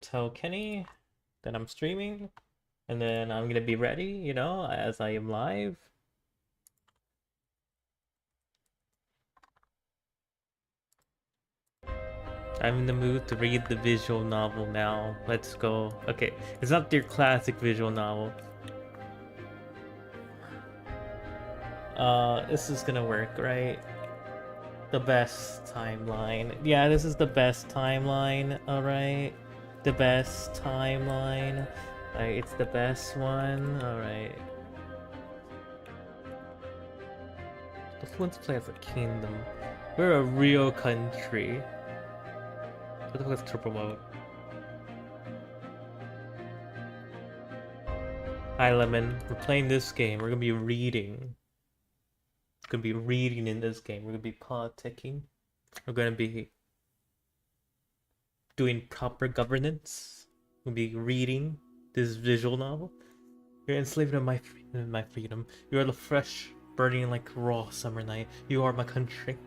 tell Kenny that I'm streaming, and then I'm gonna be ready, as I am live. I'm in the mood to read the visual novel now. Let's go. Okay, it's not your classic visual novel. This is gonna work, right? The best timeline. Yeah, this is the best timeline, alright? The best timeline. Alright, it's the best one, alright. The Fluence play as a kingdom. We're a real country. What the fuck is turbo mode? Hi Lemon, we're playing this game. We're gonna be reading. We're gonna be reading in this game. We're gonna be politicking. We're gonna be doing proper governance. We'll be reading this visual novel. You're enslaved in my freedom. You are the fresh, burning like raw summer night. You are my country.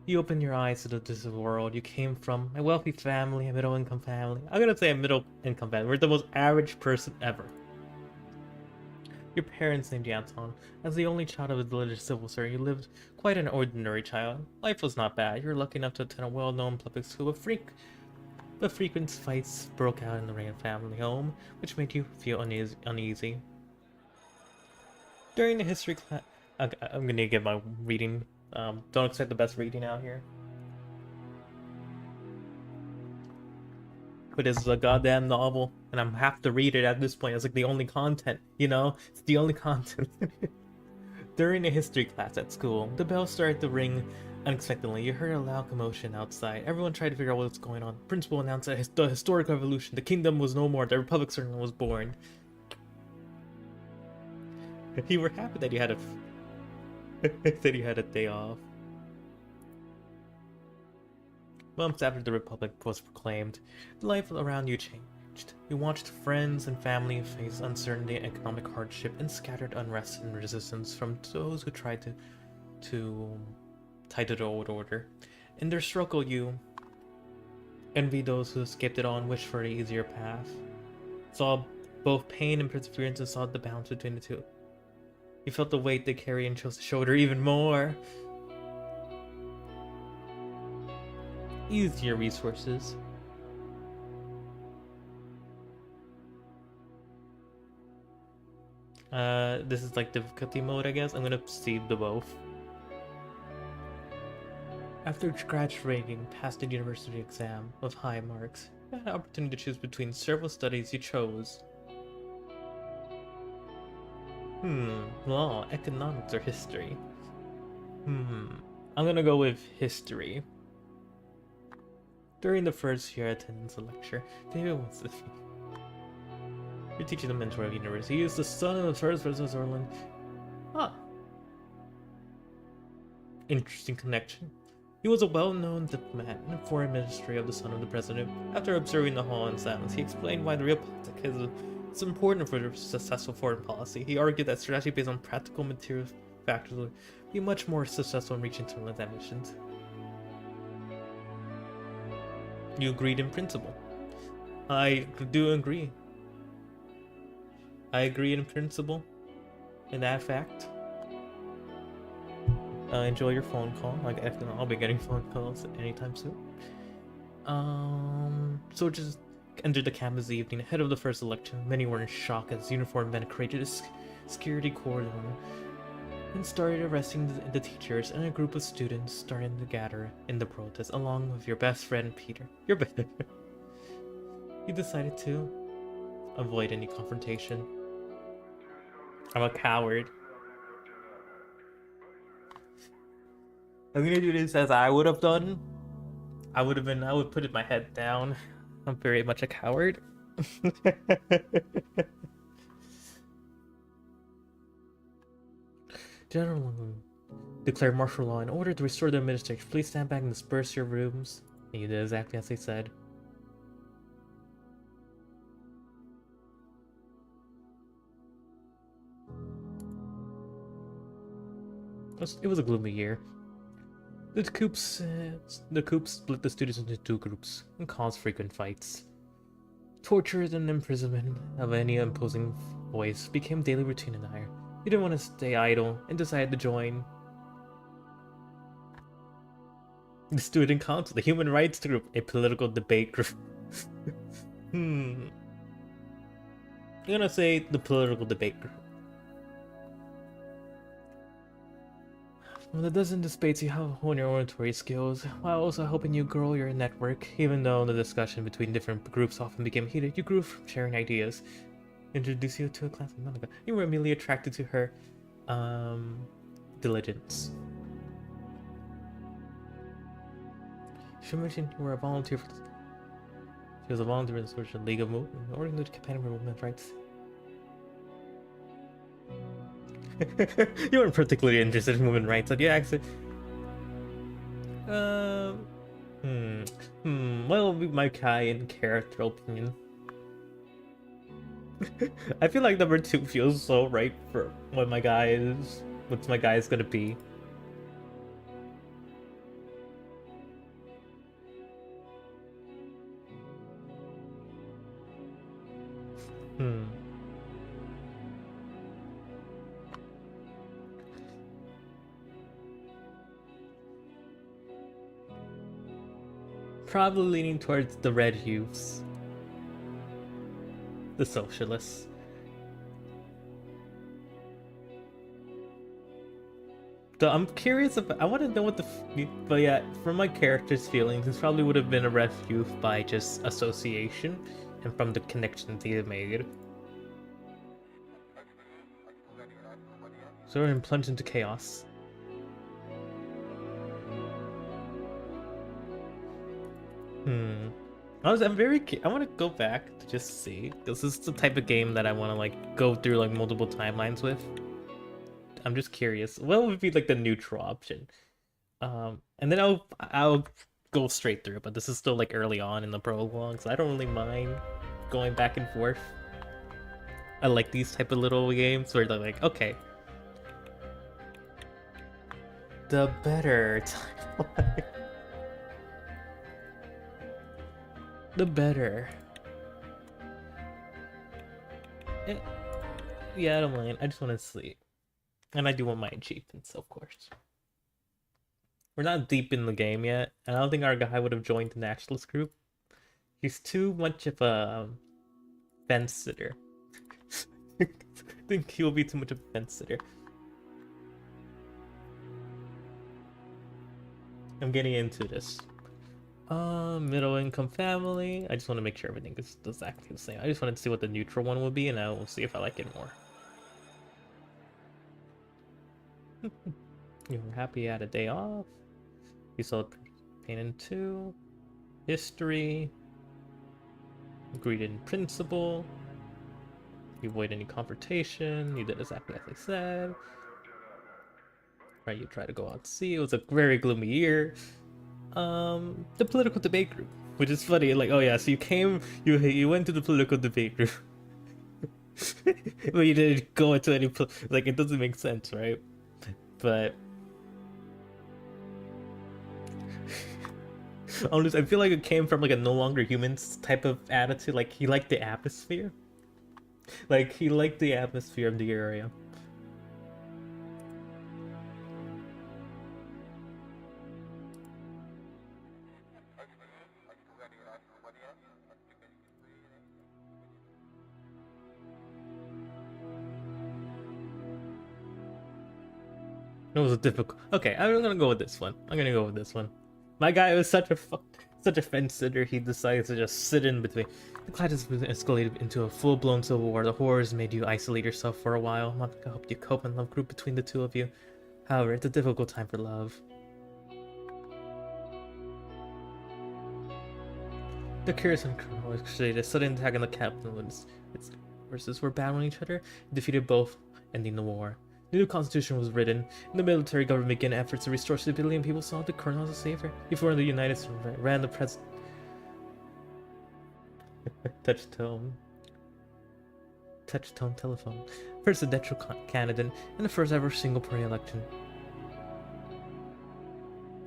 You open your eyes to this world. You came from a wealthy family, a middle-income family. I'm gonna say a middle-income family. We're the most average person ever. Your parents named you Anton. As the only child of a religious civil servant, you lived quite an ordinary child. Life was not bad. You were lucky enough to attend a well-known public school, but frequent fights broke out in the Rain family home, which made you feel uneasy. During the history class, I'm gonna get my reading. Don't expect the best reading out here. But it's a goddamn novel, and I'm have to read it at this point. It's like the only content, It's the only content. During a history class at school, the bell started to ring unexpectedly. You heard a loud commotion outside. Everyone tried to figure out what was going on. The principal announced that the historic revolution, the kingdom was no more, the republic certainly was born. You were happy that you had a day off. Months after the Republic was proclaimed, the life around you changed. You watched friends and family face uncertainty, economic hardship, and scattered unrest and resistance from those who tried to tie to the old order. In their struggle, you envied those who escaped it all and wished for an easier path. Saw both pain and perseverance and saw the balance between the two. You felt the weight they carry and chose to shoulder even more. Use your resources. This is like difficulty mode, I guess. I'm gonna see the both. After graduating, passed the university exam with high marks, you had an opportunity to choose between several studies you chose. Law, economics, or history? I'm gonna go with history. During the first year attendance a lecture, David wants to You're teaching the mentor of university. He is the son of the first President Orland. Ah. Interesting connection. He was a well-known diplomat in the foreign ministry of the son of the president. After observing the hall in silence, he explained why the real politic is important for successful foreign policy. He argued that strategy based on practical material factors would be much more successful in reaching terminal ambitions. You agreed in principle. I do agree. I agree in principle. In that fact. Enjoy your phone call. I'll be getting phone calls anytime soon. So just entered the campus the evening ahead of the first election. Many were in shock as uniformed men created a security cordon and started arresting the teachers, and a group of students started to gather in the protest, along with your best friend Peter. You decided to avoid any confrontation. I'm a coward. I'm gonna do this as I would have done. I would put my head down. I'm very much a coward. General declared martial law in order to restore the administration. Please stand back and disperse your rooms. And you did exactly as they said. It was a gloomy year. The coups split the students into two groups and caused frequent fights. Torture and imprisonment of any opposing voice became daily routine in Hire. He didn't want to stay idle and decided to join the Student Council, the Human Rights Group, a political debate group. I'm gonna say the political debate group. Well, that doesn't dissipate you hone your oratory skills, while also helping you grow your network. Even though the discussion between different groups often became heated, you grew from sharing ideas. Introduce you to a class of Monica. You were immediately attracted to her diligence. She mentioned you were a volunteer for this. She was a volunteer in the Social League of Movement, or in the campaign for women's rights. You weren't particularly interested in women's rights, but you actually. What will be my Kai in character opinion? I feel like number 2 feels so right for what my guy is. What my guy is gonna be. Probably leaning towards the red hues. The socialists. So I'm curious about, I want to know what but yeah, from my character's feelings, this probably would have been a red hue by just association and from the connections he had made. So we're plunged into chaos. I want to go back to just see, because this is the type of game that I want to like go through like multiple timelines with. I'm just curious, what would be like the neutral option? And then I'll go straight through, but this is still like early on in the prologue, so I don't really mind going back and forth. I like these type of little games where they're like, okay, the better timeline. The better. Yeah, I don't mind. I just want to sleep. And I do want my achievements, of course. We're not deep in the game yet, and I don't think our guy would have joined the nationalist group. He's too much of a fence sitter. I think he'll be too much of a fence sitter. I'm getting into this. Middle income family. I just want to make sure everything is exactly the same. I just wanted to see what the neutral one would be, and I will see if I like it more. You were happy you had a day off. You saw pain in 2. History. Agreed in principle. You avoid any confrontation. You did exactly as I said. Right, you tried to go out to sea. It was a very gloomy year. The political debate group, which is funny. Like, oh yeah, so you went to the political debate group, but you didn't go into any like it doesn't make sense, right? But honestly, I feel like it came from like a no longer humans type of attitude. Like he liked the atmosphere, like he liked the atmosphere of the area. It was a difficult. Okay, I'm gonna go with this one. My guy was such a fence sitter. He decided to just sit in between. The clash has escalated into a full-blown civil war. The horrors made you isolate yourself for a while. Monica helped you cope and love grew between the two of you. However, it's a difficult time for love. The curious and criminal created a sudden attack on the capital. Its forces were battling each other, defeated both, ending the war. The new constitution was written, and the military government began efforts to restore stability, and people saw the colonel as a savior. Before the United States ran the touch-tone telephone, presidential candidate, and the first ever single party election.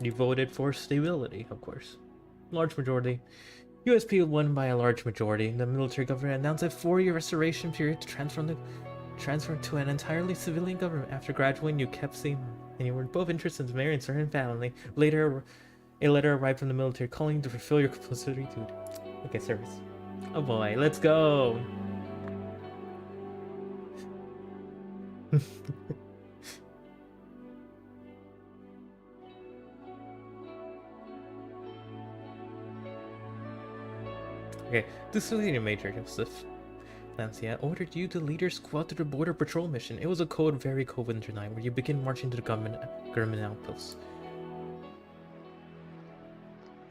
You voted for stability, of course. Large majority. USP won by a large majority. The military government announced a 4-year restoration period to transfer to an entirely civilian government. After graduating, you kept same, and you were both interested in marrying a certain family. Later, a letter arrived from the military calling you to fulfill your compulsory duty. Okay, service. Oh boy, let's go! Okay, the civilian Major Joseph Lancia ordered you to lead your squad to the border patrol mission. It was a cold, very cold winter night where you begin marching to the government outposts.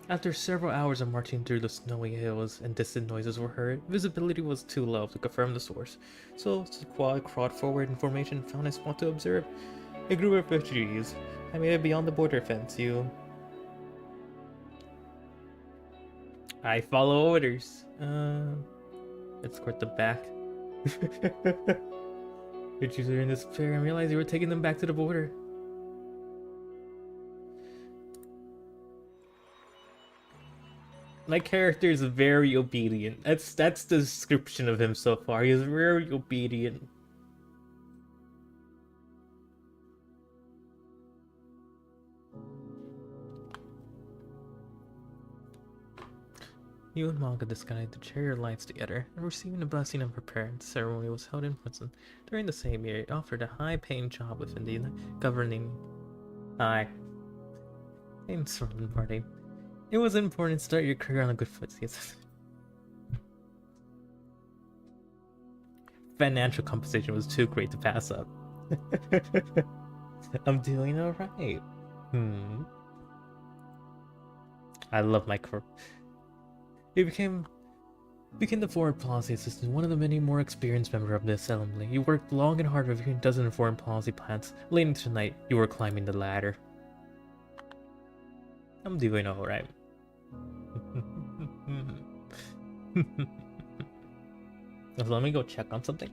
After several hours of marching through the snowy hills and distant noises were heard, visibility was too low to confirm the source. So the squad crawled forward in formation and found a spot to observe. A group of refugees had made it beyond the border fence. I follow orders. Escort them back. Refugees were in despair and realized you were taking them back to the border. My character is very obedient. That's the description of him so far. He's very obedient. You and Malga decided to share your lives together, and receiving the blessing of her parents. The ceremony was held in prison. During the same year, it offered a high-paying job within the governing party. It was important to start your career on a good foot. Yes. Financial compensation was too great to pass up. I'm doing alright. I love my career. You became the foreign policy assistant, one of the many more experienced members of the assembly. You worked long and hard reviewing dozens of foreign policy plans. Late into the night, you were climbing the ladder. I'm doing alright. So let me go check on something.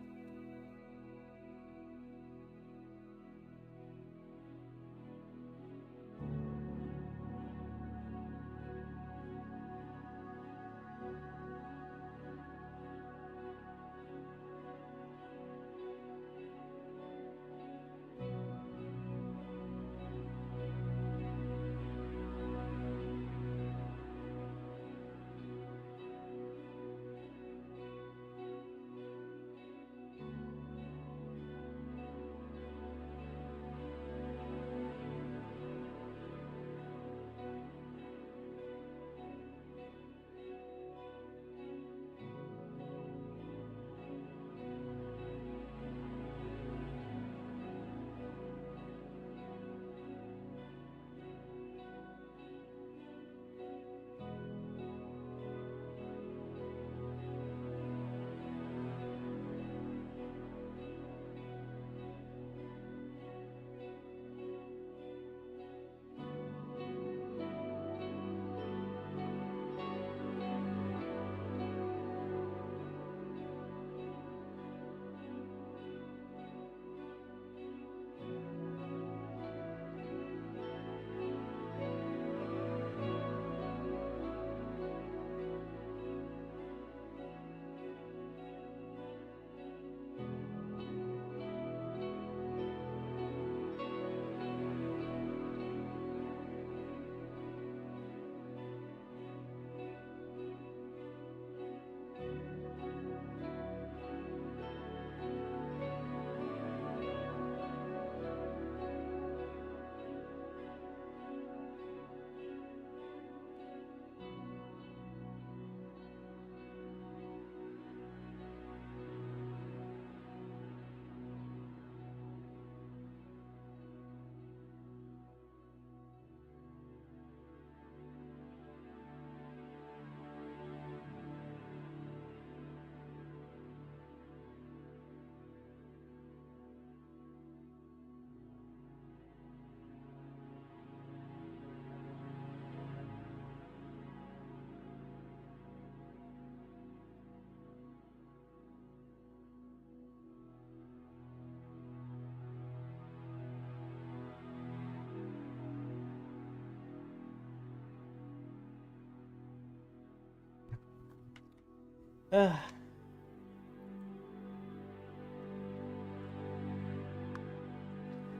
Uh,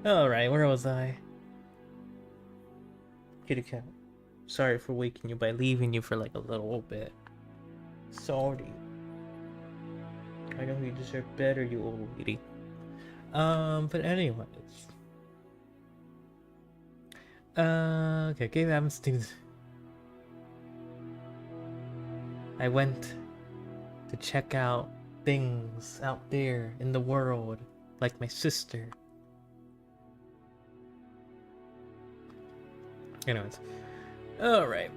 Alright, where was I? Kitty cat. Sorry for waking you by leaving you for like a little bit. Sorry. I know you deserve better, you old lady. But anyways. Okay, Game Amnesty. I went to check out things out there in the world, like my sister. Anyways. Alright.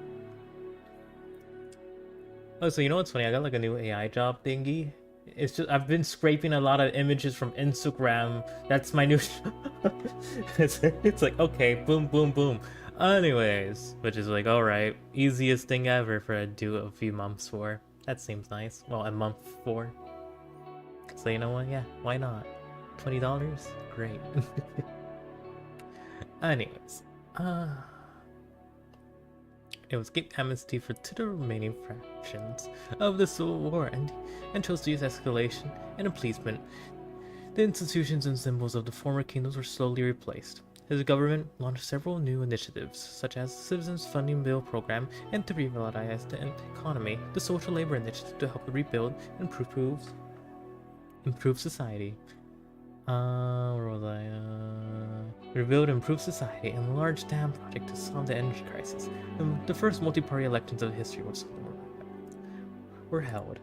Oh, so you know what's funny? I got like a new AI job thingy. It's just I've been scraping a lot of images from Instagram. That's my new it's like okay, boom boom boom. Anyways, which is like alright, easiest thing ever for a do a few months for. That seems nice. Well, a month for. So you know what? Yeah, why not? $20? Great. Anyways, it was give amnesty to the remaining fractions of the Civil War and chose to use escalation and appeasement. The institutions and symbols of the former kingdoms were slowly replaced. His government launched several new initiatives, such as the Citizens Funding Bill program and to revitalize the economy, the Social Labor Initiative to help rebuild and improve society. Where was I? Rebuild and improve society and a large dam project to solve the energy crisis. The first multi-party elections of history were held.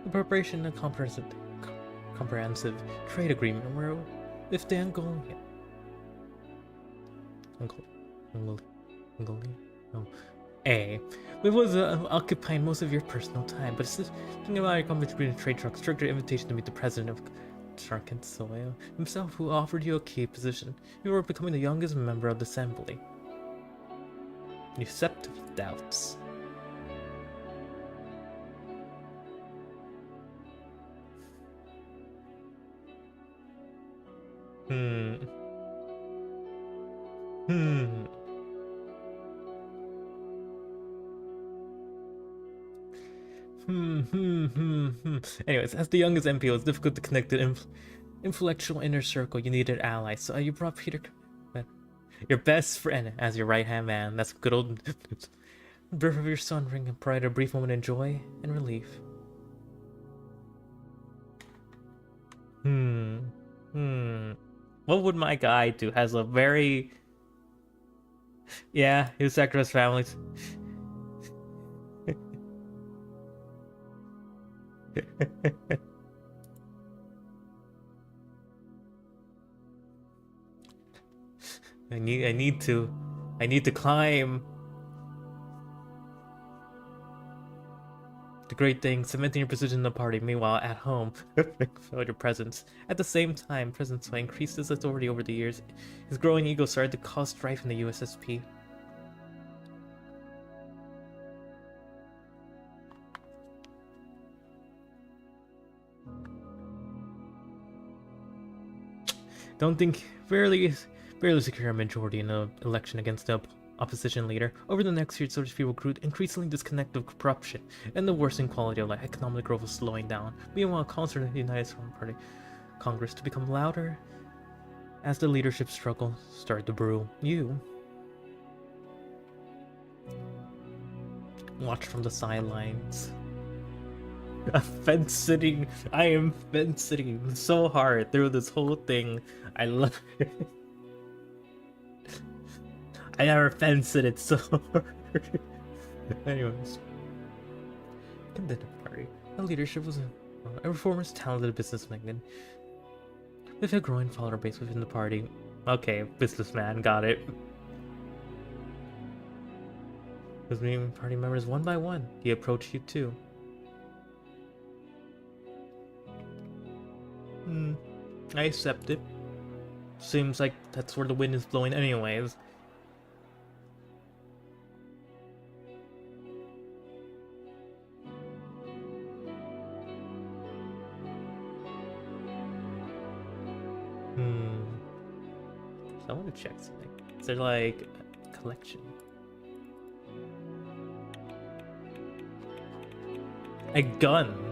The preparation of comprehensive trade agreement were with the Angolian. It was occupying most of your personal time, but it's just thinking about your contribution to trade trucks, triggered invitation to meet the president of Arkansas himself, who offered you a key position. You were becoming the youngest member of the assembly. Deceptive doubts. Anyways, as the youngest MP, it was difficult to connect the influential inner circle. You needed allies, so you brought Peter, your best friend, as your right-hand man. That's good old birth of your son bring pride, a brief moment of joy and relief. What would my guy do? Has a very... Yeah, he was sacrificed families. I need to climb. The great thing, cementing your position in the party. Meanwhile, at home, felt your presence. At the same time, President Sway increased his authority over the years. His growing ego started to cause strife in the USSP. Don't think barely secure a majority in the election against the opposition leader. Over the next year, such people grew increasingly disconnected with corruption and the worsening quality of life. Economic growth was slowing down. Meanwhile, concert in the United Front Party Congress to become louder as the leadership struggle started to brew. You watch from the sidelines. I'm fence sitting. I am fence sitting so hard through this whole thing. I love it. I never fence it so hard. Anyways, in the party, the leadership was a reformist, talented businessman with a growing follower base within the party. Okay, businessman, got it. His meeting party members one by one. He approached you too. I accept it. Seems like that's where the wind is blowing anyways. So I want to check something. Is there like a collection? A gun.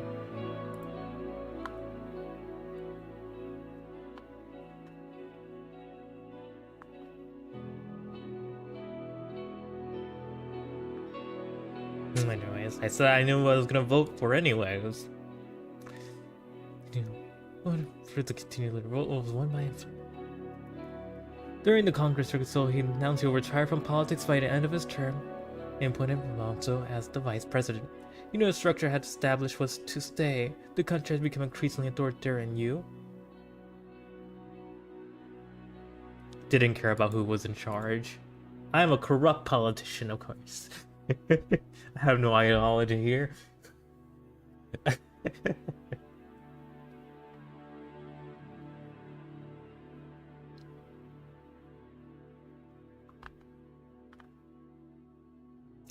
Anyways, I said I knew what I was gonna vote for anyways. For the continued vote was won by him. During the Congress so he announced he would retire from politics by the end of his term and appointed Monto as the vice president. You know the structure had established was to stay. The country has become increasingly authoritarian, and you didn't care about who was in charge. I am a corrupt politician, of course. I have no ideology here. I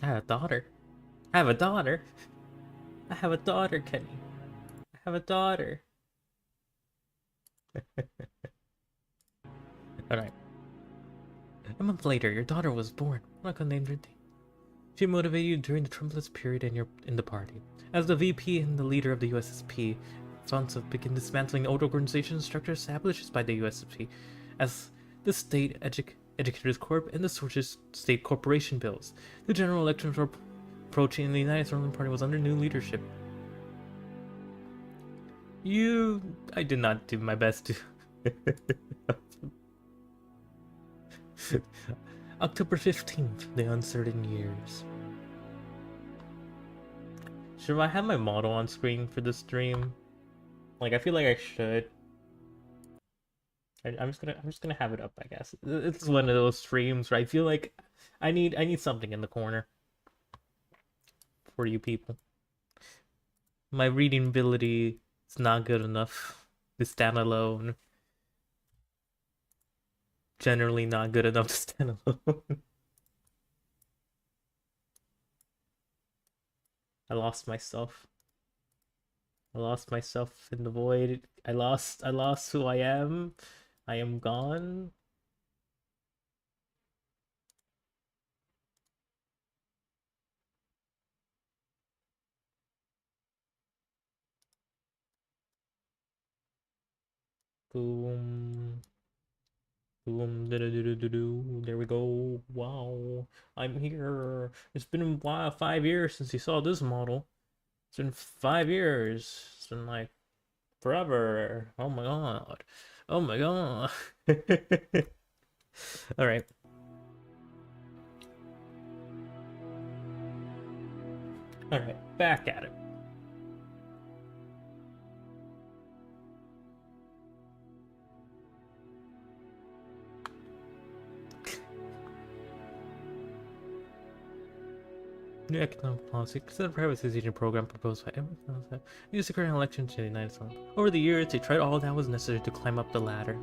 have a daughter. I have a daughter. I have a daughter, Kenny. I have a daughter. Alright. A month later, your daughter was born. I'm not gonna name her. She motivated you during the tumultuous period in the party. As the VP and the leader of the USSP, Fonso began dismantling the old organization structure established by the USSP as the State Educators Corp and the Socialist State Corporation bills. The general elections were approaching and the United States Party was under new leadership. I did not do my best to... October 15th, the uncertain years. Should I have my model on screen for this stream? Like, I feel like I should. I'm just gonna have it up, I guess. It's one of those streams where I feel like I need something in the corner for you people. My reading ability is not good enough to stand alone. Generally not good enough to stand alone. I lost myself. I lost myself in the void. I lost who I am. I am gone. Boom. Boom. There we go. Wow. I'm here. It's been a while, 5 years since you saw this model. It's been 5 years. It's been like forever. Oh my god. Oh my god. Alright. Alright, back at it. New economic policy. Consider the privatization program proposed by everyone. Use the current election to the United States. Over the years, they tried all that was necessary to climb up the ladder.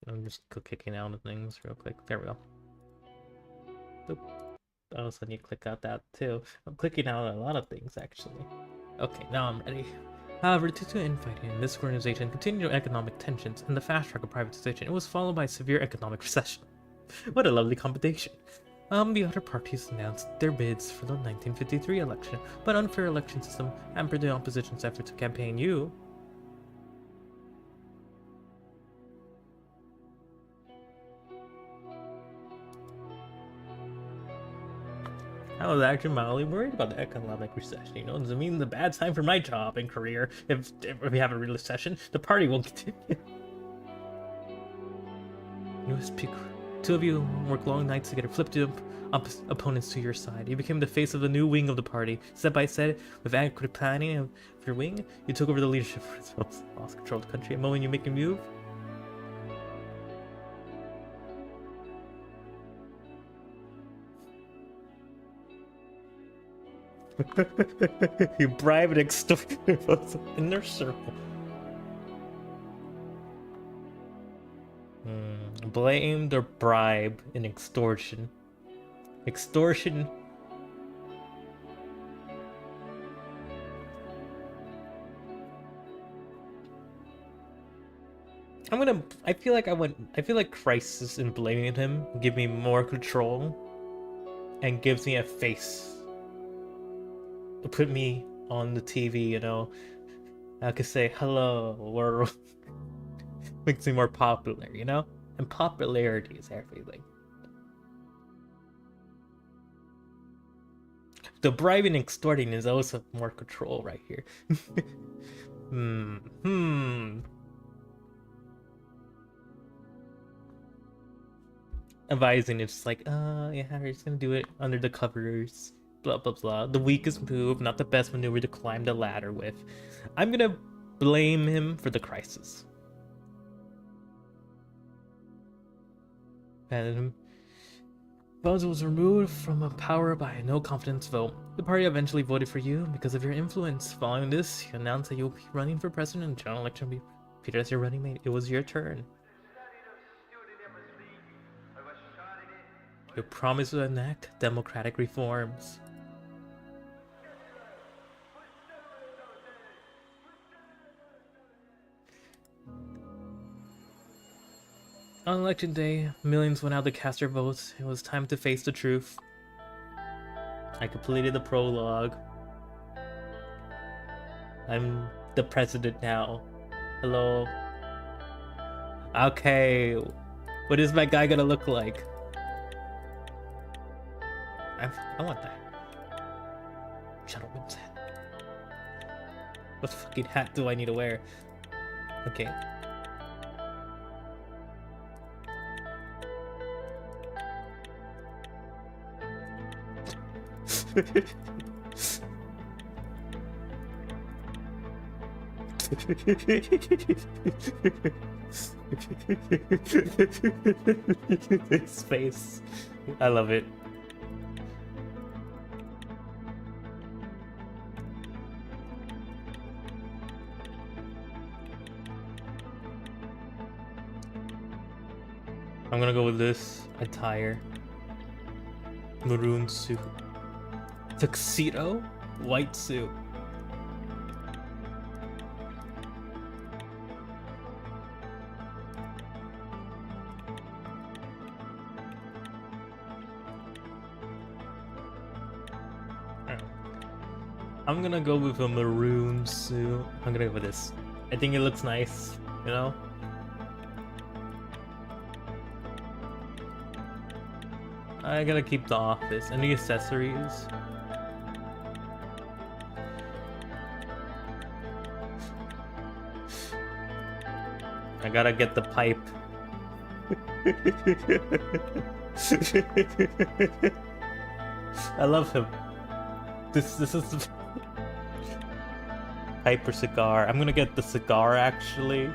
I'm just clicking out of things real quick. There we go. Boop. All of a sudden you click out that too. I'm clicking out a lot of things actually. Okay, now I'm ready. However, due to infighting in this organization, continued economic tensions, and the fast track of privatization, it was followed by severe economic recession. What a lovely combination. The other parties announced their bids for the 1953 election, but unfair election system hampered the opposition's effort to campaign you. I was actually mildly worried about the economic recession. You know, does it mean the bad time for my job and career? If we have a recession, the party will continue. USP. Two of you work long nights together, flipped opponents to your side. You became the face of the new wing of the party. Step by step, with adequate planning of your wing, you took over the leadership for yourselves. Lost control of the country. A moment you make a move. You bribe and extort in their circle. Blamed or bribe in extortion. Extortion. I feel like Crisis in blaming him give me more control and gives me a face. Put me on the TV, you know. I could say hello world. Makes me more popular, you know? And popularity is everything. The bribing and extorting is also more control right here. Advising, it's like, yeah, we're just gonna do it under the covers. Blah blah blah. The weakest move, not the best maneuver to climb the ladder with. I'm gonna blame him for the crisis. And Bones was removed from power by a no-confidence vote. The party eventually voted for you because of your influence. Following this, you announced that you'll be running for president and general election will be Peter as your running mate. It was your turn. You promised to enact democratic reforms. On election day, millions went out to cast their votes. It was time to face the truth. I completed the prologue. I'm the president now. Hello. Okay. What is my guy gonna look like? I want that. Gentleman's hat. What fucking hat do I need to wear? Okay. His face. I love it. I'm gonna go with this attire. Maroon suit. Tuxedo? White suit. I'm gonna go with a maroon suit. I'm gonna go with this. I think it looks nice, you know? I gotta keep the office and the accessories. I gotta get the pipe. I love him. This is the pipe or cigar. I'm gonna get the cigar actually.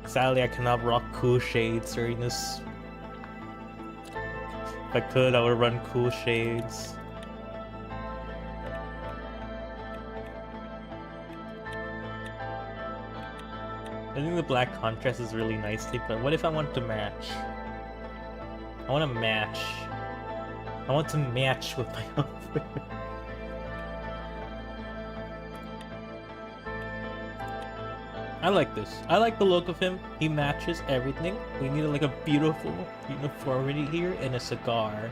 Sadly, I cannot rock cool shades during this. If I could, I would run cool shades. I think the black contrasts really nicely, but what if I want to match? I want to match. I want to match with my outfit. I like this. I like the look of him. He matches everything. We need like a beautiful uniformity here and a cigar.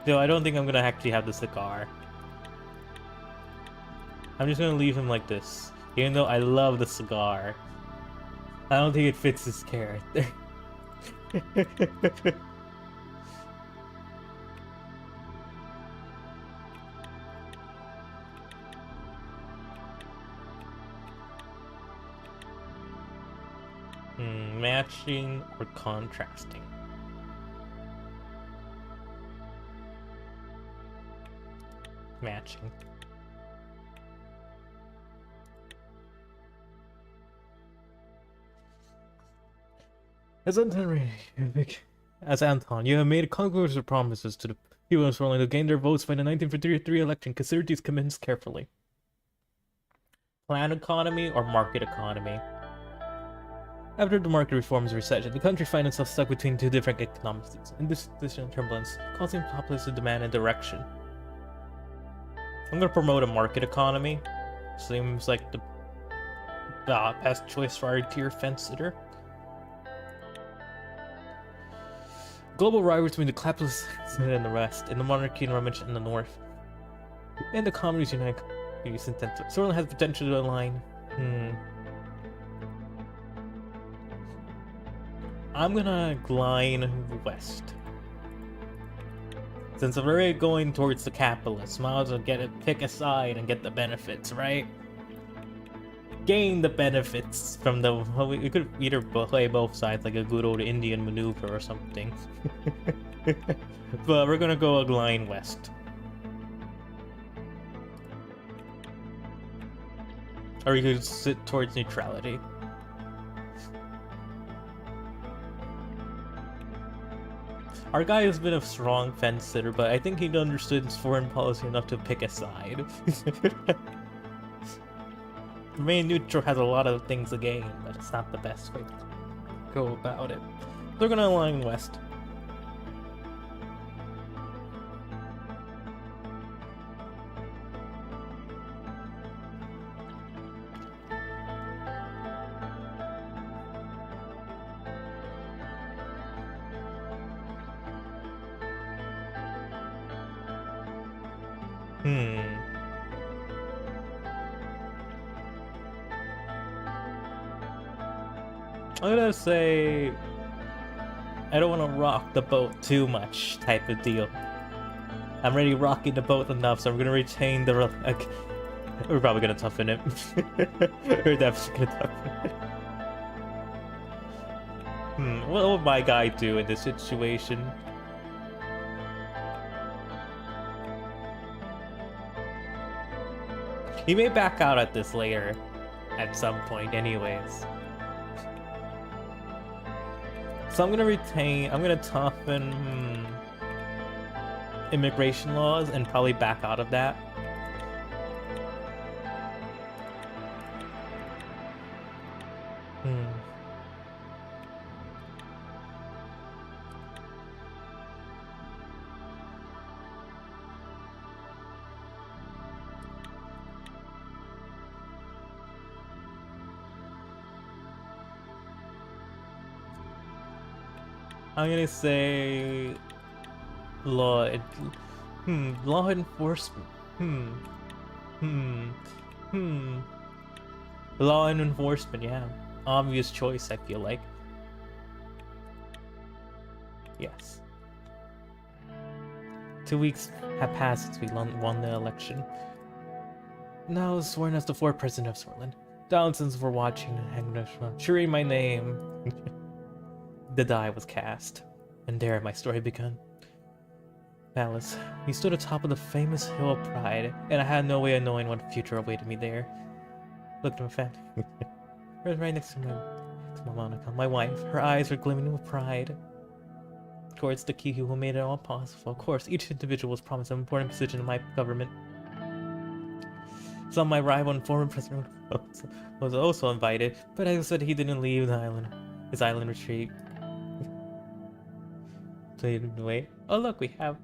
Though I don't think I'm gonna actually have the cigar. I'm just gonna leave him like this. Even though I love the cigar. I don't think it fits his character. Matching or contrasting? Matching. As Anton, you have made conclusive promises to the people of Suzerain to gain their votes by the 1953 election. Consider these commitments carefully. Planned economy or market economy? After the market reforms recession, the country finds itself stuck between two different economic systems. In this decision turbulence, causing populace to demand a direction. I'm gonna promote a market economy. Seems like the Best choice for our tier fence sitter. Global rivalry between the capitalists and the West, and the monarchy and Romansh in the North, and the communities unite. Sworn has potential to align. I'm gonna glide west. Since I'm already going towards the capitalists, might as well pick a side and get the benefits, right? Gain the benefits from the. Well, we could either play both sides like a good old Indian maneuver or something. But we're gonna go a line west. Or you could sit towards neutrality. Our guy has been a strong fence sitter, but I think he understood his foreign policy enough to pick a side. Remaining neutral has a lot of things to gain, but it's not the best way to go about it. They're gonna align west. I'm gonna say I don't want to rock the boat too much type of deal. I'm already rocking the boat enough, so I'm gonna retain the. We're probably gonna toughen it. We're definitely gonna toughen it. What would my guy do in this situation? He may back out at this later, at some point, anyways. So I'm gonna toughen immigration laws and probably back out of that. I'm gonna say law enforcement. Law and enforcement, yeah. Obvious choice, I feel like. Yes. 2 weeks have passed since we won the election. Now sworn as the fourth president of Switzerland. Thousands were watching and cheering my name. The die was cast, and there my story begun. Palace. We stood atop of the famous hill of Pride, and I had no way of knowing what future awaited me there. Looked at my family. Right next to my Monica, my wife. Her eyes were glimmering with pride towards the Kihu who made it all possible. Of course, each individual was promised an important position in my government. Some my rival and former president was also invited, but I said he didn't leave the island. His island retreat. Wait. Oh look, we got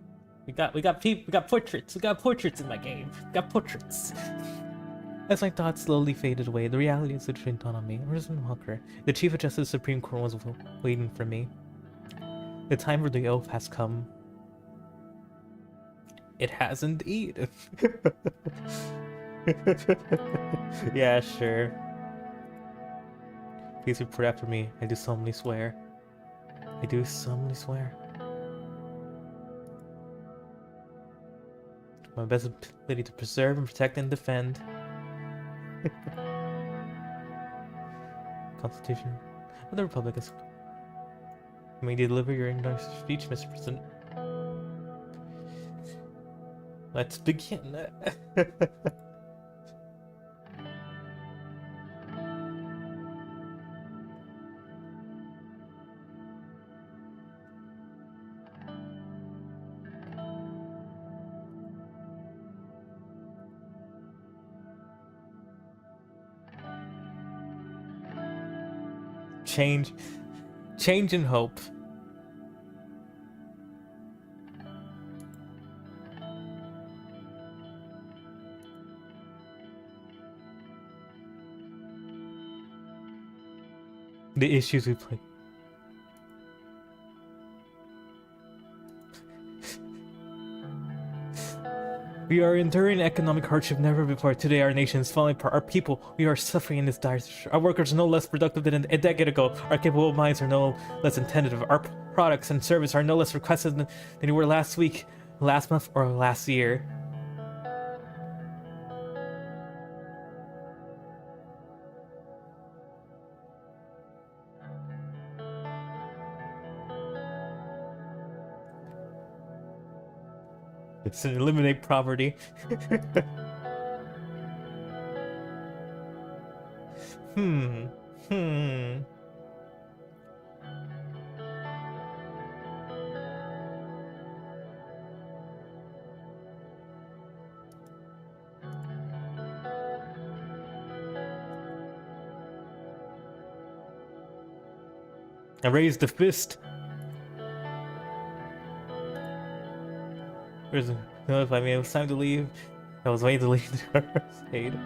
portraits. We got portraits in my game. We got portraits. As my thoughts slowly faded away, the reality of the situation dawned on me. Rosamund Walker, the Chief of Justice of the Supreme Court, was waiting for me. The time for the oath has come. It has indeed. Yeah, sure. Please report after me. I do solemnly swear. I do solemnly swear. My best ability to preserve and protect and defend. Constitution of the Republic is. May you deliver your speech, Mr. President. Let's begin. Change and hope. The issues we play. We are enduring economic hardship never before. Today, our nation is falling apart. Our people, we are suffering in this dire situation. Our workers are no less productive than a decade ago. Our capable minds are no less attentive. Our products and service are no less requested than they were last week, last month, or last year. It's an eliminate poverty. Hmm. I raised the fist. Notify me it was time to leave. I was waiting to leave the arcade.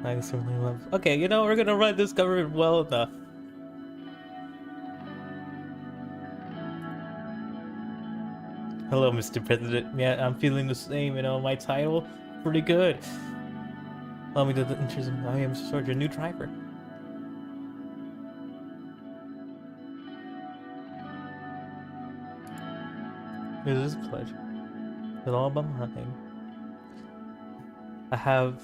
I certainly love. Okay, you know, we're gonna run this government well enough. Hello, Mr. President. Yeah, I'm feeling the same, you know, my title, pretty good. Allow me to introduce I am George, your new driver. It is a pleasure. It's all about mine.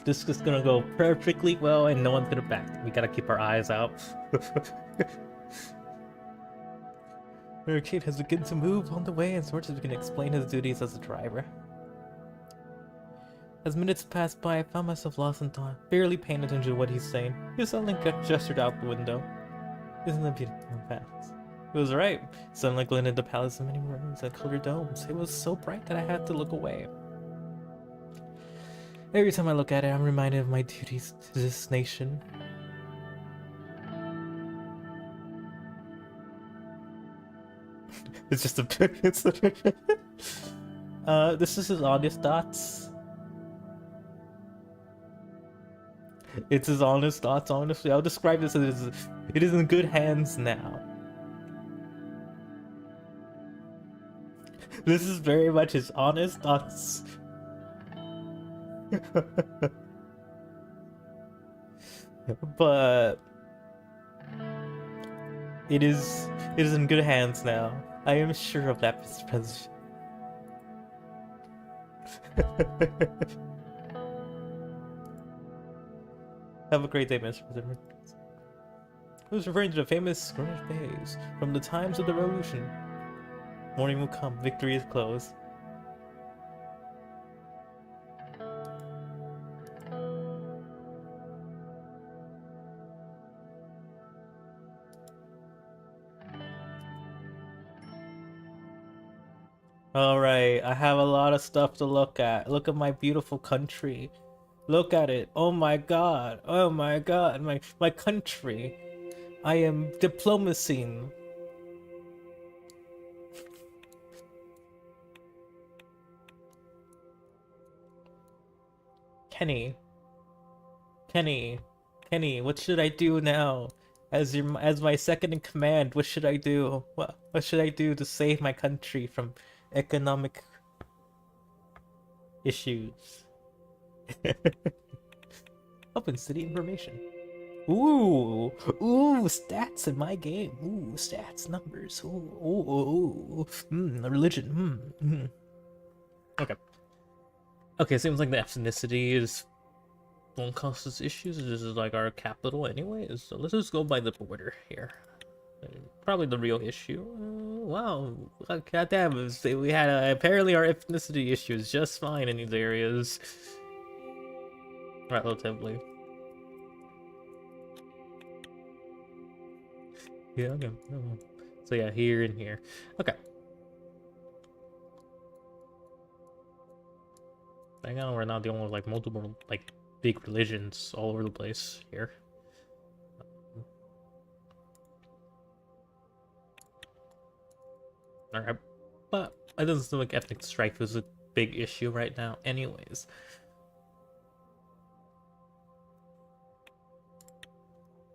This is gonna go perfectly well and no one's gonna back. We gotta keep our eyes out. The arcade has begun to move on the way and Swords can explain his duties as a driver. As minutes passed by, I found myself lost in thought, barely paying attention to what he's saying. He suddenly gestured out the window. Isn't that beautiful? Fast. It was right. Sunlight glinted the palace in many rooms and colored domes. It was so bright that I had to look away. Every time I look at it, I'm reminded of my duties to this nation. It's just a it's this is his honest thoughts. It's his honest thoughts, honestly. I'll describe this as it is in good hands now. This is very much his honest thoughts. But it is in good hands now. I am sure of that, Mr. President. Have a great day, Mr. President. Who's referring to the famous skirmish days from the times of the Revolution? Morning will come, victory is close. Alright, I have a lot of stuff to look at. Look at my beautiful country. Look at it. Oh my god. Oh my god. My country. I am diplomacy. Kenny, what should I do now? As my second in command, what should I do? What should I do to save my country from economic issues? Open city information. Ooh, stats in my game. Ooh, stats, numbers. Ooh. Religion. Okay, seems like the ethnicity won't cause us issues. This is like our capital anyways, so let's just go by the border here. Probably the real issue. Wow, goddamn, we had apparently our ethnicity issue is just fine in these areas. Relatively. Yeah, okay. So yeah, here and here. Okay. I know we're not dealing with like multiple like big religions all over the place here. Alright, but it doesn't seem like ethnic strife is a big issue right now anyways.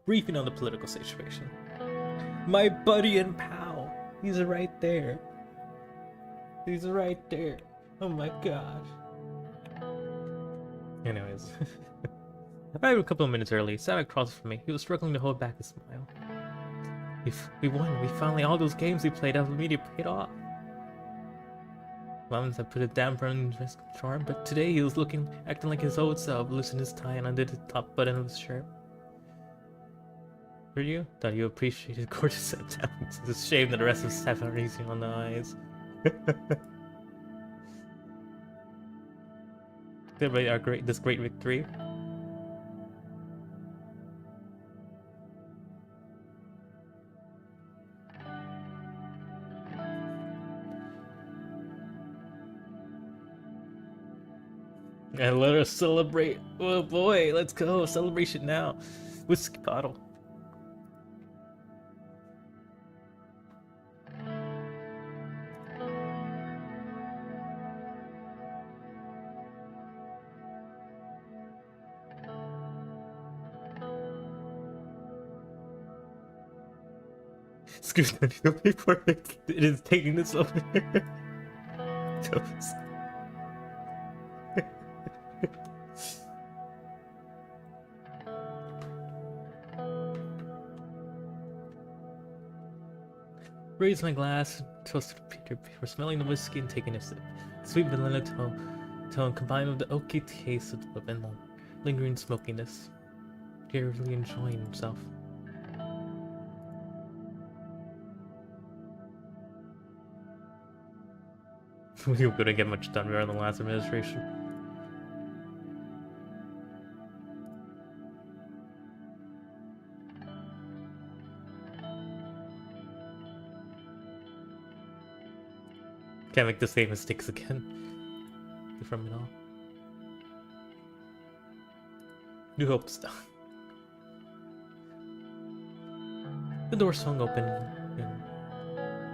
briefing on the political situation. My buddy and pal, he's right there. He's right there. Oh my gosh. Anyways, arrived a couple of minutes early, sat across from me. He was struggling to hold back a smile. We won. We finally, all those games we played out of the media paid off. Once I put a damper on his charm, but today he was acting like his old self, loosened his tie and undid the top button of his shirt. Were you? Thought you appreciated gorgeous September. It's a shame that the rest of the staff aren't easy on the eyes. Celebrate this great victory. And let us celebrate. Oh boy, let's go. Celebration now. Whiskey bottle. Excuse me, before it is taking this over here. Raised my glass, toasted Peter before smelling the whiskey and taking a sip. The sweet vanilla tone combined with the oaky taste of the and lingering smokiness. Really enjoying himself. We were gonna get much done. We were in the last administration. Can't make the same mistakes again. From it all. New hope stuff. The door swung open and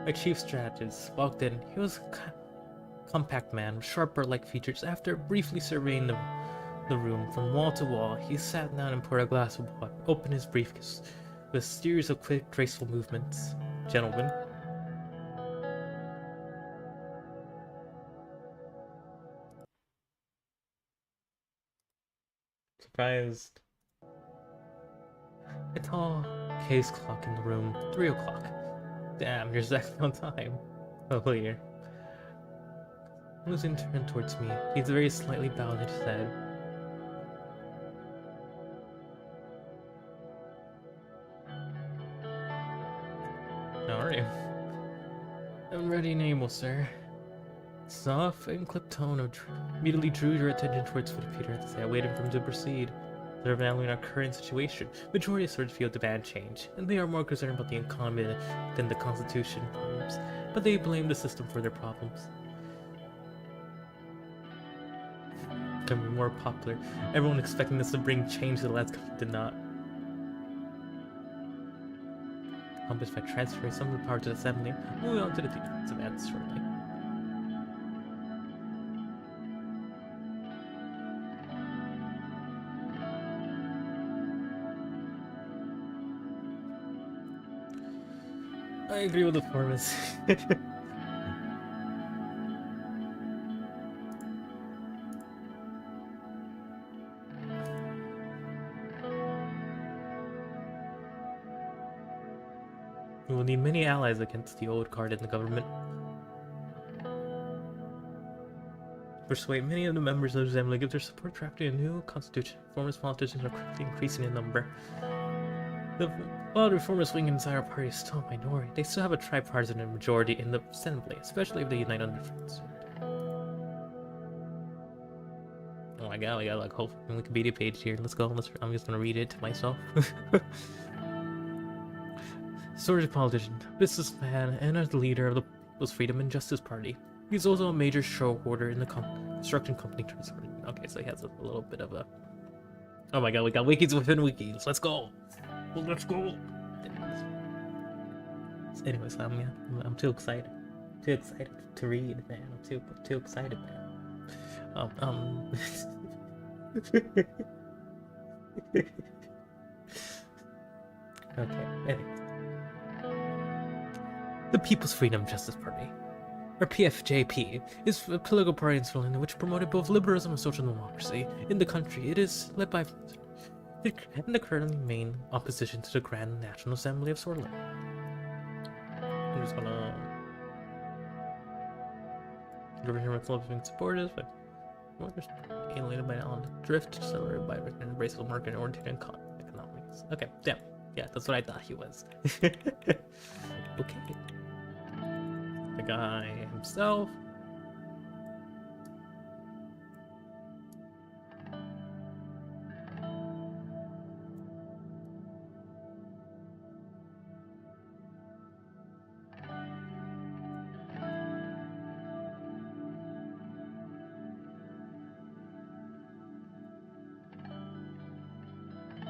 our chief strategist walked in. He was a compact man with sharp bird-like features. After briefly surveying the room from wall to wall, he sat down and poured a glass of water, opened his briefcase with a series of quick, graceful movements. Gentlemen. Surprised. A tall case clock in the room. 3 o'clock. Damn, you're exactly on time. Oh, here. Losing turned towards me. He's very slightly bowed his head. Alright. I'm ready and able, sir. Soft and clipped tone immediately drew your attention towards Peter to say, I waited for him to proceed. They're evaluating our current situation. Majority of sort feel demand change, and they are more concerned about the economy than the constitution problems. But they blame the system for their problems. Becoming more popular. Everyone expecting this to bring change to the last country did not. Accomplished by transferring some of the power to the assembly. Moving on to the demands shortly. I agree with the performance. We will need many allies against the old guard in the government. Persuade many of the members of the assembly give their support to a new constitution. Reformist politicians are quickly increasing in number. While the reformist wing inside our party is still a minority, they still have a tripartisan majority in the assembly, especially if they unite under France. Oh my god, we got like a whole Wikipedia page here. Let's go. I'm just gonna read it to myself. Sordid politician, businessman, and a leader of the People's Freedom and Justice Party. He's also a major shareholder in the construction company. Okay, so he has a little bit of a... Oh my god, we got wikis within wikis. Let's go! Let's go! Anyways, I'm too excited. Too excited to read, man. I'm too excited, man. Okay, anyway. The People's Freedom Justice Party, or PFJP, is a political party in Finland which promoted both liberalism and social democracy in the country. It is led by the currently main opposition to the Grand National Assembly of Sworland. I'm just gonna government with living supporters, but voters alienated by on drift, accelerated by racial market and oriented economics. Okay, yeah, that's what I thought he was. Okay. The guy himself.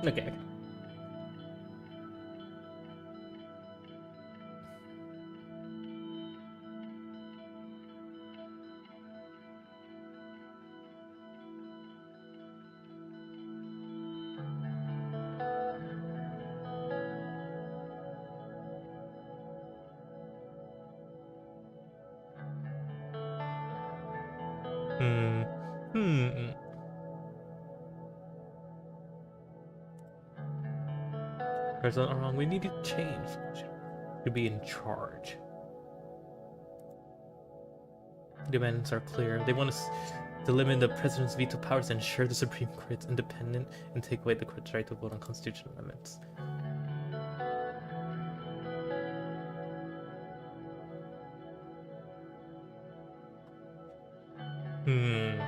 Okay. Hmm. Hmm. President wrong. We need to change to be in charge. Demands are clear. They want us to limit the president's veto powers, ensure the Supreme Court's independent, and take away the court's right to vote on constitutional amendments. Hmm.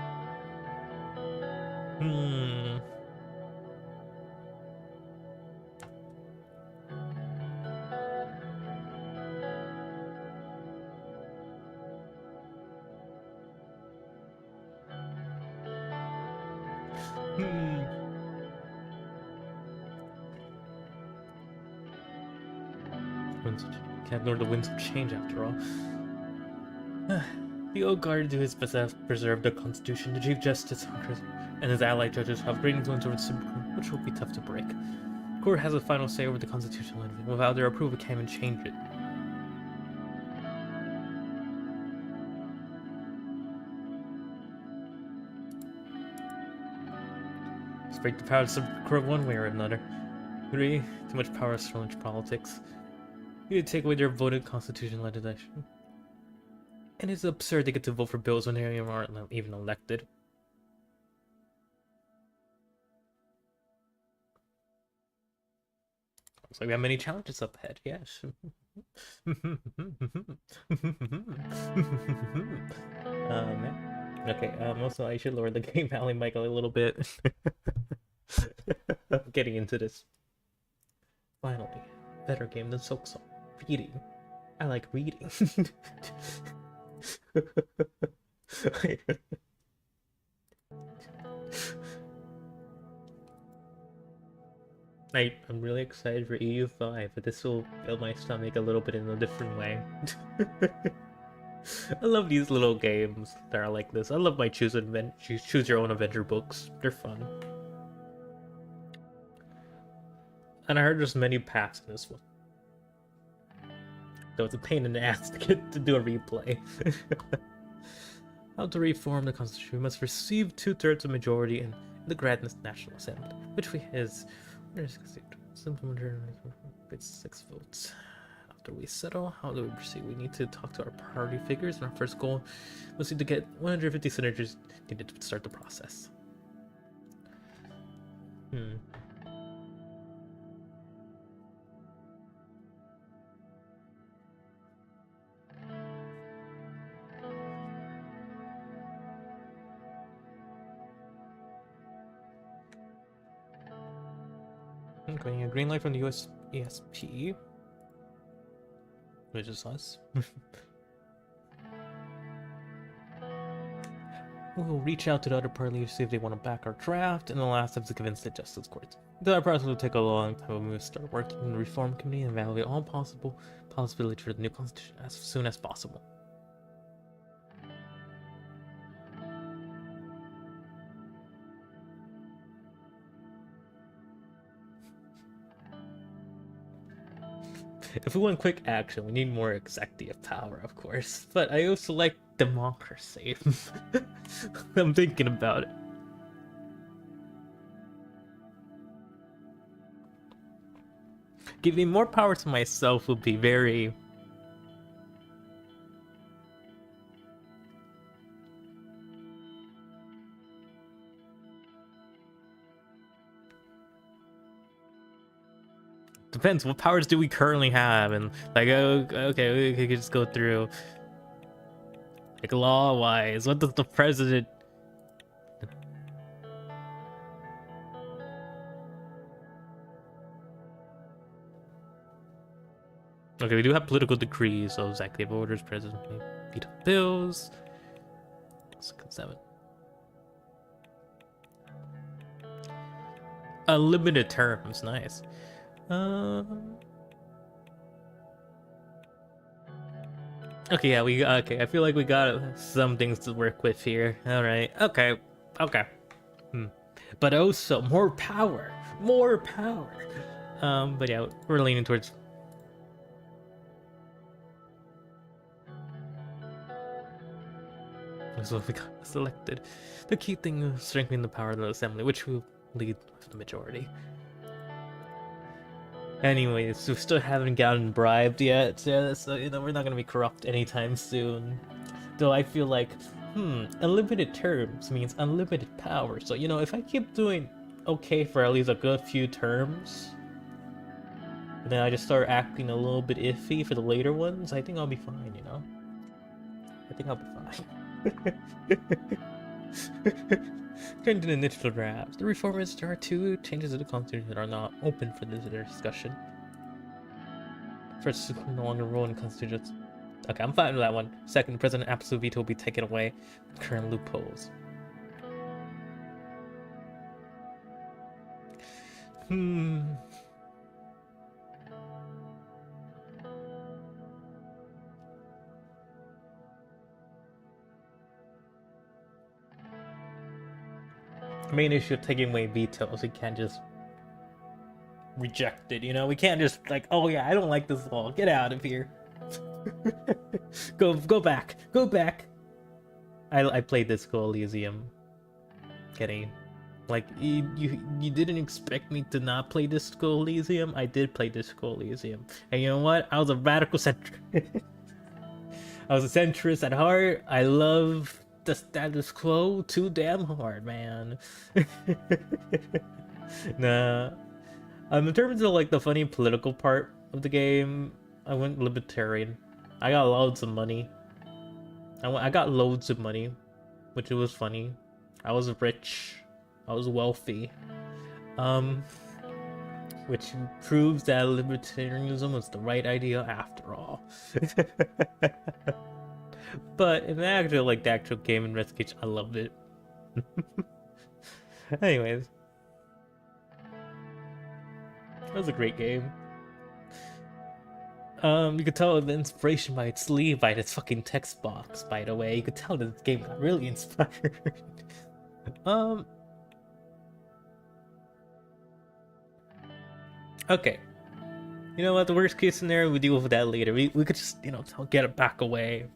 Hmm. Hmm. Can't ignore the winds of change after all. The old guard do his best to preserve the Constitution. The Chief Justice and his allied judges have great influence over the Supreme Court, which will be tough to break. The court has a final say over the Constitution, and without their approval, it can't even change it. Just break the power of the Supreme Court one way or another. 3. Too much power is challenge politics. You need to take away their voted constitution legislation. And it's absurd they get to vote for bills when they aren't even elected. Looks like we have many challenges up ahead, yes. Okay, also I should lower the game alley mic a little bit. Getting into this. Finally, better game than Soapsong. Reading. I like reading. I'm really excited for EU5, but this will fill my stomach a little bit in a different way. I love these little games that are like this. I love my choose your own adventure books. They're fun. And I heard there's many paths in this one. Though it's a pain in the ass to get to do a replay. How to reform the Constitution? We must receive 2/3 of majority in the Grand National Assembly, which is simple majority with 6 votes. After we settle, how do we proceed? We need to talk to our party figures, and our first goal was to get 150 senators needed to start the process. Getting a green light from the US ESP, which is us. We'll reach out to the other party to see if they want to back our draft, and the last step is to convince the Justice Court. The process will take a long time, when we start working in the Reform Committee and evaluate all possible possibilities for the new Constitution as soon as possible. If we want quick action, we need more executive power, of course. But I also like democracy. I'm thinking about it. Giving more power to myself would be very... Depends, what powers do we currently have? And like, okay, we could just go through. Like, law-wise, what does the president... Okay, we do have political decrees, so executive orders, president may veto bills. 6 and 7. Unlimited terms, nice. Okay, yeah, okay. I feel like we got some things to work with here. All right, okay. But also more power, more power. But yeah, we're leaning towards. So we got selected. The key thing is strengthening the power of the assembly, which will lead with the majority. Anyways, we still haven't gotten bribed yet, so you know we're not gonna be corrupt anytime soon. Though I feel like, unlimited terms means unlimited power. So you know, if I keep doing okay for at least a good few terms, and then I just start acting a little bit iffy for the later ones, I think I'll be fine. You know, I think I'll be fine. Turn to the initial drafts. The reformers, there are 2 changes to the constitution that are not open for this discussion. First, no longer rule in constitutions. Okay, I'm fine with that one. Second, President absolute veto will be taken away with current loopholes. Main issue of taking away vetoes, we can't just reject it, you know? We can't just like, oh yeah, I don't like this law, get out of here. go back, go back. I played Disco Elysium. Kidding. Like, you didn't expect me to not play Disco Elysium? I did play Disco Elysium. And you know what? I was a radical centrist. I was a centrist at heart. I love the status quo too damn hard, man. Nah. In terms of like the funny political part of the game, I went libertarian. I got loads of money. I got loads of money, which was funny. I was rich. I was wealthy. Which proves that libertarianism was the right idea after all. But in the actual game investigation, I loved it. Anyways, that was a great game. You could tell the inspiration by its sleeve, by its fucking text box, by the way. You could tell that this game got really inspired. Okay. You know what, the worst case scenario, we deal with that later. We could just, you know, get it back away.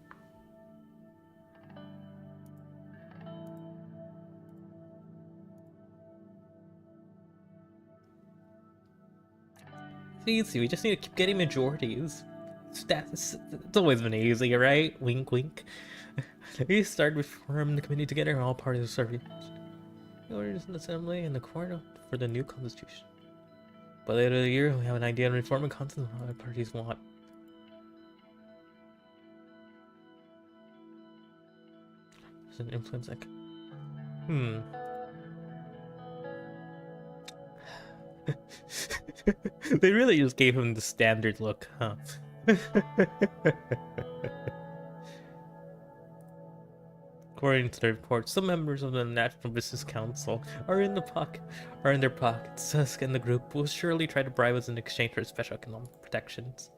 It's easy, we just need to keep getting majorities. It's always been easy, right? Wink, wink. We started reforming the committee together and all parties will serve orders in the assembly and the court for the new constitution. By the end of the year, we have an idea on reforming content and how parties want. There's an influence like... They really just gave him the standard look, huh? According to the report, some members of the National Business Council are in their pockets. Tusk and the group will surely try to bribe us in exchange for special economic protections.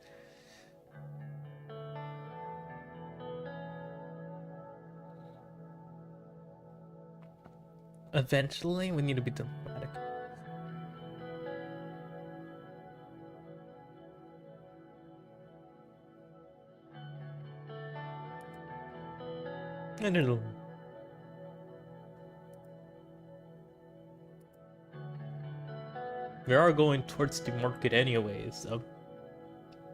Eventually, we need to be diplomatic. And it'll... We are going towards the market anyways, so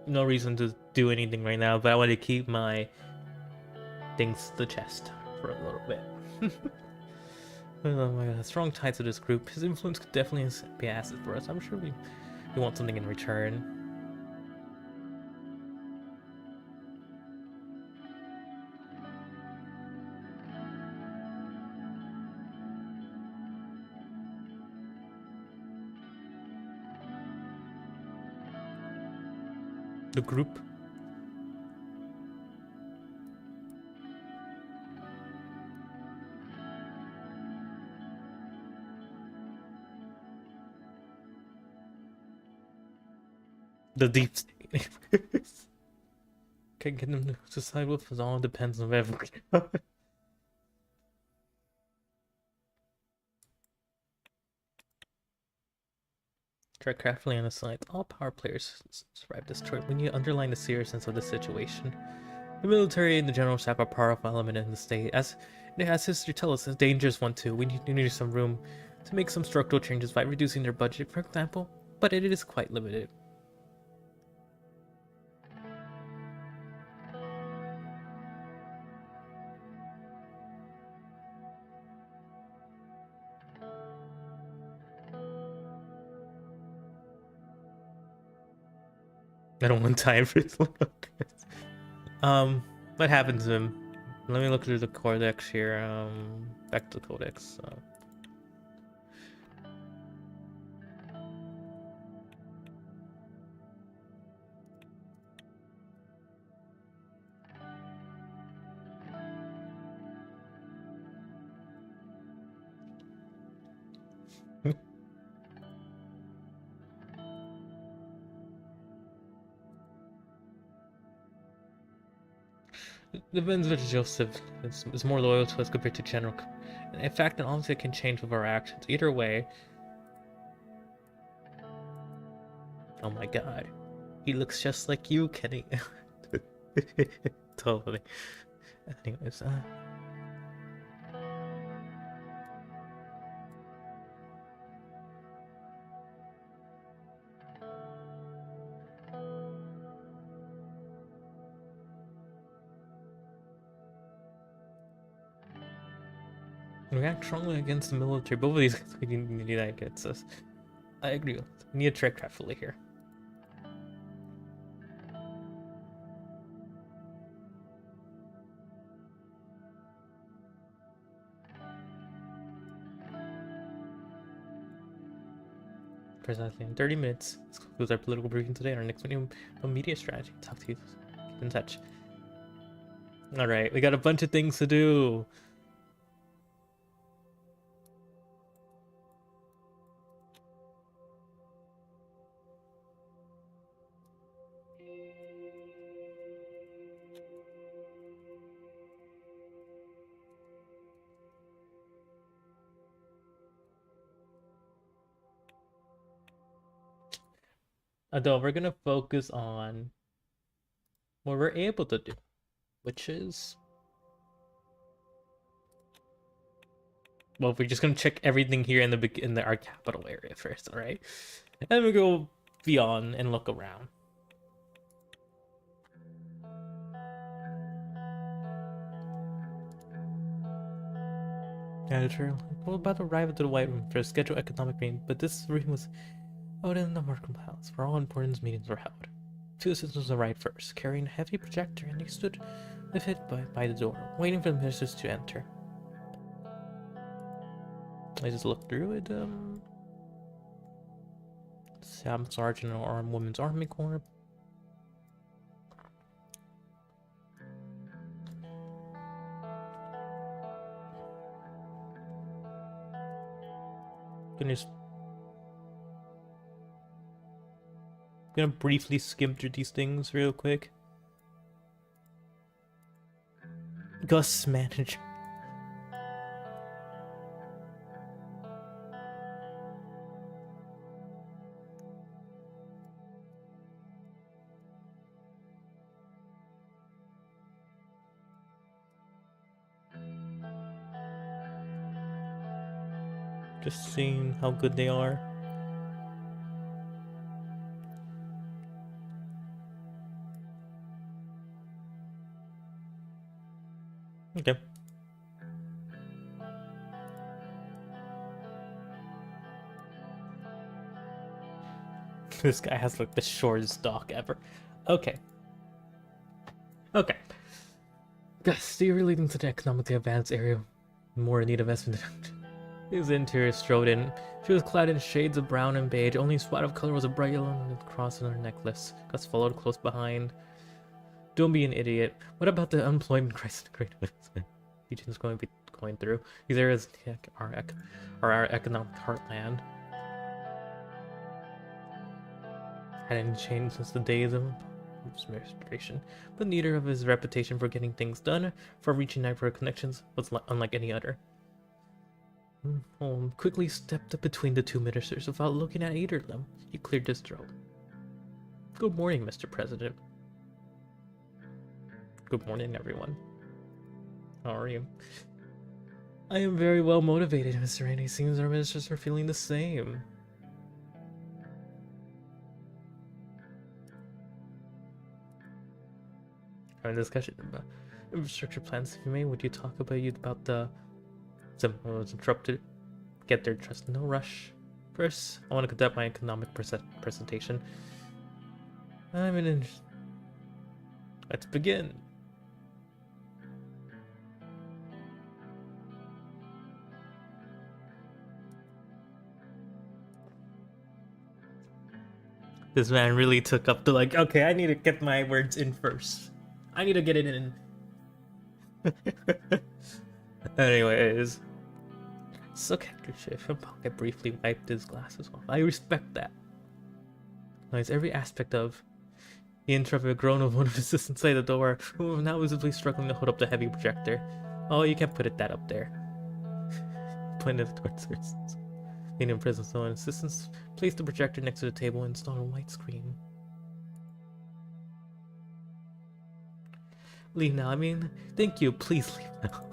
no reason to do anything right now, but I want to keep my things to the chest for a little bit. Oh my god, strong ties to this group. His influence could definitely be an asset for us. I'm sure we want something in return. The group. The deep state. Can get them to side with us, all depends on everything. Tread carefully on the side. All power players survive this choice. We need to underline the seriousness of the situation. The military and the general staff are a powerful element in the state. As history tells us, a dangerous one too. We need some room to make some structural changes by reducing their budget, for example, but it is quite limited. I don't want time for this. What happened to him? Let me look through the codex here. Back to the codex. Depends which Joseph is more loyal to us compared to General. In fact, and honestly, it can change with our actions. Either way. Oh my god. He looks just like you, Kenny. Totally. Anyways, react strongly against the military. Both of these guys we need that against us. I agree with it. We need to tread carefully here. Precisely in 30 minutes. This concludes our political briefing today. Our next video on media strategy. Talk to you. Keep in touch. Alright, we got a bunch of things to do. Although we're gonna focus on what we're able to do, which is, well, we're just gonna check everything here in our capital area first, all right? And we go beyond and look around. Yeah, true. We're about to arrive at the White Room for a scheduled economic meeting, but this room was out in the Markham House, where all important meetings were held. Two assistants arrived first, carrying a heavy projector, and they stood with it by the door, waiting for the ministers to enter. I just looked through it. Sam Sergeant or Women's Army Corps. Gonna briefly skim through these things real quick. Gus manager. Just seeing how good they are. Okay. This guy has like the shortest dock ever. Okay. Okay. Yes, you're leading to the economically advanced area more in need of investment. His interior strode in. She was clad in shades of brown and beige. Only spot of color was a bright yellow cross on her necklace. Gus followed close behind. Don't be an idiot. What about the unemployment crisis region's going to be going through? These areas are our economic heartland. Hadn't changed since the days of his administration, but neither of his reputation for getting things done, for reaching out for connections, was unlike any other. Holmes quickly stepped up between the two ministers without looking at either of them. He cleared his throat. Good morning, Mr. President. Good morning, everyone. How are you? I am very well motivated, Mr. Rainey. It seems our ministers are feeling the same. Having a discussion about infrastructure plans to be made. Would you talk about the... Someone was interrupted. Get their trust. No rush. First, I want to conduct my economic presentation. Let's begin. This man really took up the like, okay, I need to get my words in first. I need to get it in. Anyways. Silk handkerchief and pocket briefly wiped his glasses off. I respect that. Nice every aspect of. He interrupted a groan of one of his assistants at the door, who was now visibly struggling to hold up the heavy projector. Oh, you can't put that up there. Pointed towards her. Being in presence of an assistant, placed the projector next to the table and installed a white screen. Leave now, thank you, please leave now.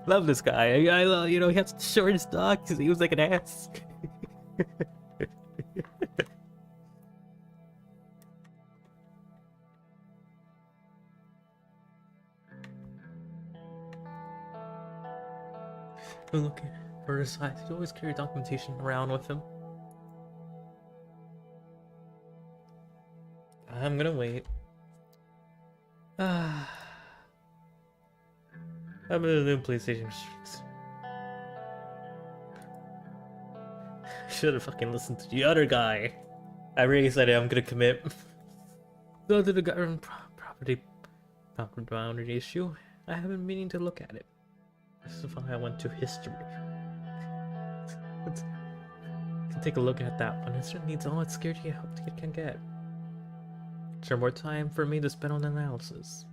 Love this guy. I love, he has the shortest dog because he was like an ass. I'm looking for his size. He always carry documentation around with him. I'm gonna wait. I'm gonna do PlayStation streaks. Should have fucking listened to the other guy. I really said I'm gonna commit. Go to the government property boundary issue. I have been meaning to look at it. This is why I went to history. Can take a look at that one. It certainly needs all its security help it can get. Is there more time for me to spend on analysis?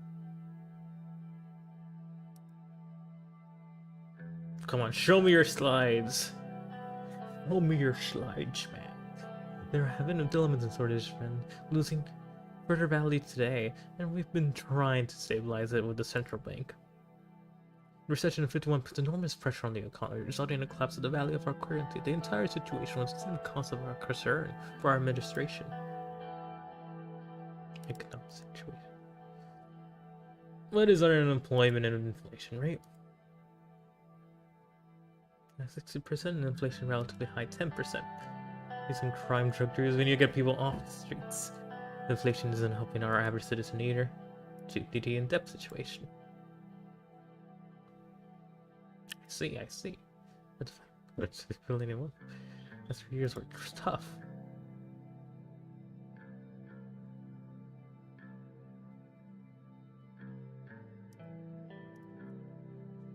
Come on, show me your slides. Show me your slides, man. There have been developments in shortage and losing further value today, and we've been trying to stabilize it with the central bank. The recession of 51 puts enormous pressure on the economy, resulting in a collapse of the value of our currency. The entire situation was the cause of our concern for our administration. Economic situation. What is our unemployment and inflation rate? 60% and inflation relatively high, 10%. Using crime drug dealers when you get people off the streets. Inflation isn't helping our average citizen either. GDP and debt situation. I see. That's really anyone. That's 3 years worth of stuff.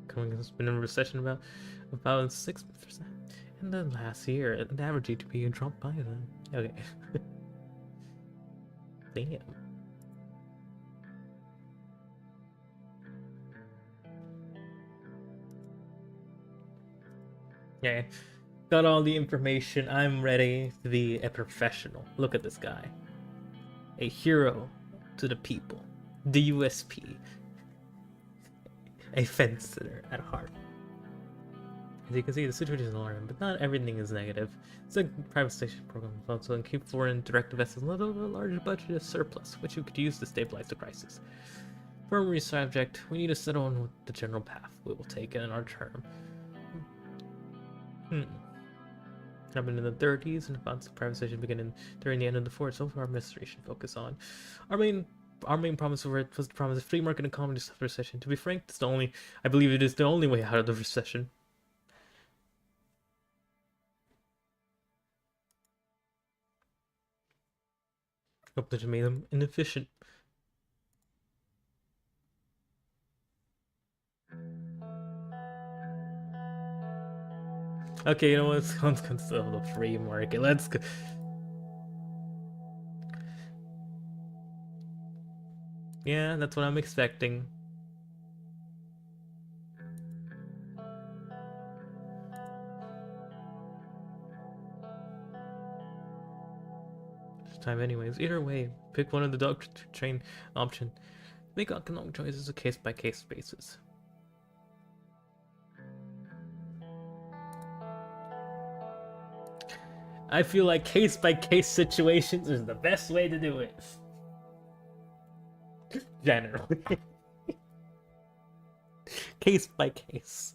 Coming has been in a recession about 6% in the last year. The average GDP dropped by then. Okay. Damn. Okay, got all the information. I'm ready to be a professional. Look at this guy. A hero to the people. The USP. A fence sitter at heart. As you can see, the situation is alarming, but not everything is negative. The privatization program will also keep foreign direct investments a larger budget of surplus, which you could use to stabilize the crisis. Primary subject, we need to settle on the general path we will take in our term. Happened in the 30s, and advanced privatization beginning during the end of the 40s. So far, administration focus on our main promise was to promise a free market economy to stop the recession. To be frank, I believe it is the only way out of the recession. Hope that made them inefficient. Okay, you know what? Let's consider the free market. Let's go. Yeah, that's what I'm expecting. It's time anyways. Either way, pick one of the dog train option. Make economic choices a case-by-case basis. I feel like case-by-case situations is the best way to do it. Generally. Case by case.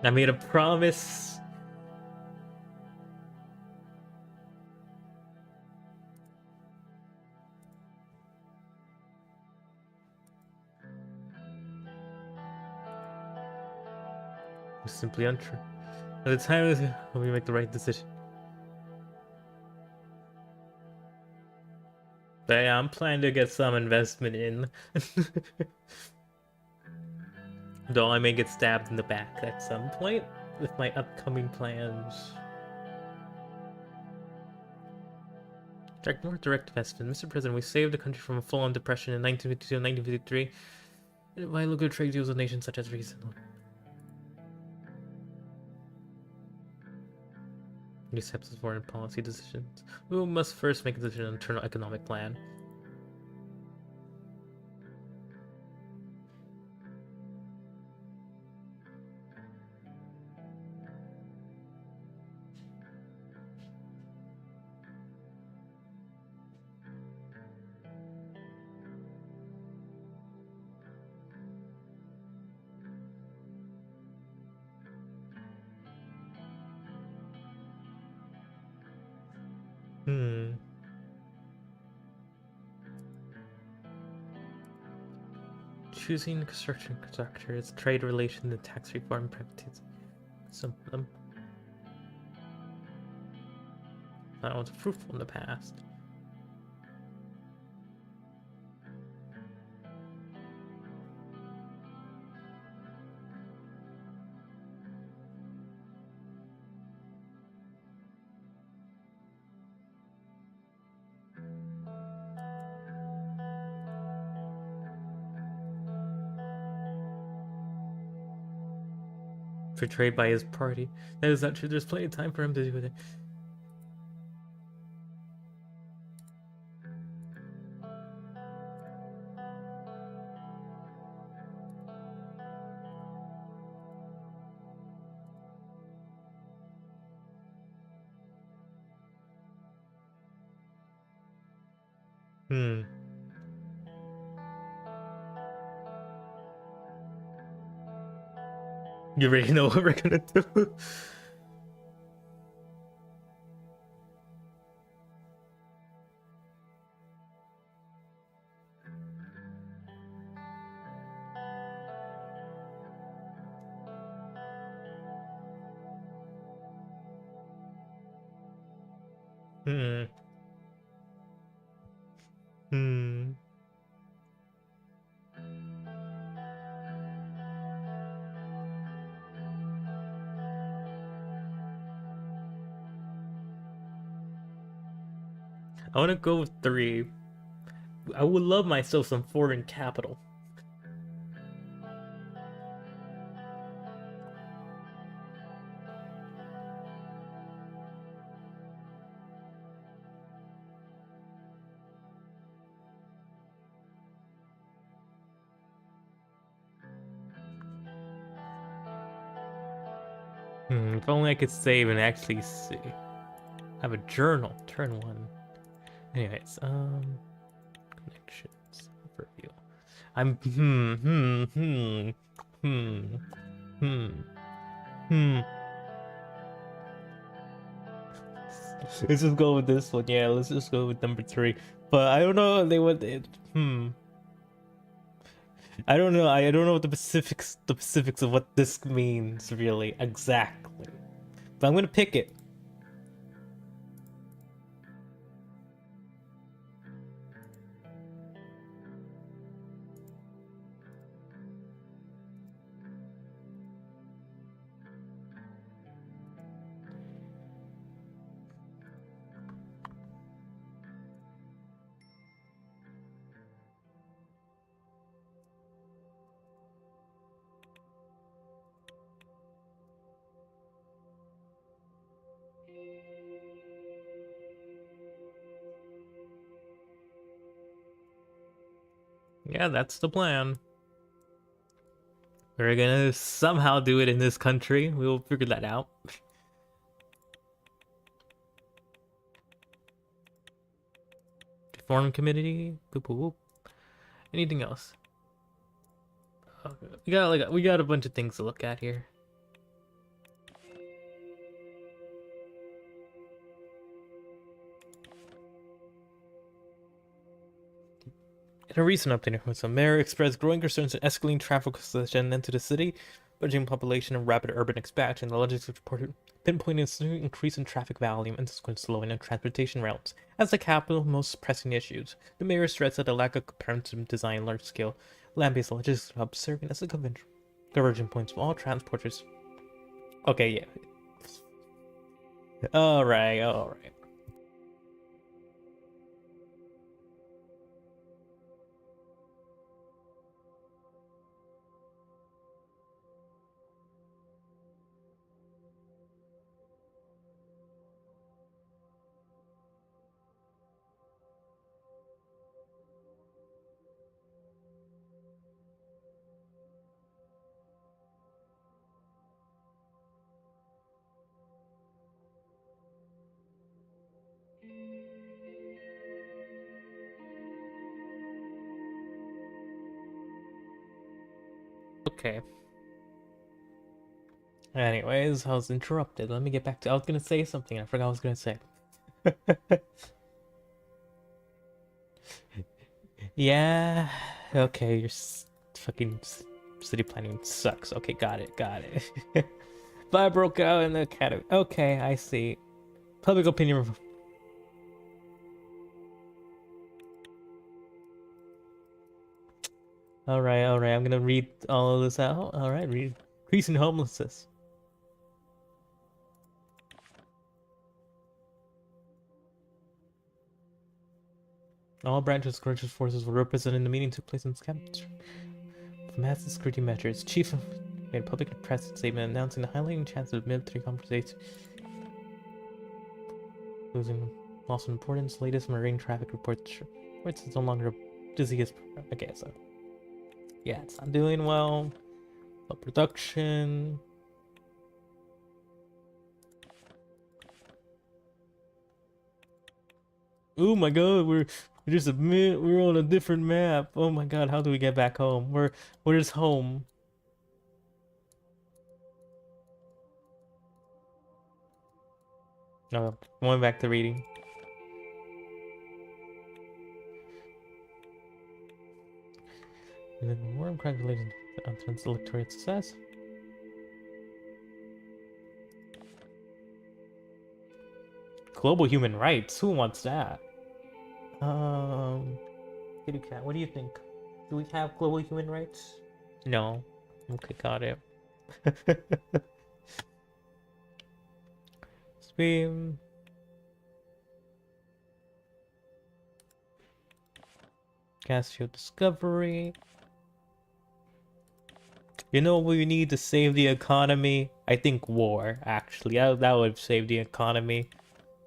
I made a promise. It's simply untrue. At the time we make the right decision. But yeah, I'm planning to get some investment in. Though I may get stabbed in the back at some point with my upcoming plans. More direct investment. Mr. President, we saved the country from a full-on depression in 1952 and 1953 by lucrative trade deals with nations such as recently. These types of foreign policy decisions. We must first make a decision on an internal economic plan. Choosing construction sectors, trade relations, and tax reform practices. Some of them. That was fruitful in the past. Portrayed by his party. That is not true. There's plenty of time for him to do it. You already know what we're gonna do. Hmm. I want to go with 3. I would love myself some foreign capital. If only I could save and actually see. Have a journal. Turn 1. Anyways, connections. Overview. I'm hmm. Let's just go with this one. Yeah, let's just go with number 3. But I don't know. They would. I don't know. I don't know what the specifics of what this means really exactly. But I'm gonna pick it. Yeah, that's the plan. We're gonna somehow do it in this country. We'll figure that out. Foreign community. Anything else? Okay. We got a bunch of things to look at here. In a recent update, the mayor expressed growing concerns in escalating traffic congestion into the city, budging population and rapid urban expansion. The legislature reported pinpointing a significant increase in traffic volume and subsequent slowing in transportation routes as the capital's most pressing issues. The mayor stressed that the lack of comprehensive design, large-scale land-based logistics hubs serving as a converging points for all transporters. Okay, yeah. All right. Okay. Anyways, I was interrupted. Let me get back to. I was gonna say something. I forgot what I was gonna say. Yeah. Okay, your fucking city planning sucks. Okay, got it. Fire broke out in the academy. Okay, I see. Public opinion. All right. I'm gonna read all of this out. All right, read. Increasing homelessness. All branches of courageous forces were represented in the meeting took place in Scotland. Massive security measures. Chief made a public press statement announcing the highlighting chance of military conversation losing loss of importance. Latest marine traffic reports it's no longer busiest. Okay, so yeah, it's not doing well. Low production. Oh my god, we're on a different map. Oh my god, how do we get back home? Where's home? No, going back to reading. And then more congratulations on tonight's electoral success. Global human rights. Who wants that? Kitty cat. What do you think? Do we have global human rights? No. Okay, got it. Stream. Gas field discovery. You know what we need to save the economy? I think war, actually. That would save the economy.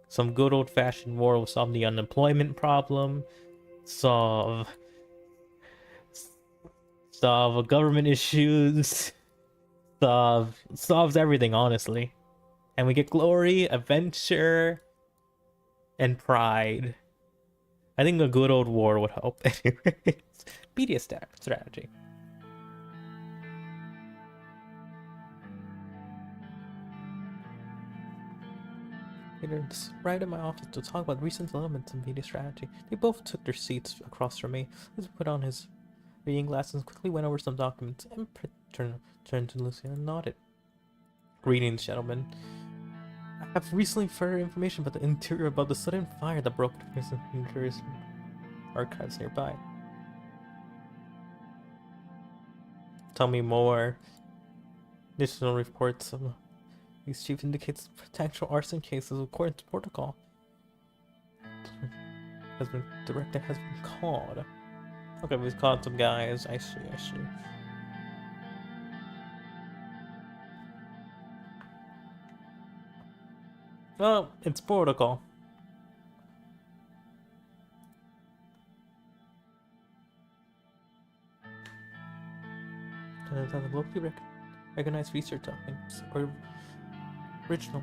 Some good old-fashioned war will solve the unemployment problem. Solve government issues. Solves everything, honestly. And we get glory, adventure, and pride. I think a good old war would help. Anyways, media strategy. It's right in my office to talk about recent developments in media strategy. They both took their seats across from me. Liz put on his reading glasses and quickly went over some documents and turned to Lucy and nodded. Greetings, gentlemen. I have recently further information about the interior about the sudden fire that broke into various archives nearby. Tell me more. Additional reports of these chief indicates potential arson cases according to protocol. Director has been called. Okay, we've called some guys. I see. Well, it's protocol. The locally recognized research documents or original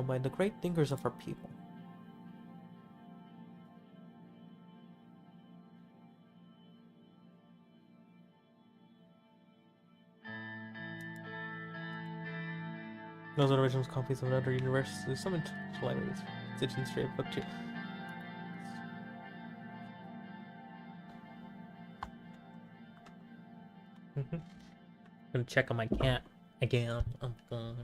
by the great thinkers of our people. Those are original copies of another university, some international libraries, stitching straight book too. I'm gonna check on my cat again. Oh god.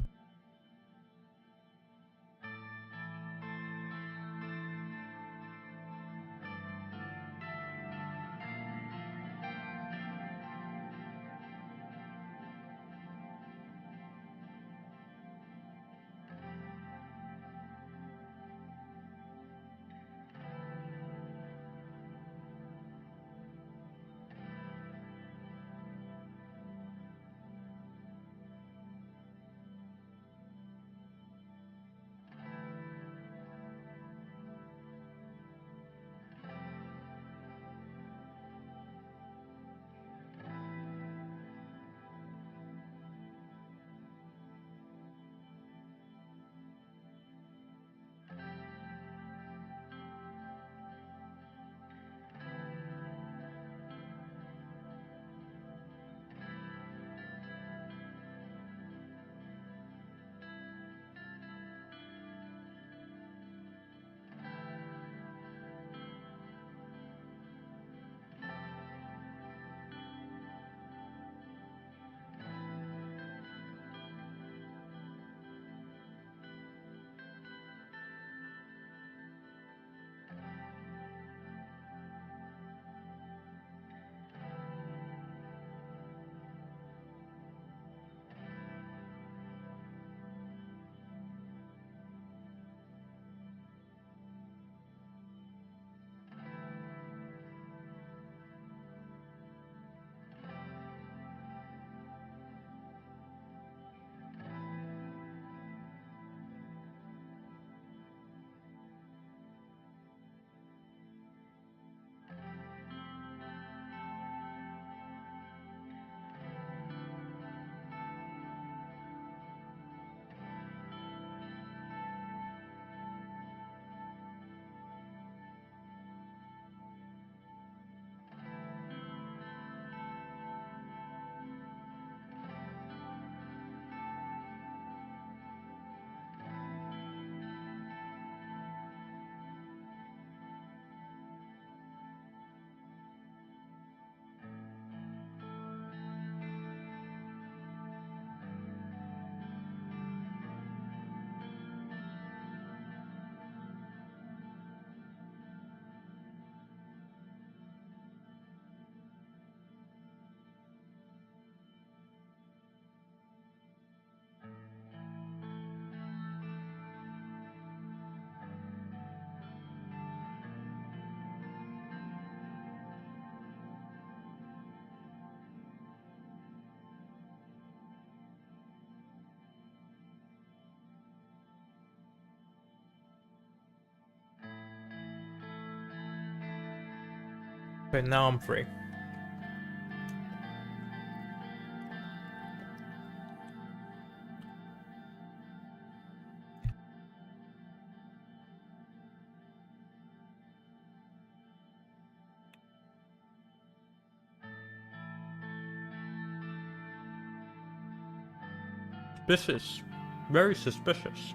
But now I'm free. Suspicious. Very suspicious.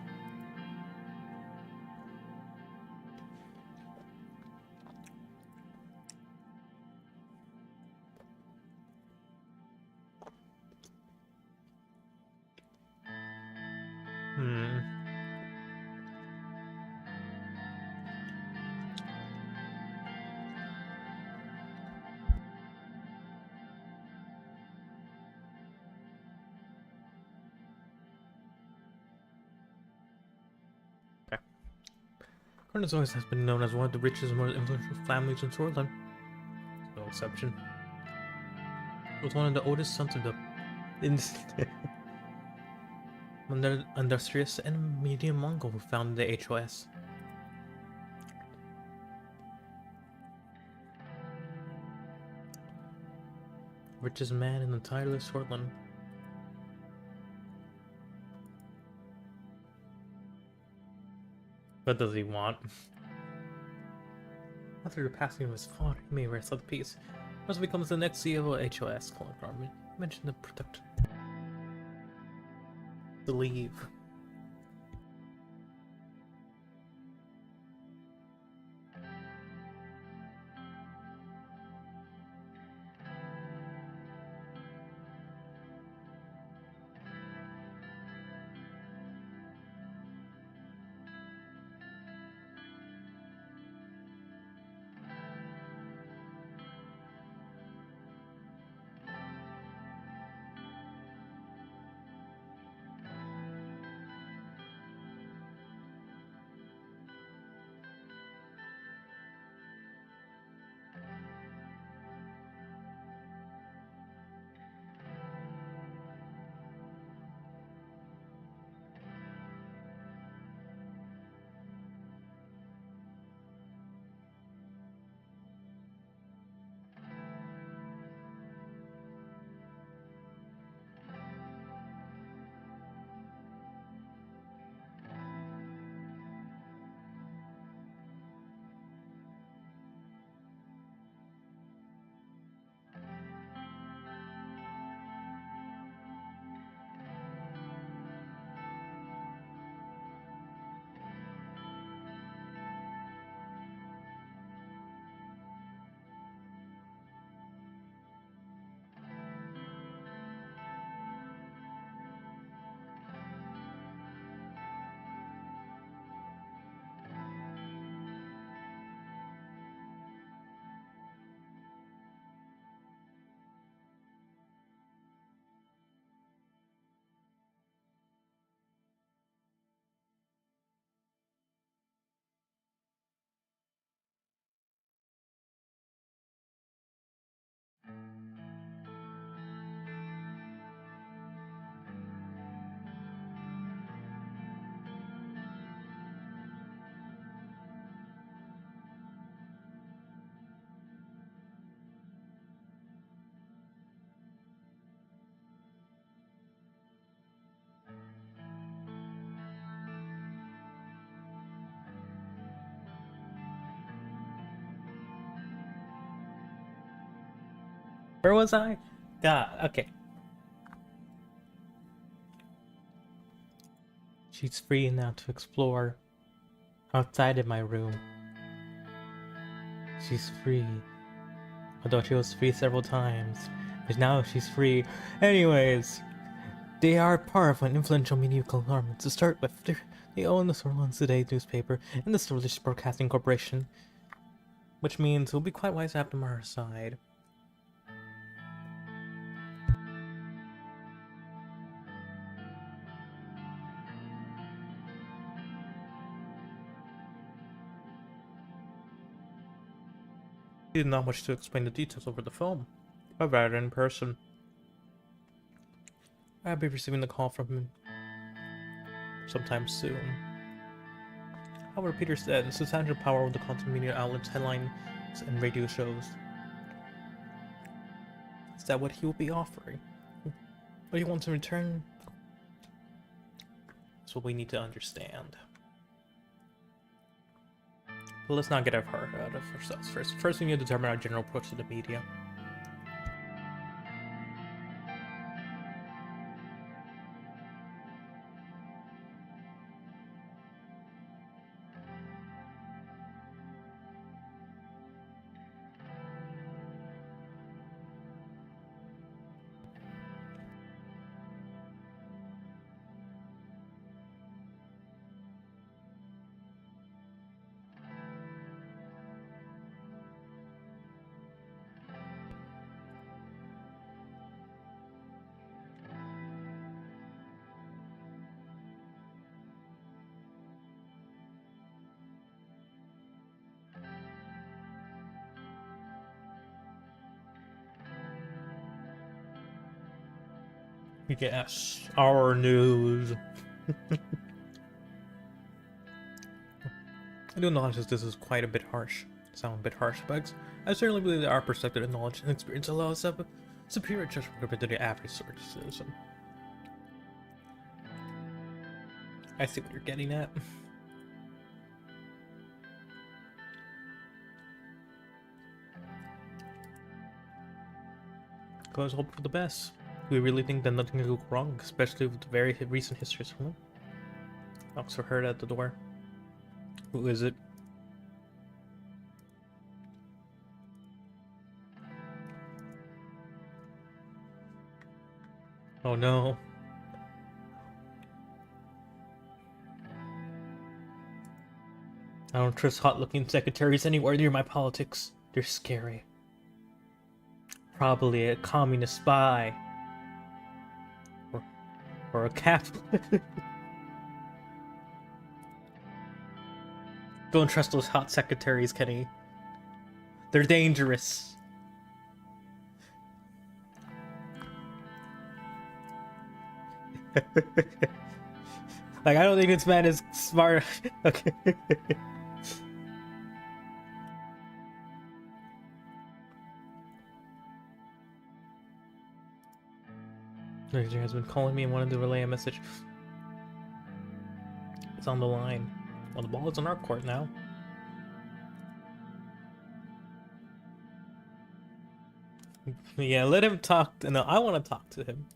Cornuzois has been known as one of the richest and most influential families in Sworland. No exception. It was one of the oldest sons of the industrious and medium Mongol who founded the HOS. Richest man in the entire Sworland. What does he want? After the passing of his father, he may rest in peace. Once becomes the next CEO of HOS, Colin Garmin mentioned the product. Believe. Where was I? Okay. She's free now to explore outside of my room. She's free. Although she was free several times. But now she's free. Anyways, they are part of an influential media conglomerate. To start with, they own the Sworland Today newspaper and the Swedish Broadcasting Corporation. Which means it will be quite wise to have them on our side. He did not wish to explain the details over the phone, but rather in person. I'll be receiving the call from him sometime soon. However, Peter said, substantial power of the content media outlets, headlines, and radio shows. Is that what he will be offering? What he wants in return? That's what we need to understand. But let's not get out of ourselves first. First, we need to determine our general approach to the media. Yes, our news. I do acknowledge that this is quite a bit harsh. Sound a bit harsh, but I certainly believe that our perspective, knowledge, and experience allow us to have a superior judgment compared to the average sort of citizen. I see what you're getting at. Let's hope for the best. We really think that nothing can go wrong, especially with the very recent history of someone. Officer heard at the door. Who is it? Oh no. I don't trust hot-looking secretaries anywhere near my politics. They're scary. Probably a communist spy. Or a capitalist. Don't trust those hot secretaries, Kenny. They're dangerous. Like, I don't think this man is smart. Okay. Manager has been calling me and wanted to relay a message. It's on the line. Well, the ball is in our court now. Yeah, let him talk. No, I want to talk to him.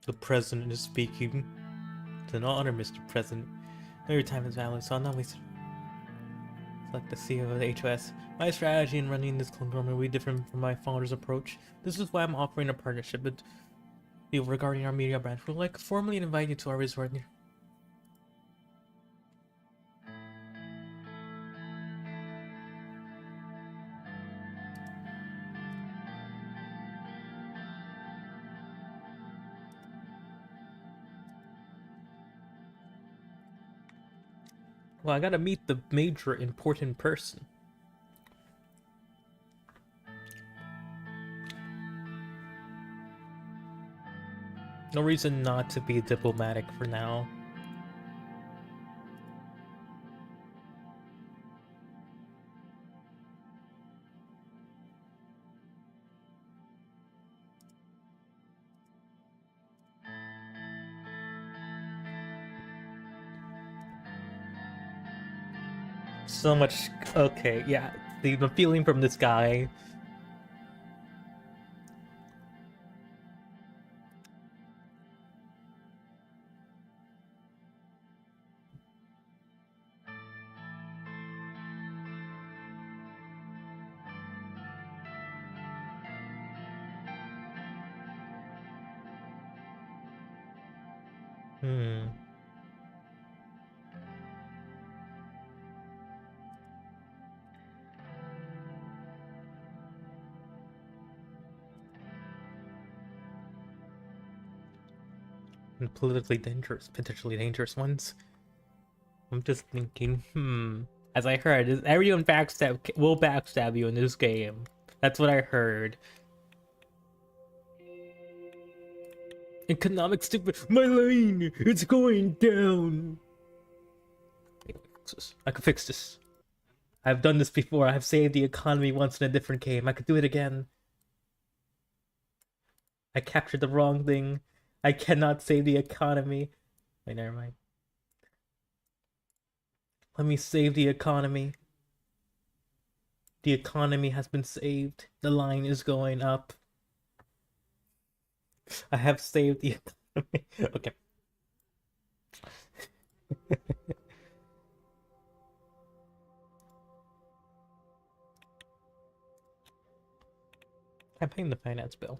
The president is speaking. It's an honor, Mr. President. I know your time is valuable, so I'm not wasting. Like the CEO of the HOS, my strategy in running this conglomerate will be different from my founder's approach. This is why I'm offering a partnership with you regarding our media branch. We'd like formally invite you to our resort. Well, I gotta meet the major important person. No reason not to be diplomatic for now. So much. Okay, yeah. The feeling from this guy. Hmm. And politically dangerous, potentially dangerous ones. I'm just thinking, As I heard, everyone will backstab you in this game. That's what I heard. Economic stupid. My lane! It's going down! I can fix this. I've done this before. I've saved the economy once in a different game. I could do it again. I captured the wrong thing. I cannot save the economy. Wait, never mind. Let me save the economy. The economy has been saved. The line is going up. I have saved the economy. Okay. I'm paying the finance bill.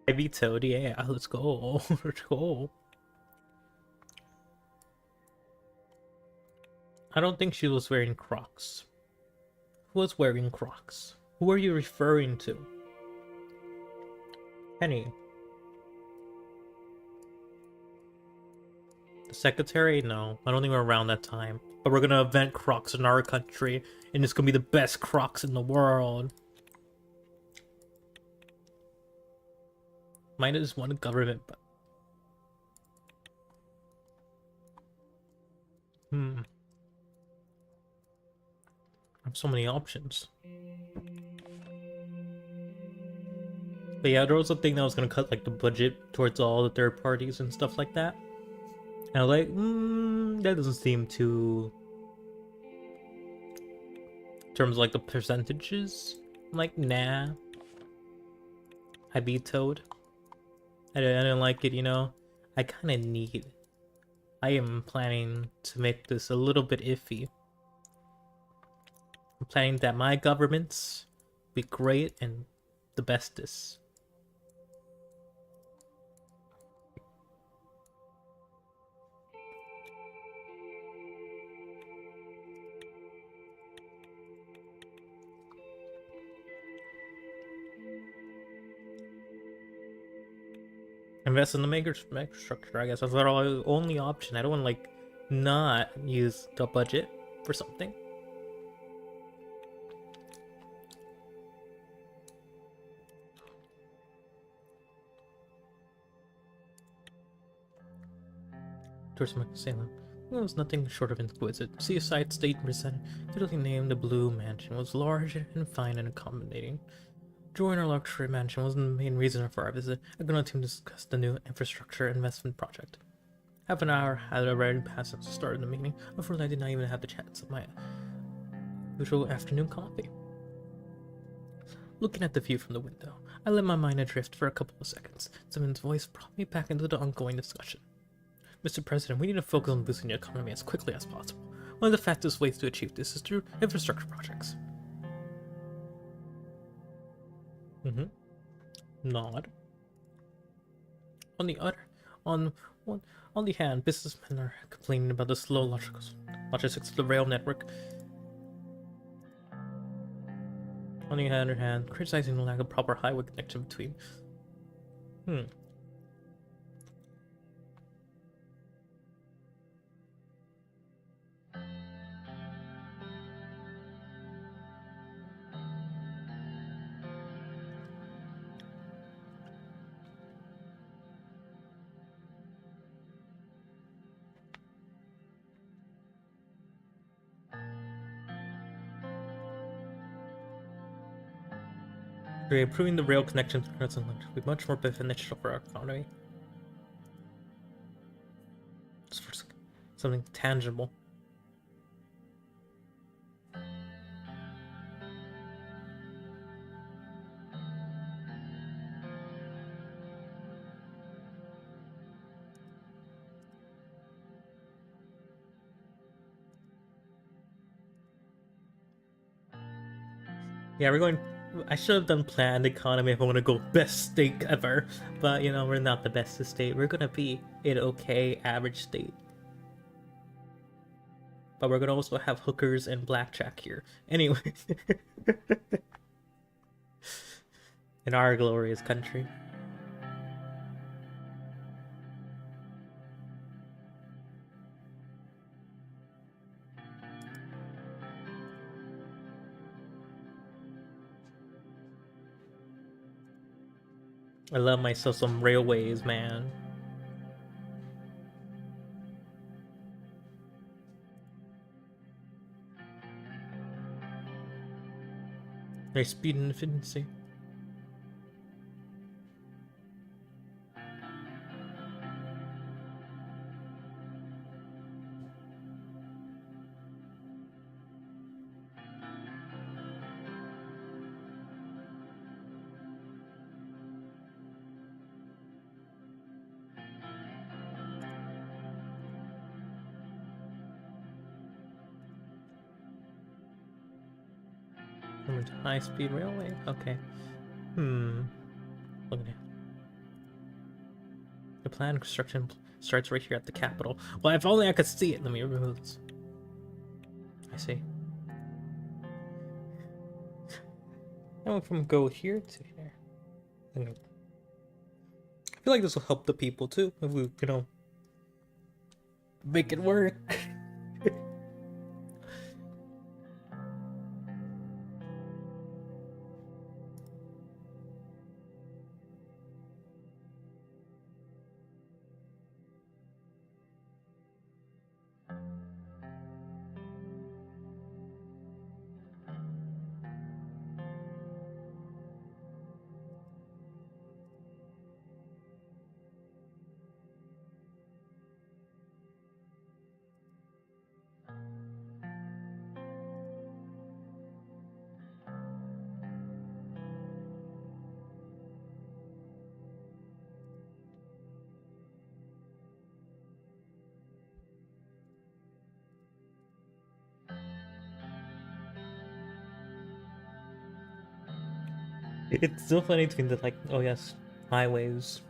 I vetoed, yeah, let's go. Let's go. I don't think she was wearing Crocs. Who was wearing Crocs? Who are you referring to? Penny. The secretary? No, I don't think we're around that time. But we're gonna invent Crocs in our country, and it's gonna be the best Crocs in the world. Mine is one government, but... I have so many options. But yeah, there was a thing that was gonna cut like the budget towards all the third parties and stuff like that. And I was like, that doesn't seem too... In terms of like the percentages, I'm like, nah. I vetoed. I didn't like it, you know? I kind of need... I am planning to make this a little bit iffy. I'm planning that my governments be great and the bestest. Invest in the maker structure, I guess. That's our only option. I don't want to, like, not use the budget for something. Towards Salem. It was nothing short of exquisite. Seaside State Prison, literally named the Blue Mansion, was large and fine and accommodating. Joining our luxury mansion wasn't the main reason for our visit. I got on team to discuss the new infrastructure investment project. Half an hour had already passed since the start of the meeting. Unfortunately, I did not even have the chance of my usual afternoon coffee. Looking at the view from the window, I let my mind adrift for a couple of seconds. Someone's voice brought me back into the ongoing discussion. Mr. President, we need to focus on boosting the economy as quickly as possible. One of the fastest ways to achieve this is through infrastructure projects. Nod. On the other, on the hand, businessmen are complaining about the slow logistics of the rail network. On the other hand, criticizing the lack of proper highway connection between. Improving the rail connections will be much more beneficial for our economy. Just for something tangible. Yeah, we're going. I should have done planned economy if I want to go best state ever, but you know, we're not the best state. We're gonna be an okay average state. But we're gonna also have hookers and blackjack here. Anyway. In our glorious country. I love myself some railways, man. There's speed and efficiency. High-speed railway. Okay. Look at it. The plan construction starts right here at the capital. Well, if only I could see it. Let me remove this. I see. I went from go here to here. I feel like this will help the people too if we, you know, make it work. It's so funny to me that, like, oh yes, highways.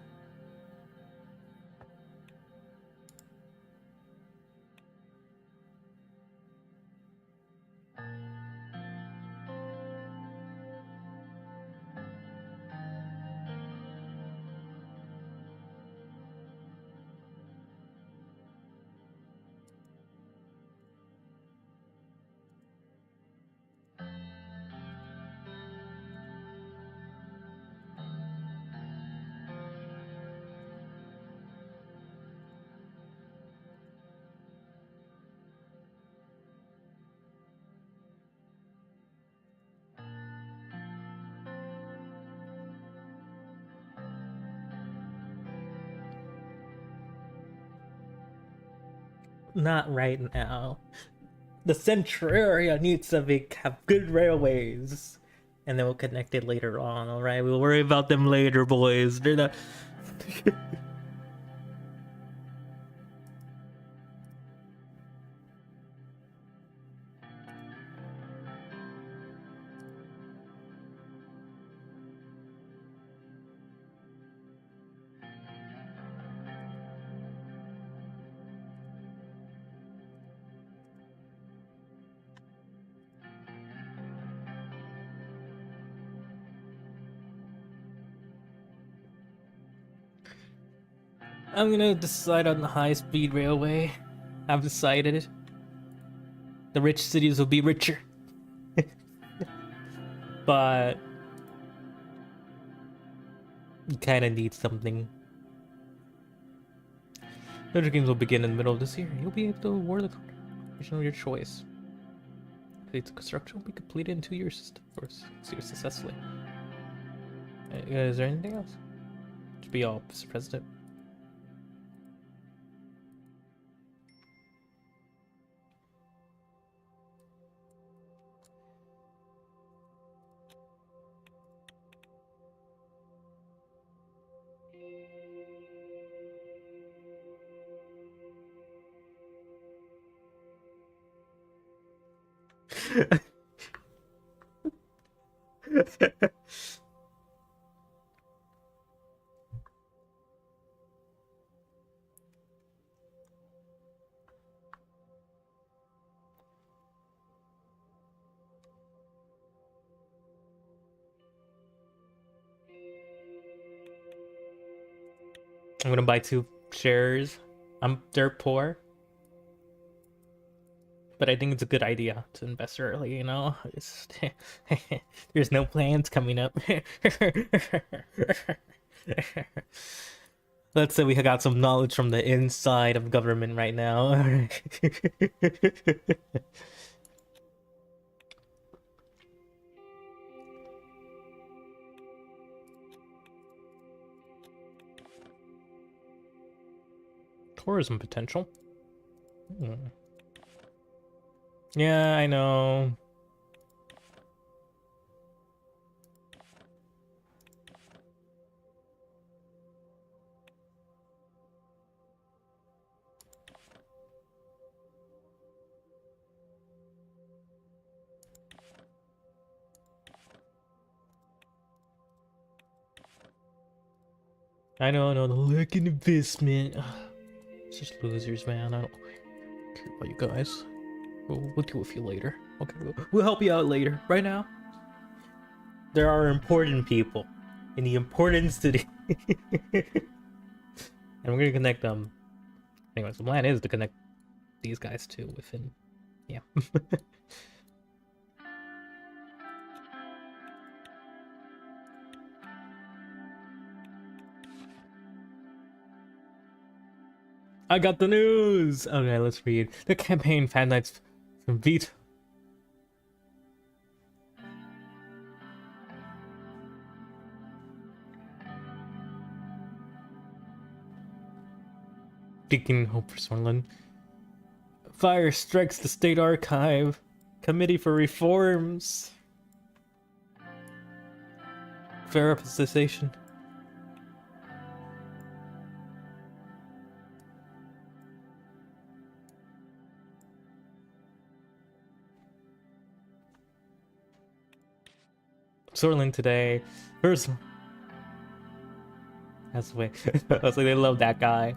Not right now. The Central area needs to have good railways. And then we'll connect it later on, alright? We'll worry about them later, boys. They're not... I'm gonna decide on the high-speed railway. I've decided. The rich cities will be richer. But... you kinda need something. Future games will begin in the middle of this year. You'll be able to award the competition of your choice. The construction will be completed in 2 years successfully. Is there anything else? To be all, Mr. President. I'm gonna buy 2 shares. I'm dirt poor, but I think it's a good idea to invest early, you know? There's no plans coming up. Let's say we got some knowledge from the inside of government right now. Tourism potential. Yeah, I know. I know, the lack of investment. It's just losers, man. I don't care about you guys. We'll deal with you later. Okay, we'll help you out later. Right now, there are important people in the important city. And we're gonna connect them. Anyways, the plan is to connect these guys too within. Yeah. I got the news! Okay, let's read. The campaign fan nights from Vito. Beacon hope for Swanland. Fire strikes the State Archive. Committee for Reforms. Fair representation. Sortland today. First. That's the way. I was like, they love that guy.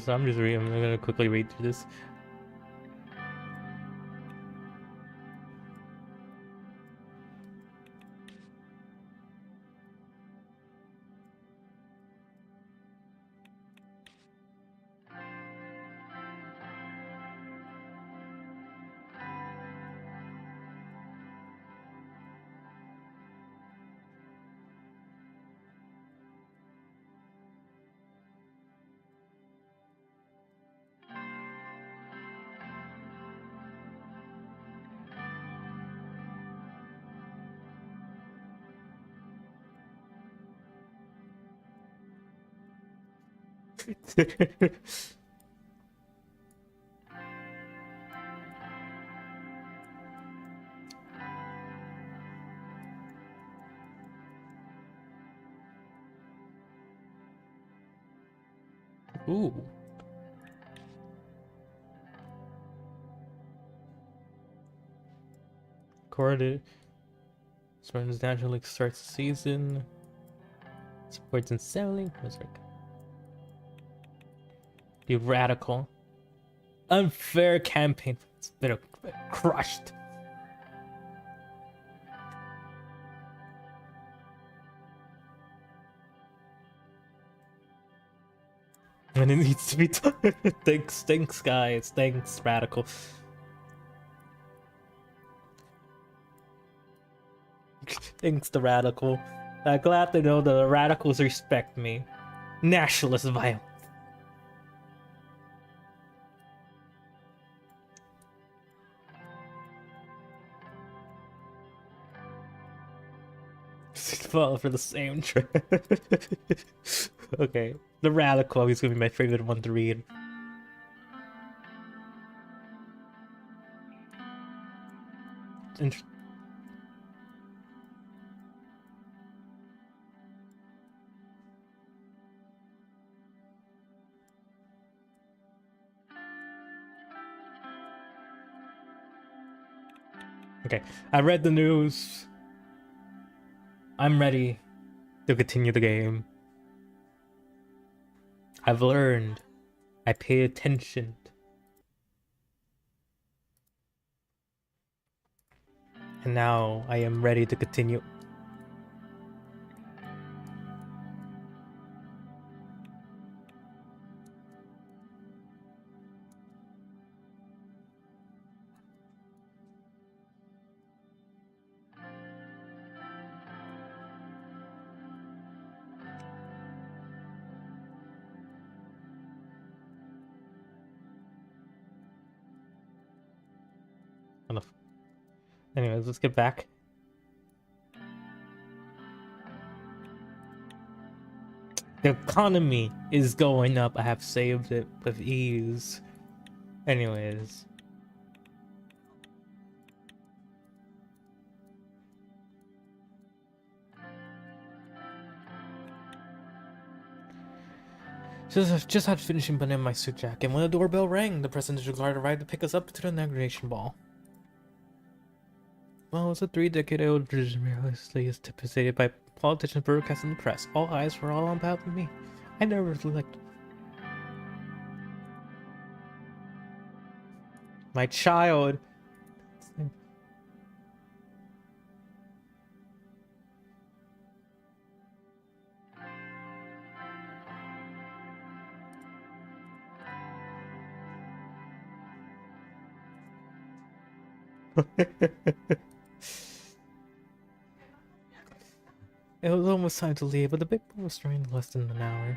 I'm just reading. I'm gonna quickly read through this. Ooh. Recorded. Spartans naturally starts the season. Supports and selling. The radical. Unfair campaign. It's been crushed. And it needs to be done. Thanks, guys. Thanks, Radical. Thanks, the Radical. I'm glad to know the Radicals respect me. Nationalist violence. Fall for the same trap. Okay, the Radical is gonna be my favorite one to read. Okay, I read the news. I'm ready to continue the game. I've learned. I pay attention. And now I am ready to continue. Anyways, let's get back. The economy is going up. I have saved it with ease. Anyways. Just had finishing putting in my suit jacket when the doorbell rang. The presidential guard arrived to pick us up to the inauguration ball. Well, it's a 3-decade-old tradition realistically is typified by politicians broadcast in the press. All eyes were all on behalf of me. I never really liked my child. It was almost time to leave, but the big boy was starting in less than an hour.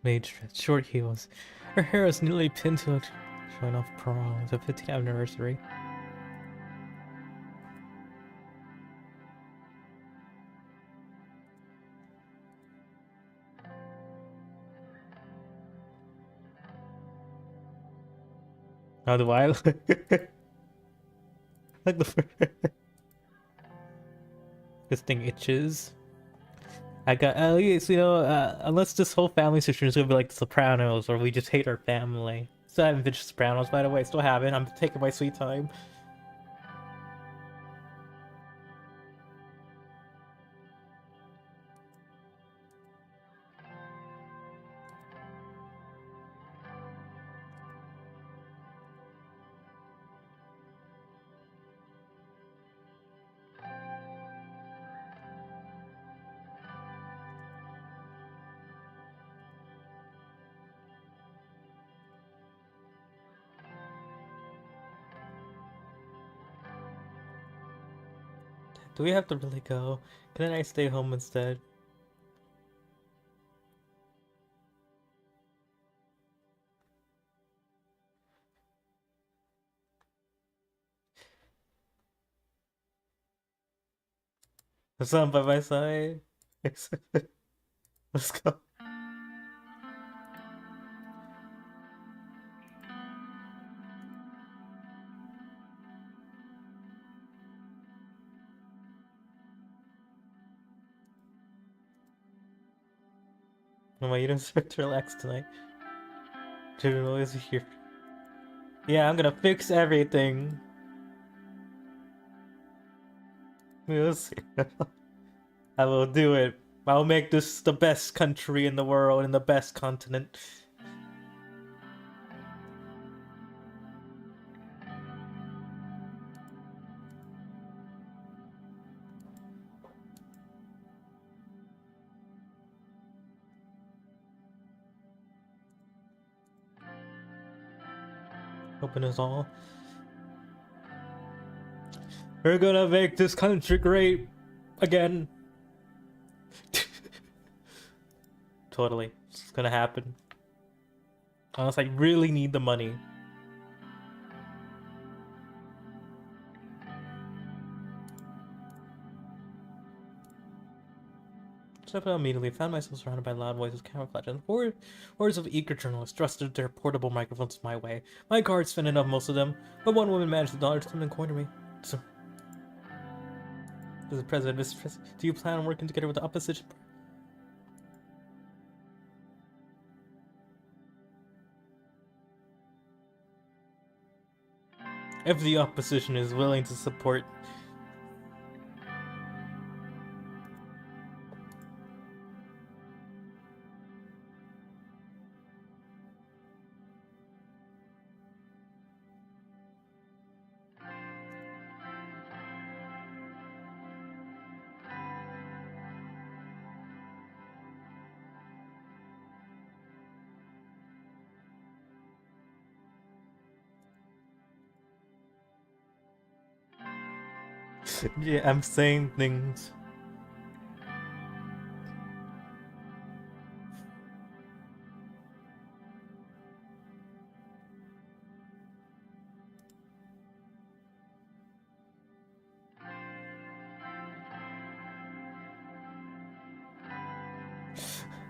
Mage dress, short heels. Her hair is nearly pinned to it, showing off prom. It's a 15th anniversary. How do I look? Like this thing itches. I got at least, you know, unless this whole family situation is gonna be like The Sopranos, or we just hate our family. Still haven't finished Sopranos, by the way. Still haven't. I'm taking my sweet time. Do we have to really go? Can I stay home instead? The sun by my side. Let's go. Am I gonna start to relax tonight? Children always here. Yeah, I'm gonna fix everything. We'll see. I will do it. I'll make this the best country in the world and the best continent. Open us all. We're gonna make this country great again. Totally. It's gonna happen. Unless I really need the money. Stepped out immediately, found myself surrounded by loud voices, camera flash, and hordes of eager journalists thrusted their portable microphones my way. My guards fended off most of them, but one woman managed to dodge them and corner me. So, Mr. President, do you plan on working together with the opposition? If the opposition is willing to support... Yeah, I'm saying things.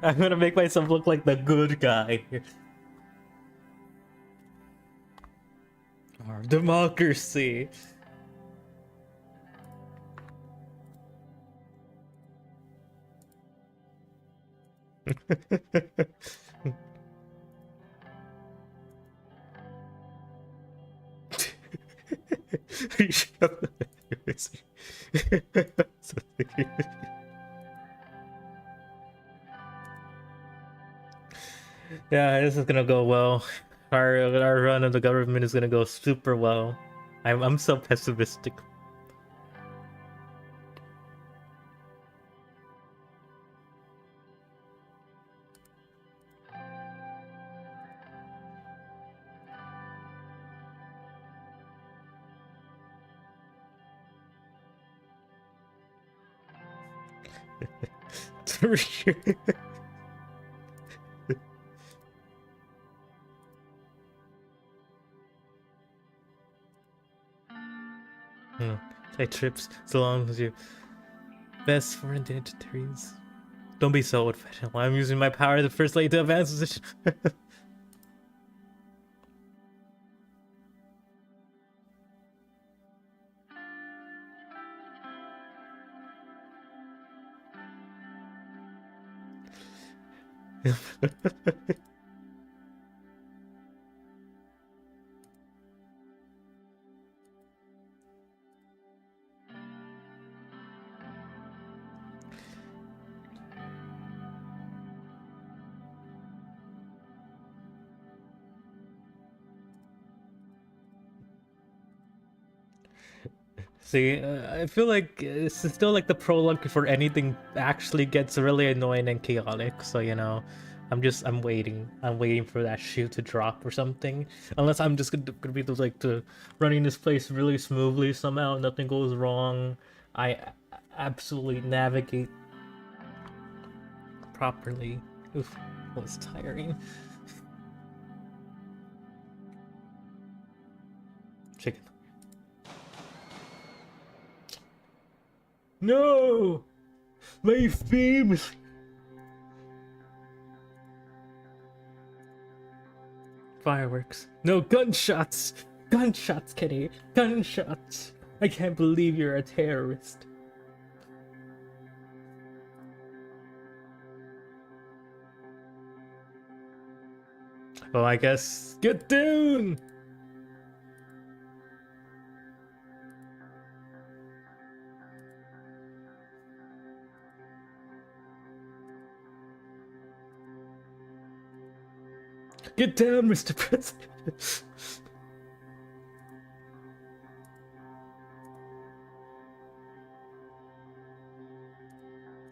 I'm gonna make myself look like the good guy. Our democracy. Yeah, this is gonna go well. Our run of the government is gonna go super well. I'm so pessimistic. Take trips so long as you best foreign dignitaries. Don't be so old-fashioned. I'm using my power as the first lady to advance position. See, I feel like this is still like the prologue before anything actually gets really annoying and chaotic. So I'm waiting. I'm waiting for that shoe to drop or something. Unless I'm just gonna be to running this place really smoothly somehow, nothing goes wrong. I absolutely navigate properly. Oof, that was tiring. Chicken. No! My themes! Fireworks. No, gunshots! Gunshots, Kenny! Gunshots! I can't believe you're a terrorist. Well, I guess get down! Get down, Mr. President!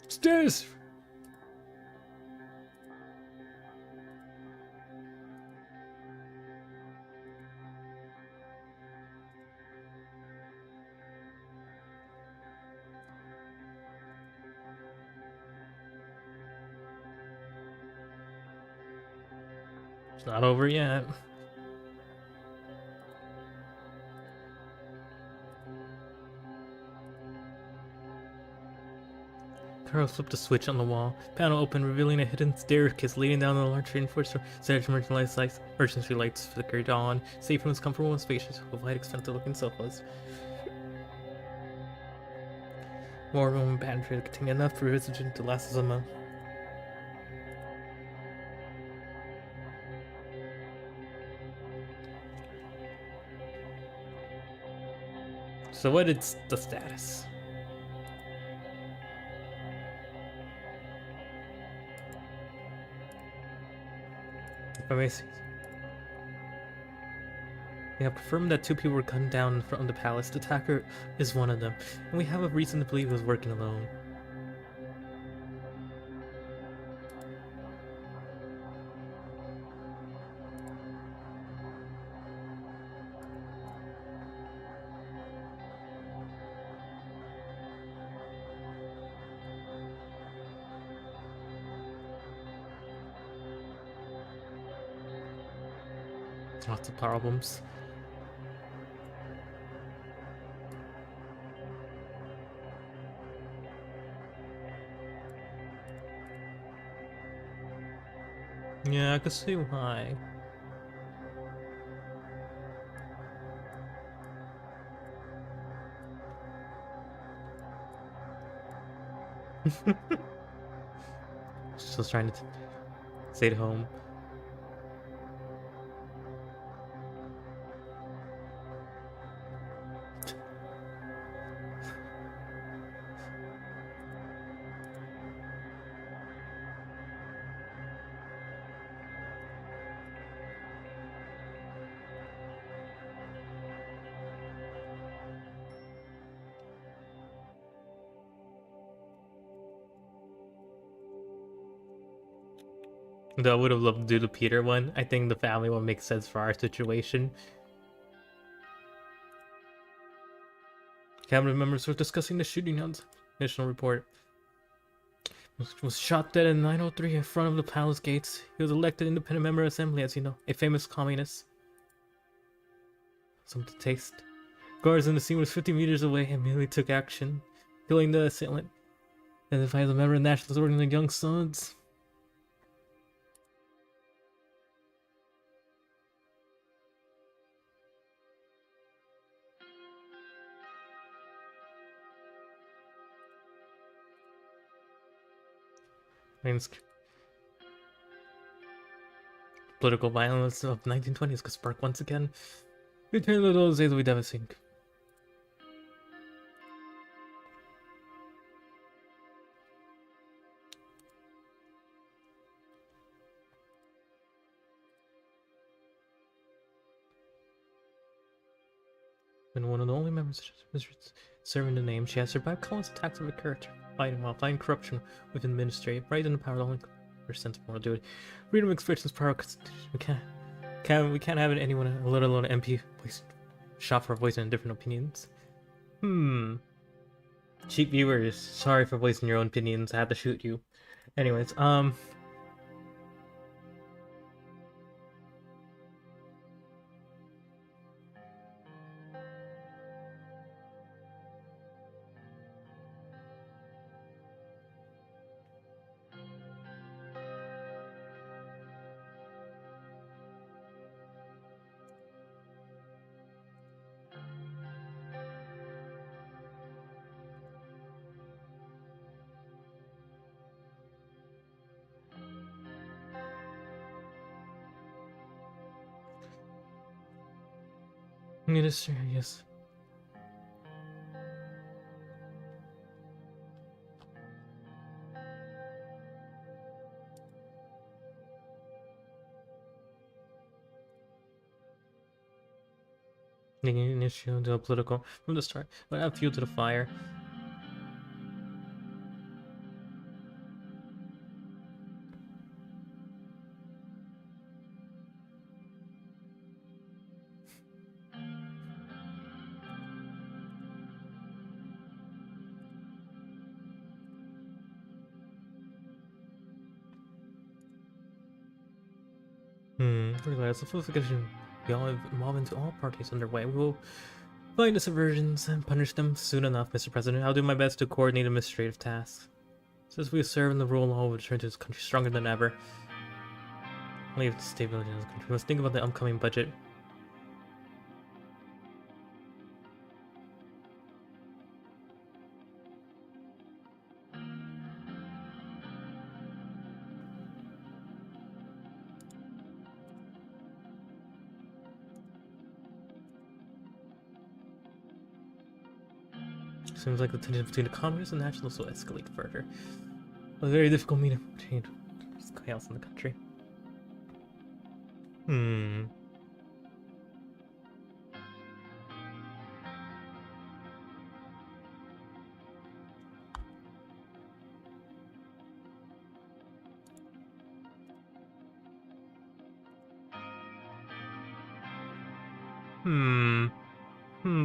Stairs! not over yet. Carl flipped a switch on the wall. Panel opened, revealing a hidden staircase leading down to a large reinforced set of emergency lights flickered on. Safe room was comfortable and spacious, with light expensive-looking sofas. More room and pantry containing enough for visitation to last us a month. So what is the status? If I may say. We have confirmed that 2 people were gunned down in front of the palace. The attacker is one of them, and we have a reason to believe he was working alone. Lots of problems. Yeah, I can see why. Just trying to stay at home. Though I would have loved to do the Peter one. I think the family one makes sense for our situation. Cabinet members were discussing the shooting on the initial report. Was shot dead at 9:03 in front of the palace gates. He was elected independent member of assembly, as you know, a famous communist. Something to taste. Guards in the scene was 50 meters away and immediately took action, killing the assailant. Identified as a member of the Nationalist Order of the Young Sons. Political violence of 1920s could spark once again. Return to those days will be devastating. When one of the only members serving the name, she has survived countless attacks of her character, fighting while fighting corruption within the ministry, right in the power of the only sense of moral duty. Freedom of expression is power. We can't have anyone, let alone an MP, shot for voicing different opinions. Cheap viewers, sorry for voicing your own opinions. I had to shoot you. Anyways, Minister, yes. Making an issue into a political from the start, but add fuel to the fire. Regardless, the investigation we all involve into all parties underway. We will find the subversions and punish them soon enough, Mr. President. I'll do my best to coordinate administrative tasks. Since we serve in the rule of law, we'll return to this country stronger than ever. Leave the stability in this country. Let's think about the upcoming budget. Seems like the tension between the communists and nationalists will escalate further. A very difficult meeting between chaos in the country. Hmm.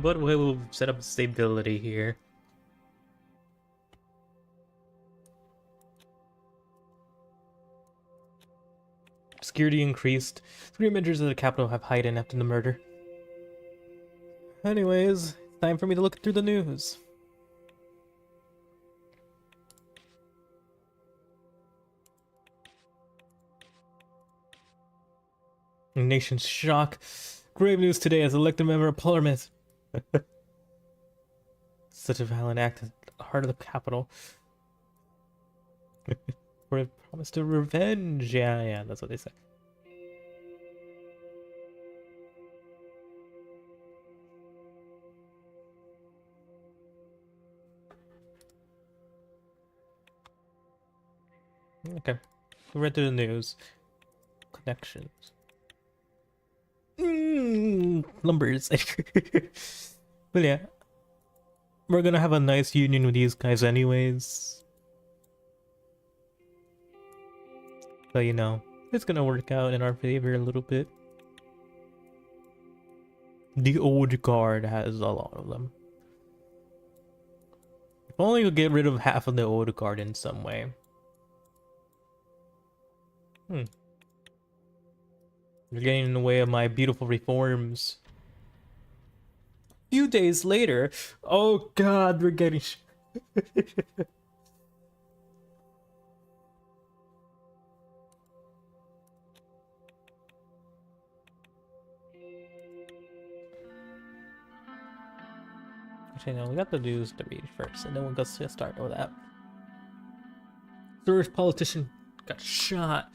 What way will set up stability here? Security increased. 3 measures of the capital have hidden after the murder. Anyways, time for me to look through the news. Nation's shock. Grave news today as elected member of parliament. Such a violent act at the heart of the capital. For a promise to revenge. Yeah, that's what they say. Okay. We read through the news. Connections. Numbers. But yeah. We're gonna have a nice union with these guys anyways. So, you know, it's gonna work out in our favor a little bit. The old guard has a lot of them. If only we get rid of half of the old guard in some way. You're getting in the way of my beautiful reforms. Few days later, oh god, we're getting Actually, no, we got the news to read first, and then we'll go start with that. First politician got shot.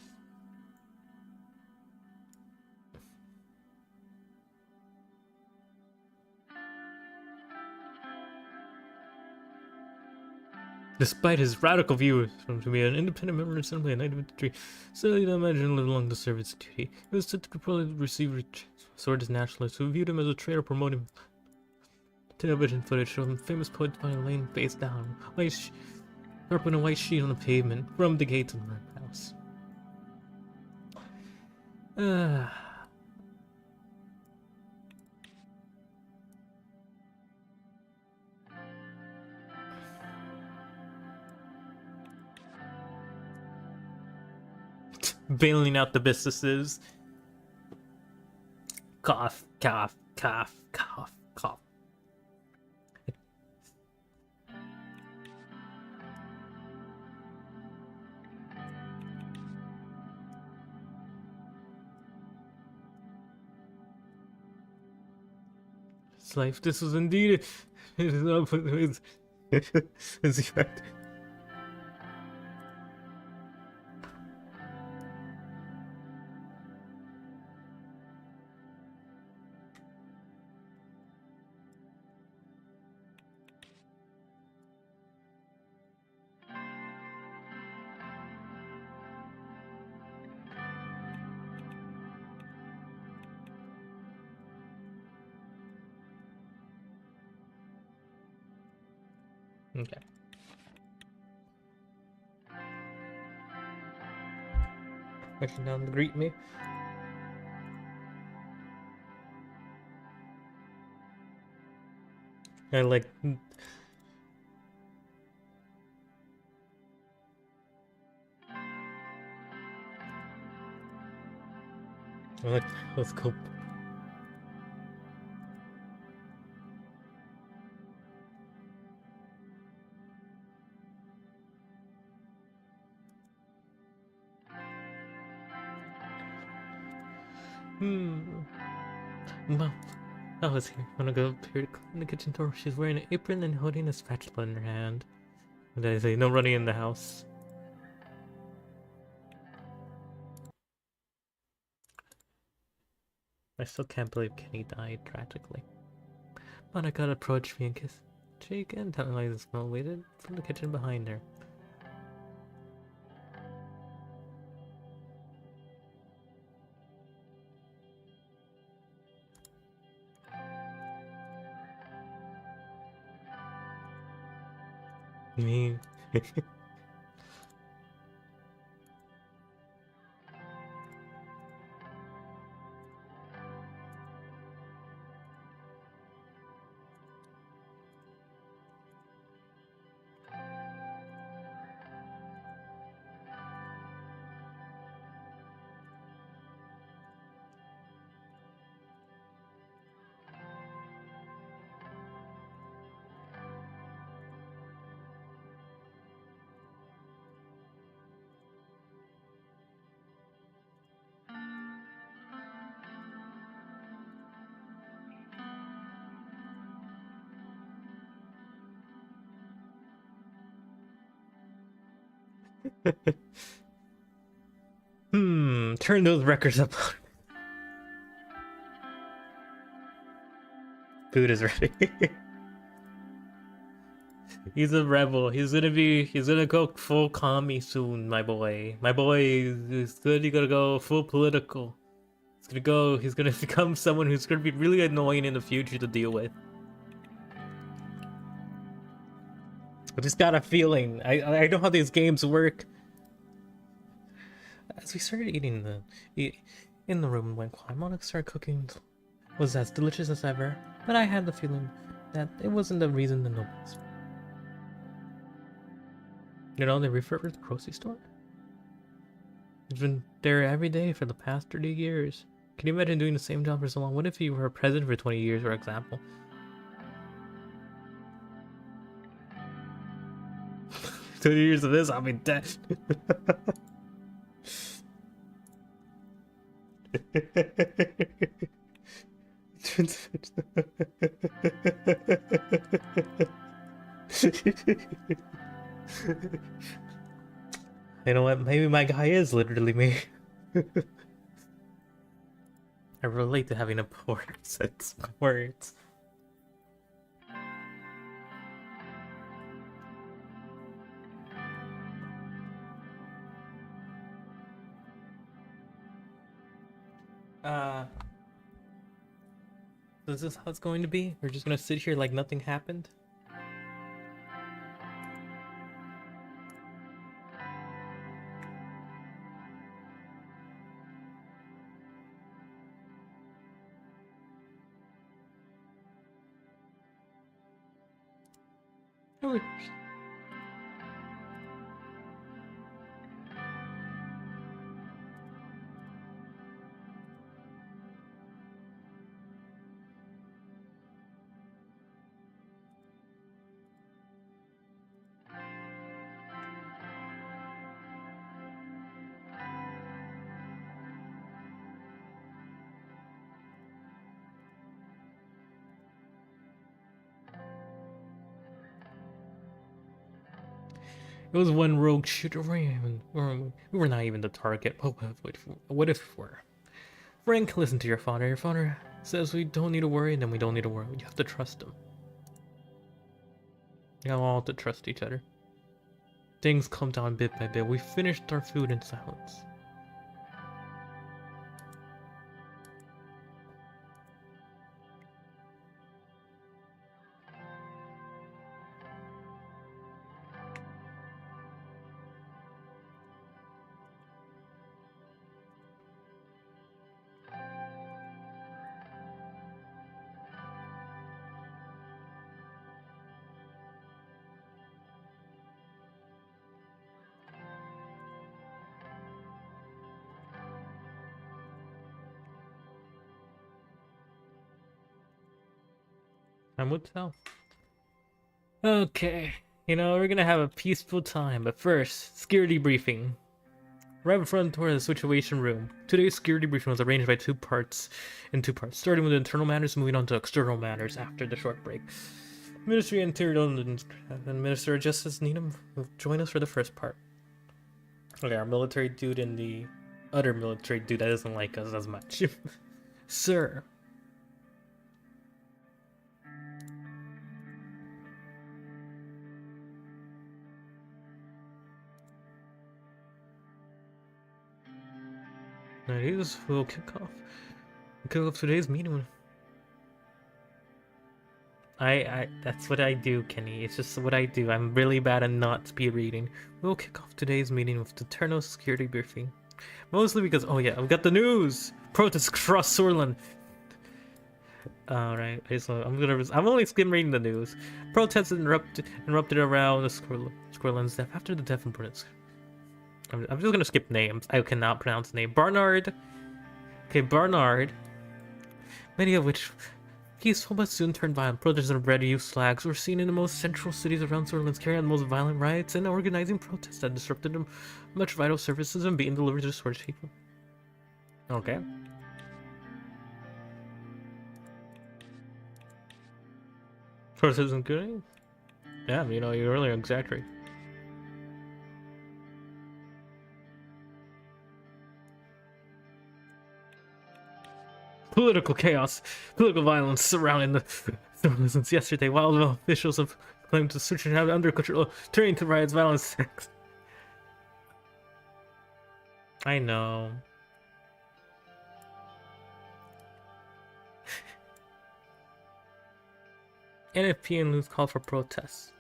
Despite his radical views from to be an independent member of Assembly in 1953, still he didn't imagine live long to serve its duty. He was said to reportedly receive sword as nationalists who viewed him as a traitor promoting television footage showing famous poet finding laying face down, sharpening a white sheet on the pavement from the gate to the Red House. Bailing out the businesses. Cough, cough, cough, cough, cough. It's life. This was indeed it is up with his effect. Okay. Rushing down to greet me. I like. Let's go. Well, I was here when I go up here to clean the kitchen door. She's wearing an apron and holding a spatula in her hand. And I say, no running in the house. I still can't believe Kenny died tragically. Monica approached me and kissed my cheek and telling me the smell waited from the kitchen behind her. Me. Turn those records up. Food is ready. He's a rebel. He's gonna go full commie soon, my boy. My boy is good. He's gonna go full political. He's gonna become someone who's gonna be really annoying in the future to deal with. I just got a feeling. I know how these games work. As we started eating in the room went quiet. Monica started cooking was as delicious as ever, but I had the feeling that it wasn't the reason the nobles. You know, they refurbished the grocery store. It's been there every day for the past 30 years. Can you imagine doing the same job for so long? What if you were president for 20 years, for example? 20 years of this, I'll be dead. You know what? Maybe my guy is literally me. I relate to having a poor sense of words. So is this how it's going to be? We're just gonna sit here like nothing happened? Oh, it was one rogue shooter. We were not even the target. What if we were? Frank, listen to your father. Your father says we don't need to worry, then we don't need to worry. You have to trust him. You have all to trust each other. Things calm down bit by bit. We finished our food in silence. Time would tell. Okay, we're gonna have a peaceful time, but first, security briefing. Right in front door of the situation room. Today's security briefing was arranged by in two parts, starting with internal matters, moving on to external matters after the short break. Ministry of Interior and Minister of Justice Needham will join us for the first part. Okay, our military dude and the other military dude that doesn't like us as much. Sir. We'll kick off today's meeting. That's what I do, Kenny. It's just what I do. I'm really bad at not speed reading. We'll kick off today's meeting with the Terno security briefing. Mostly because, oh yeah, we got the news! Protests across Sorland. Alright, so I'm only skim reading the news. Protests erupted around the Squirland's death after the death and Brits. I'm just gonna skip names. I cannot pronounce the name. Barnard. Okay, Barnard. Many of which peaceful but soon turned violent. Protests and red youth flags were seen in the most central cities around Sorland, carrying out the most violent riots and organizing protests that disrupted much vital services and being delivered to the storage people. Okay. Protest isn't good. Yeah, you're really exaggerating. Political chaos, political violence surrounding the since yesterday. While the officials have claimed the situation have under control, turning to riots, violence. I know. NFP and Loose called for protests.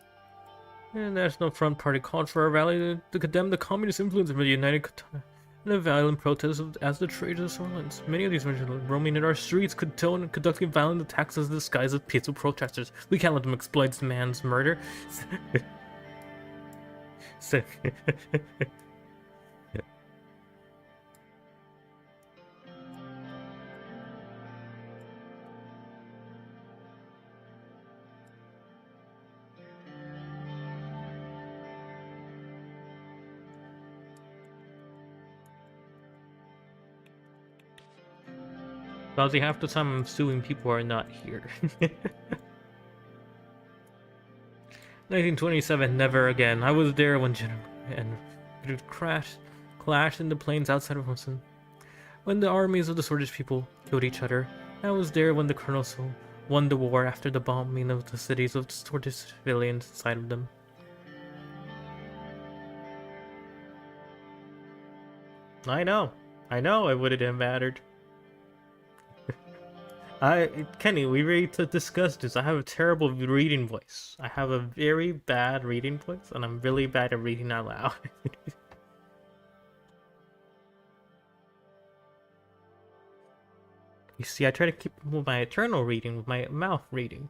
And the National Front Party called for a rally to condemn the communist influence of the United Katana. And a violent protest as the traitors of Sorlands. Many of these men roaming in our streets, conducting violent attacks as the disguise of peaceful protesters. We can't let them exploit this man's murder. Bowsy, half the time I'm suing people who are not here. 1927, never again. I was there when General and it clashed in the plains outside of Wilson. When the armies of the Swordfish people killed each other. I was there when the colonels won the war after the bombing of the cities of the Swordfish civilians inside of them. I know, it wouldn't have mattered. Kenny, we ready to discuss this. I have a terrible reading voice. I have a very bad reading voice, and I'm really bad at reading out loud. You see, I try to keep my eternal reading with my mouth reading.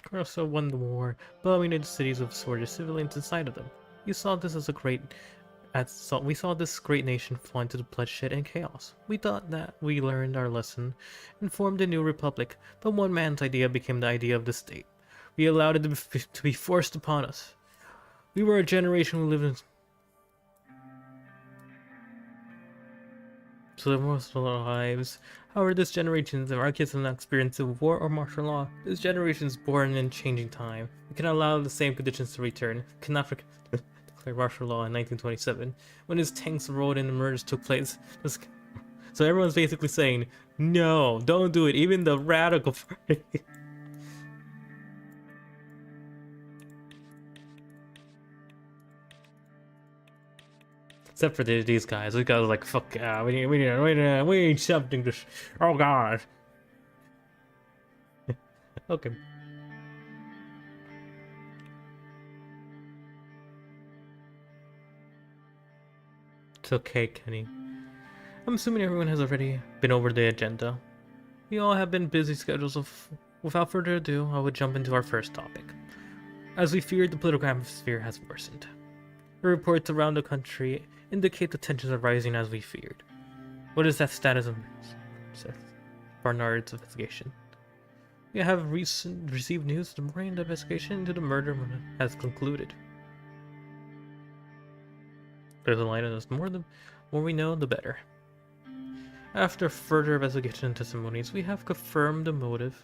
Corso won the war, bombing the cities of Swordfish civilians inside of them. We saw this great nation fall into the bloodshed and chaos. We thought that we learned our lesson and formed a new republic, but one man's idea became the idea of the state. We allowed it to be forced upon us. We were a generation who lived in so the most of our lives. However, this generation, our kids have not experienced war or martial law. This generation is born in changing time. We cannot allow the same conditions to return. We cannot forget martial law in 1927 when his tanks rolled in and murders took place. So everyone's basically saying, no, don't do it, even the radical party. Except for these guys. These guys are like, fuck yeah, we need something to oh god. Okay. It's okay, Kenny. I'm assuming everyone has already been over the agenda. We all have been busy schedules, so without further ado, I would jump into our first topic. As we feared, the political atmosphere has worsened. The reports around the country indicate the tensions are rising as we feared. What is that status of Barnard's investigation. We have received news that the brain investigation into the murder has concluded. There's a line on this: more we know, the better. After further investigation and testimonies, we have confirmed the motive.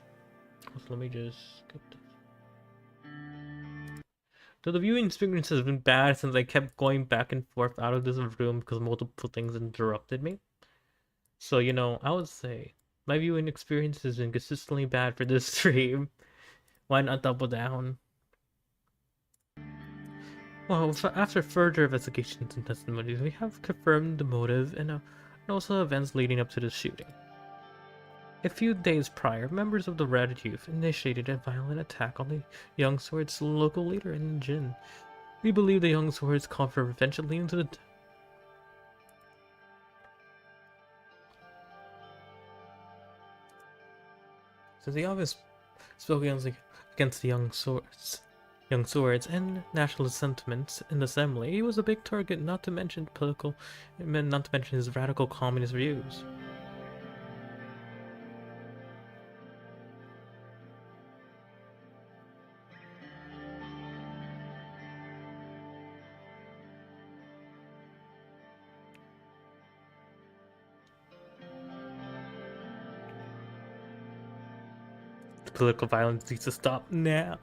So let me just skip this. So the viewing experience has been bad since I kept going back and forth out of this room because multiple things interrupted me. So, I would say my viewing experience has been consistently bad for this stream. Why not double down? Well, after further investigations and testimonies, we have confirmed the motive and also events leading up to the shooting. A few days prior, members of the Red Youth initiated a violent attack on the Young Swords' local leader in Jin. We believe the Young Swords called for revenge leading to the Since the obvious spoke against the Young Swords and nationalist sentiments in the assembly, he was a big target, not to mention his radical communist views. The political violence needs to stop now.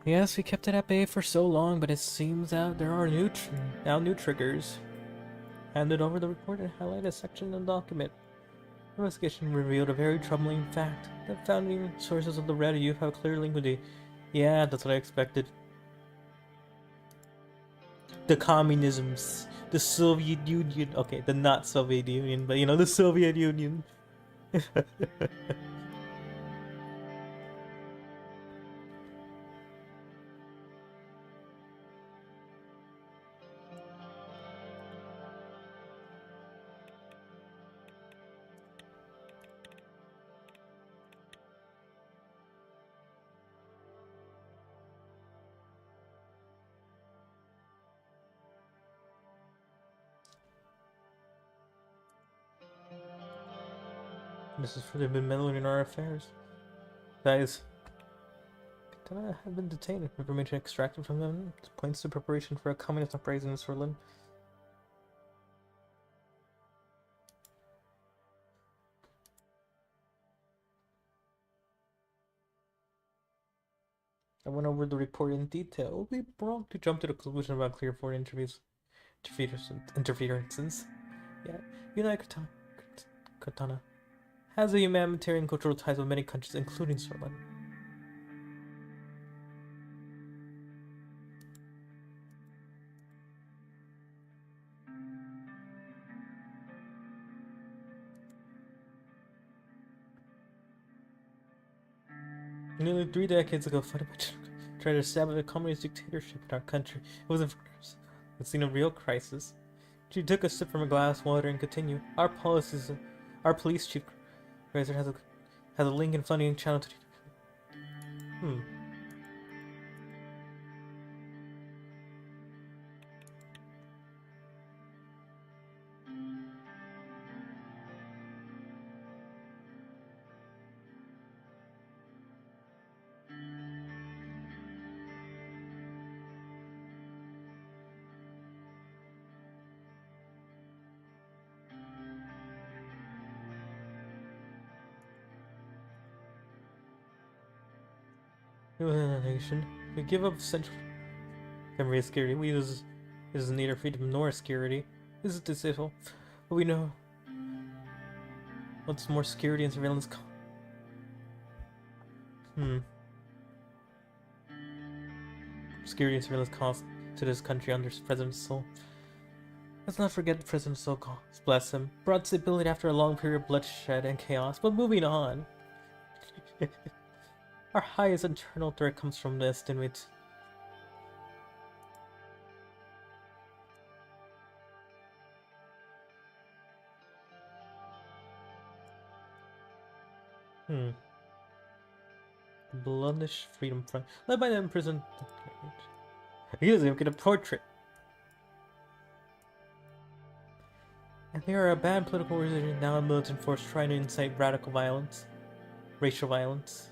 Yes, we kept it at bay for so long, but it seems that there are new triggers. Handed over the report and highlighted a section of the document. The investigation revealed a very troubling fact. The founding sources of the Red Youth have a clear link with the... Yeah, that's what I expected. The communisms. The Soviet Union. Okay, the not Soviet Union, but the Soviet Union. This is for they've been meddling in our affairs. Guys, Katana have been detained. Information extracted from them points to preparation for a communist uprising in Switzerland. I went over the report in detail. It would be wrong to jump to the conclusion about clear foreign interferences. Yeah, United Katana has a humanitarian cultural ties with many countries, including Switzerland. Nearly 3 decades ago, funded by tried to establish a communist dictatorship in our country. It was a scene of real crisis. She took a sip from a glass of water and continued. Our police chief has a link in funding channel to. Within a nation, we give up central memory of security. We use is neither freedom nor security. This is deceitful, but we know what's more security and surveillance. Security and surveillance cost to this country under President Sol. Let's not forget President Sol, bless him, brought stability after a long period of bloodshed and chaos. But moving on. Our highest internal threat comes from the estimate. Bloodish Freedom Front, led by the imprisoned. He doesn't even get a portrait. And they are a bad political organization, now a militant force trying to incite radical violence, racial violence.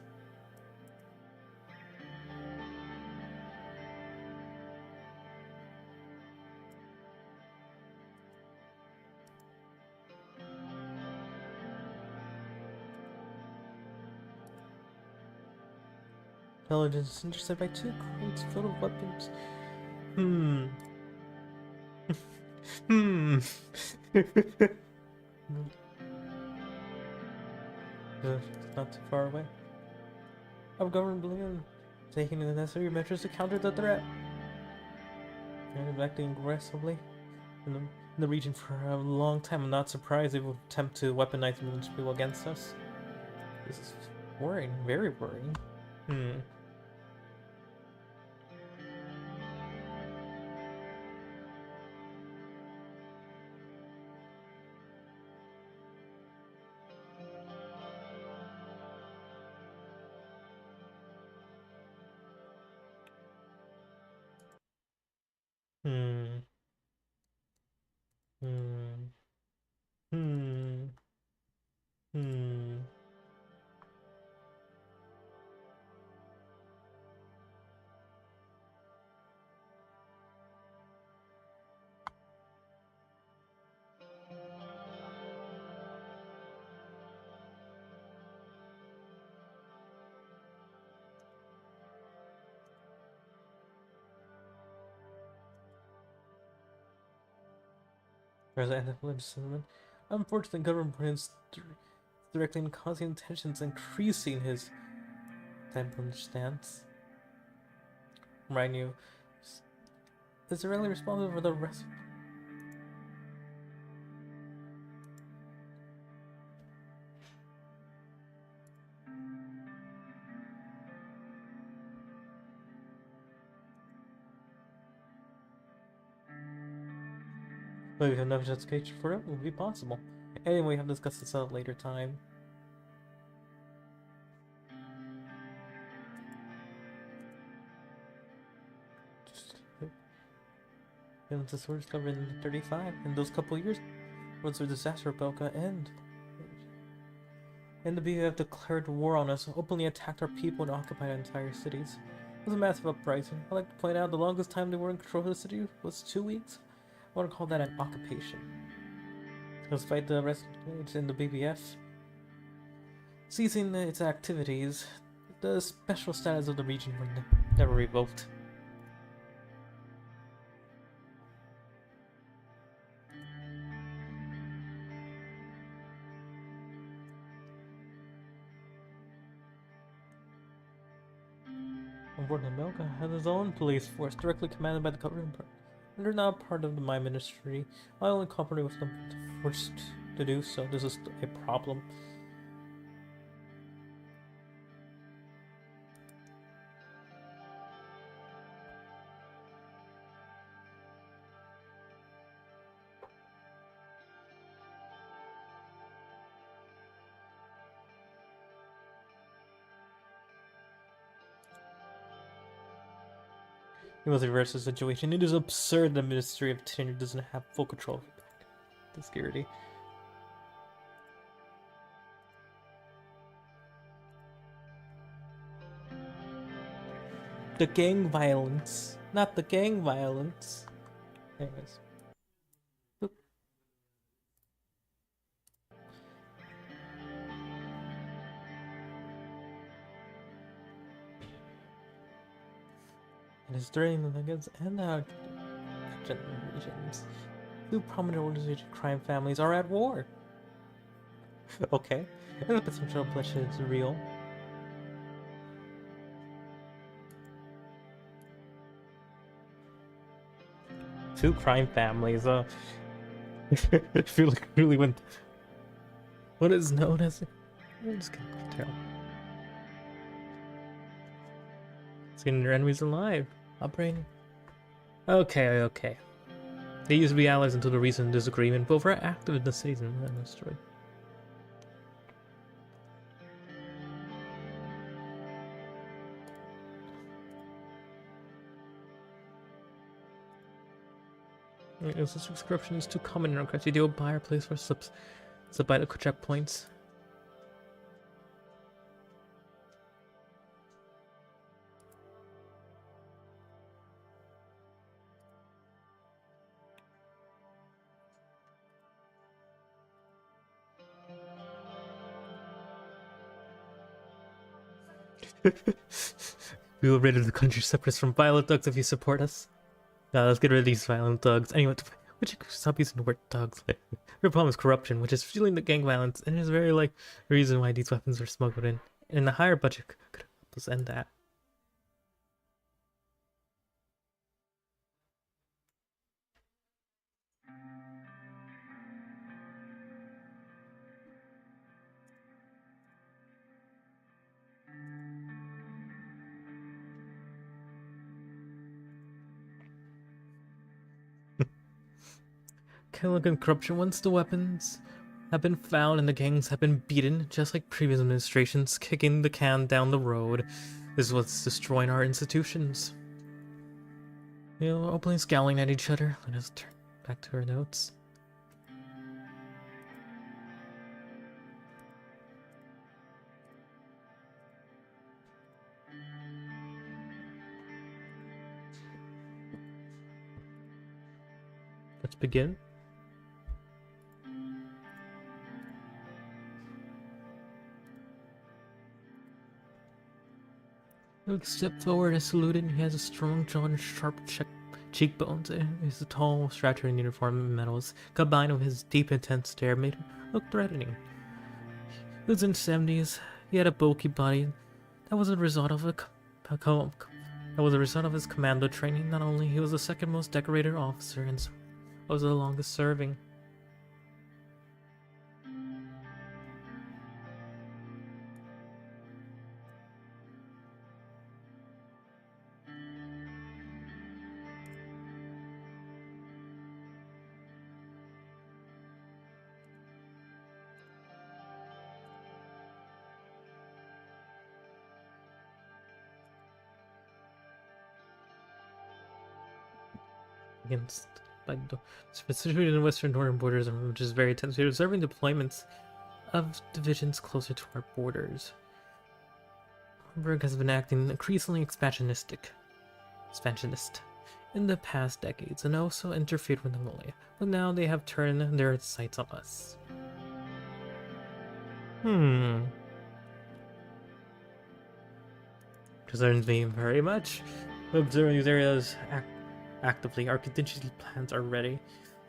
Intelligence intercepted by 2 crates filled with weapons. It's not too far away. Our government believes taking the necessary measures to counter the threat. And acting aggressively in the region for a long time. I'm not surprised they will attempt to weaponize religious people against us. This is worrying, very worrying. Hmm. Hmm. Hmm. Hmm. President legislation. Unfortunately, government plans directly causing tensions, increasing his temperament stance. Remind you, is really responsible for the rest. But we have enough justification for it, will be possible. Anyway, we have to discuss this at a later time. And the sword discovered in 35. In those couple years, was a disaster about to end. And the BF declared war on us, openly attacked our people, and occupied entire cities. It was a massive uprising. I'd like to point out the longest time they were in control of the city was 2 weeks. I want to call that an occupation. Despite the rest in the BBF ceasing its activities, the special status of the region were never revoked. Unfortunately, Melka has his own police force directly commanded by the government. And they're not part of my ministry. I only cooperate with them forced to do so. This is a problem. We must reverse the situation. It is absurd the Ministry of Tenure doesn't have full control of the security. The gang violence, not the gang violence. Anyways. Boop. It is during the against and the generations. 2 prominent organization crime families are at war. Okay. And the potential bloodshed is real. Two crime families, I feel like I really went. What is known as. I'm just gonna tell. Skin their enemies alive. Operating. Okay. They used to be allies until the recent disagreement, but were active in the cities and destroyed. This corruption is too common in our country. They will buy our place for subvital checkpoints. We will rid the country separate from violent thugs if you support us. Now let's get rid of these violent thugs. Anyway, would you stop using the word thugs? Your problem is corruption, which is fueling the gang violence, and is very the reason why these weapons are smuggled in. And a higher budget could help us end that. Killing and corruption, once the weapons have been found and the gangs have been beaten, just like previous administrations, kicking the can down the road is what's destroying our institutions. Openly scowling at each other. Let us turn back to our notes. Let's begin. Luke stepped forward and saluted. He has a strong jaw and sharp cheekbones. His tall, stature and uniform in metals, combined with his deep, intense stare, made him look threatening. He was in his 70s. He had a bulky body. That was a result of his commando training. Not only he was the second most decorated officer and was the longest serving. Against specifically in the western northern borders, which is very tense. We're observing deployments of divisions closer to our borders. Hamburg has been acting increasingly expansionist in the past decades and also interfered with Mongolia, but now they have turned their sights on us. Concerns me very much. Observing these areas actively, our contingency plans are ready.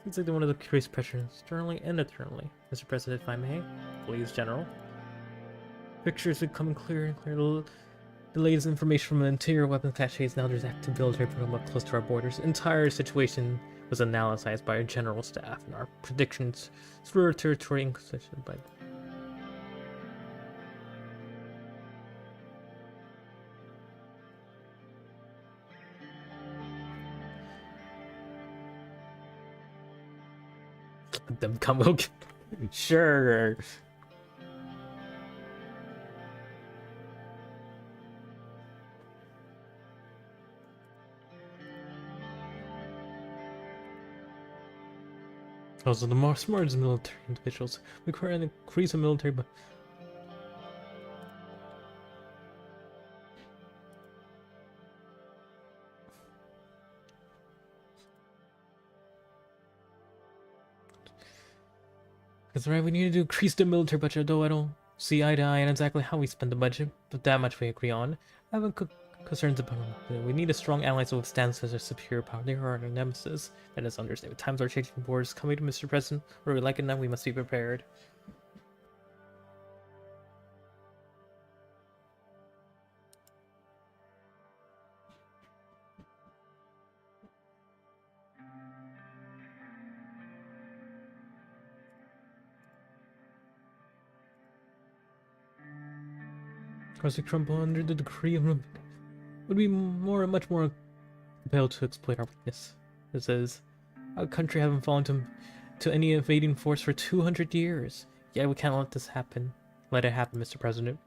Seems like they want to increase pressure externally and internally. Mr. President, if I may. Please, General. Pictures becoming clearer and clearer. The latest information from the interior weapons caches. Now there's active military program up close to our borders. The entire situation was analyzed by our general staff, and our predictions through our territory inquisition by them come okay. Sure. Also, the more smart military individuals require an increase in military, but that's right, we need to increase the military budget, though I don't see eye to eye on exactly how we spend the budget, but that much we agree on. I have concerns about it. We need a strong ally to withstand such a superior power. They are our nemesis. That is understandable. Times are changing, borders coming to Mr. President. Whether we like it or not, we must be prepared. As we crumble under the decree of would be much more compelled to exploit our weakness. This is our country haven't fallen to any invading force for 200 years. Yeah, we can't let this happen. Let it happen, Mr. President.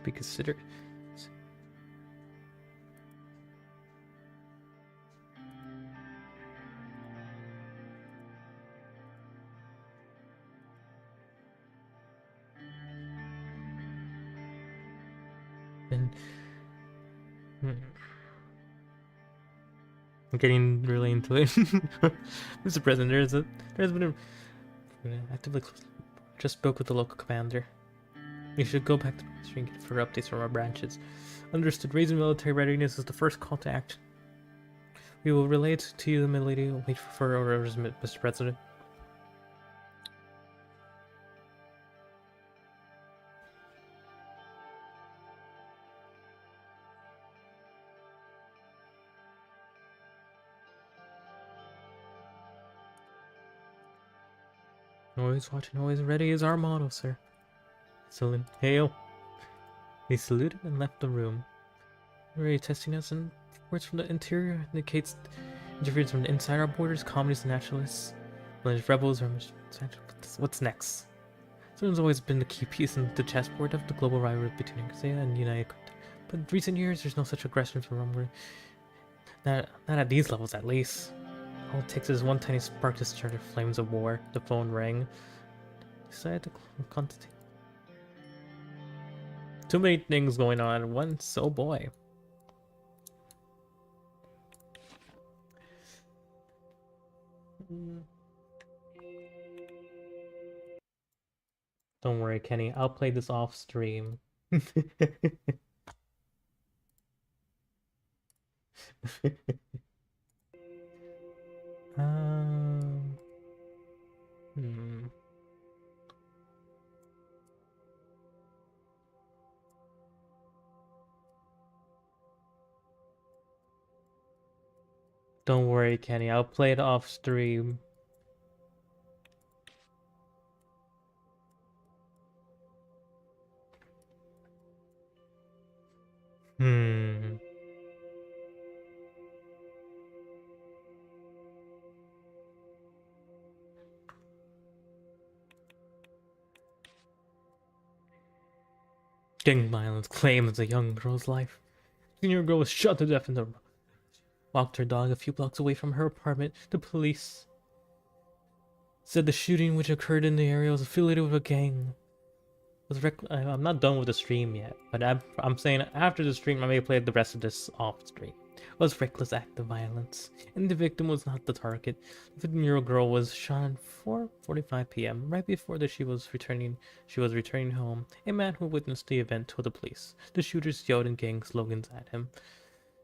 should be considered. And I'm getting really into it. Mr. President, there's been a actively just spoke with the local commander. We should go back to the street and get further updates from our branches. Understood. Raising military readiness is the first call to action. We will relay it to you immediately. Wait for further orders, Mr. President. Always watching, always ready is our motto, sir. Excellent. Hail. He saluted and left the room. Already testing us, and reports from the interior indicates interference from the inside our borders, communists and nationalists, religious rebels, or what's next? Someone's always been the key piece in the chessboard of the global rivalry between Korea and the United Kingdom. But in recent years, there's no such aggression from Rumble. Not at these levels, at least. All it takes is one tiny spark to start the flames of war. The phone rang. Decided to contact. Too many things going on at once. Oh boy. Don't worry, Kenny. I'll play this off stream. Hmm. Don't worry, Kenny. I'll play it off stream. Hmm. Gang violence claims a young girl's life. The young girl was shot to death in the walked her dog a few blocks away from her apartment. The police said the shooting, which occurred in the area, was affiliated with a gang. I'm not done with the stream yet, but I'm saying after the stream I may play the rest of this off stream. It was reckless act of violence, and the victim was not the target. The 15-year-old girl was shot at 4:45 p.m. right before she was returning home. A man who witnessed the event told the police. The shooters yelled in gang slogans at him.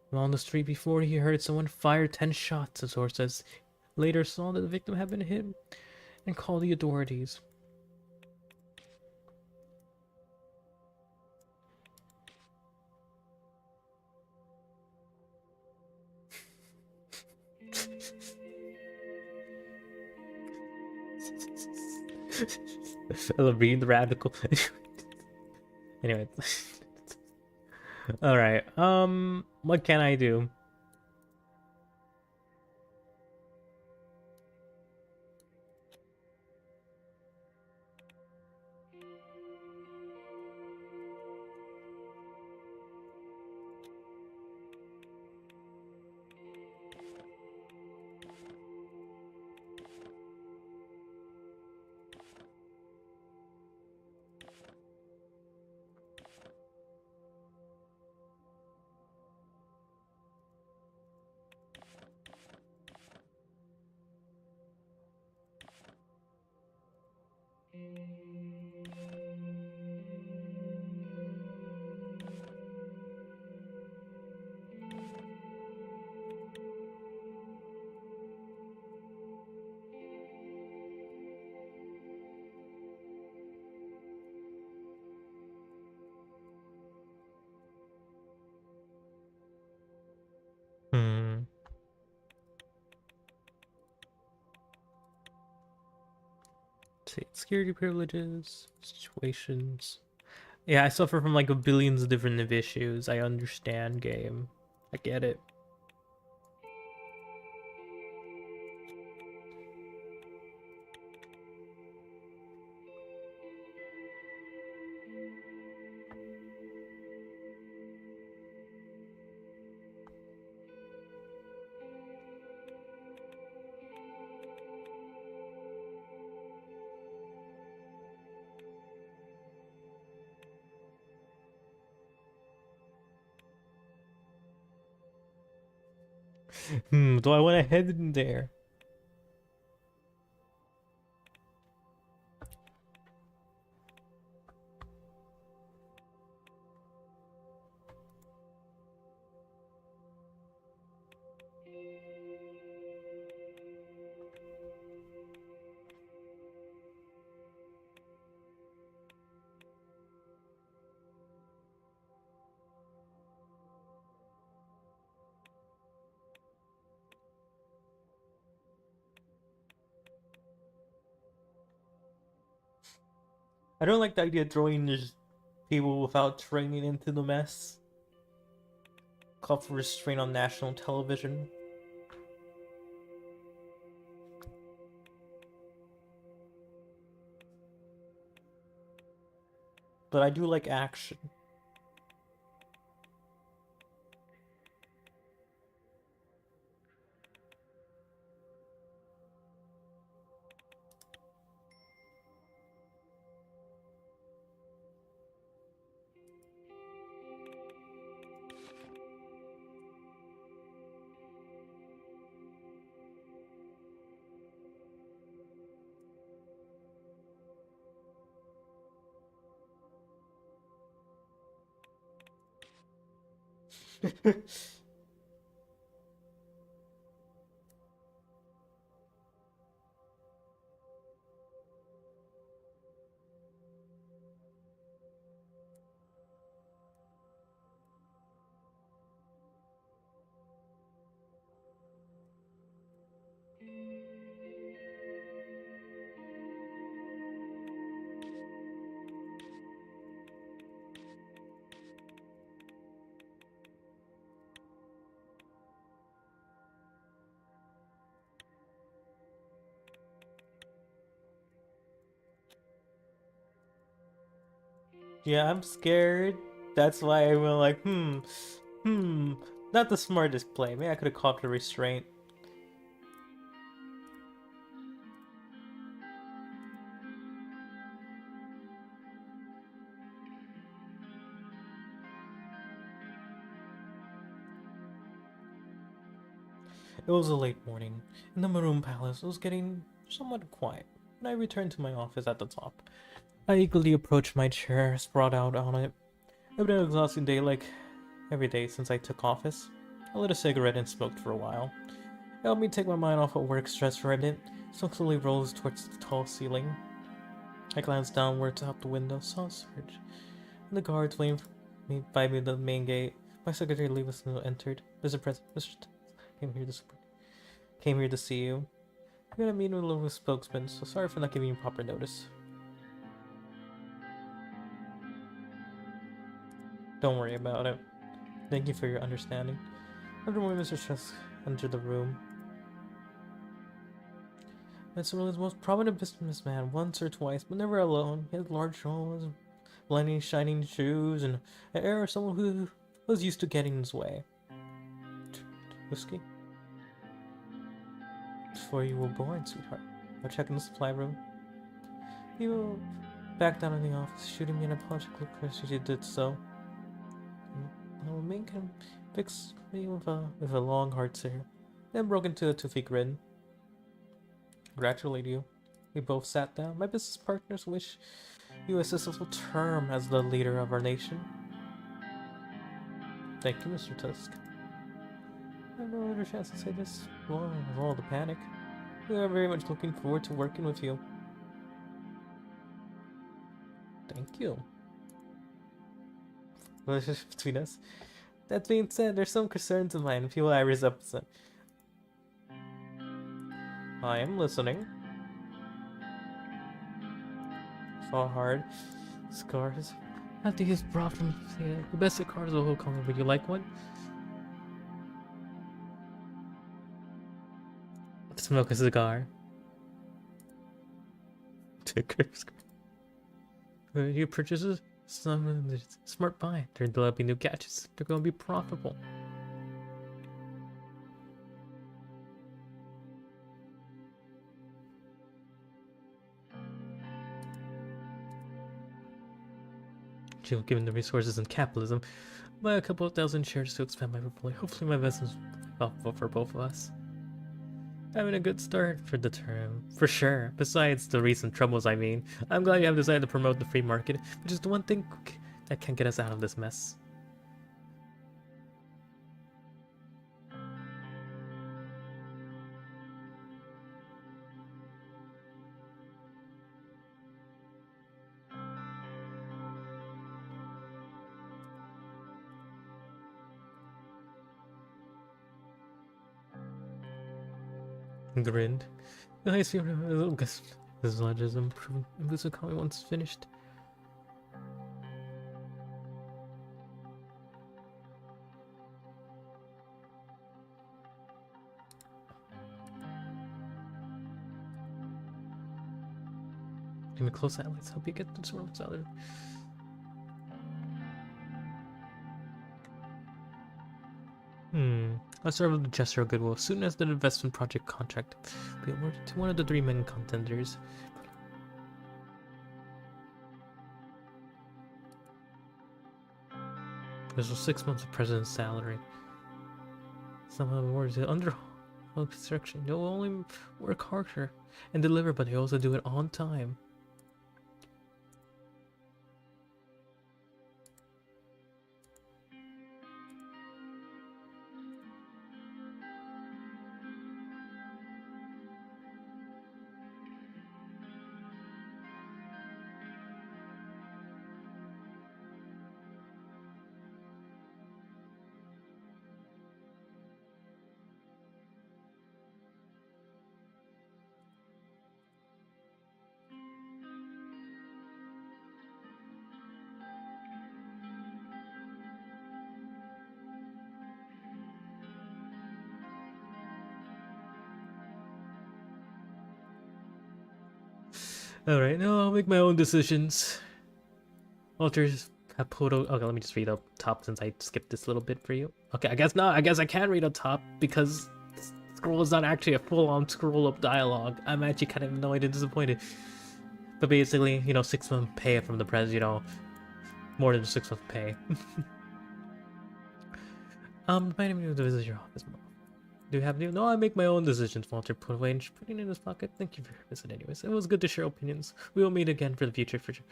While on the street before, he heard someone fire 10 shots, the source says. Later saw that the victim had been hit and called the authorities. I love reading the radical. Anyway. Alright, what can I do? Security privileges, situations. Yeah, I suffer from like billions of different issues. I understand, game. I get it. Do I want to head in there? I don't like the idea of throwing just people without training into the mess. Call for restraint on national television. But I do like action. Yeah, I'm scared. That's why I went like, hmm. Not the smartest play. Maybe I could have called for restraint. It was a late morning. In the Maroon Palace, it was getting somewhat quiet. When I returned to my office at the top, I eagerly approached my chair, sprawled out on it. It had been an exhausting day like every day since I took office. I lit a cigarette and smoked for a while. It helped me take my mind off of work stress for a bit. Smoke slowly rose towards the tall ceiling. I glanced downwards out the window, saw a surge. The guards waiting for me by me at the main gate. My secretary Levis entered. Mr. President, came here to see you. I'm gonna meet with a little spokesman, so sorry for not giving you proper notice. Don't worry about it. Thank you for your understanding. After Mr. Chess entered the room, Mr. Williams' most prominent businessman once or twice, but never alone. He had large shoulders, blinding shining shoes, and an air of someone who was used to getting in his way. Whiskey? Before you were born, sweetheart. I'll check in the supply room. You back down in the office, shooting me an apologetic look as you did so. I'll make him fix me with a long hard stare, then broke into a toothy grin. Congratulate you. We both sat down. My business partners wish you a successful term as the leader of our nation. Thank you, Mr. Tusk. I have no other chance to say this. Well, with all the panic. We are very much looking forward to working with you. Thank you. Relationship between us. That being said, there's some concerns of mine. People I represent. I am listening. Fall hard. Scars. I think it's brought from the best of cars will come. Would you like one? Smoke a cigar. Your purchases? Some smart buy. They're developing new gadgets. They're going to be profitable. Given the resources in capitalism, Buy a couple of thousand shares to expand my portfolio. Hopefully my investments helpful for both of us. Having a good start for the term, for sure. Besides the recent troubles, I mean. I'm glad you have decided to promote the free market, which is the one thing that can get us out of this mess. Grinned. Nice, this lodge is improved. This economy once finished. Give me close allies. Help you get the swarms out of. Let's start with the gesture of goodwill. As soon as the investment project contract be awarded to one of the 3 main contenders. This was 6 months of president's salary. Some of the awards under construction. They'll only work harder and deliver, but they also do it on time. Alright, no, I'll make my own decisions. Walters have pulled out. Okay, let me just read up top since I skipped this little bit for you. Okay, I guess not. I guess I can read up top because scroll is not actually a full-on scroll-up dialogue. I'm actually kind of annoyed and disappointed. But basically, 6-month pay from the pres, more than 6-month pay. Reminding me to visit your office more. Do you have new? No, I make my own decisions, Walter put away and putting it in his pocket. Thank you for your visit anyways. It was good to share opinions. We will meet again for the future for sure.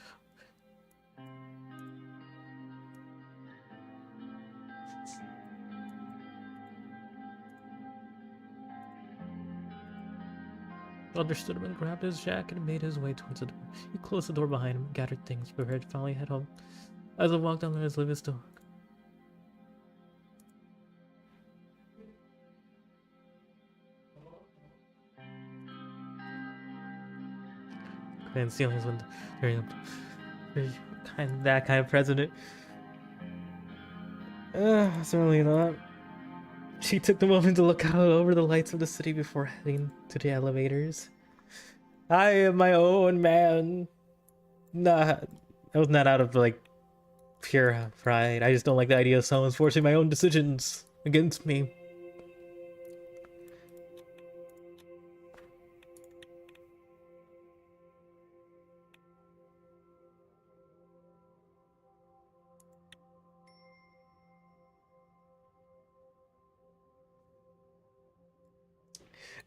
Walter stood up and grabbed his jacket and made his way towards the door. He closed the door behind him, gathered things, prepared to finally head home. As I walked down his living still. And ceilings when that kind of president. Certainly not. She took the moment to look out over the lights of the city before heading to the elevators. I am my own man. Nah, I was not out of pure pride. I just don't like the idea of someone forcing my own decisions against me.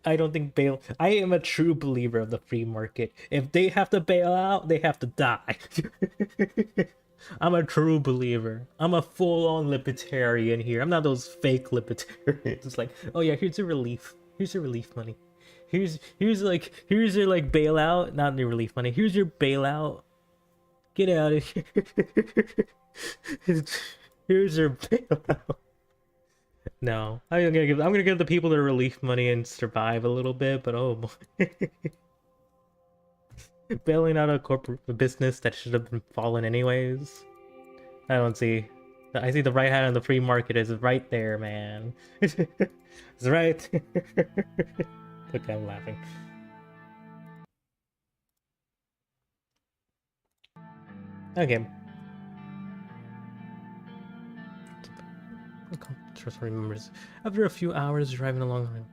I don't think bail. I am a true believer of the free market. If they have to bail out, they have to die. I'm a true believer. I'm a full-on libertarian here. I'm not those fake libertarians. It's like, oh yeah, here's your relief. Here's your relief money. Here's your bailout. Not your relief money. Here's your bailout. Get out of here. Here's your bailout. No, I'm gonna give the people their relief money and survive a little bit, but oh boy. Bailing out a corporate business that should have been fallen anyways. I don't see. I see the right hand on the free market is right there, man. It's right. Okay, I'm laughing. Okay. Trustworthy members. After a few hours driving along the line.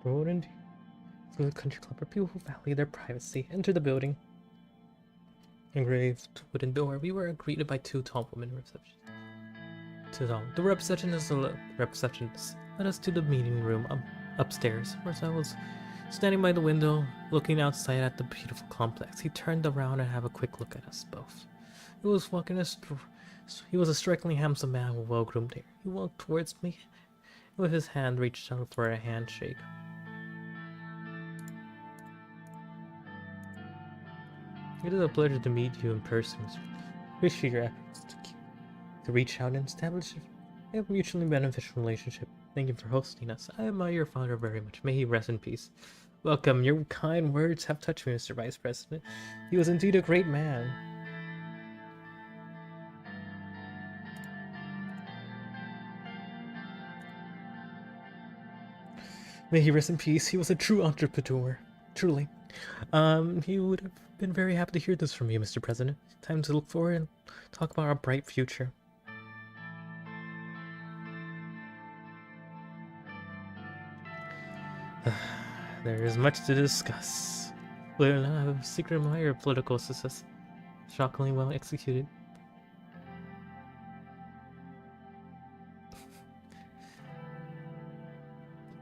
Road and through the country club where people who value their privacy enter the building. Engraved wooden door, we were greeted by two tall women receptionists. The receptionist led us to the meeting room upstairs, where I was standing by the window, looking outside at the beautiful complex. He turned around and had a quick look at us both. He was a strikingly handsome man with well-groomed hair. He walked towards me, and with his hand reached out for a handshake. It is a pleasure to meet you in person, Mr. Appreciate your efforts to reach out and establish a mutually beneficial relationship. Thank you for hosting us. I admire your father very much. May he rest in peace. Welcome. Your kind words have touched me, Mr. Vice President. He was indeed a great man. May he rest in peace. He was a true entrepreneur. Truly. He would have been very happy to hear this from you, Mr. President. Time to look forward and talk about our bright future. There is much to discuss. Believe it or not, I have a secret admirer of political success. Shockingly well executed.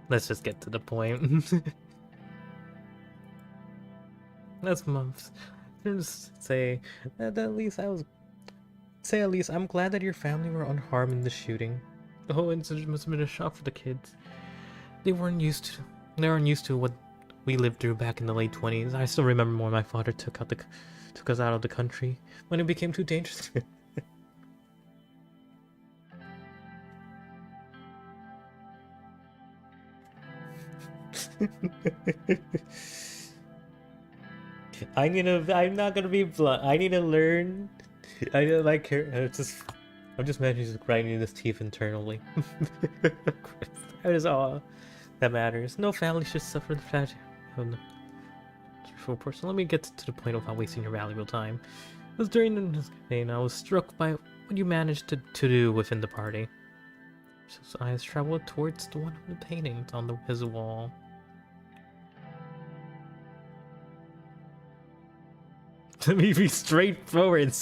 Let's just get to the point. That's months. Just say that at least I'm glad that your family were unharmed in the shooting. The whole incident must have been a shock for the kids. They weren't used to what we lived through back in the late 20s. I still remember when my father took us out of the country when it became too dangerous. I'm not gonna be blunt. I need to learn. I don't like her. I'm just managing to grinding his teeth internally. That is all that matters. No family should suffer the tragedy. Oh, no. Person. Let me get to the point without wasting your valuable time. It was during this campaign I was struck by what you managed to do within the party. So eyes traveled towards one of the paintings on his wall. Let me be straightforward.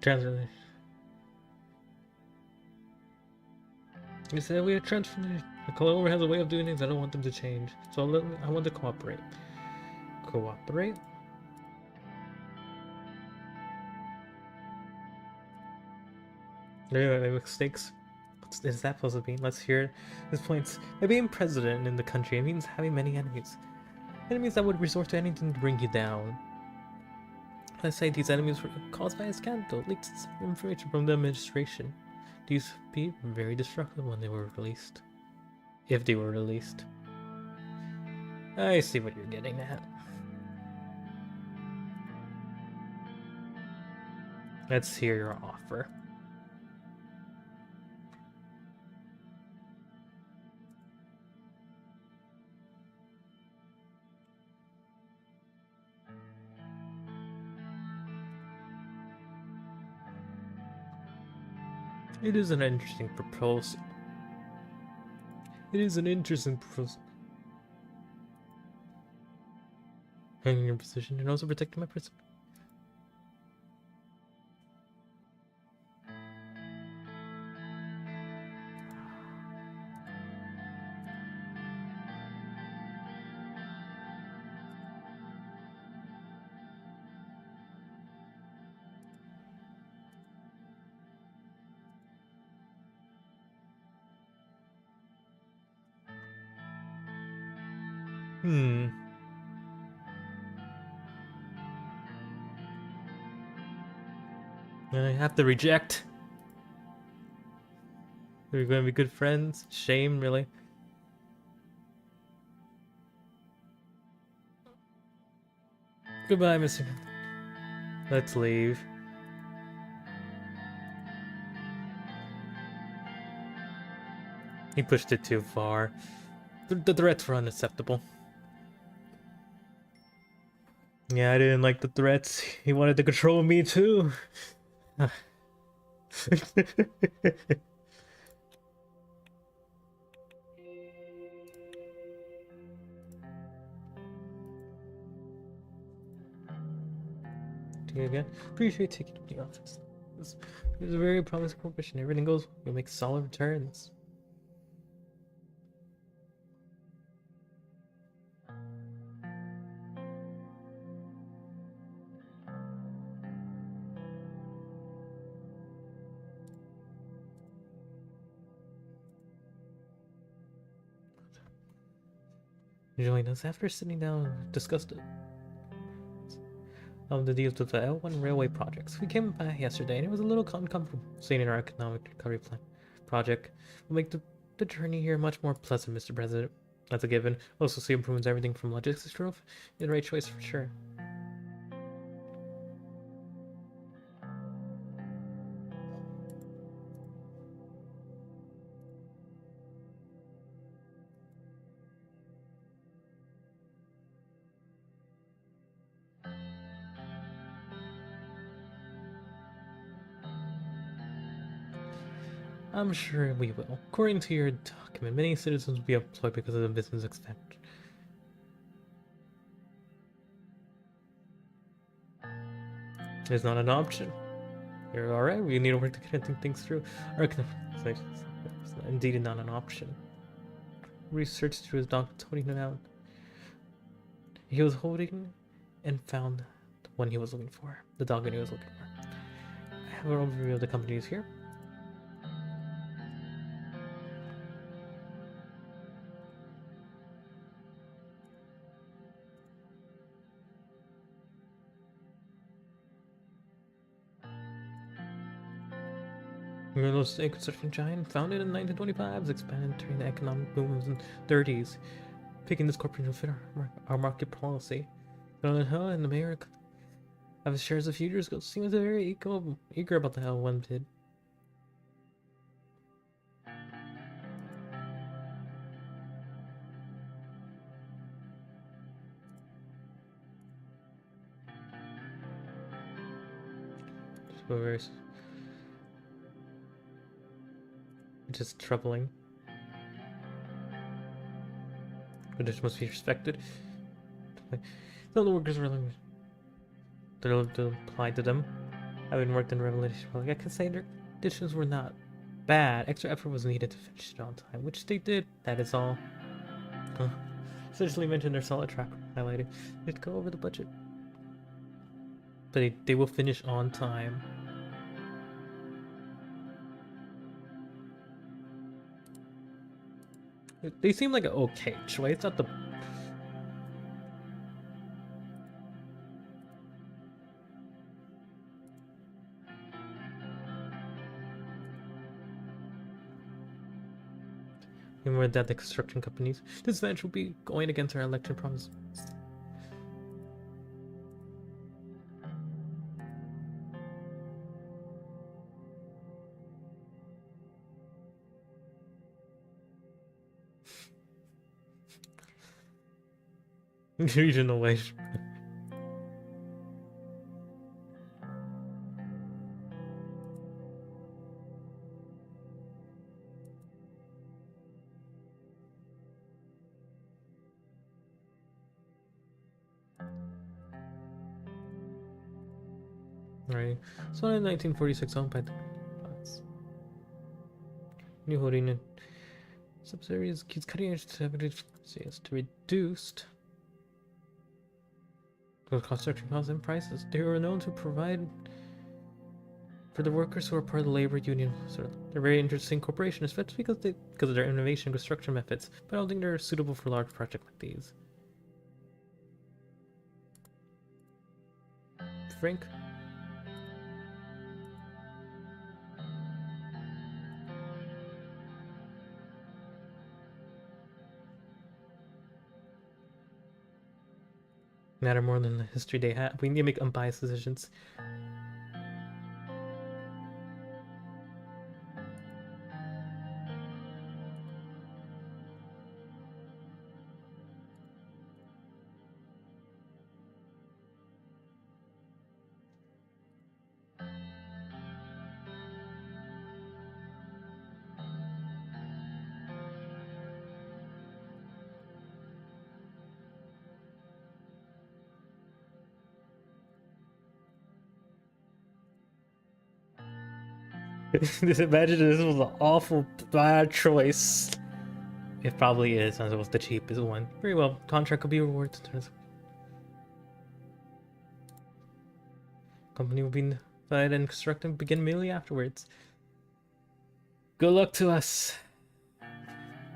Translation. You said we are transformation. The Clover has a way of doing things I don't want them to change. So I want to cooperate. Cooperate? There are mistakes. What is that supposed to mean? Let's hear his points. By being president in the country, it means having many enemies. Enemies that would resort to anything to bring you down. Let's say these enemies were caused by a scandal, leaked information from the administration. These would be very destructive when they were released. If they were released. I see what you're getting at. Let's hear your offer. It is an interesting proposal. Hanging your position and also protecting my person. I have to reject. We're going to be good friends. Shame, really. Goodbye, Mr. Let's leave. He pushed it too far. The threats were unacceptable. Yeah, I didn't like the threats. He wanted to control me too. To you again. Appreciate taking to the office. It's a very promising corporation. Everything goes well. You'll make solid returns. Join us after sitting down and discussed the deals with the L1 railway projects. We came back yesterday and it was a little uncomfortable seeing in our economic recovery plan project. Will make the journey here much more pleasant, Mr. President. That's a given. Also see improvements everything from logistics growth. The right choice for sure. I'm sure we will. According to your document, many citizens will be employed because of the business expansion. It's not an option. You're alright, we need to work together and think things through. It's indeed not an option. Researched through his document, holding it out. He was holding and found the one he was looking for. The document he was looking for. I have an overview of the companies here. Real estate construction giant founded in 1925, expanded during the economic boom in the 30s, picking this corporation to fit our market policy. But on the hill and the mayor of his shares a few years ago seems very eager about the L1 bid. Just troubling. But this must be respected. Some of the workers were to apply to them. Having worked in Revelation, I can say their conditions were not bad. Extra effort was needed to finish it on time, which they did. That is all. Essentially mentioned their solid track highlighted. They'd go over the budget. But they will finish on time. They seem like an okay choice. It's not the... More that the construction companies. This match will be going against our election promise. Regional wage. Right. So in 1946, owned by the new holding and subsidiaries keeps cutting edge sales to reduced construction costs and prices. They were known to provide for the workers who are part of the labor union. So they're a very interesting corporation, especially because of their innovation construction methods. But I don't think they're suitable for a large project like these. Frank? Matter more than the history they have. We need to make unbiased decisions. Just imagine this was an awful bad choice. It probably is, as it was the cheapest one. Very well. Contract could be rewarded in terms of company will be notified and constructing begin immediately afterwards. Good luck to us.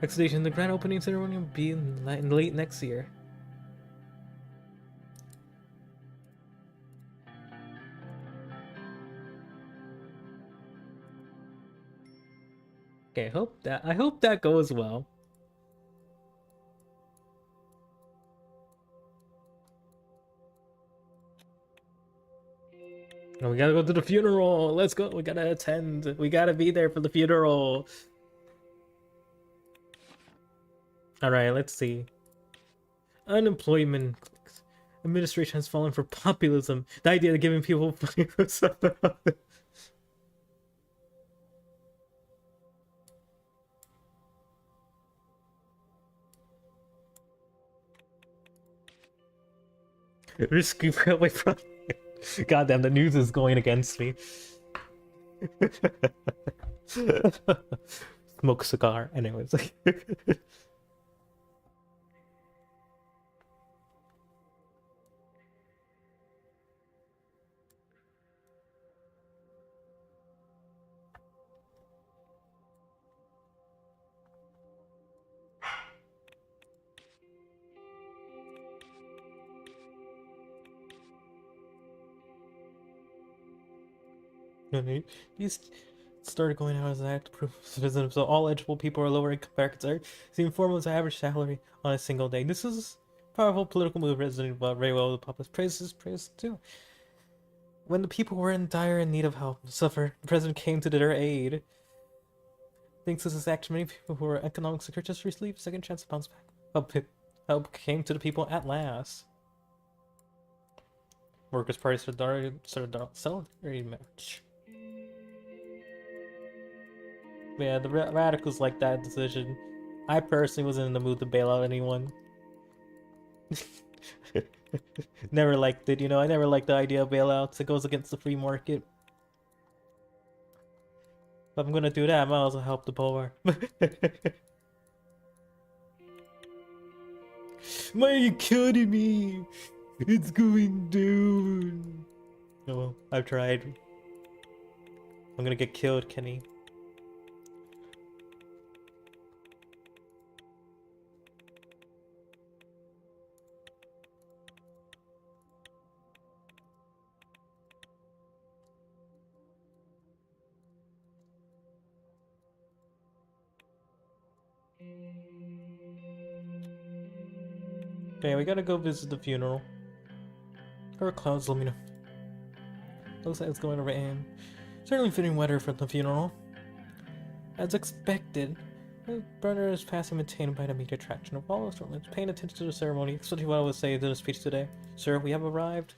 Expedition, the grand opening ceremony will be in late next year. Okay, I hope that goes well. Oh, we gotta go to the funeral. Let's go. We gotta attend. We gotta be there for the funeral. Alright, let's see. Unemployment. Administration has fallen for populism. The idea of giving people money for something. Risky railway project. Goddamn, the news is going against me. Smoke cigar. Anyways. These started going out as an act to prove citizens, so all eligible people are lower income brackets are seen form as average salary on a single day. This is a powerful political move resonating very well with the populace. Praise too. When the people were in dire need of help, suffer, the president came to their aid. Thanks to this action, many people who were economic secure just received a second chance to bounce back. Help came to the people at last. Workers' Party solidarity march. Yeah, the radicals like that decision. I personally wasn't in the mood to bail out anyone. Never liked it, you know, I never liked the idea of bailouts. It goes against the free market. If I'm gonna do that, I might as well help the poor. Why are you kidding me? It's going down. Oh well, I've tried. I'm gonna get killed, Kenny. Okay, we gotta go visit the funeral. Or clouds, let me know. Looks like it's going to rain. Certainly fitting weather for the funeral. As expected, the burner is passing maintained by the media attraction of all those paying attention to the ceremony, especially what I would say in the speech today. Sir, we have arrived.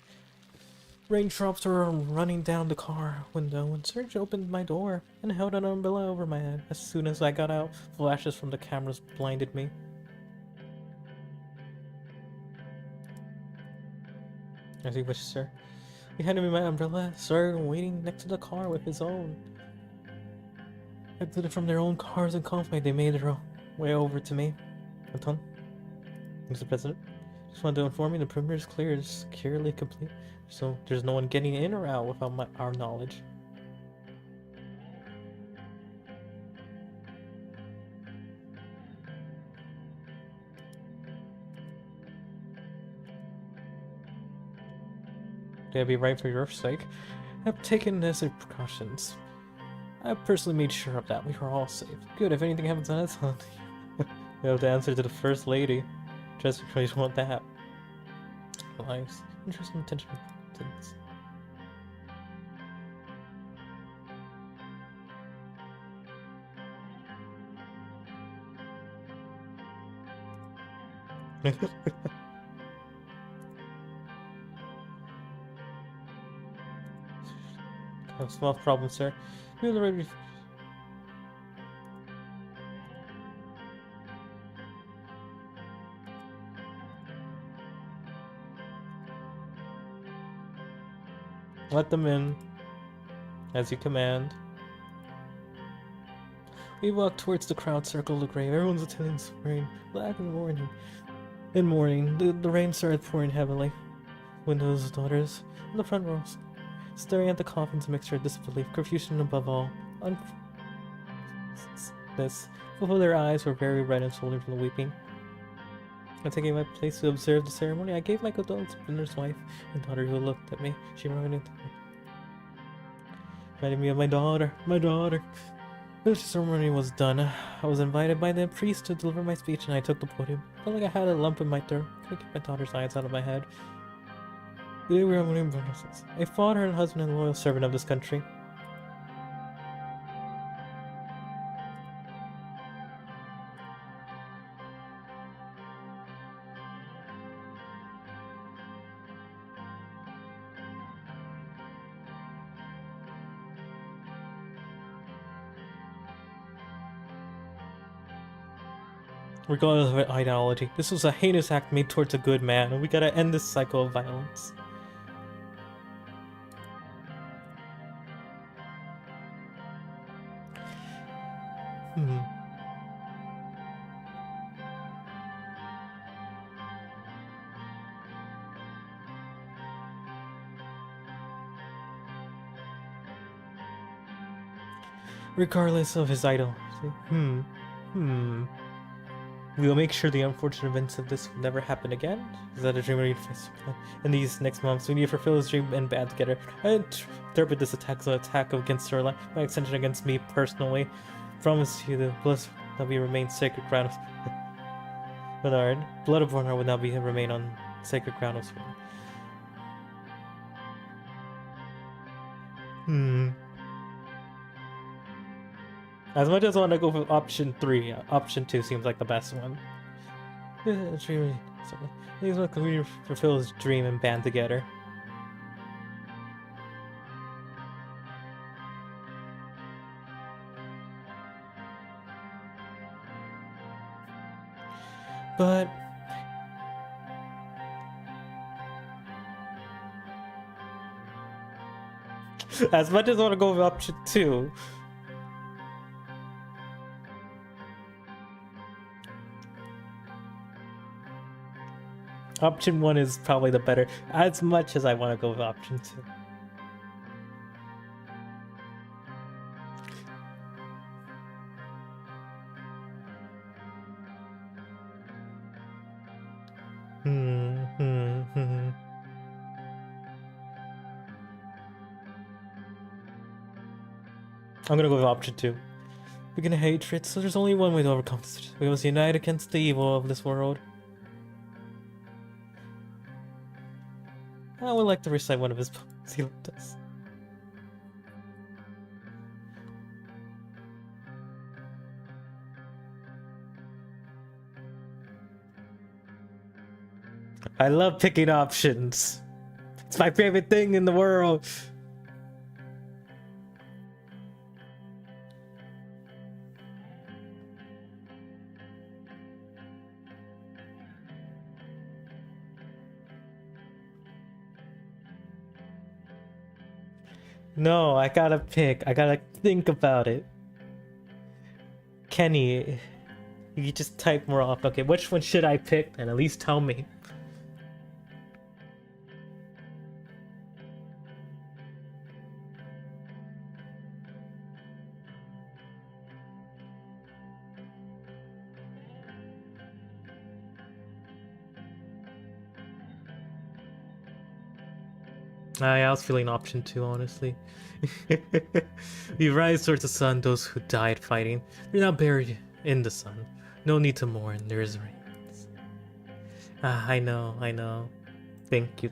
Raindrops were running down the car window when Serge opened my door and held an umbrella over my head. As soon as I got out, flashes from the cameras blinded me. As you wish, sir. He handed me my umbrella, started waiting next to the car with his own. Exited from their own cars and confidently they made their way over to me. Anton, Mr. President, just wanted to inform you the perimeter is clear, it's securely complete, so there's no one getting in or out without our knowledge. That'd be right for your sake. I've taken necessary precautions. I personally made sure of that. We were all safe. Good, if anything happens on us, you have to answer to the First Lady. Just because you want that. Nice. Interesting attention. Have a small problem, sir. You're already. Let them in, as you command. We walked towards the crowd circle of the grave. Everyone's attendants wearing black in the morning. In morning, the rain started pouring heavily. Windows, daughters, in the front rows, staring at the coffin's mixture of disbelief, confusion above all. This, both of their eyes were very red and swollen from the weeping. On taking my place to observe the ceremony, I gave my condolences to Brenner's wife and daughter who looked at me. She reminded me of my daughter. The ceremony was done. I was invited by the priest to deliver my speech, and I took the podium. I felt like I had a lump in my throat. I couldn't get my daughter's eyes out of my head. Today we are winning bonuses. A father and husband and loyal servant of this country. Regardless of ideology, this was a heinous act made towards a good man, and we gotta end this cycle of violence. Regardless of his ideology. We will make sure the unfortunate events of this will never happen again. Is that a dream we need to face? In these next months, we need to fulfill this dream and band together. I interpret this attack as an attack against her life, by extension against me personally. Promise you the bliss that we remain sacred ground of Bernard. Blood of Bernard would now remain on sacred ground of Suzerain. As much as I want to go for option 3, option 2 seems like the best one. He's going to fulfill his dream and band together. But as much as I want to go for option 2, option 1 is probably the better, as much as I want to go with option 2. I'm gonna go with option 2. We're gonna hatred, so there's only one way to overcome this. We must unite against the evil of this world. I would like to recite one of his poems. He loved us. I love picking options. It's my favorite thing in the world. No, I gotta pick. I gotta think about it. Kenny, you just type more often. Okay, which one should I pick? And at least tell me. I was feeling option 2, honestly. We rise towards the sun, those who died fighting. They're now buried in the sun. No need to mourn, there is rains. I know. Thank you.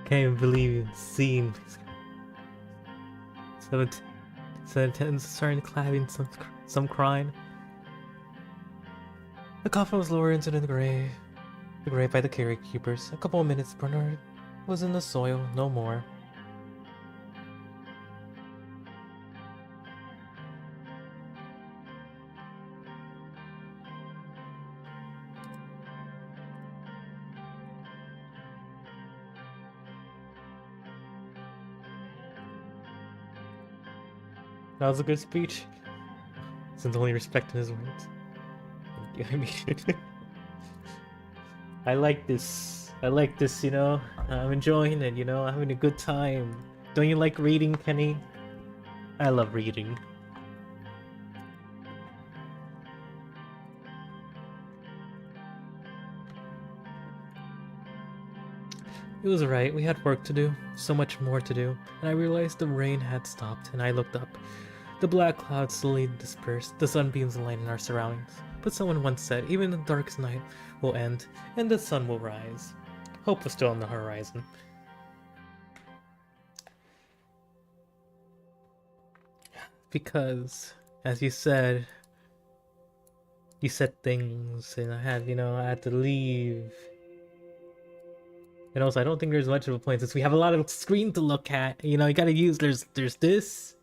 Can't believe you've seen. So attendants starting clapping, some crying. The coffin was lowered into the grave by the carekeepers. A couple of minutes, Bernard was in the soil, no more. That was a good speech. Since only respecting his words. I mean, I like this. I like this, you know? I'm enjoying it, you know? I'm having a good time. Don't you like reading, Kenny? I love reading. It was alright, we had work to do, so much more to do, and I realized the rain had stopped, and I looked up. The black clouds slowly dispersed, the sunbeams lighting our surroundings. But someone once said, even the darkest night will end, and the sun will rise. Hope was still on the horizon. Because, as you said things, and I had to leave. And also, I don't think there's much of a point since we have a lot of screen to look at. You gotta use, there's this.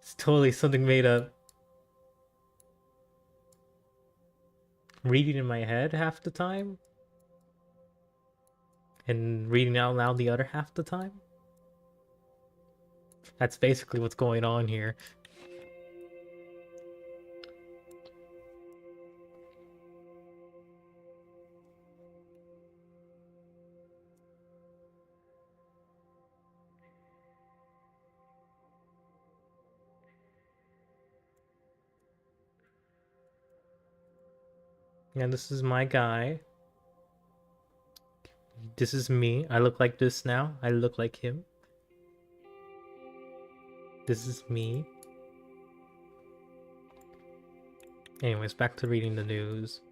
It's totally something made up. Reading in my head half the time. And reading out loud the other half the time. That's basically what's going on here. And this is my guy. This is me. I look like this now. I look like him. This is me. Anyways, back to reading the news.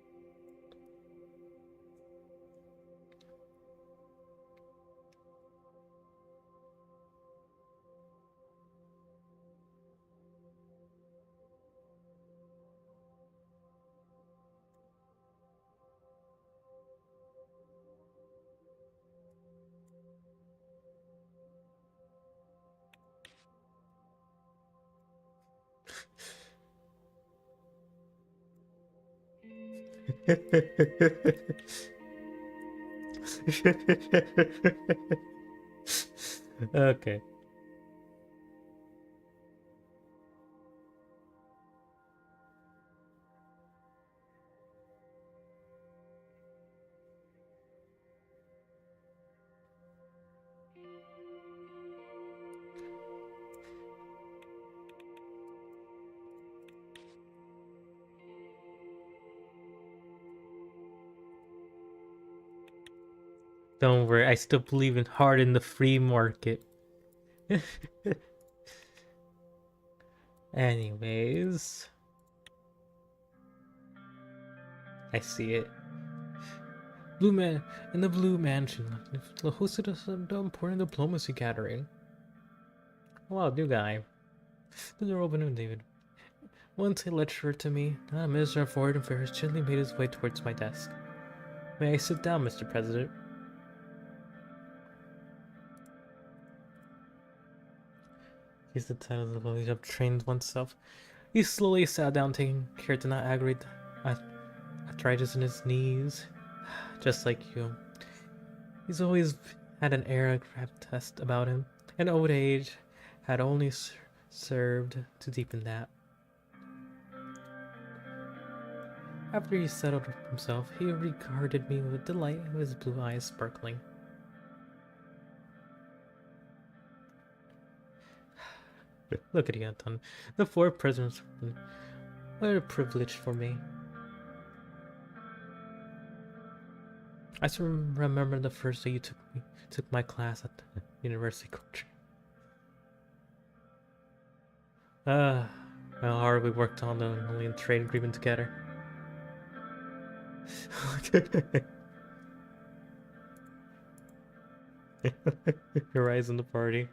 Okay. Don't worry, I still believe in hard in the free market. Anyways. I see it. Blue Man in the Blue Mansion hosted a important diplomacy gathering. Wow, new guy. The door opened and David. Once a lecturer to me, a Minister of Foreign Affairs gently made his way towards my desk. May I sit down, Mr. President? He's the title of the ability to have trained oneself. He slowly sat down, taking care to not aggravate arthritis in his knees. Just like you. He's always had an air of test about him, and old age had only served to deepen that. After he settled himself, he regarded me with delight, his blue eyes sparkling. Look at you, Anton. The 4 presidents. What a privilege for me. I still remember the first day you took my class at the university culture. How hard we worked on the Alien trade agreement together. Your rise in the party.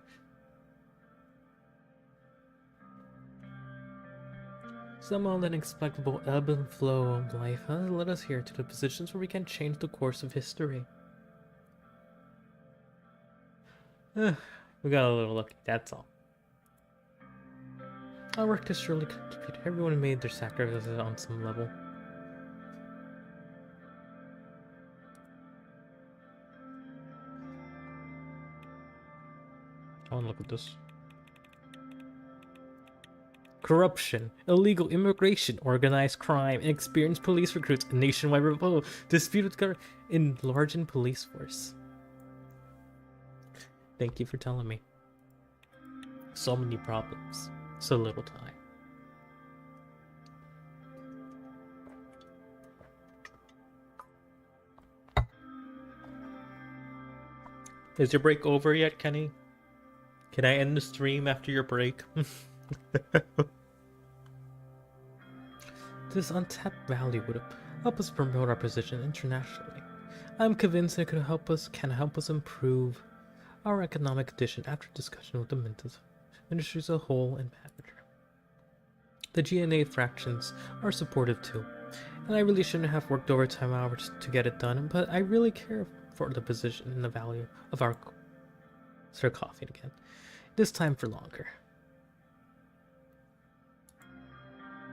Somehow the inexplicable ebb and flow of life has led us here to the positions where we can change the course of history. We got a little lucky, that's all. Our work has surely contributed. Everyone made their sacrifices on some level. I want to look at this. Corruption, illegal immigration, organized crime, inexperienced police recruits, a nationwide revolt, disputed government, enlarging police force. Thank you for telling me. So many problems, so little time. Is your break over yet, Kenny? Can I end the stream after your break? This untapped value would help us promote our position internationally. I'm convinced it can help us improve our economic condition after discussion with the industry as a whole and manager. The GNA fractions are supportive too, and I really shouldn't have worked overtime hours to get it done, but I really care for the position and the value of our... Start coughing again. This time for longer.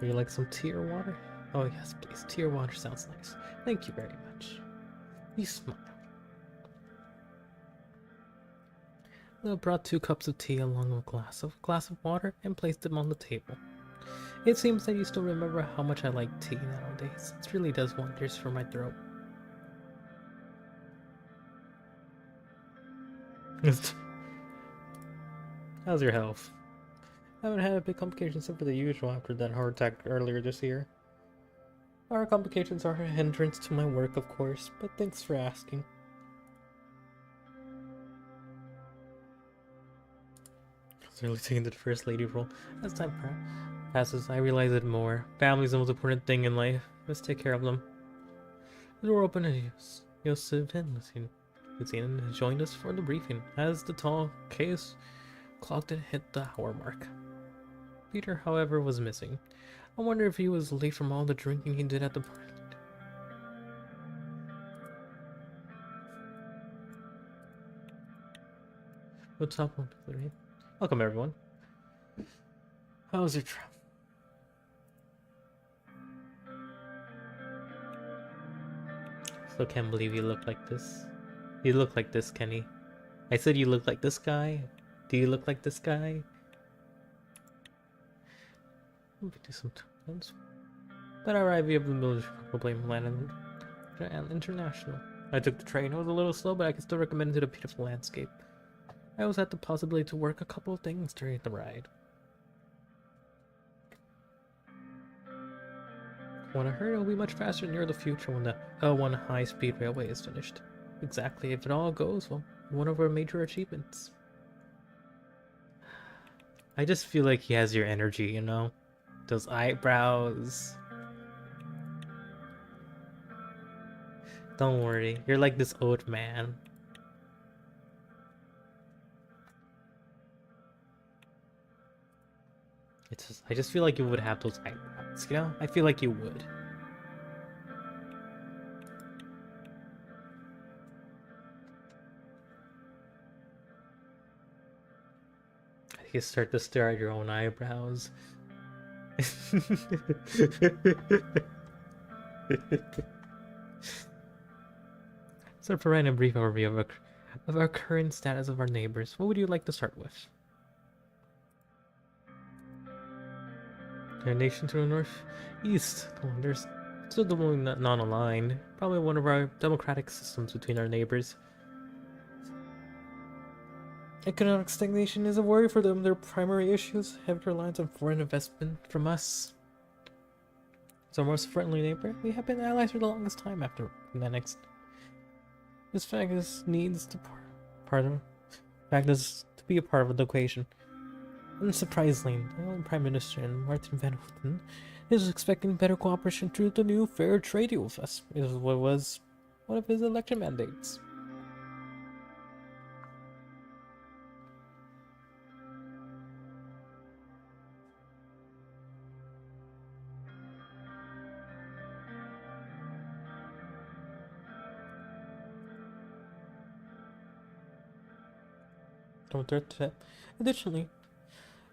Would you like some tea or water? Oh yes, please. Tea or water sounds nice. Thank you very much. You smile. I brought 2 cups of tea along with a glass of water and placed them on the table. It seems that you still remember how much I like tea nowadays. It really does wonders for my throat. How's your health? I haven't had a big complication except for the usual after that heart attack earlier this year. Our complications are a hindrance to my work, of course, but thanks for asking. I was really taking the first lady role. As time passes, I realize it more. Family's the most important thing in life. Let's take care of them. The door opened and Suzerain joined us for the briefing. As the tall case clocked and hit the hour mark. Peter, however, was missing. I wonder if he was late from all the drinking he did at the party. What's up? Welcome, everyone. How was your trip? Still can't believe you look like this. You look like this, Kenny. I said you look like this guy. Do you look like this guy? Do some turns. But I arrived via the military blame land and international. I took the train. It was a little slow, but I can still recommend it to the beautiful landscape. I also had the possibility to work a couple of things during the ride. When I heard it will be much faster near the future when the L1 high-speed railway is finished. Exactly, if it all goes well, one of our major achievements. I just feel like he has your energy, you know? Those eyebrows. Don't worry, you're like this old man. I just feel like you would have those eyebrows, you know? I feel like you would. You start to stare at your own eyebrows. So providing a brief overview of our current status of our neighbors, what would you like to start with? Our nation to the northeast. Oh, there's still the one not aligned. Probably one of our democratic systems between our neighbors. Economic stagnation is a worry for them. Their primary issues have reliance on foreign investment from us. As our most friendly neighbor, we have been allies for the longest time after the next. This fact is needs to be a part of the equation. Unsurprisingly, the Prime Minister and Martin Van Houten is expecting better cooperation through the new fair trade deal with us. It was one of his election mandates. Additionally,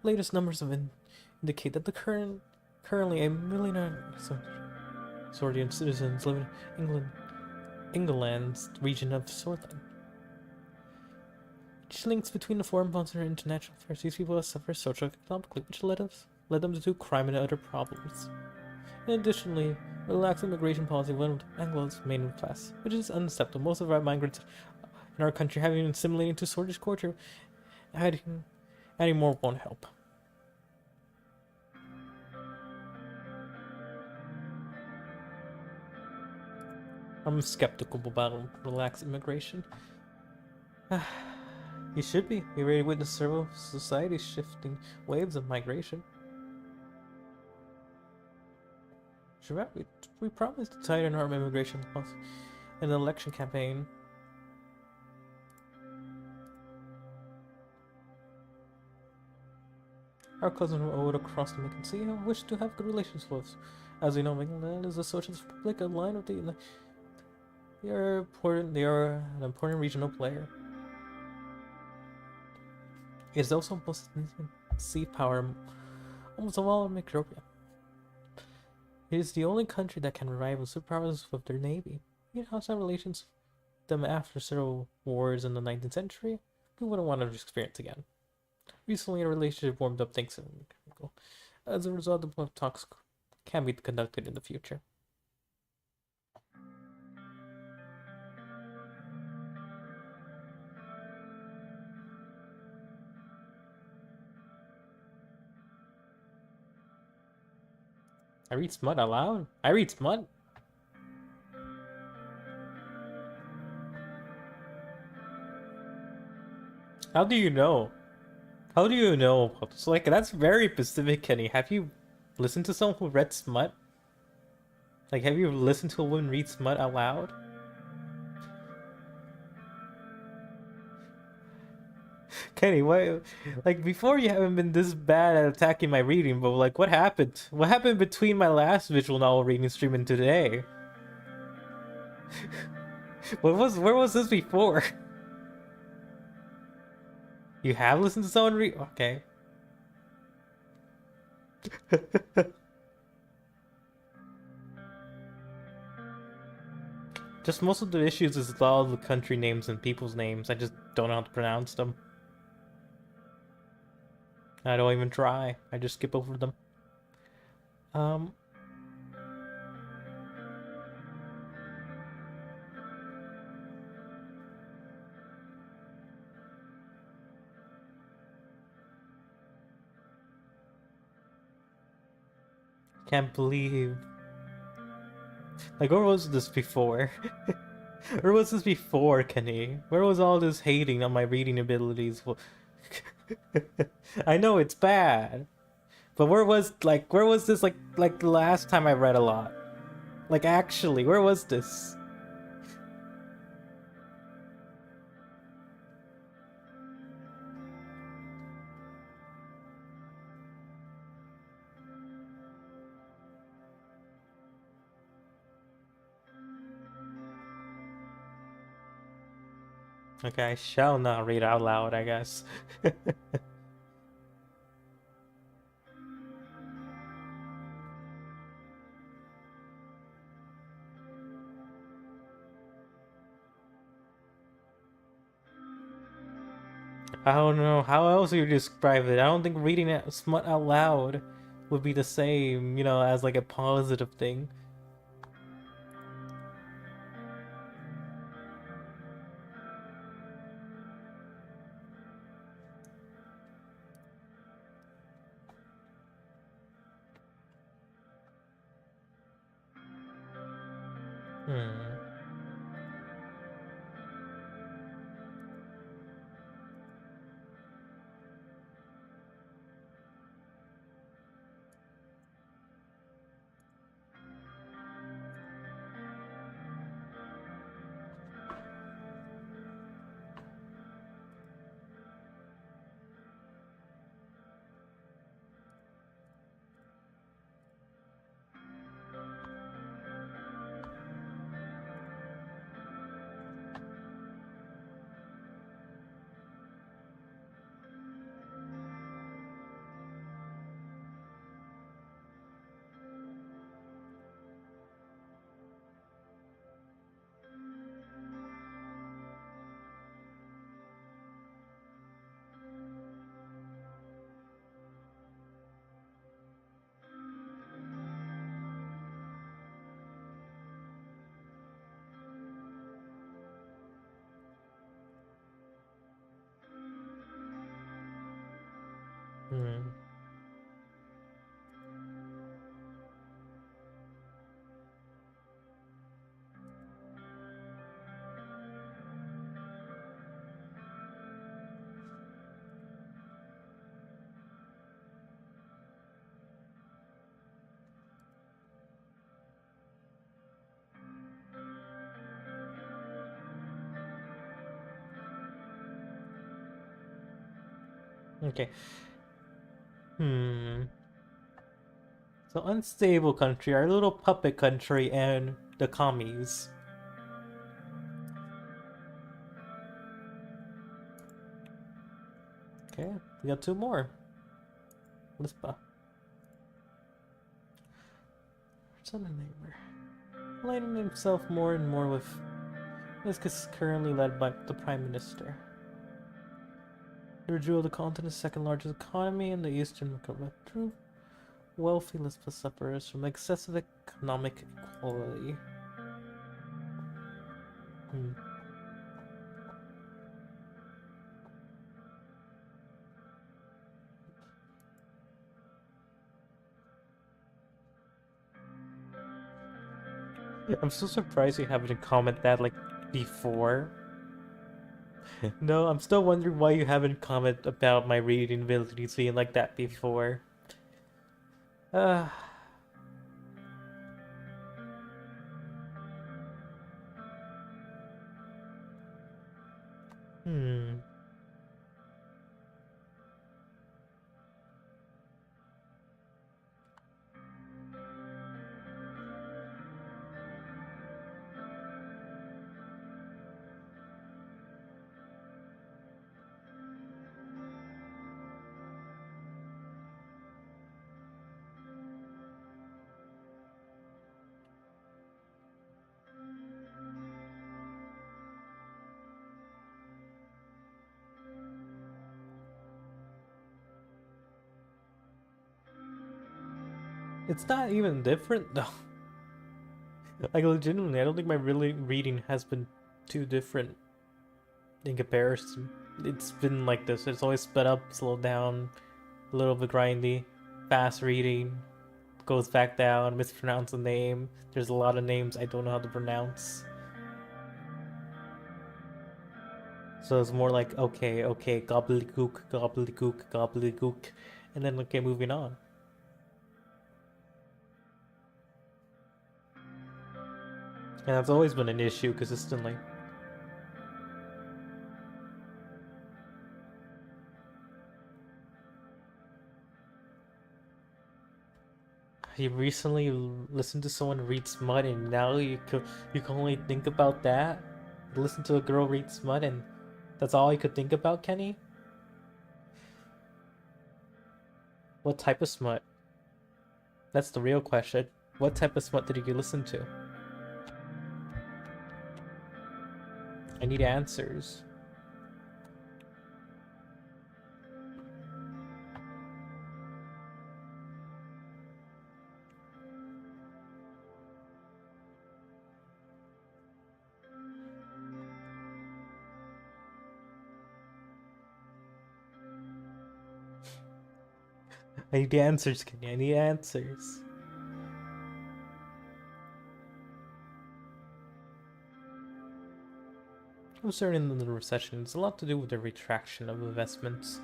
latest numbers have indicate that currently a million Sordian citizens live in England's region of Sortland. links between the foreign bonds and international affairs. These people have suffered socio-economically, which led them to do crime and other problems. And additionally, relaxed immigration policy went with Anglo's main class, which is unacceptable. Most of our migrants in our country have been assimilating to Swedish culture. Adding more won't help. I'm skeptical about relaxed immigration. You should be. We already witnessed several societies shifting waves of migration. Sure, we promised to tighten our immigration laws in the election campaign. Our cousin rode across the Macon Sea and wished to have good relations with us. As we know, England is a socialist republic aligned with they are an important regional player. It is also most sea power almost of all in Micropia. It is the only country that can rival superpowers with their navy. We had some relations with them after several wars in the 19th century. We wouldn't want to experience again. Recently, a relationship warmed up thanks to Micropia. As a result, the talks can be conducted in the future. I read smut out loud? I read smut? How do you know? How do you know? It's like, that's very specific, Kenny. Have you listened to someone who read smut? Like, have you listened to a woman read smut out loud? Kenny, what? Like, before you haven't been this bad at attacking my reading, but like, what happened? What happened between my last visual novel reading stream and today? Where was this before? You have listened to someone read? Okay. Just most of the issues is all the country names and people's names. I just don't know how to pronounce them. I don't even try. I just skip over them. Can't believe. Like, where was this before? Where was this before, Kenny? Where was all this hating on my reading abilities? I know it's bad, but where was this like the last time I read a lot? Like, actually, where was this? Okay, I shall not read out loud, I guess. I don't know. How else would you describe it? I don't think reading it smut out loud would be the same, you know, as like a positive thing. Hmm. Hmm. Okay. Hmm. So unstable country, our little puppet country, and the commies. Okay, we got two more. Let's son and neighbor. Aligning himself more and more with this is currently led by the Prime Minister. He withdrew the continent's second largest economy in the Eastern withdrew wealthy Lisbon suffers from excessive economic equality. Hmm. I'm so surprised you haven't commented that like before. No, I'm still wondering why you haven't commented about my reading abilities being like that before. Uh, hmm. It's not even different though. Like legitimately, I don't think my really reading has been too different in comparison. It's been like this. It's always sped up, slowed down, a little bit grindy, fast reading, goes back down, mispronounce a name. There's a lot of names I don't know how to pronounce. So it's more like okay, okay, gobbledygook, gobbledygook, gobbledygook, and then okay, moving on. And that's always been an issue consistently. You recently listened to someone read smut, and now you can only think about that. Listen to a girl read smut, and that's all you could think about, Kenny. What type of smut? That's the real question. What type of smut did you listen to? I need answers. I need answers, Kenny. I need answers. Concerning the recession, it's a lot to do with the retraction of investments.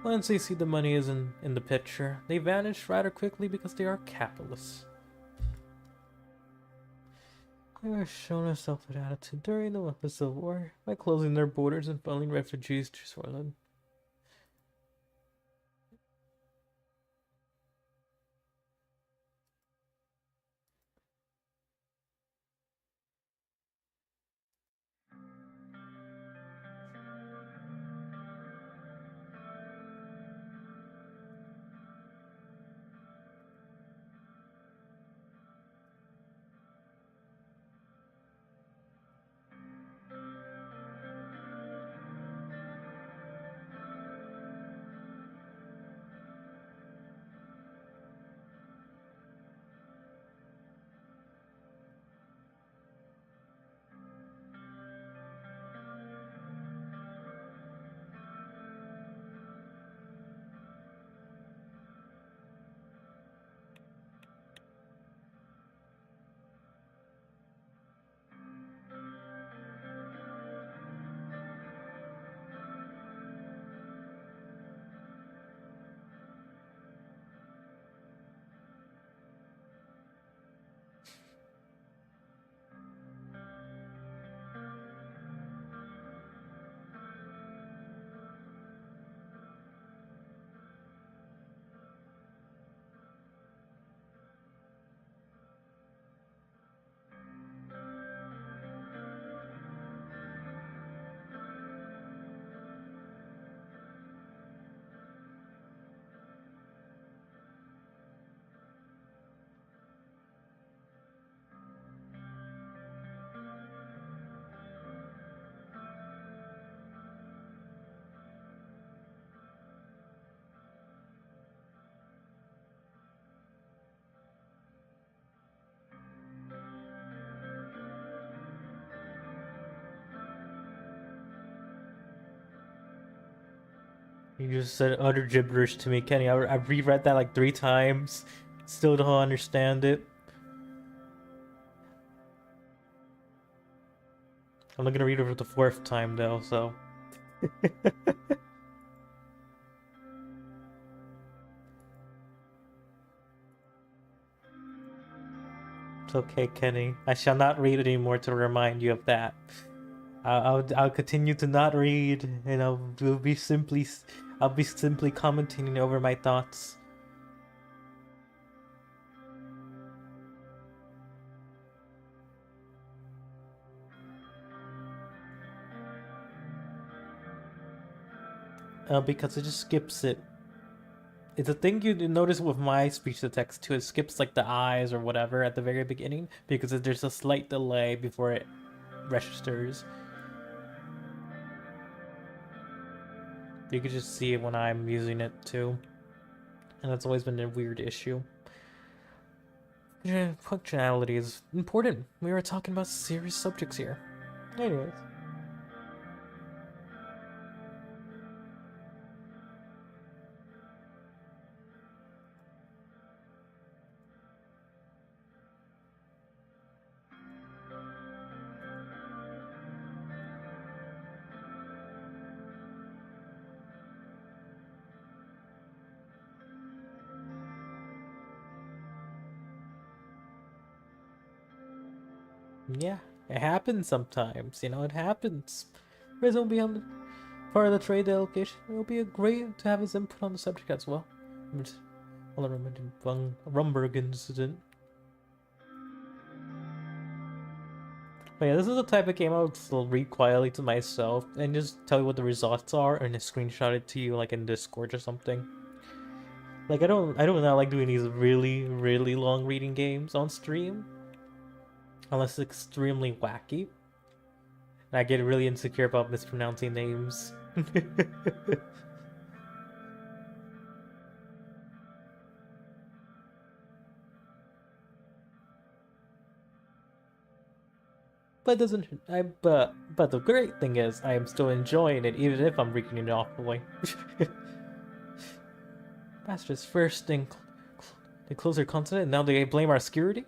Once they see the money isn't in the picture, they vanish rather quickly because they are capitalists. They have shown a selfish attitude during the Civil War by closing their borders and funneling refugees to Switzerland. You just said utter gibberish to me, Kenny. I've reread that like 3 times. Still don't understand it. I'm not gonna read it for the 4th time though, so. It's okay, Kenny. I shall not read anymore to remind you of that. I'll continue to not read, and I'll be simply commenting over my thoughts. Because it just skips it. It's a thing you notice with my speech to text too. It skips like the eyes or whatever at the very beginning because there's a slight delay before it registers. You can just see it when I'm using it too, and that's always been a weird issue. Functionality is important. We were talking about serious subjects here. Anyways. Yeah, it happens sometimes. It happens. Riz will be on part of the trade delegation. It will be great to have his input on the subject as well. I'll remember the Rumberg incident. But yeah, this is the type of game I would still read quietly to myself and just tell you what the results are and just screenshot it to you like in Discord or something. Like I don't not like doing these really long reading games on stream. Unless it's extremely wacky. And I get really insecure about mispronouncing names. But it doesn't. But the great thing is, I am still enjoying it, even if I'm reading it awfully. Bastards first, then they close their continent, and now they blame our security.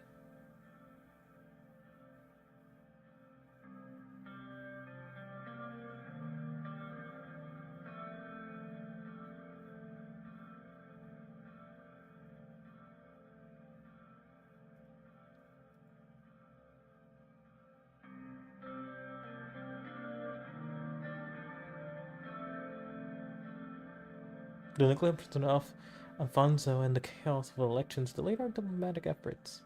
The neglect of Alfonso and the chaos of elections delayed our diplomatic efforts.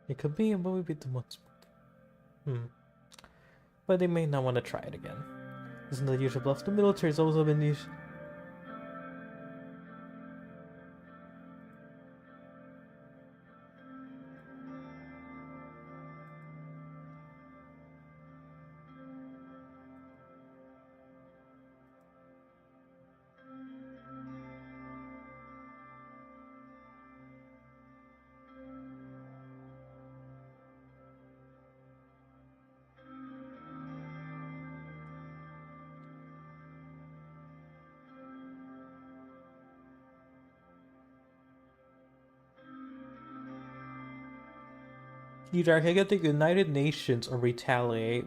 It could be, but we beat the most. But they may not want to try it again. Isn't the usual bluff? The military's also been used. Either I get the United Nations or retaliate.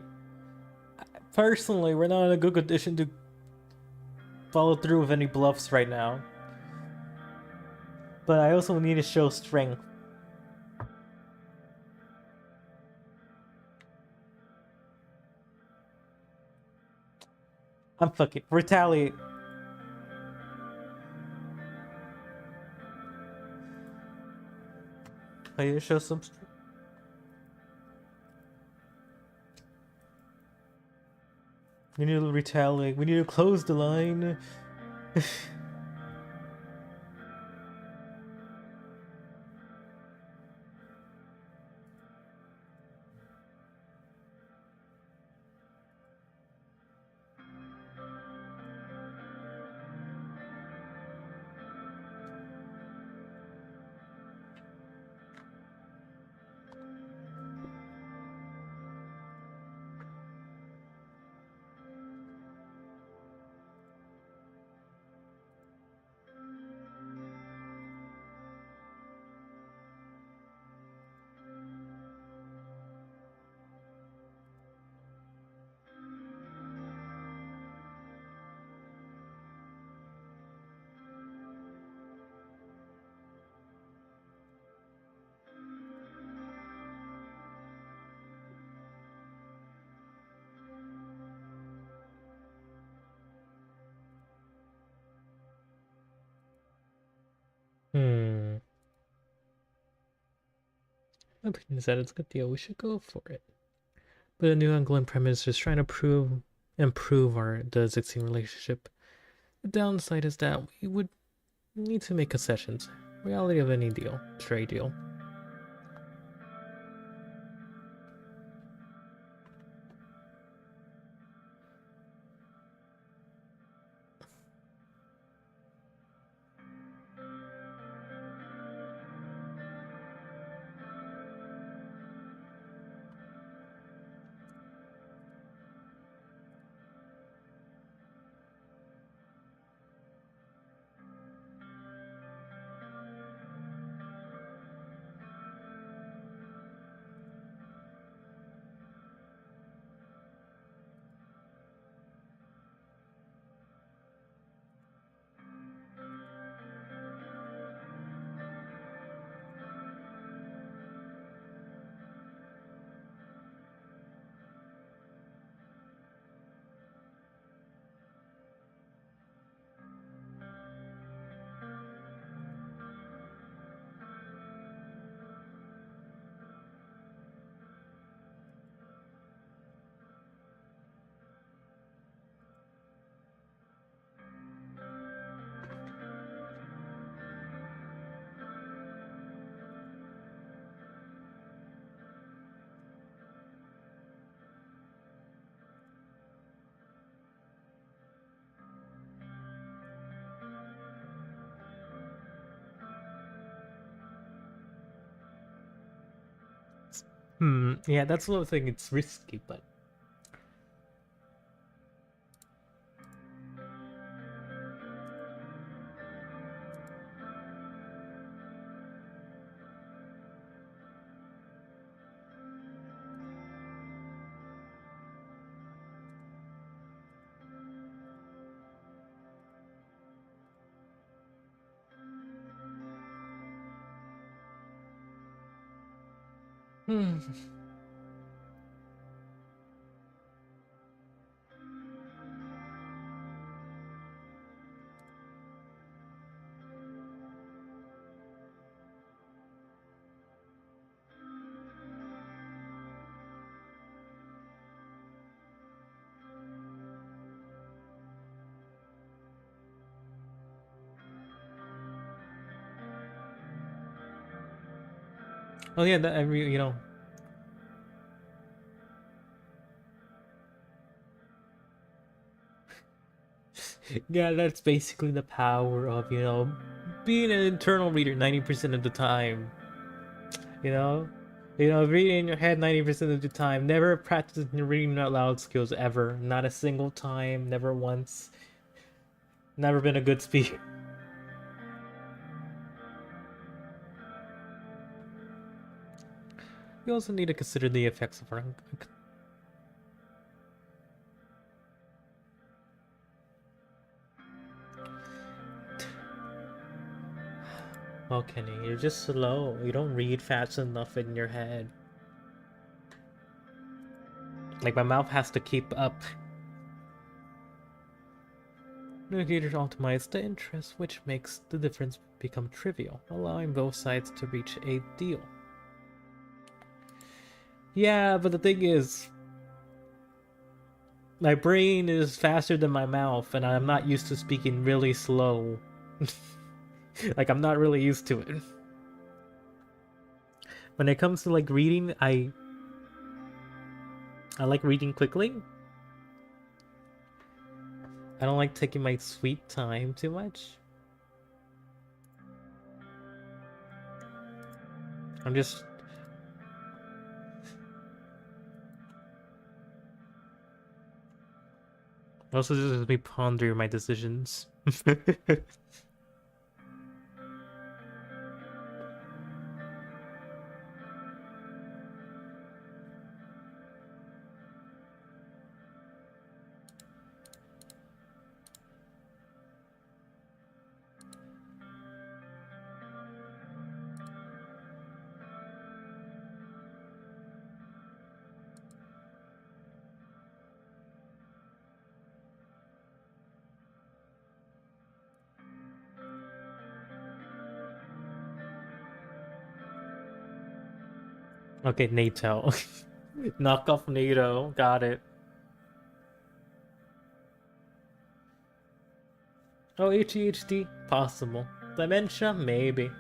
Personally, we're not in a good condition to follow through with any bluffs right now. But I also need to show strength. I'm fucking retaliate. I need to show some. We need to retaliate. We need to close the line. Hmm. My opinion is that it's a good deal. We should go for it. But the New England Prime Minister is trying to improve the existing relationship. The downside is that we would need to make concessions. Reality of any deal, trade deal. Yeah, that's the little thing. It's risky, but. Hmm. Oh yeah, that every yeah, that's basically the power of being an internal reader 90% of the time. You know, reading in your head 90% of the time. Never practicing your reading out loud skills ever. Not a single time. Never once. Never been a good speaker. We also need to consider the effects of our. Oh, Kenny, you're just slow. You don't read fast enough in your head. Like, my mouth has to keep up. Negotiators optimize the interest, which makes the difference become trivial, allowing both sides to reach a deal. Yeah, but the thing is, my brain is faster than my mouth, and I'm not used to speaking really slow. Like, I'm not really used to it. When it comes to like reading, I like reading quickly. I don't like taking my sweet time too much. I'm just also just me pondering my decisions. Okay, NATO. Knock off NATO. Got it. Oh, ADHD? Possible. Dementia? Maybe.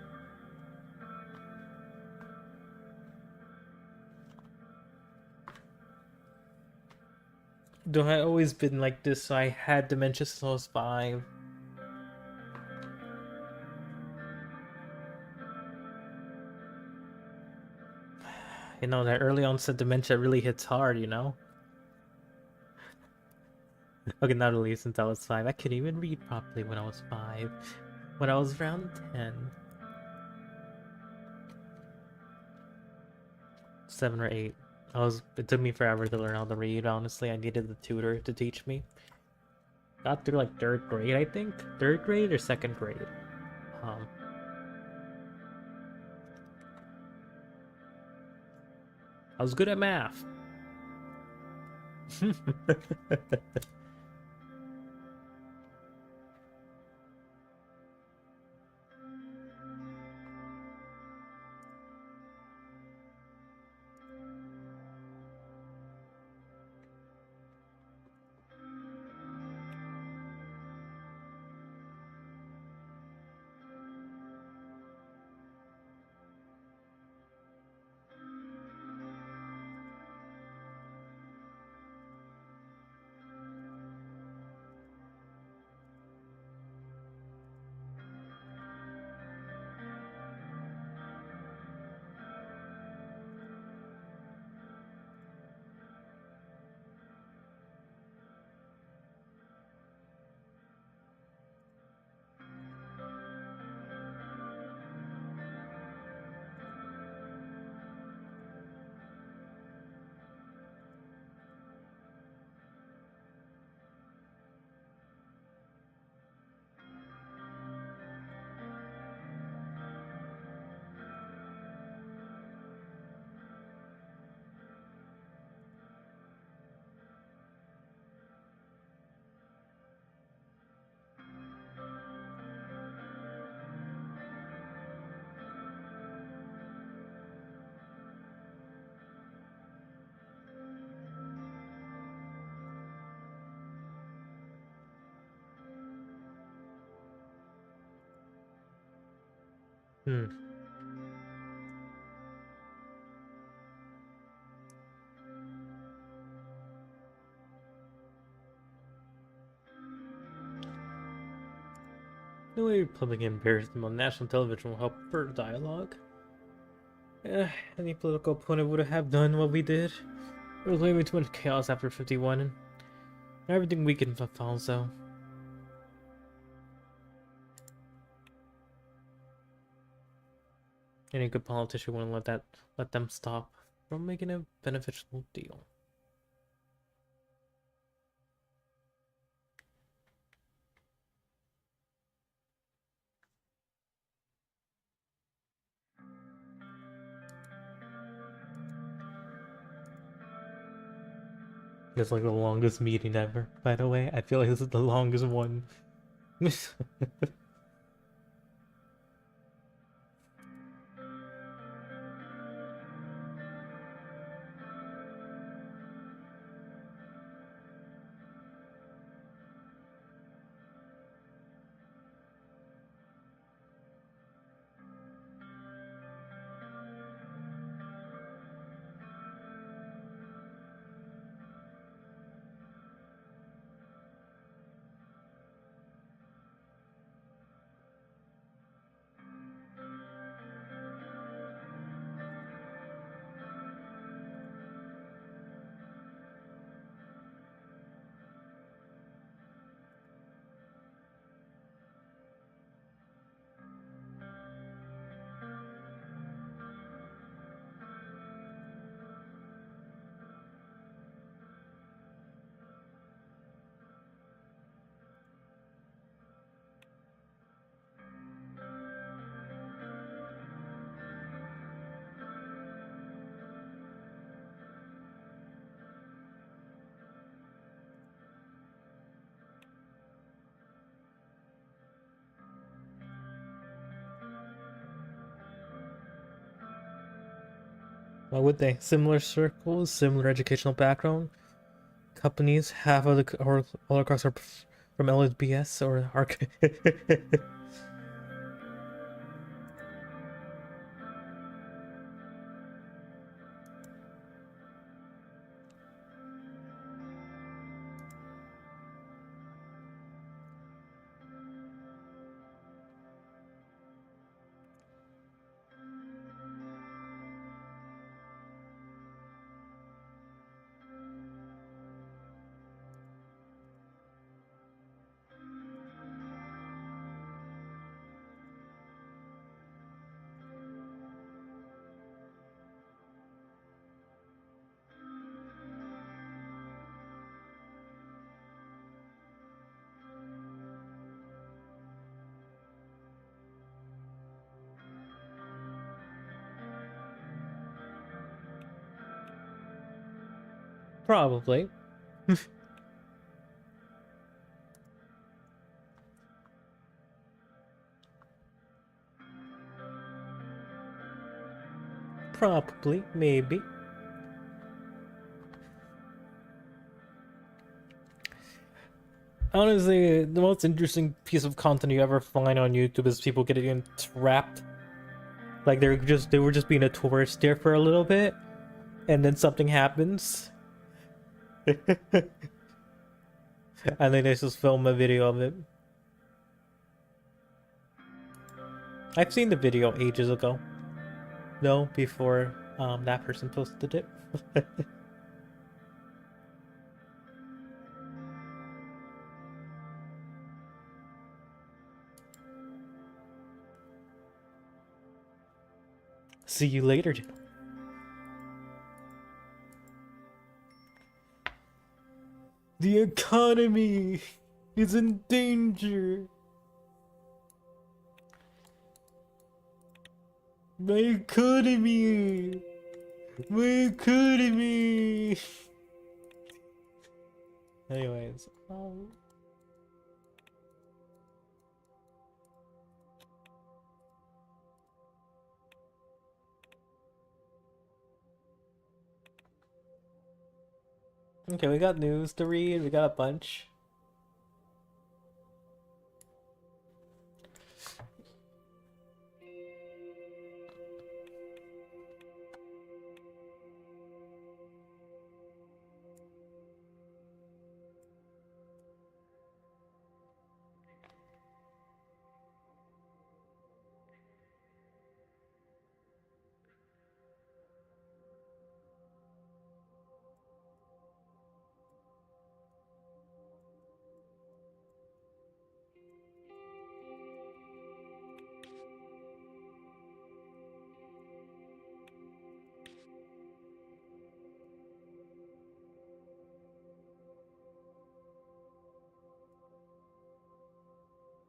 Though I always been like this, so I had dementia since I was 5. You know, that early onset dementia really hits hard, you know? Okay, not really since I was 5. I couldn't even read properly when I was 5. When I was around 10. 7 or 8. It took me forever to learn how to read, honestly. I needed the tutor to teach me. Got through like 3rd grade, I think? 3rd grade or 2nd grade? Um, I was good at math. Hmm. No way Republican embarrassment on national television will help further dialogue. Any political opponent would have done what we did. There was way too much chaos after 51, and everything weakened for Falzo. Any good politician wouldn't let them stop from making a beneficial deal. It's like the longest meeting ever, by the way. I feel like this is the longest one. Why would they? Similar circles, similar educational background. Companies, half of the oligarchs are from LSBS or ARC. Probably. Probably, maybe. Honestly, the most interesting piece of content you ever find on YouTube is people getting entrapped. Like they were just being a tourist there for a little bit, and then something happens. And then they just film a video of it. I've seen the video ages ago. No, before that person posted it. See you later. The economy is in danger. My economy. My economy. Anyways, okay, we got news to read. We got a bunch.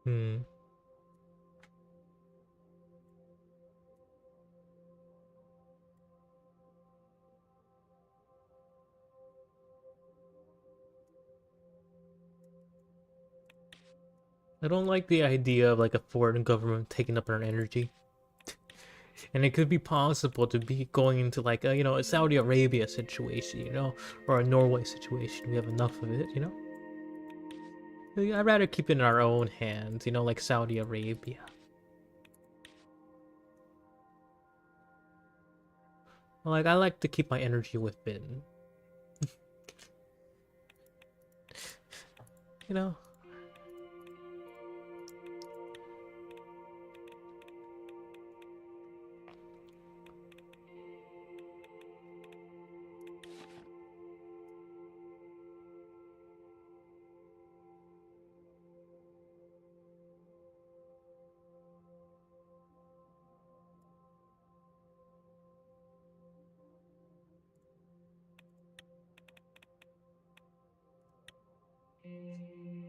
Hmm. I don't like the idea of like a foreign government taking up our energy. And it could be possible to be going into like a, a Saudi Arabia situation, or a Norway situation. We have enough of it, I'd rather keep it in our own hands, like Saudi Arabia. Like, I like to keep my energy within. you know?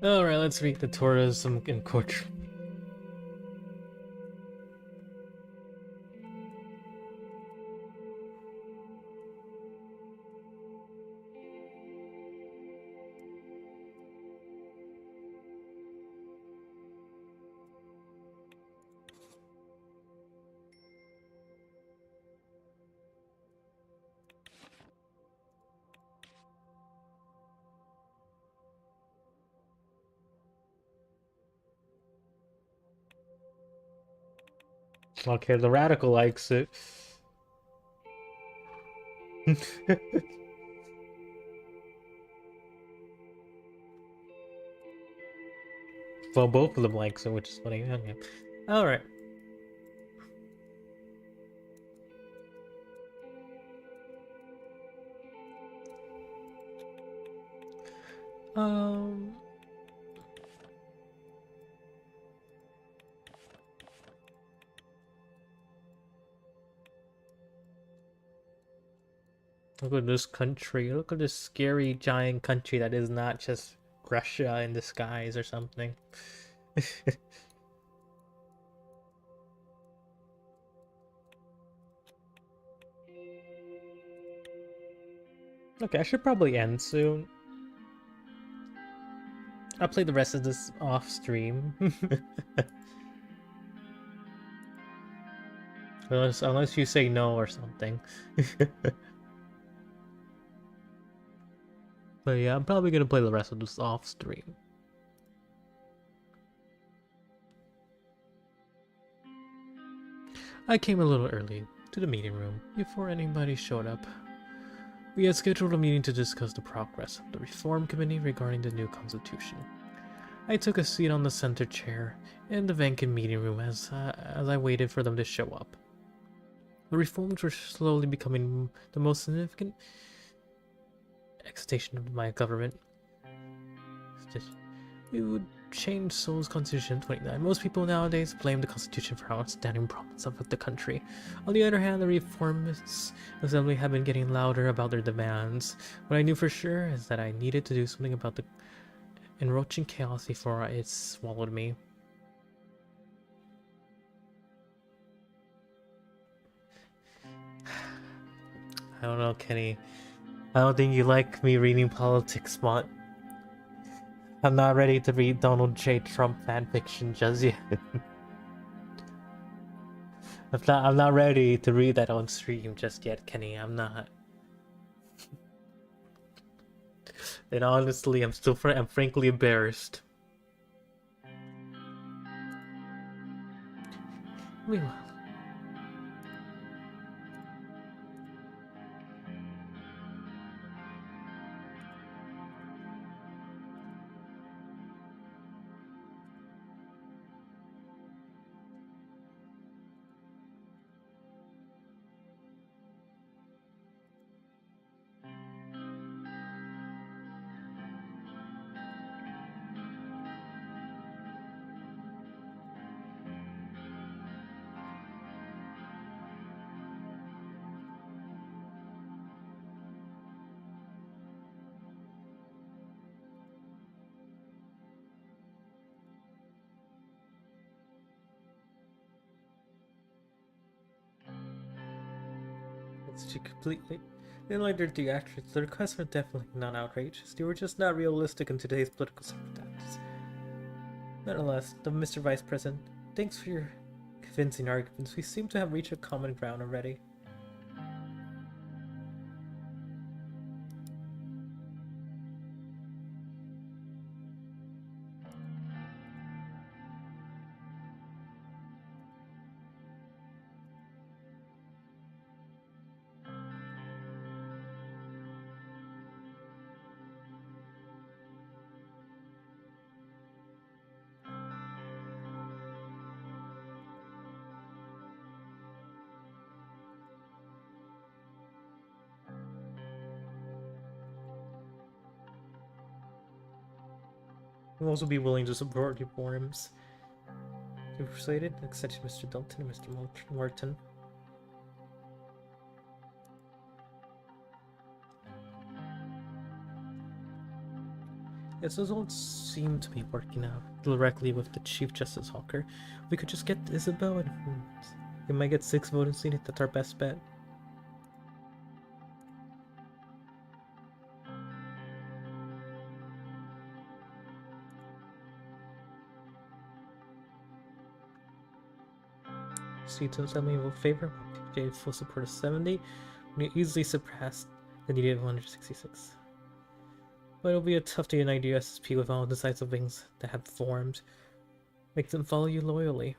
Alright, let's read the tourism and culture. Okay, the radical likes it. Well, both of them likes it, which is funny. Okay. Alright. Um... Look at this country. Look at this scary giant country that is not just Russia in disguise or something. Okay, I should probably end soon. I'll play the rest of this off stream. unless you say no or something. But yeah, I'm probably gonna play the rest of this off stream. I came a little early to the meeting room before anybody showed up. We had scheduled a meeting to discuss the progress of the Reform Committee regarding the new constitution. I took a seat on the center chair in the vacant meeting room as I waited for them to show up. The reforms were slowly becoming the most significant excitation of my government. We would change Seoul's constitution in 29. Most people nowadays blame the constitution for outstanding problems of the country. On the other hand, the reformists assembly have been getting louder about their demands. What I knew for sure is that I needed to do something about the encroaching chaos before it swallowed me. I don't know, Kenny. I don't think you like me reading politics, but I'm not ready to read Donald J. Trump fanfiction just yet. I'm not ready to read that on stream just yet, Kenny. I'm not. And honestly, I'm frankly embarrassed. Meanwhile, she completely. In light of the actions, the requests were definitely not outrageous. They were just not realistic in today's political circumstances. Nonetheless, Mr. Vice President, thanks for your convincing arguments. We seem to have reached a common ground already. We'll also be willing to support reforms. You persuaded? Except Mr. Dalton and Mr. Morton. Yes, those all seem to be working out directly with the Chief Justice Hawker. We could just get Isabel and we might get 6 votes in Senate. That's our best bet. Seats assembly will favor. PJ full support of 70. We easily surpassed the needed 166. But it'll be a tough day in IDSP with all the decisive wings that have formed. Make them follow you loyally.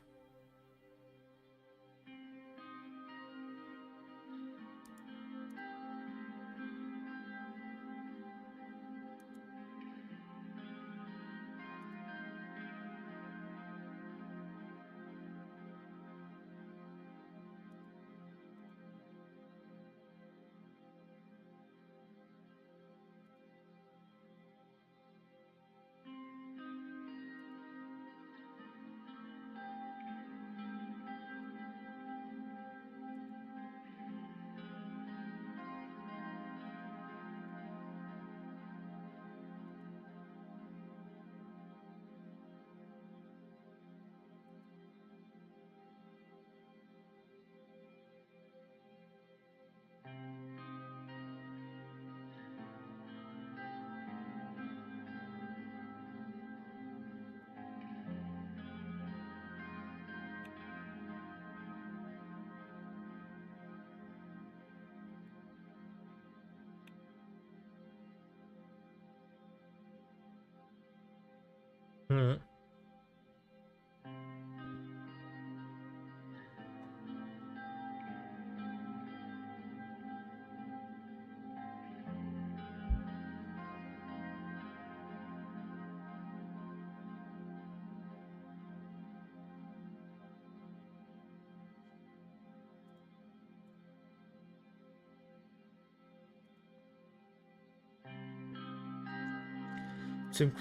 to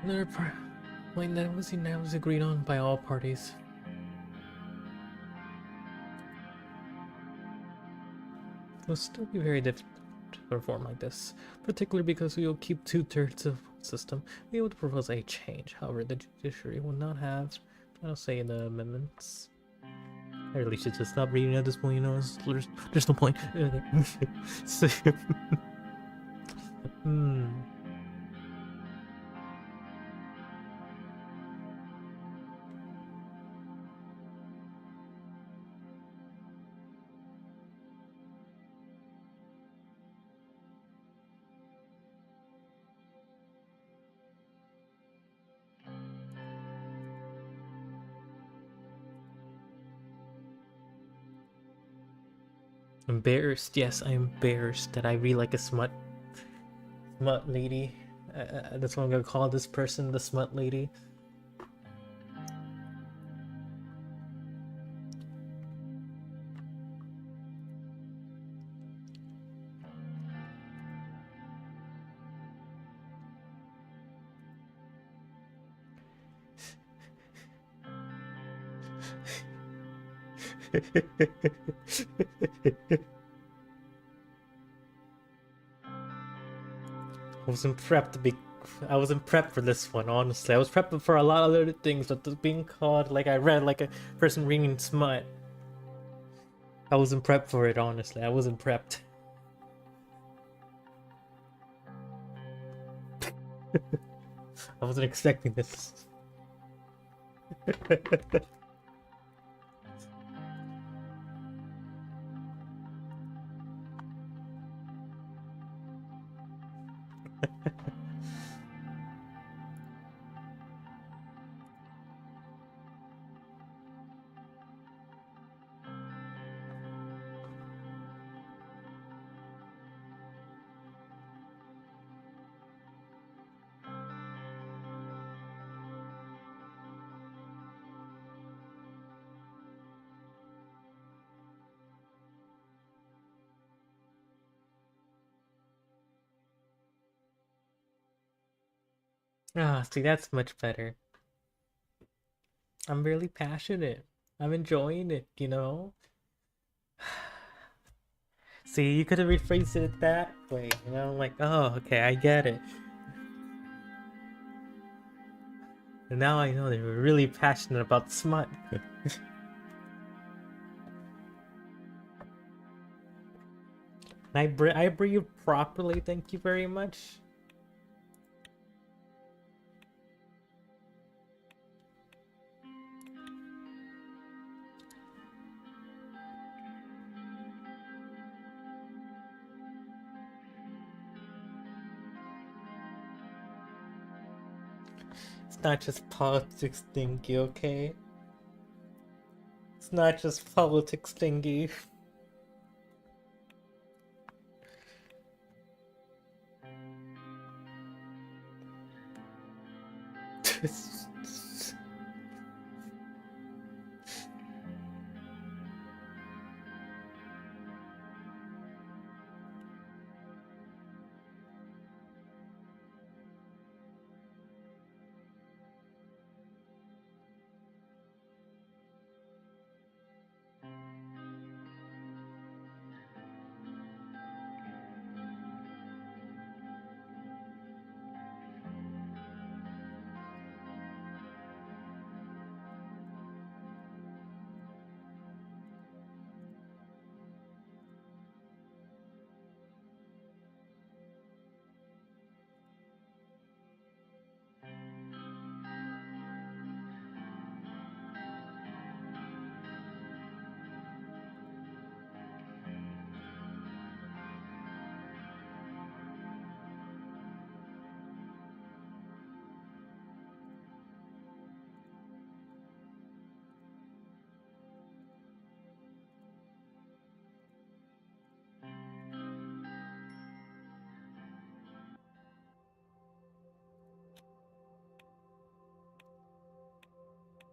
another point that was unanimously agreed on by all parties. It will still be very difficult to perform like this, particularly because we will keep 2/3 of the system. We would propose a change, however, the judiciary will not have final say in the amendments. I really should just stop reading at this point, you know, there's no point. So, embarrassed, yes, I'm embarrassed that I read like a smut lady. That's what I'm gonna call this person, the smut lady. I wasn't prepped for this one, honestly. I was prepped for a lot of other things, but being called like I read like a person reading smut. I wasn't prepped for it, honestly. I wasn't prepped. I wasn't expecting this. Ah, see, that's much better. I'm really passionate. I'm enjoying it, you know? See, you could have rephrased it that way, you know? Like, oh, okay, I get it. And now I know they were really passionate about smut. I breathe properly, thank you very much. It's not just politics thingy, okay? It's not just politics thingy.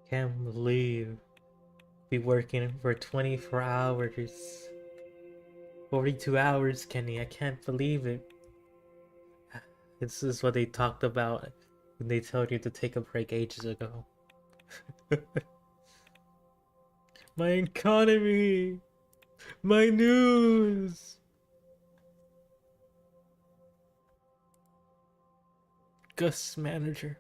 Can't believe be working for 24 hours. 42 hours, Kenny. I can't believe it. This is what they talked about when they told you to take a break ages ago. My economy! My news! Gus manager.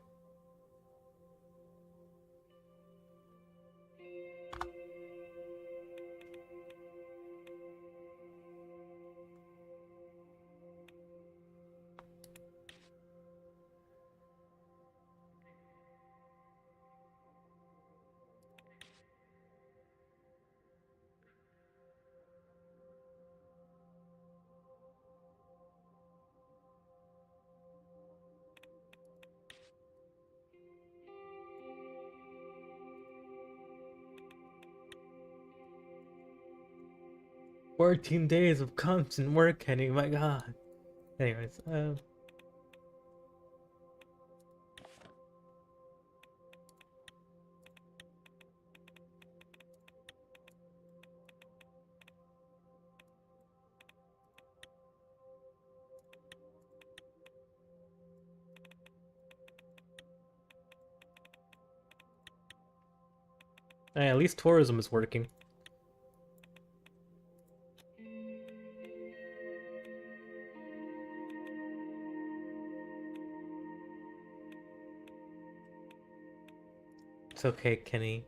"14 days of constant work, Kenny, my god." Anyways, hey, at least tourism is working. It's okay, Kenny.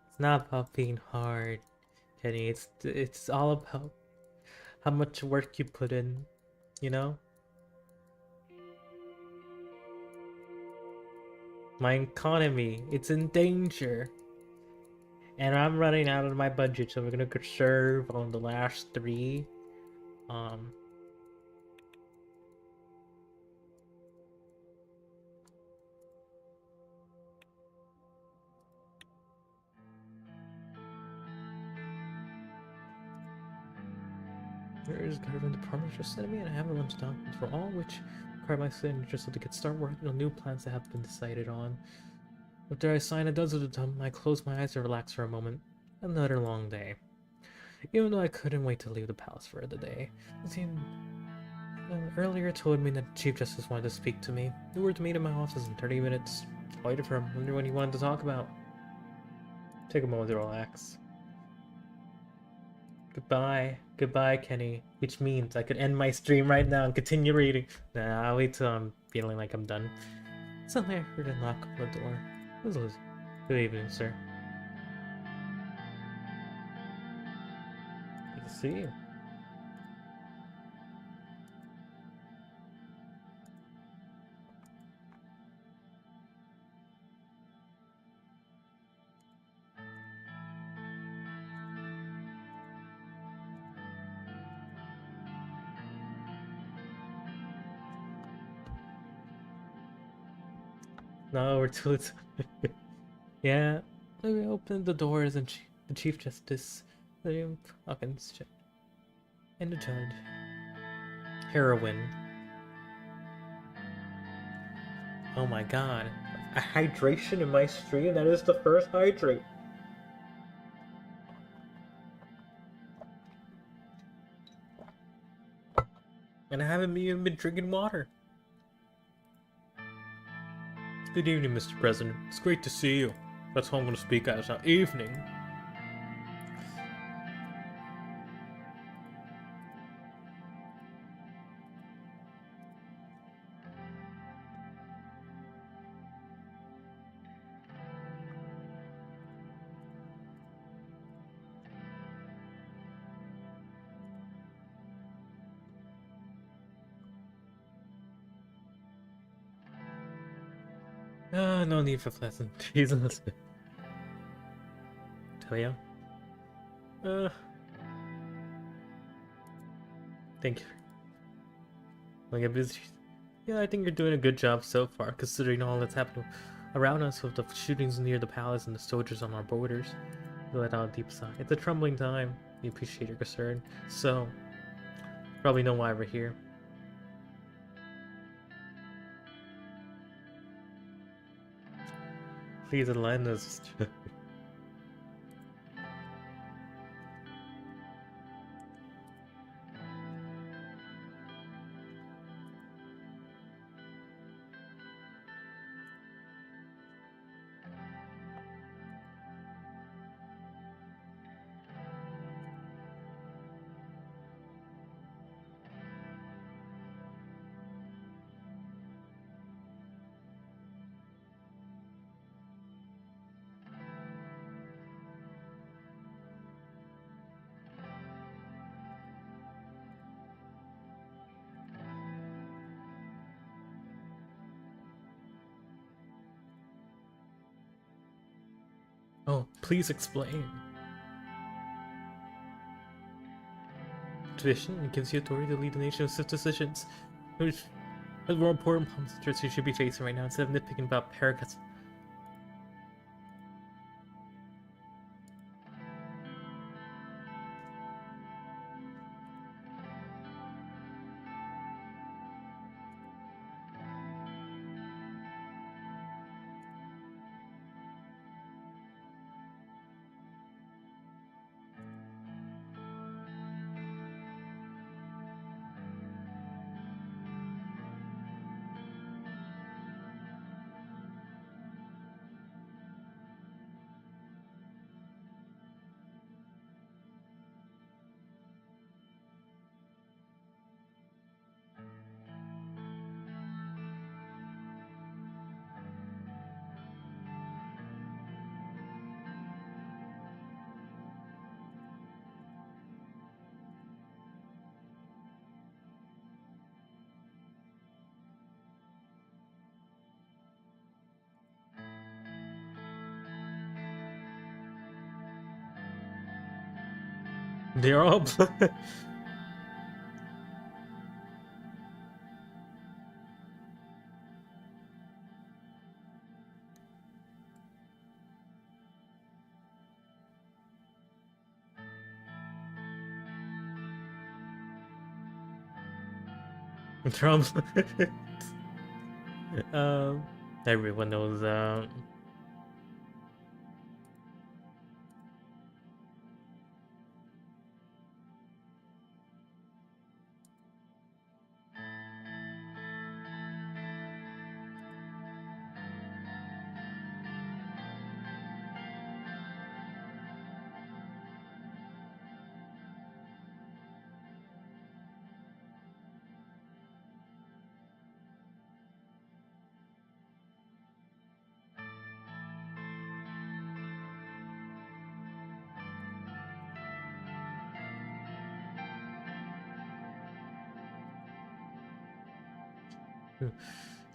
It's not about being hard, Kenny. It's all about how much work you put in, you know? My economy, it's in danger. And I'm running out of my budget, so we're gonna conserve on the last three. Um, There's government departments just sent me, and I haven't lunch documents for all which require my signature so they could start working on new plans that have been decided on. After I sign a dozen of them, I close my eyes and relax for a moment. Another long day. Even though I couldn't wait to leave the palace for the day. The team earlier told me that the Chief Justice wanted to speak to me. We were to meet in my office in 30 minutes. I waited for him, wondering what he wanted to talk about. Take a moment to relax. Goodbye. Goodbye, Kenny. Which means I could end my stream right now and continue reading. Nah, I'll wait till I'm feeling like I'm done. Suddenly I heard a knock on the door. It was Liz. Good evening, sir. Good to see you. No, we're too. Yeah, we opened the doors and the Chief Justice, William Hawkins, and the judge. Heroin. Oh my god. A hydration in my stream? That is the first hydrate. And I haven't even been drinking water. Good evening, Mr. President. It's great to see you. That's how I'm going to speak as now. Evening. No need for pleasantries. Tell ya. Thank you. Like a busy. Yeah, I think you're doing a good job so far, considering all that's happening around us with the shootings near the palace and the soldiers on our borders. You let out a deep sigh. It's a troubling time. We appreciate your concern. So, probably know why we're here. Please enlighten us. Oh, please explain. Tradition gives you authority to lead the nation with swift decisions. Which are the more important problems you should be facing right now instead of nitpicking about paragraphs. They're all. Trump. um, Everyone knows.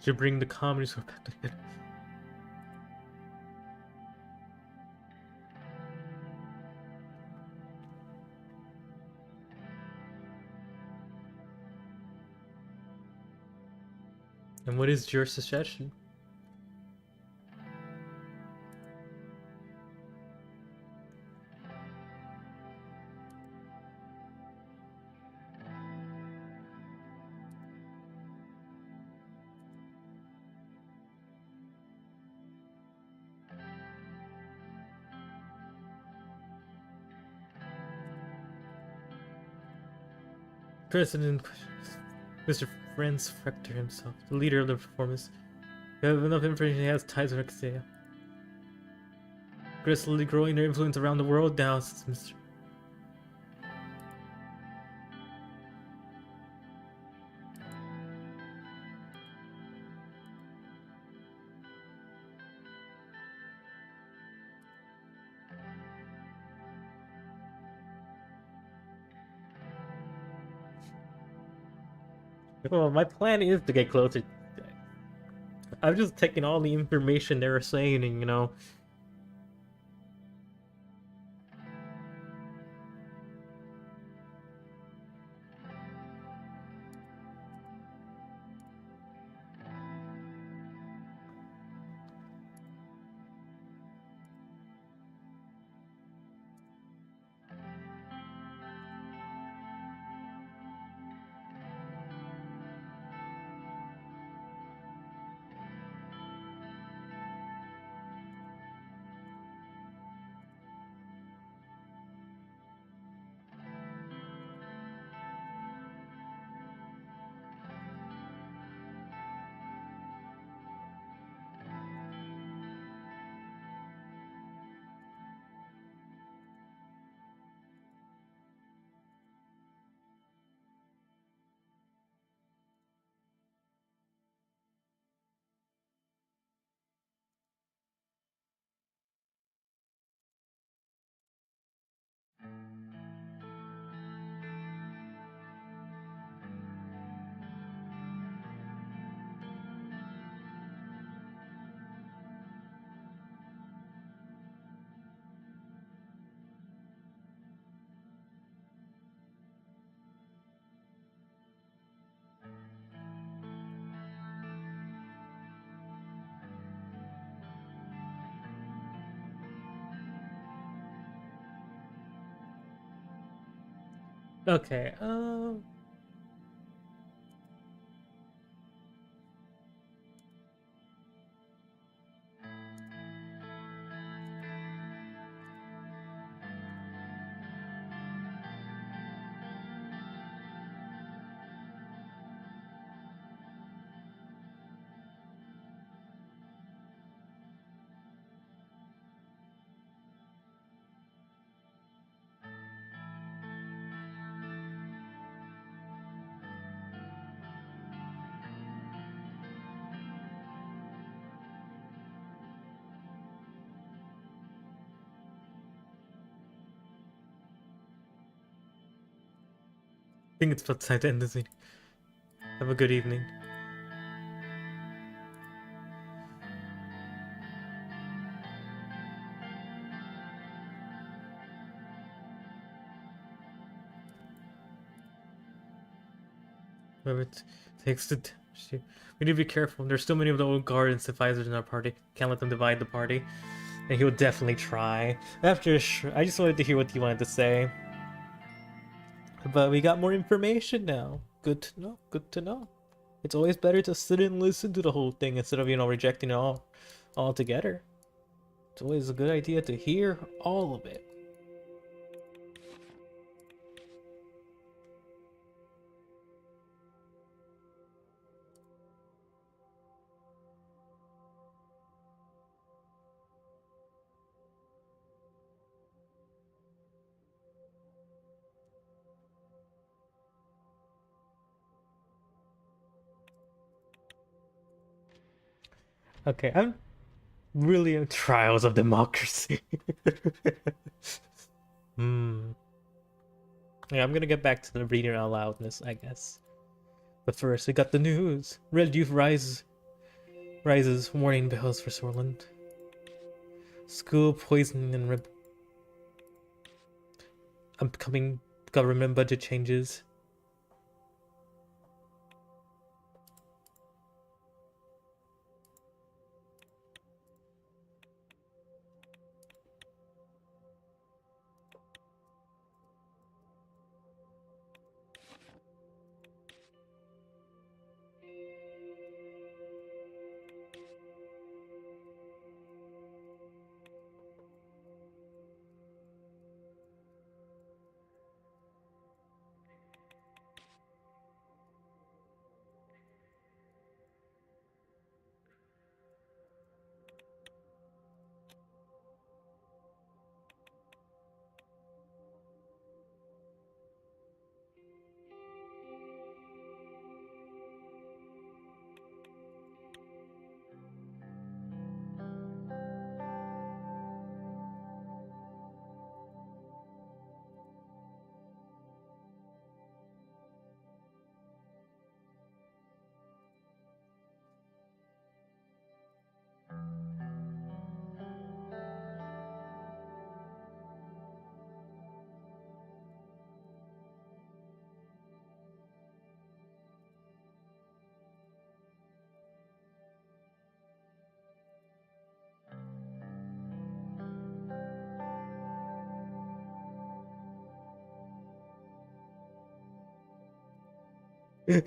Should bring the communists back together. And what is your suggestion? President Mr. Franz Rector himself, the leader of the reformists. You have enough information, he has ties with Rexia. Aggressively growing their influence around the world now, says Mr. Well, my plan is to get closer. I'm just taking all the information they were saying and, Okay, I think it's about time to end the scene. Have a good evening. Whoever takes the... We need to be careful. There's still many of the old guard and advisors in our party. Can't let them divide the party. And he'll definitely try. After I just wanted to hear what he wanted to say. But we got more information now. Good to know. Good to know. It's always better to sit and listen to the whole thing instead of, rejecting it all together. It's always a good idea to hear all of it. Okay, I'm really in trials of democracy. Hmm. Yeah, I'm gonna get back to the reading out loudness, I guess. But first, we got the news. Red Youth rises warning bells for Sorland. School poisoning and upcoming government budget changes.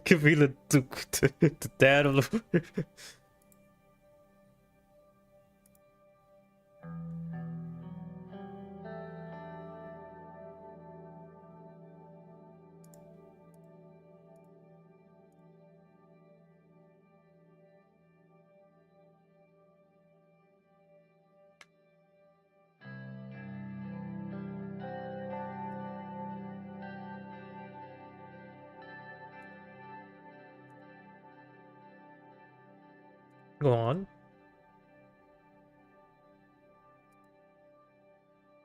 Give me the dad of the... Go on.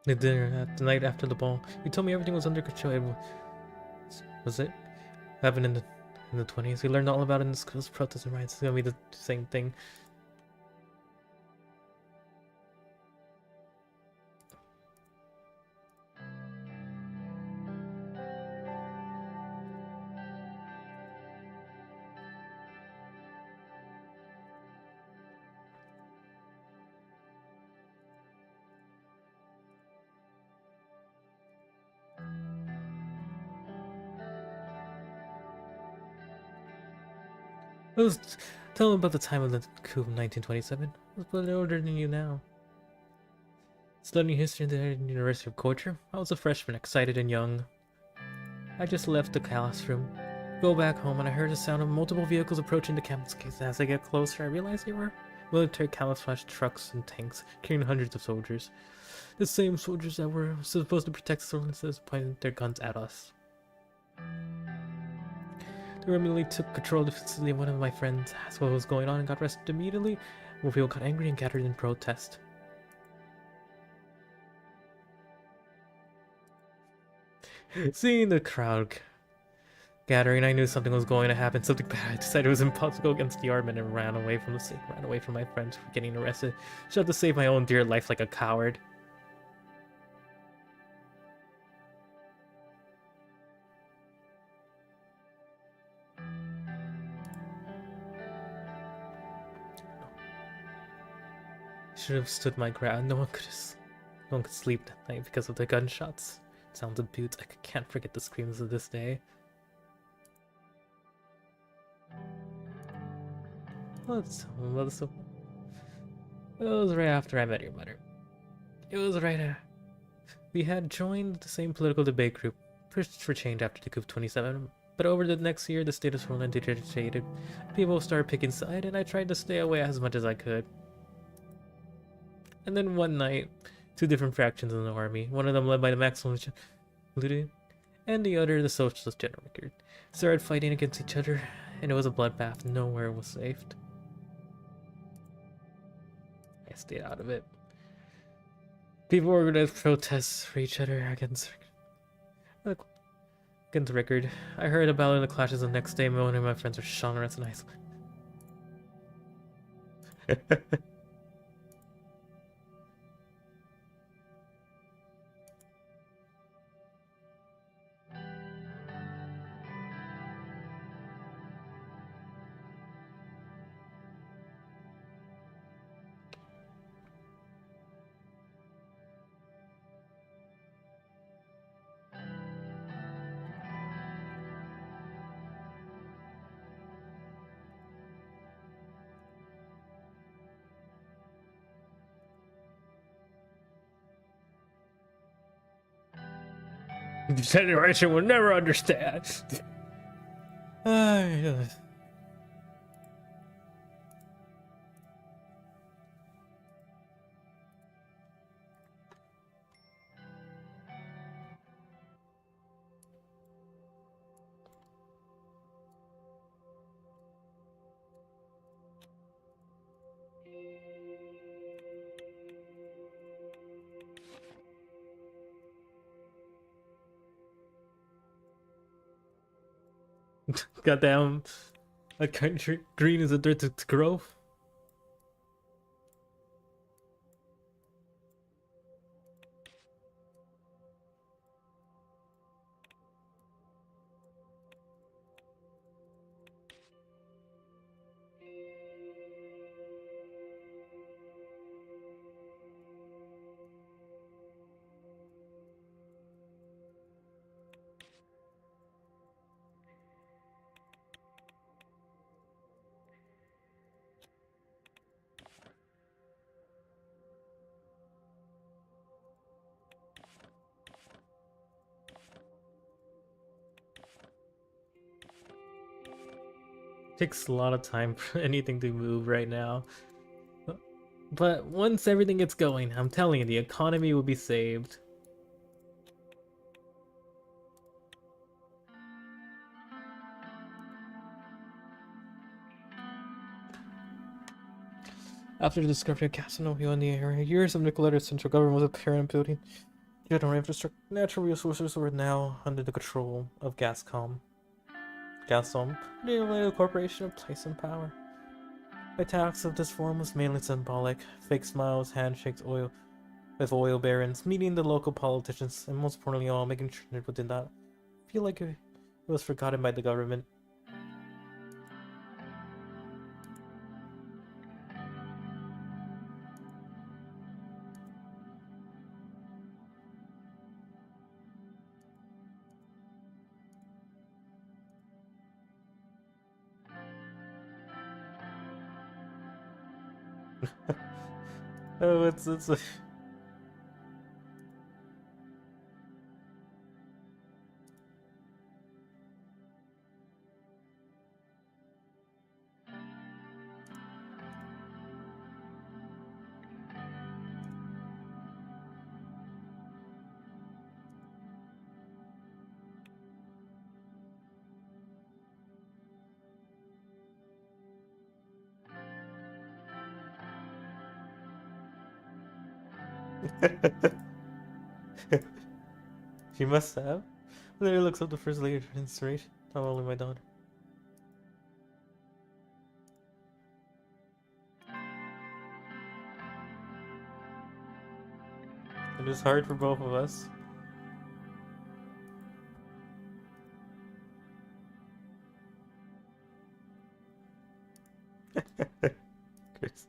The dinner the night after the ball. You told me everything was under control. Was it? Happened in the 20s. We learned all about it in the school's protests and riots. It's gonna be the same thing. I was tell him about the time of the coup of 1927. I was a little older than you now. Studying history at the University of Culture, I was a freshman, excited and young. I just left the classroom. Go back home and I heard the sound of multiple vehicles approaching the campus gates. As I get closer, I realized they were military camouflage trucks and tanks carrying hundreds of soldiers. The same soldiers that were supposed to protect us pointed their guns at us. They immediately took control of the facility. One of my friends asked what was going on and got arrested immediately. More people got angry and gathered in protest. Seeing the crowd gathering, I knew something was going to happen, something bad. I decided it was impossible to go against the argument and ran away from the scene, ran away from my friends for getting arrested. Tried to save my own dear life like a coward. Should have stood my ground. No one could sleep that night because of the gunshots. Sounds of boots. I can't forget the screams of this day. It was right after I met your mother. It was right after. We had joined the same political debate group, pushed for change after the coup of 27, but over the next year the status quo deteriorated. People started picking sides, and I tried to stay away as much as I could. And then one night, two different factions in the army, one of them led by the Maximalist and the other the Socialist General Rickard, started fighting against each other, and it was a bloodbath. Nowhere was safe. I stayed out of it. People organized protests for each other against Rickard. I heard about the clashes the next day. One of my friends were shot and Iceland. The generation will never understand. Goddamn, a country green is a dirt to grow. Takes a lot of time for anything to move right now. But once everything gets going, I'm telling you, the economy will be saved. After the discovery of Casanova in the area, years of Nicolaita's central government was apparent building general infrastructure. Natural resources were now under the control of Gazprom, the corporation of place and power. The tax of this form was mainly symbolic, fake smiles, handshakes, with oil barons, meeting the local politicians, and most importantly all, making sure it did not feel like it was forgotten by the government. Oh, it's like... She must have. Literally looks up the first lady in straight. Not only my daughter. It is hard for both of us. Crazy.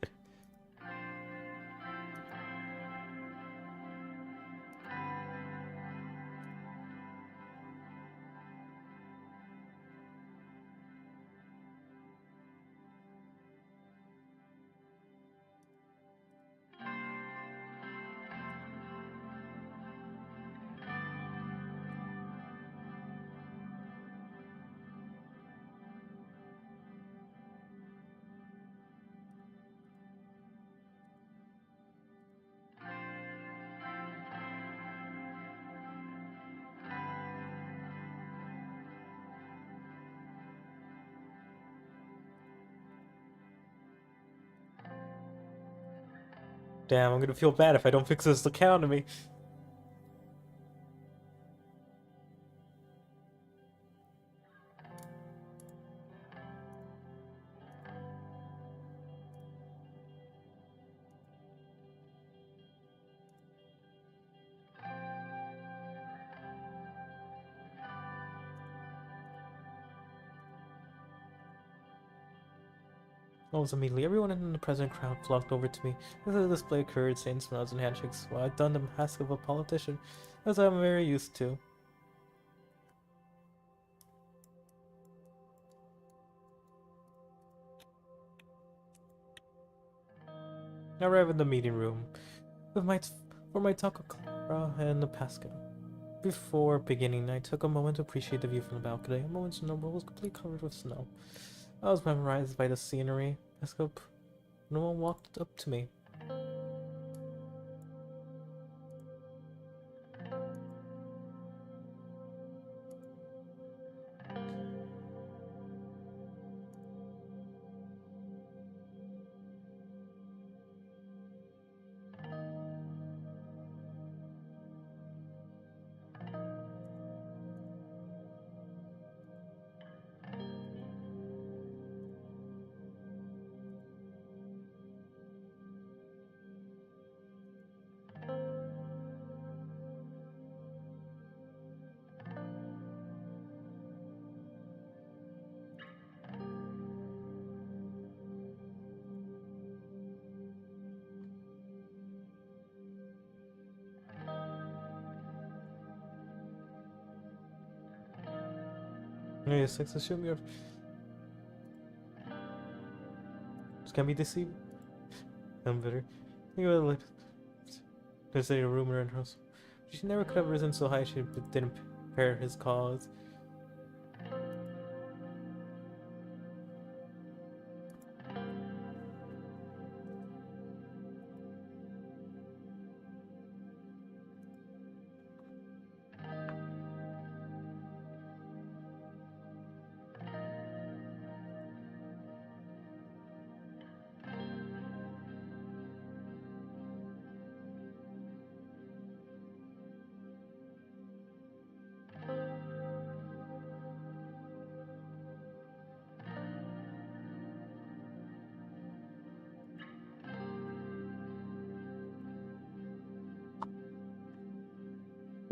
Damn, I'm gonna feel bad if I don't fix this economy. Almost immediately, everyone in the present crowd flocked over to me. As the display occurred, saying smiles and handshakes, while I'd done the mask of a politician, as I'm very used to. I arrived in the meeting room with for my taco Clara and the Pascal. Before beginning, I took a moment to appreciate the view from the balcony. A moment's number was completely covered with snow. I was mesmerized by the scenery. Pascal, no one walked up to me. Yes, let's assume you're... Just can't be deceived. I'm bitter. Think about it. There's a rumor in her house. She never could have risen so high she didn't prepare his cause.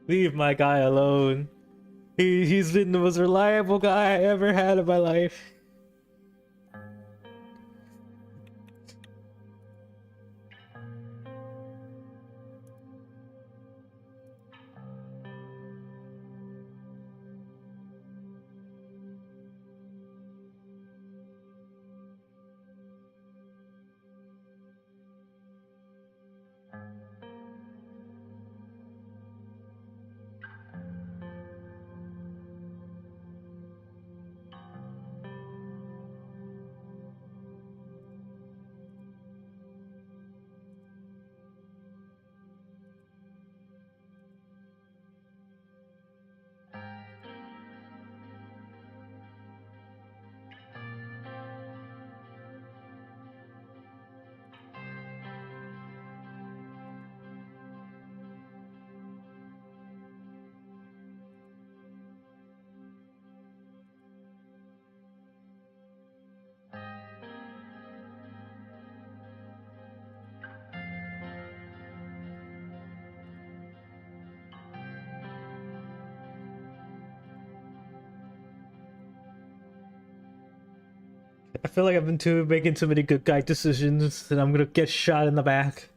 Leave my guy alone. He's been the most reliable guy I ever had in my life. I feel like I've been making too many good guy decisions, and I'm gonna get shot in the back.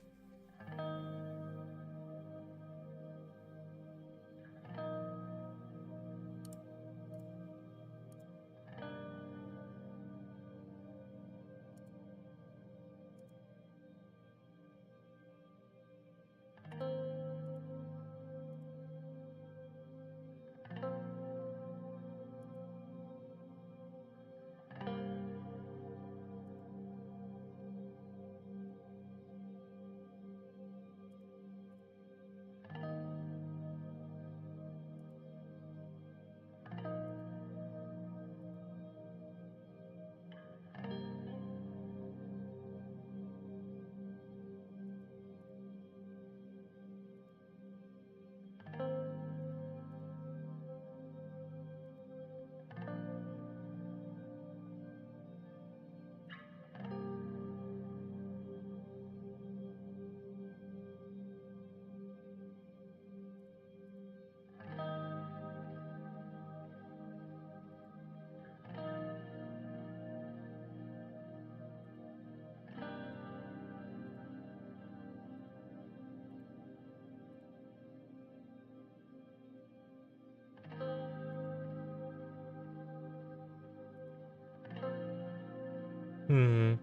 Hmm.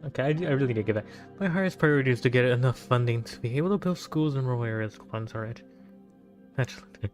Okay, I really need to get that. My highest priority is to get enough funding to be able to build schools in rural areas. Funds, alright. Actually,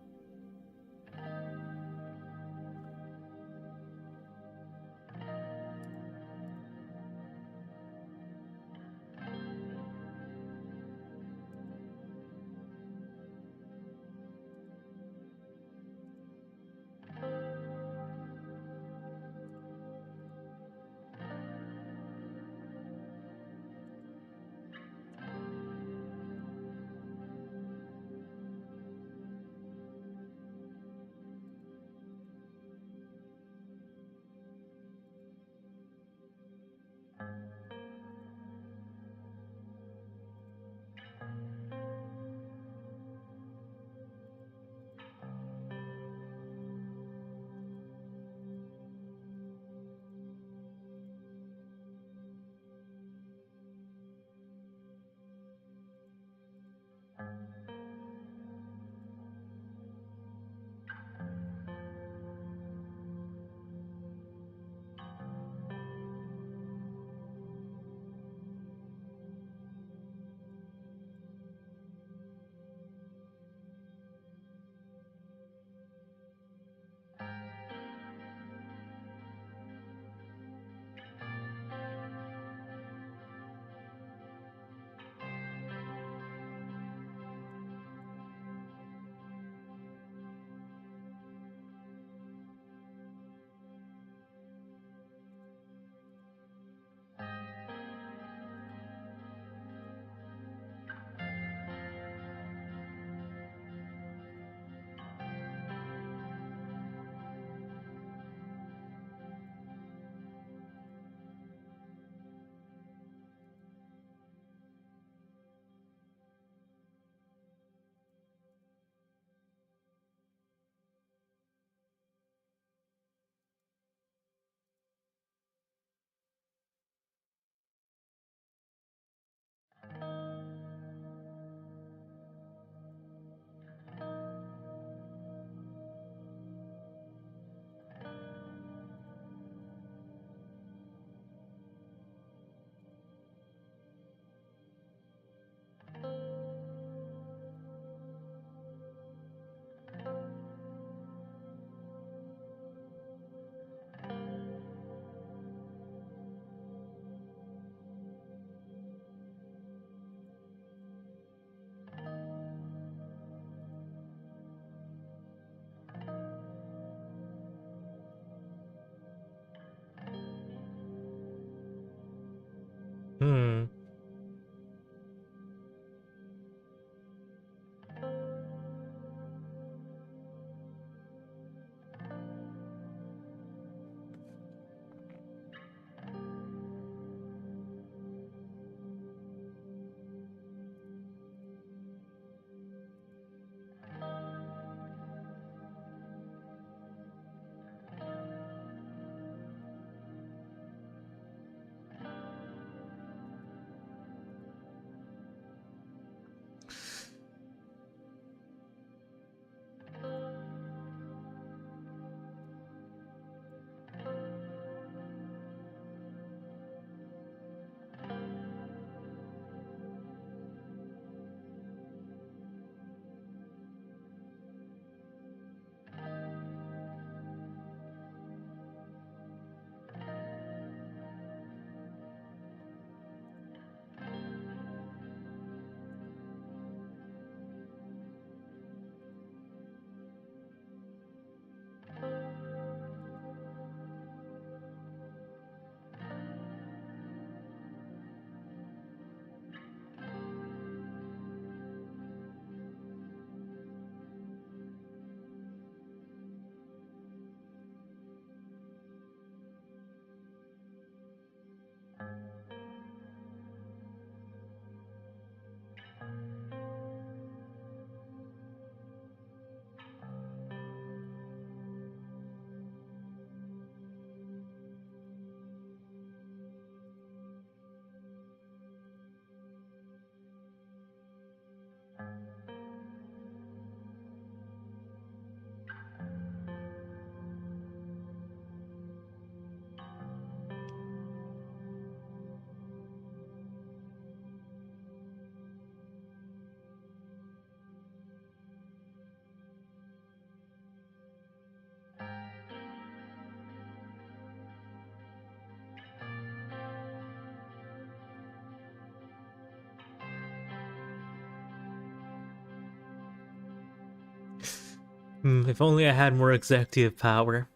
If only I had more executive power.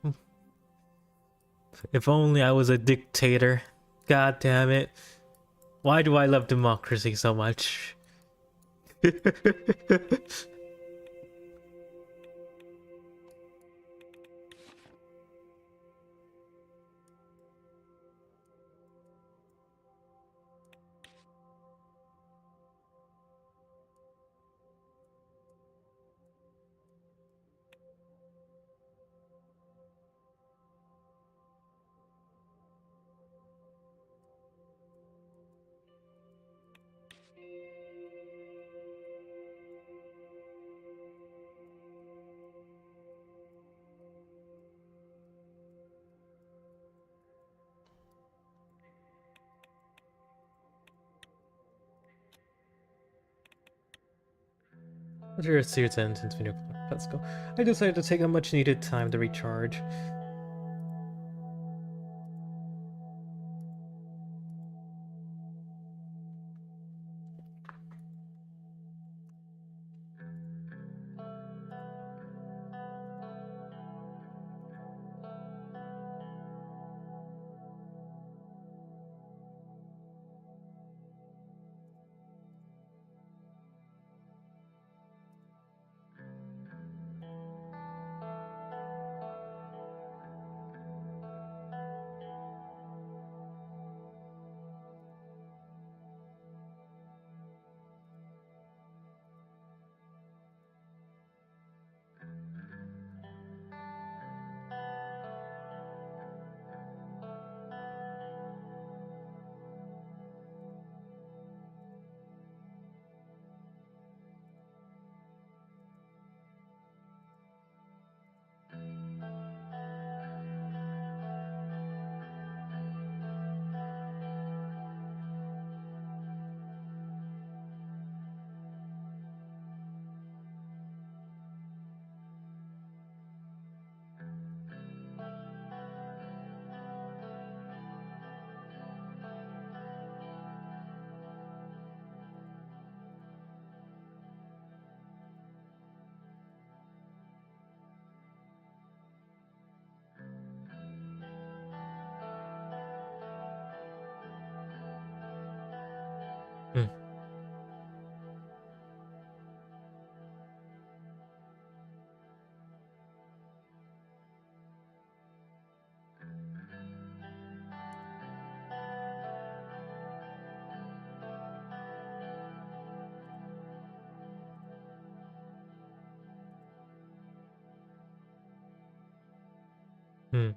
If only I was a dictator. God damn it. Why do I love democracy so much? After a serious intense video, let's go. I decided to take a much needed time to recharge. Hmm. Hmm.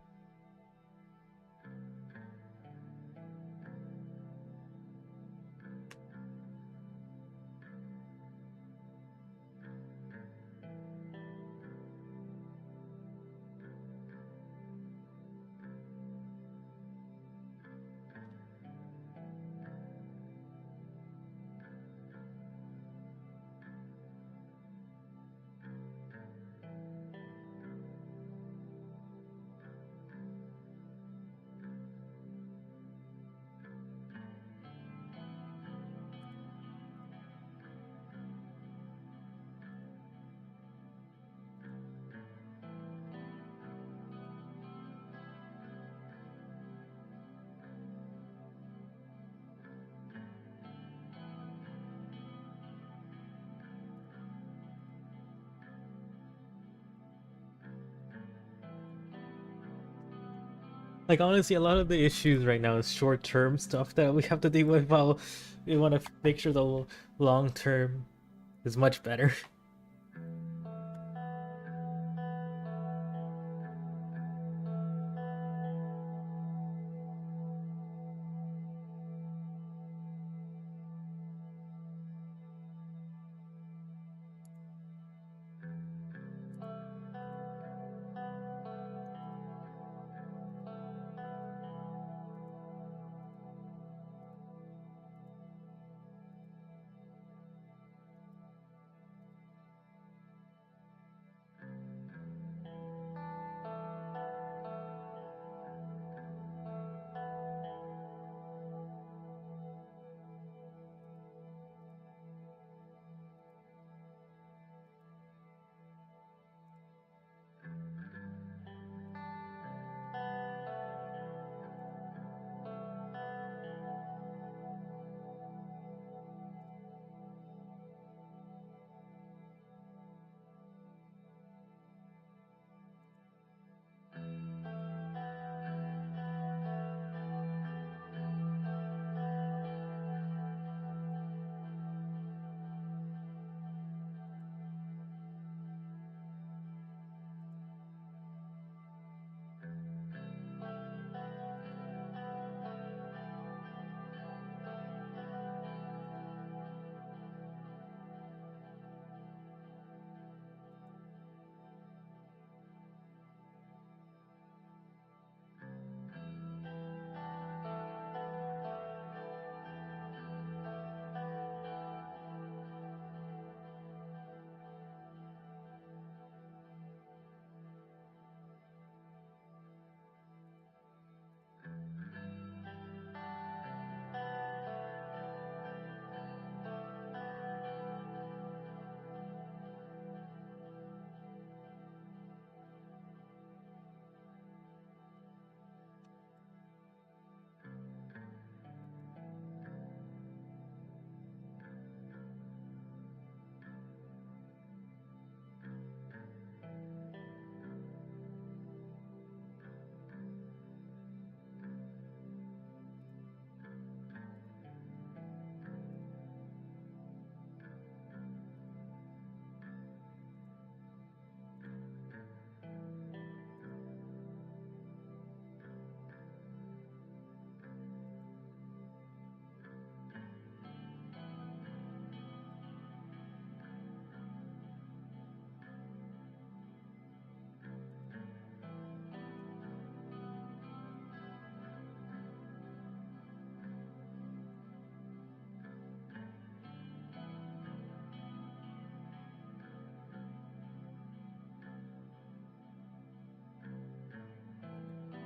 Like honestly, a lot of the issues right now is short-term stuff that we have to deal with while we want to make sure the long-term is much better.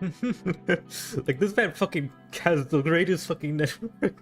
Like, this man fucking has the greatest fucking network.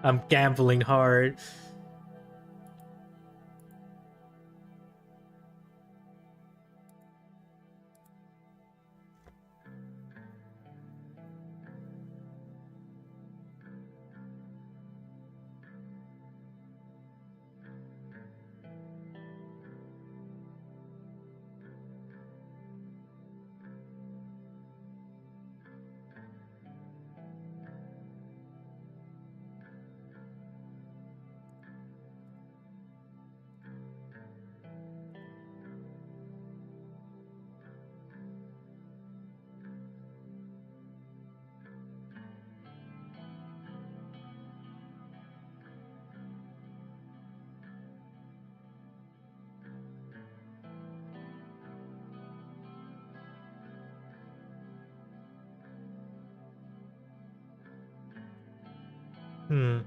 I'm gambling hard. Hmm.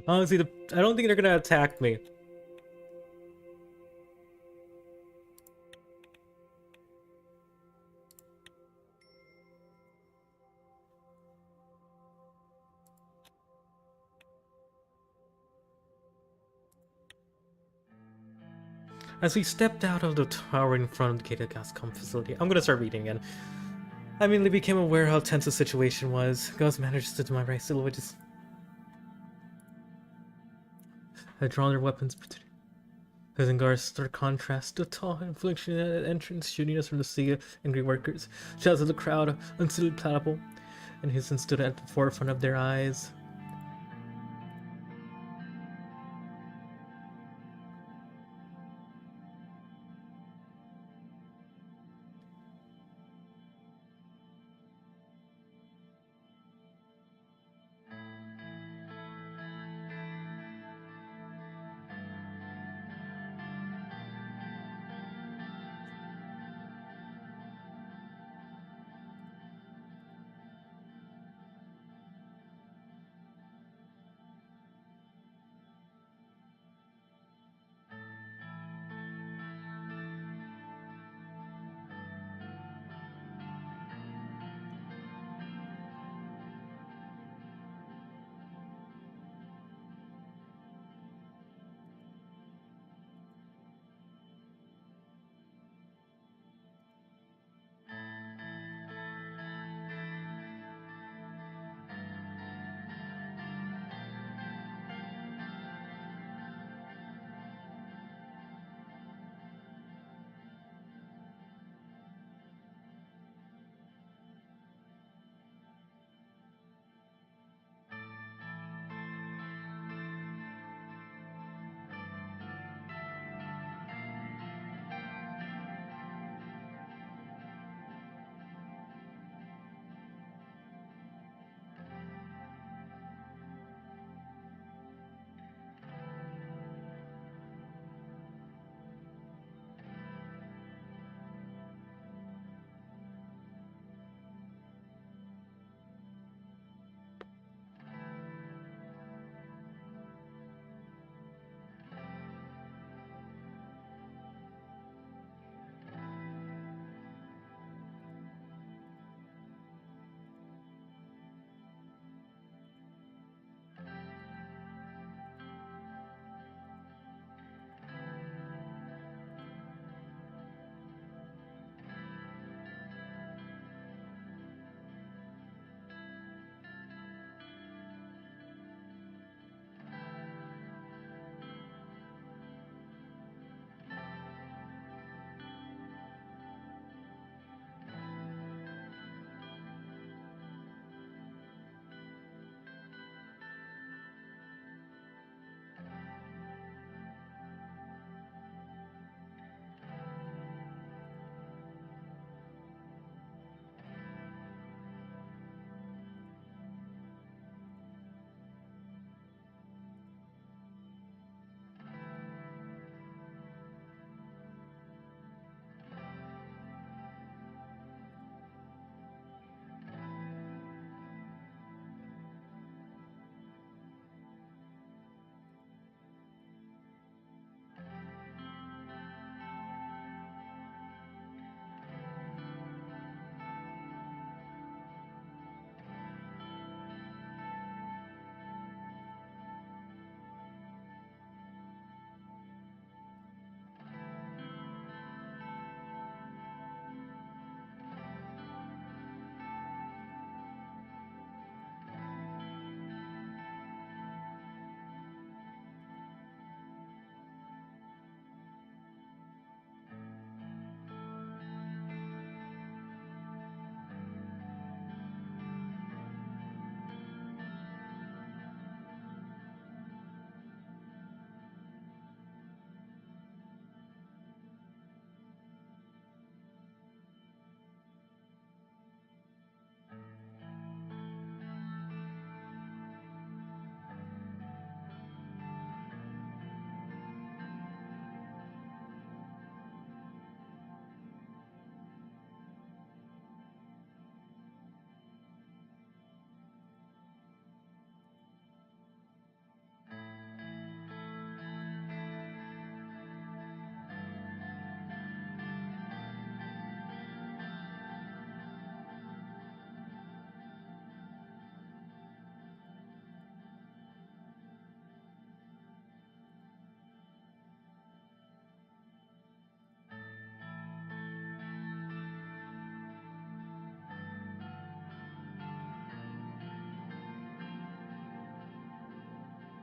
Honestly, I don't think they're gonna attack me. As we stepped out of the tower in front of the gated Gascom facility, I'm gonna start reading again. I immediately became aware how tense the situation was. Gauss managed to my right, silhouettes had drawn their weapons. Isengard's stark contrast, the tall infliction at entrance, shooting us from the sea of angry workers. Shouts of the crowd, unsuited palatable, and Houston stood at the forefront of their eyes.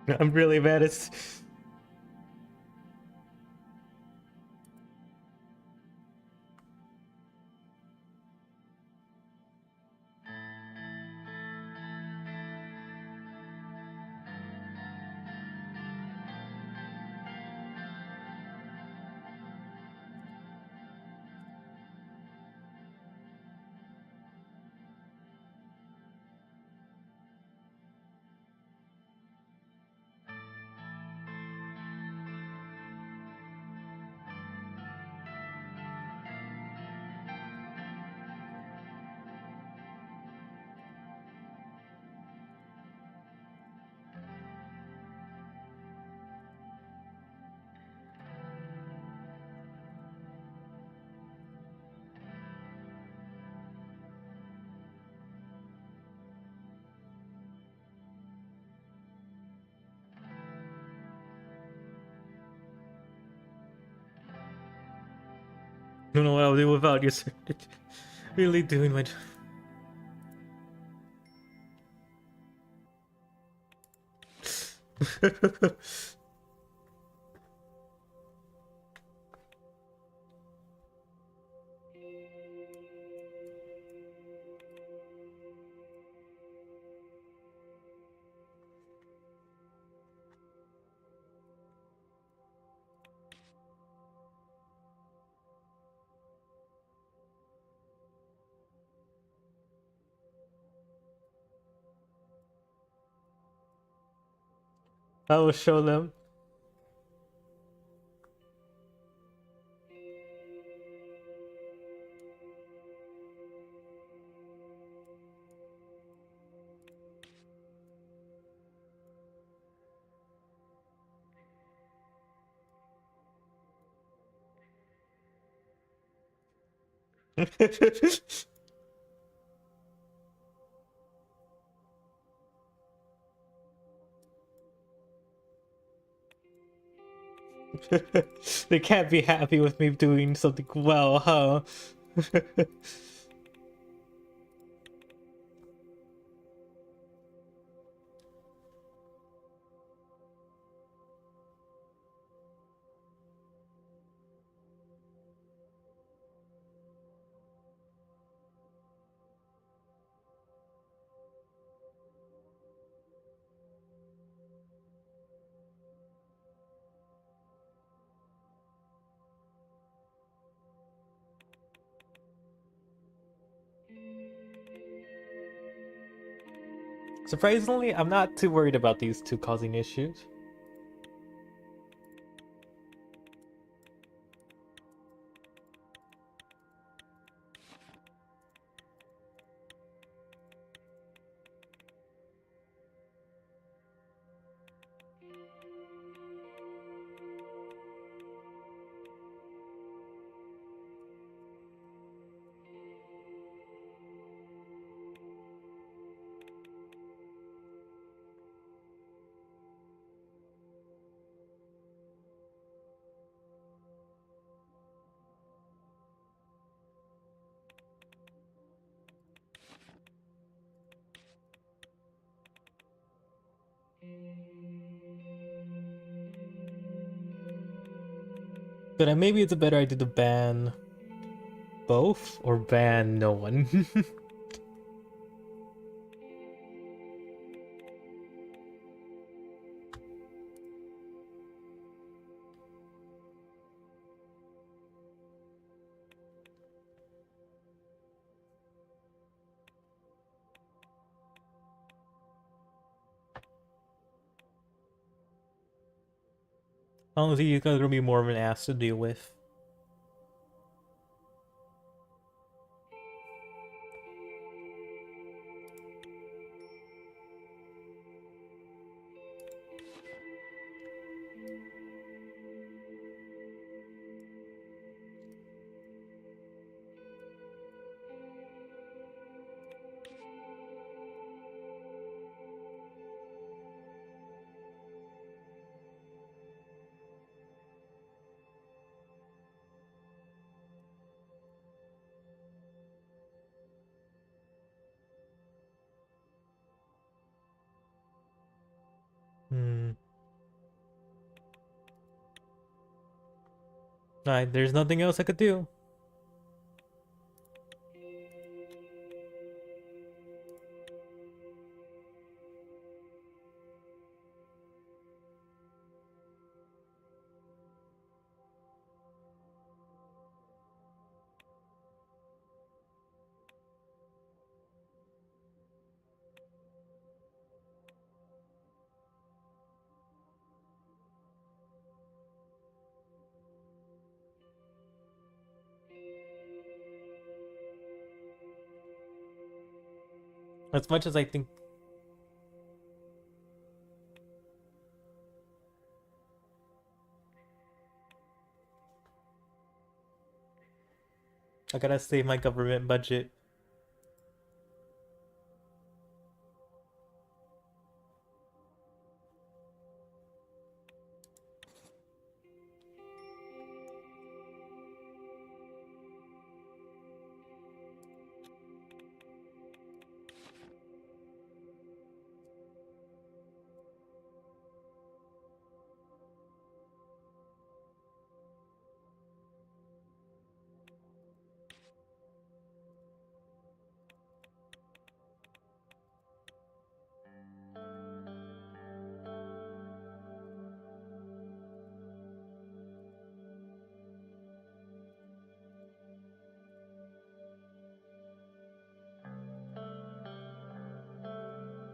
I'm really mad. I don't know what I'll do without you, sir. Really doing my job. I will show them. They can't be happy with me doing something well, huh? Surprisingly, I'm not too worried about these two causing issues. But maybe it's a better idea to ban both or ban no one. Honestly, he's gonna be more of an ass to deal with. There's nothing else I could do. As much as I think I gotta save my government budget.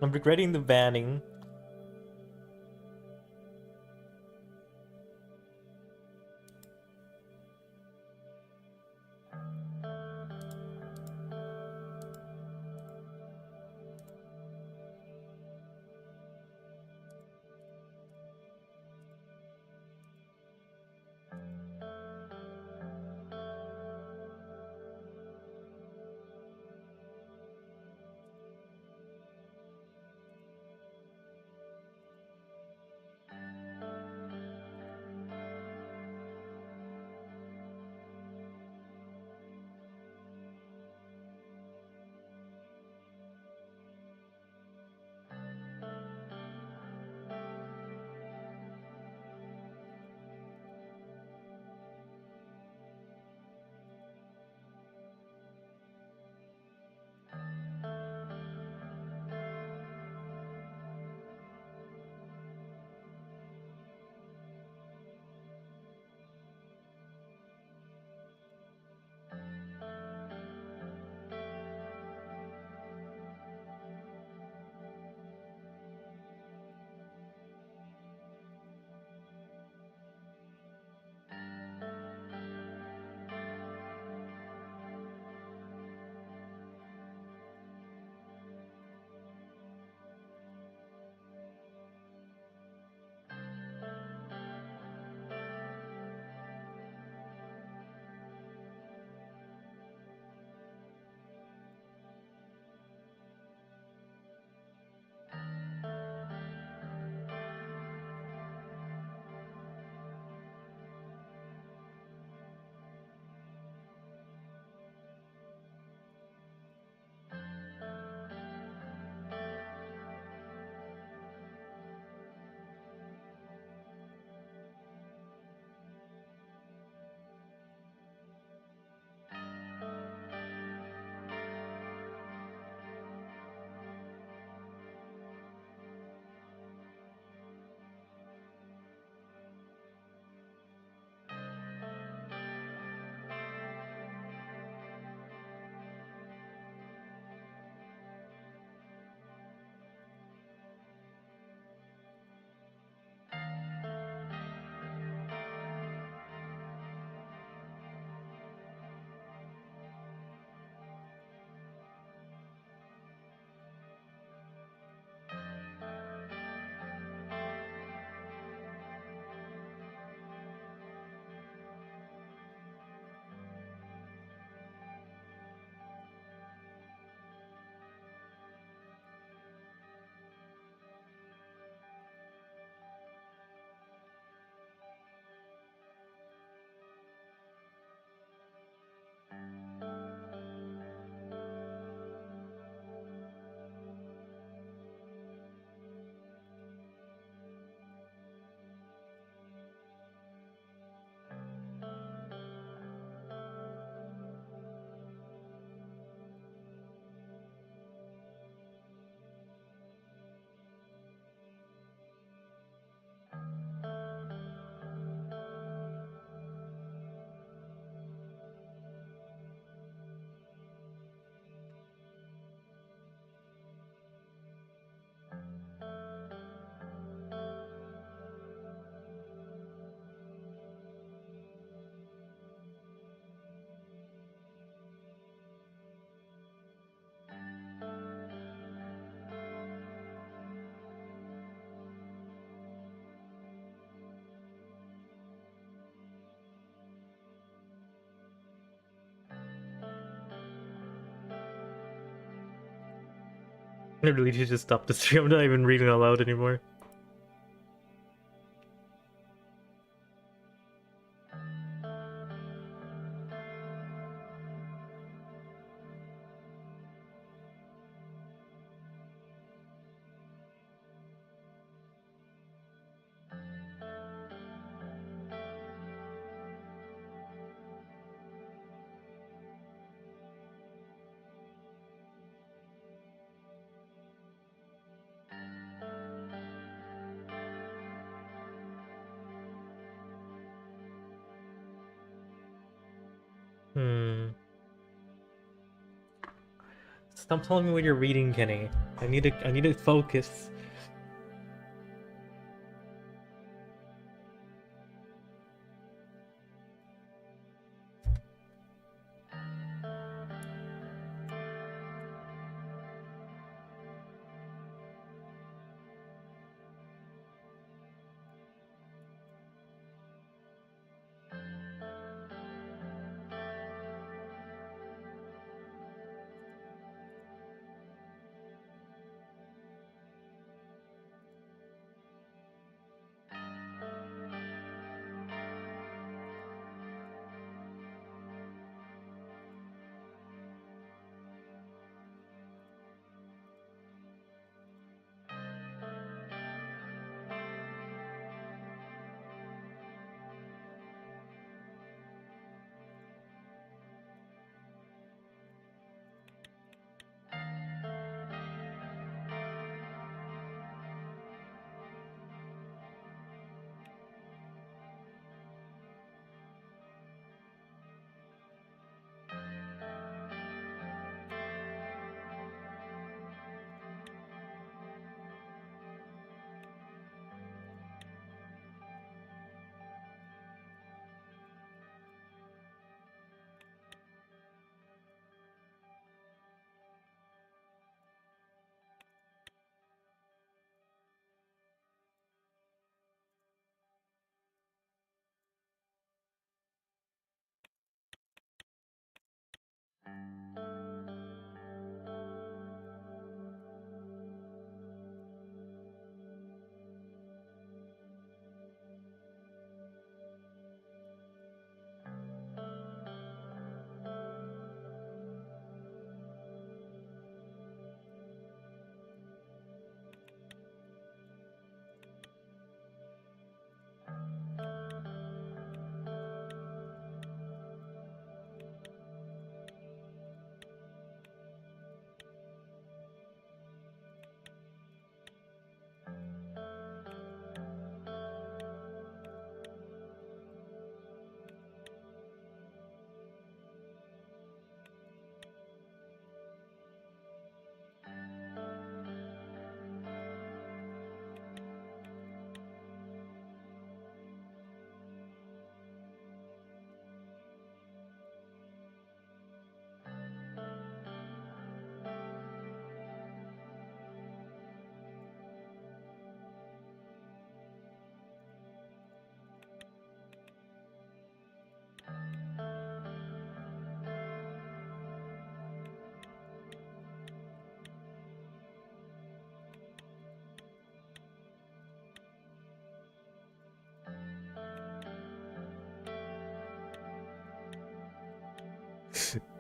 I'm regretting the banning. I really should just stop the stream. I'm not even reading aloud anymore. Stop telling me what you're reading, Kenny. I need to focus.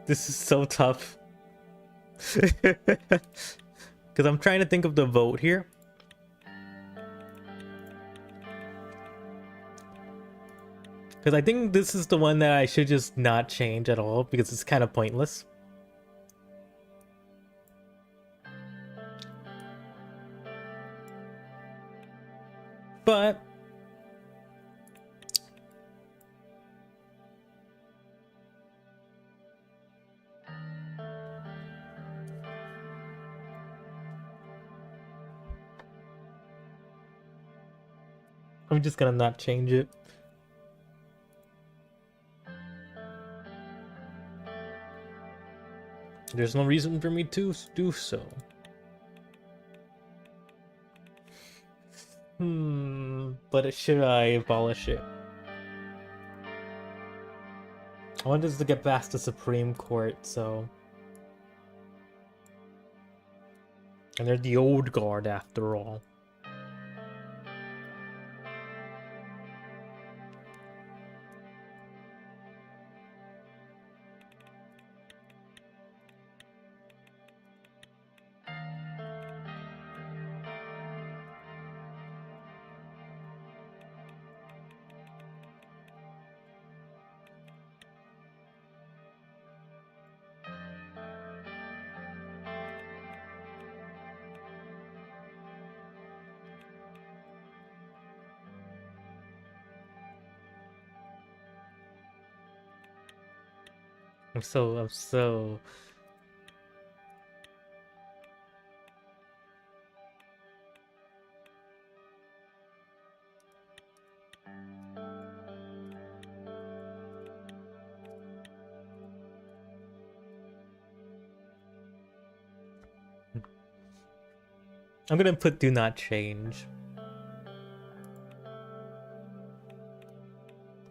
This is so tough. Because I'm trying to think of the vote here. Because I think this is the one that I should just not change at all, because it's kind of pointless. But I'm just gonna not change it. There's no reason for me to do so. But should I abolish it? I want this to get past the Supreme Court, so And they're the old guard after all. I'm so. I'm gonna put do not change.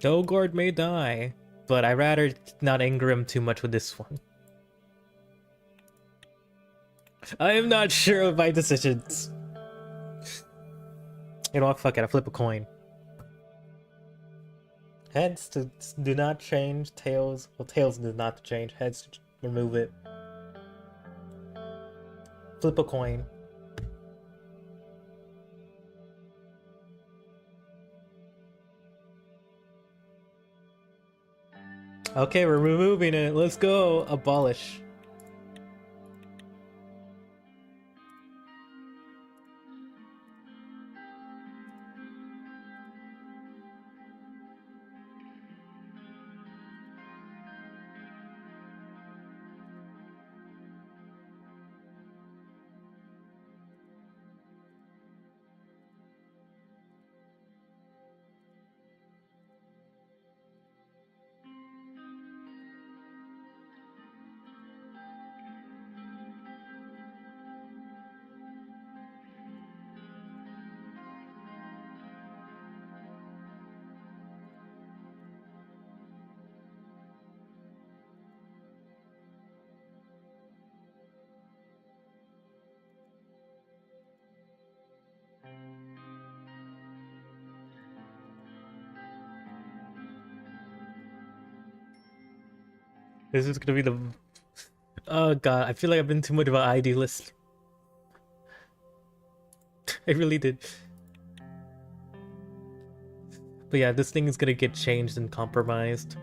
No guard may die, but I rather not anger him too much with this one. I am not sure of my decisions. You know what? Fuck it. I flip a coin. Heads to do not change. Tails, well, tails does not change. Heads to remove it. Flip a coin. Okay, we're removing it. Let's go. Abolish. This is gonna be the. Oh god, I feel like I've been too much of an idealist. I really did. But yeah, this thing is gonna get changed and compromised.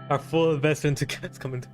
Our full investment to is coming.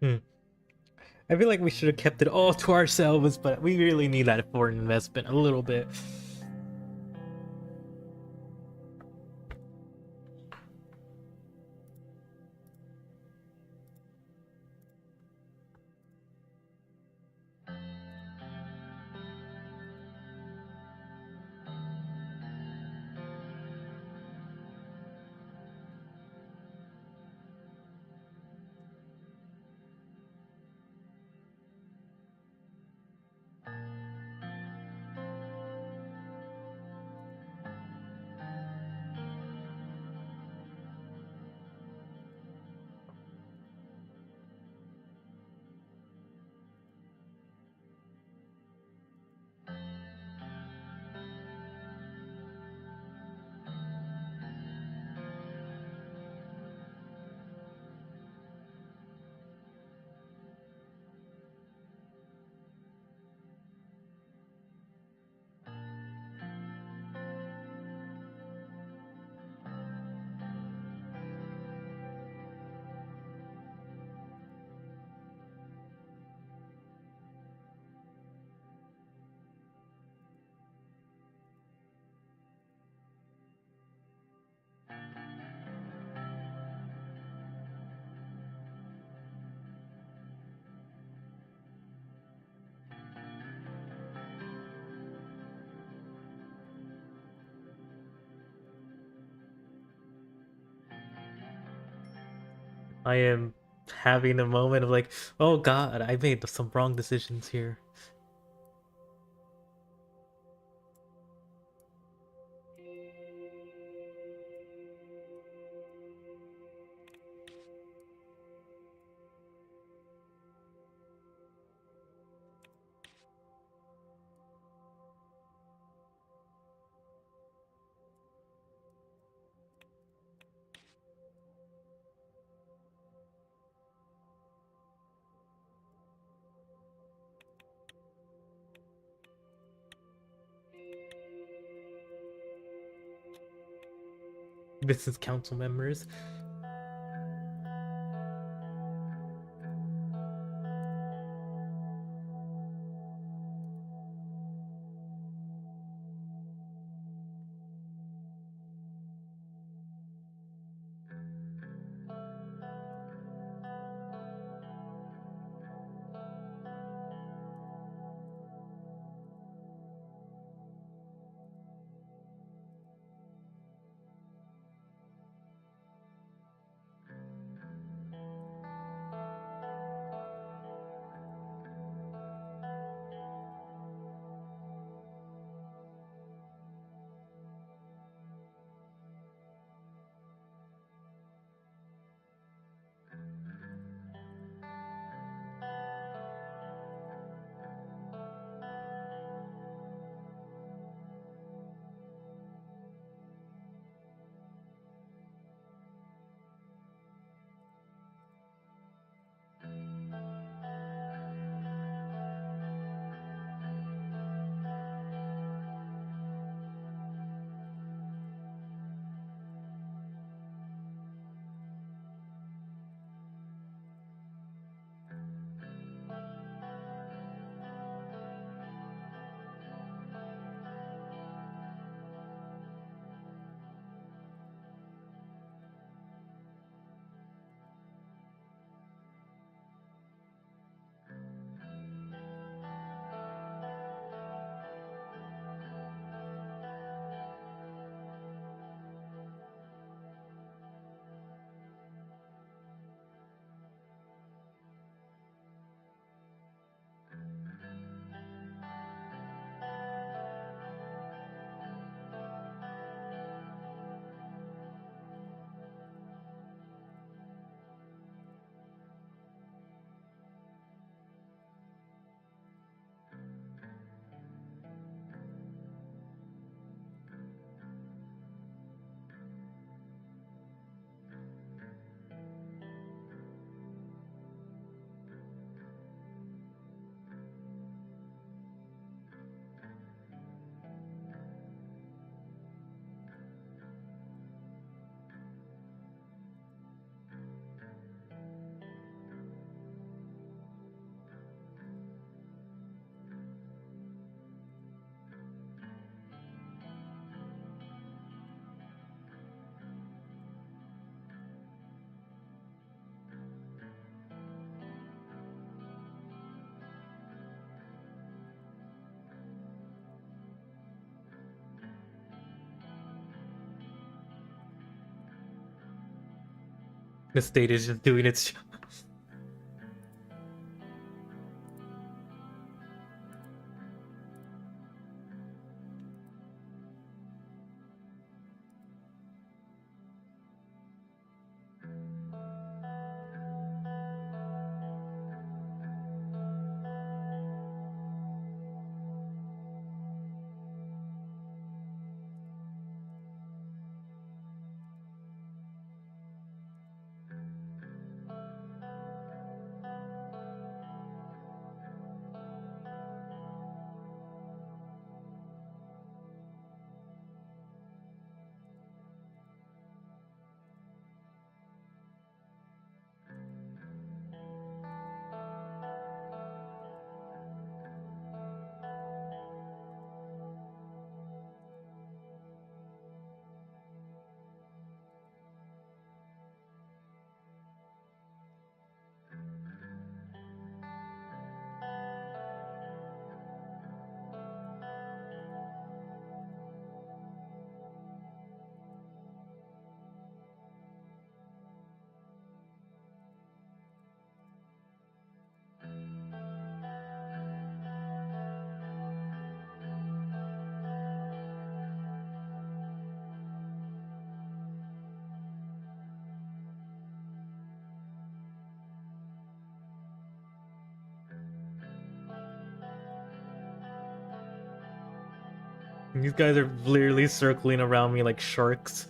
Hmm. I feel like we should have kept it all to ourselves, but we really need that foreign investment a little bit. I am having a moment of like, oh god, I made some wrong decisions here. Business council members. The state is just doing its job. These guys are literally circling around me like sharks.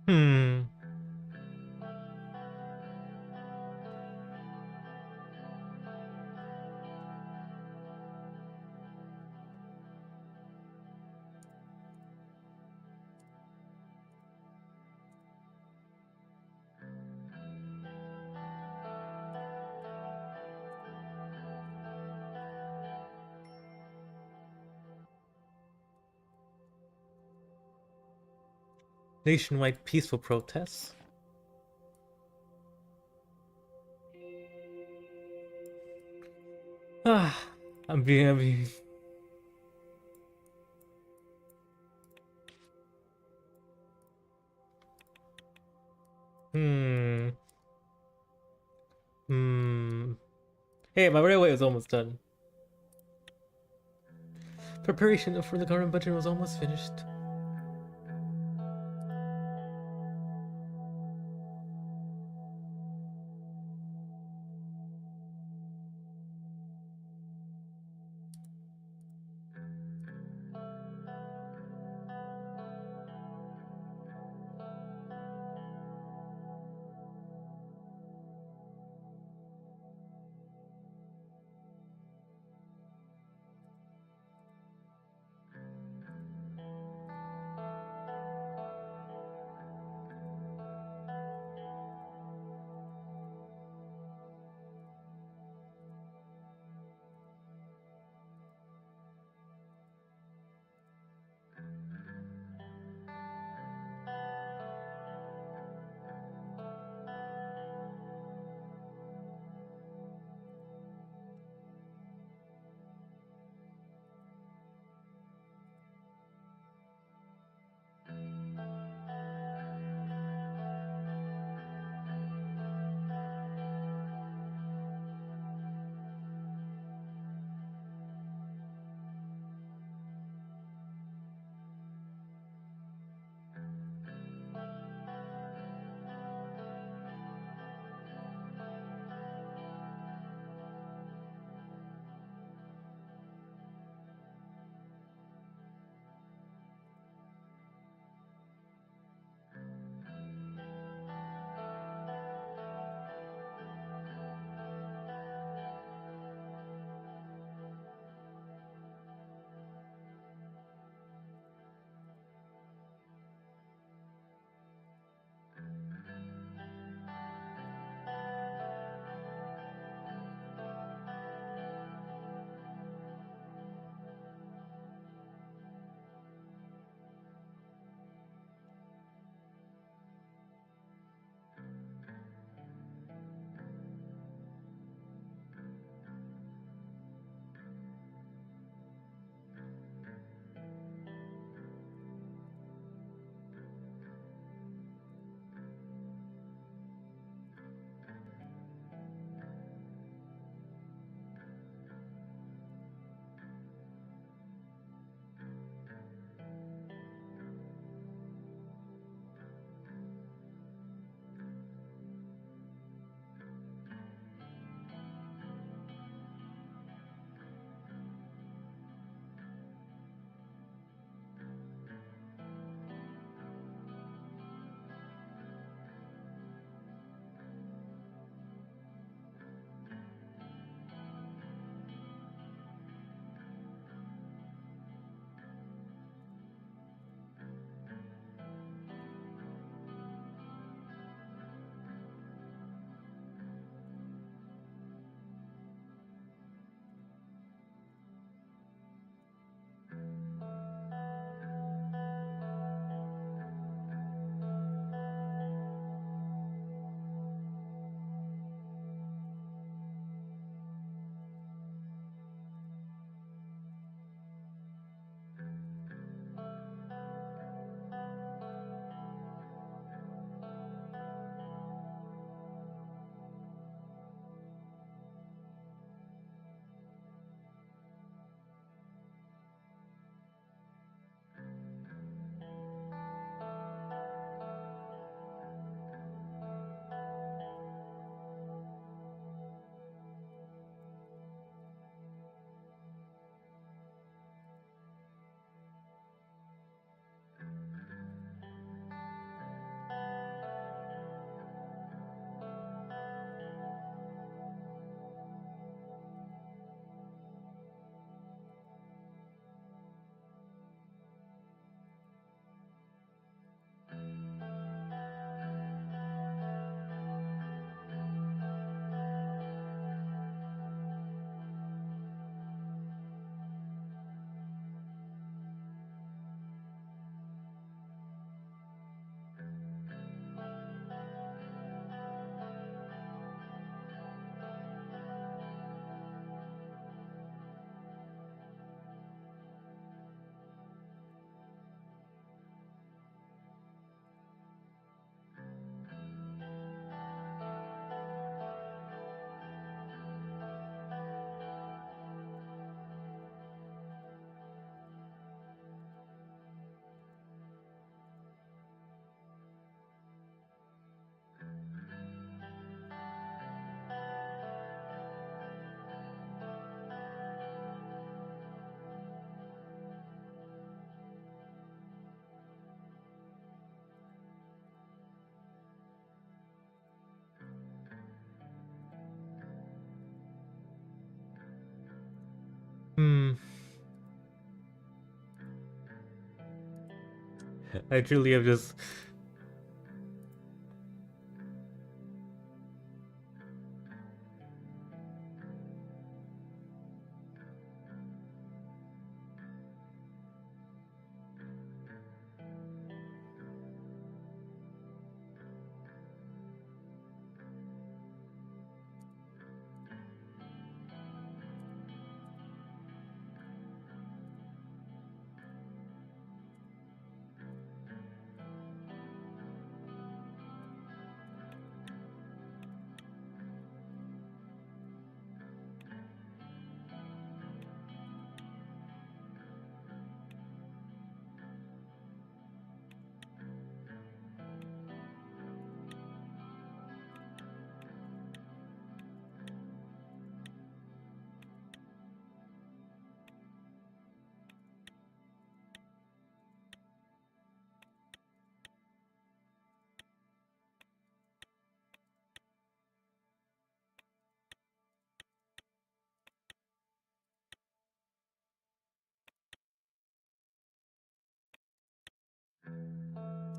Hmm. Nationwide peaceful protests. Ah, I'm being. Hmm. Hmm. Hey, my railway is almost done. Preparation for the government budget was almost finished. I truly have just.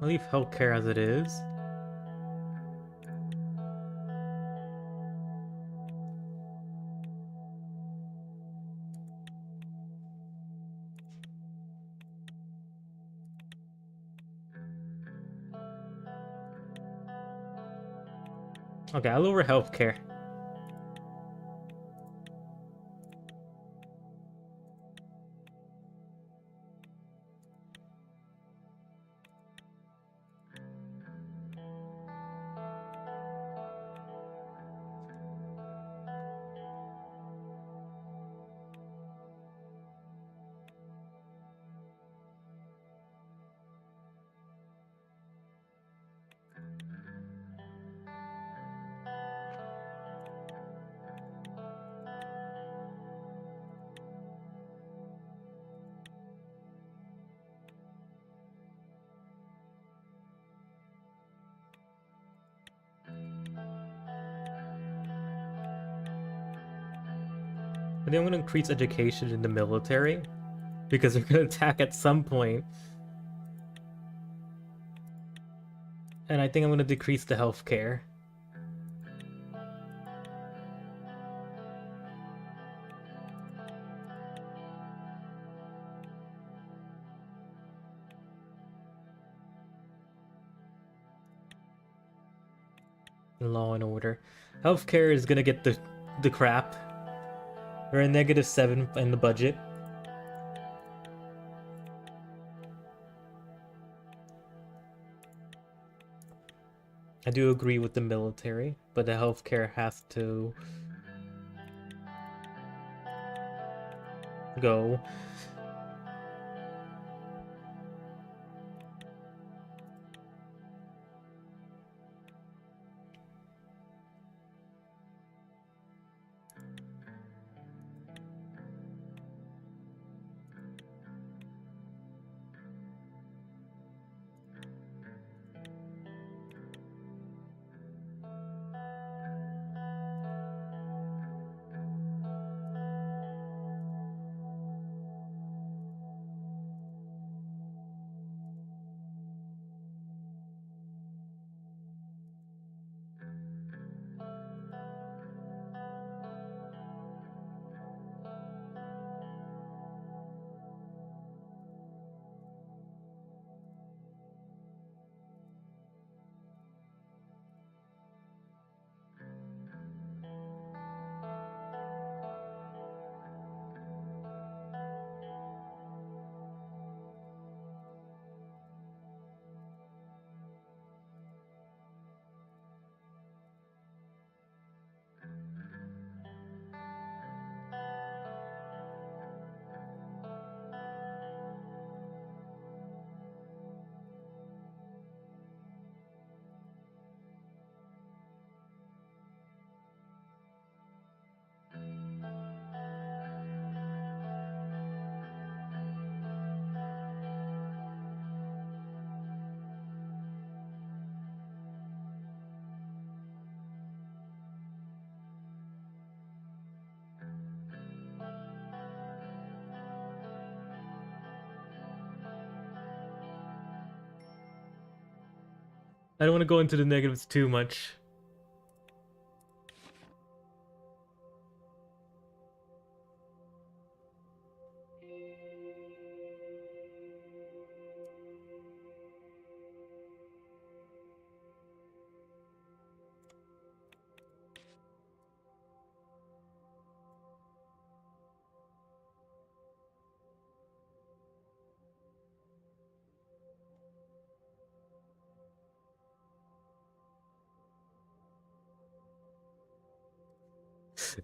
I'll leave healthcare as it is. Okay, I'll lower healthcare. I think I'm gonna increase education in the military because they're gonna attack at some point. And I think I'm gonna decrease the healthcare. Law and order. Healthcare is gonna get the crap. We're a -7 in the budget. I do agree with the military, but the healthcare has to go. I don't want to go into the negatives too much.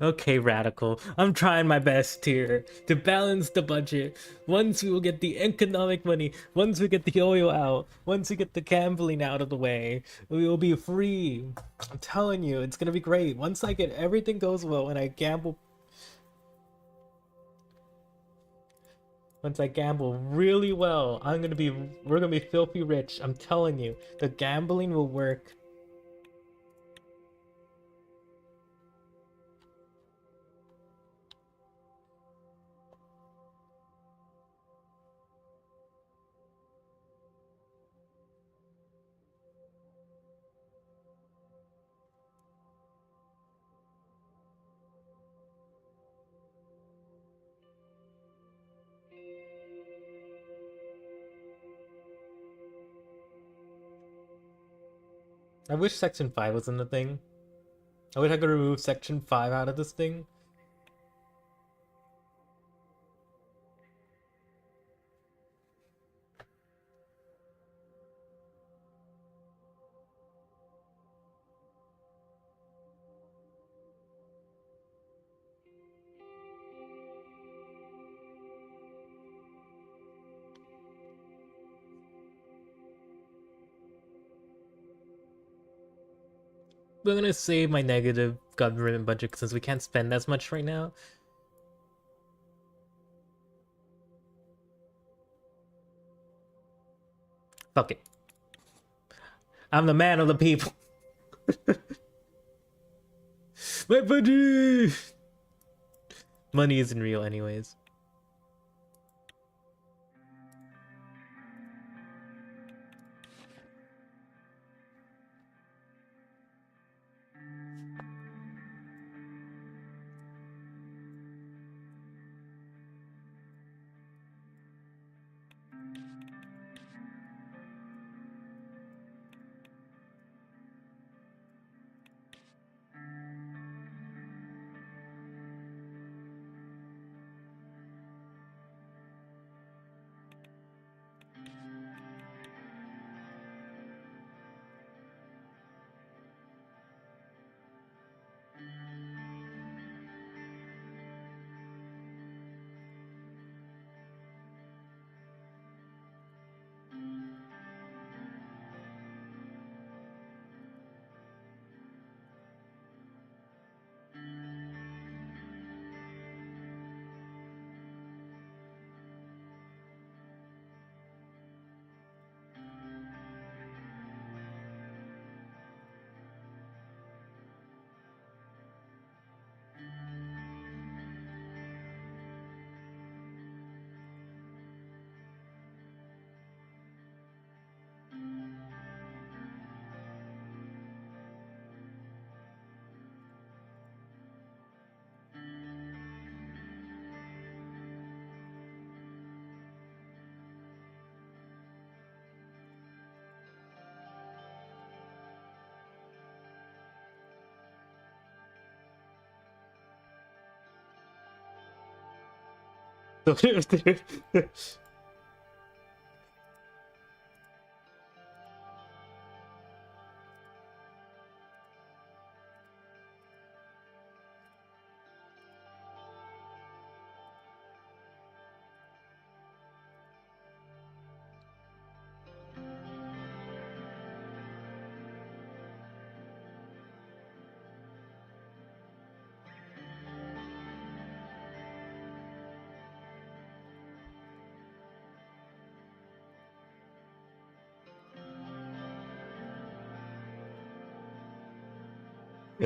Okay, Radical. I'm trying my best here to balance the budget. Once we will get the economic money, once we get the oil out, once we get the gambling out of the way, we will be free. I'm telling you, it's gonna be great. Once I get everything goes well and I gamble. Once I gamble really well, we're gonna be filthy rich. I'm telling you, the gambling will work. I wish Section 5 wasn't a thing. I wish I could remove Section 5 out of this thing. We're gonna save my negative government budget since we can't spend as much right now. Fuck it. I'm the man of the people. My budget! Money isn't real anyways.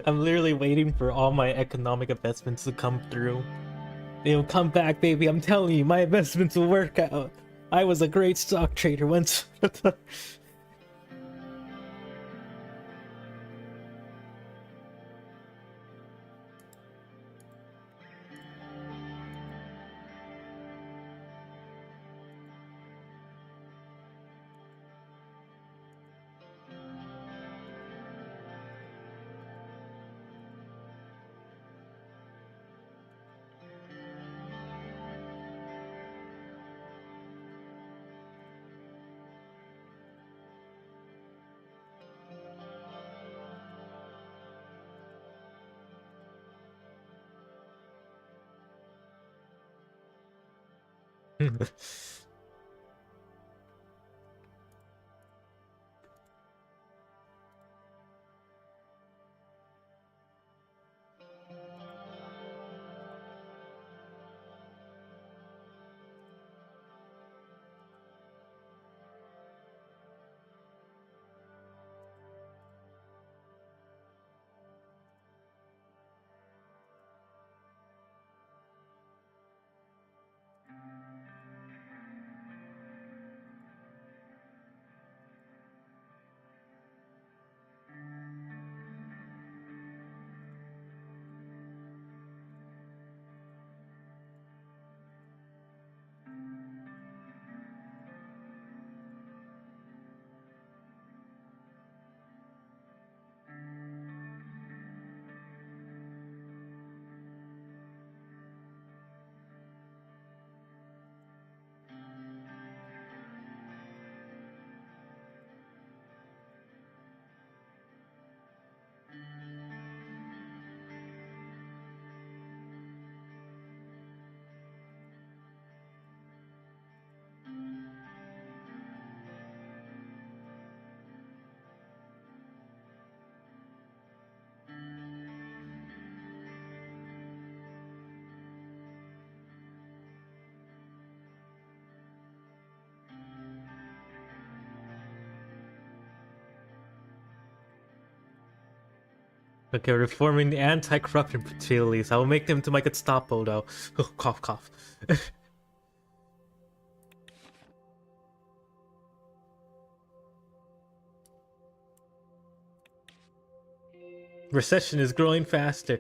I'm literally waiting for all my economic investments to come through. They'll come back, baby. I'm telling you, my investments will work out. I was a great stock trader once. Okay, reforming the anti-corruption patilities. I will make them to my Gestapo, though. Cough, cough. Recession is growing faster.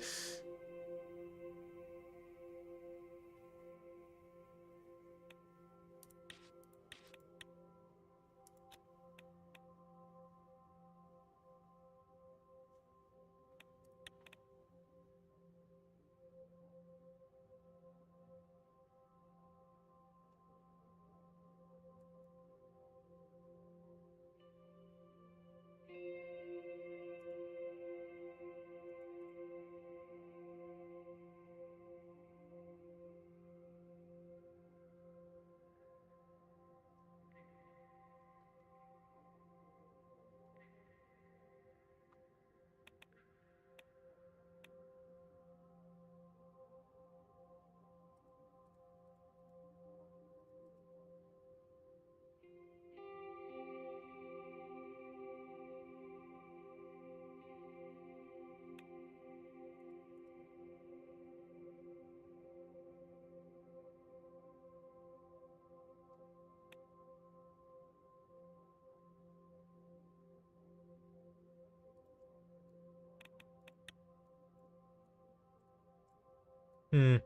Hmm.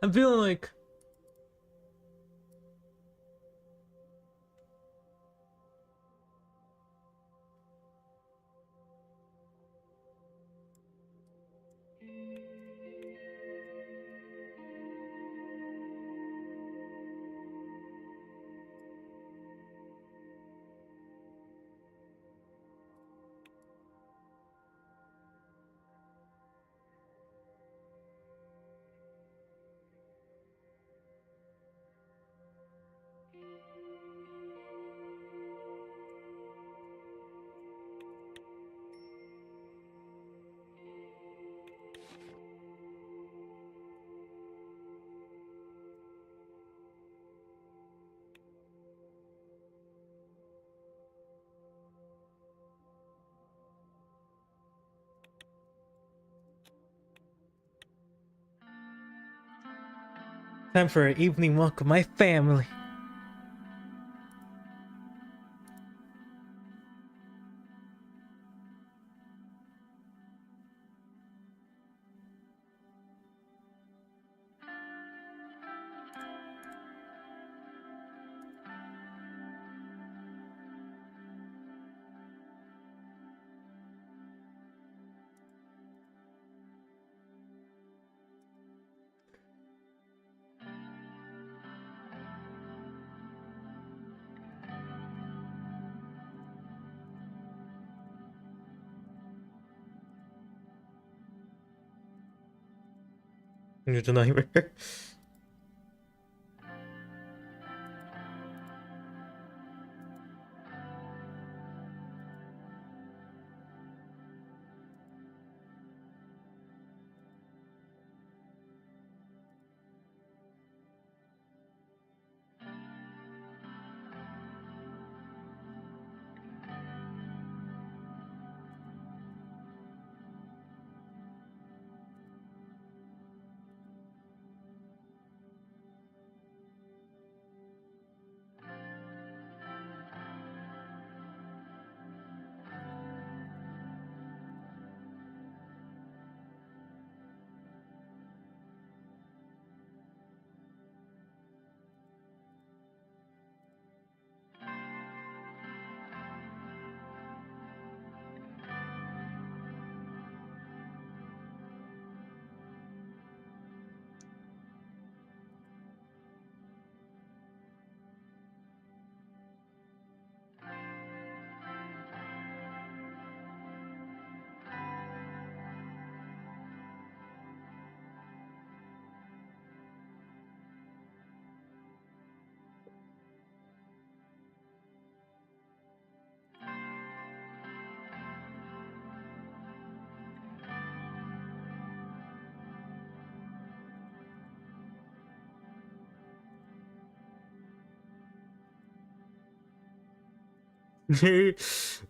I'm feeling like... Time for an evening walk with my family. It's a nightmare.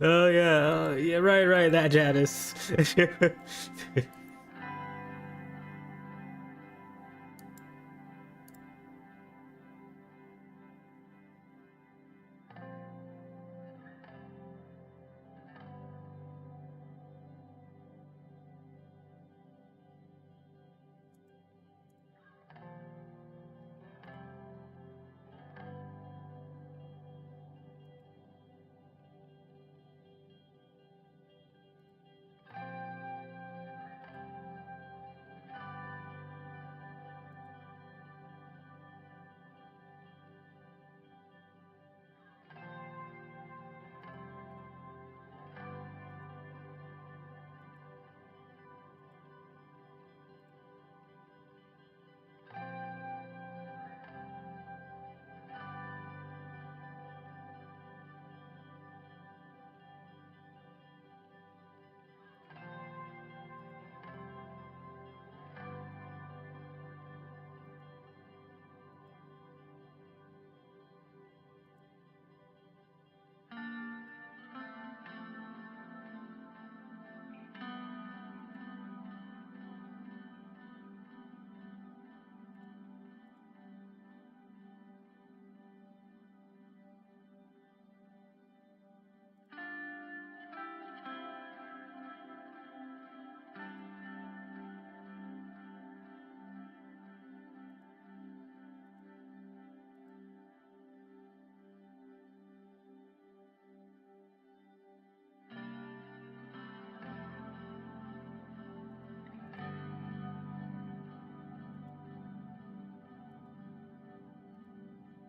Oh yeah, yeah, right, that Janice.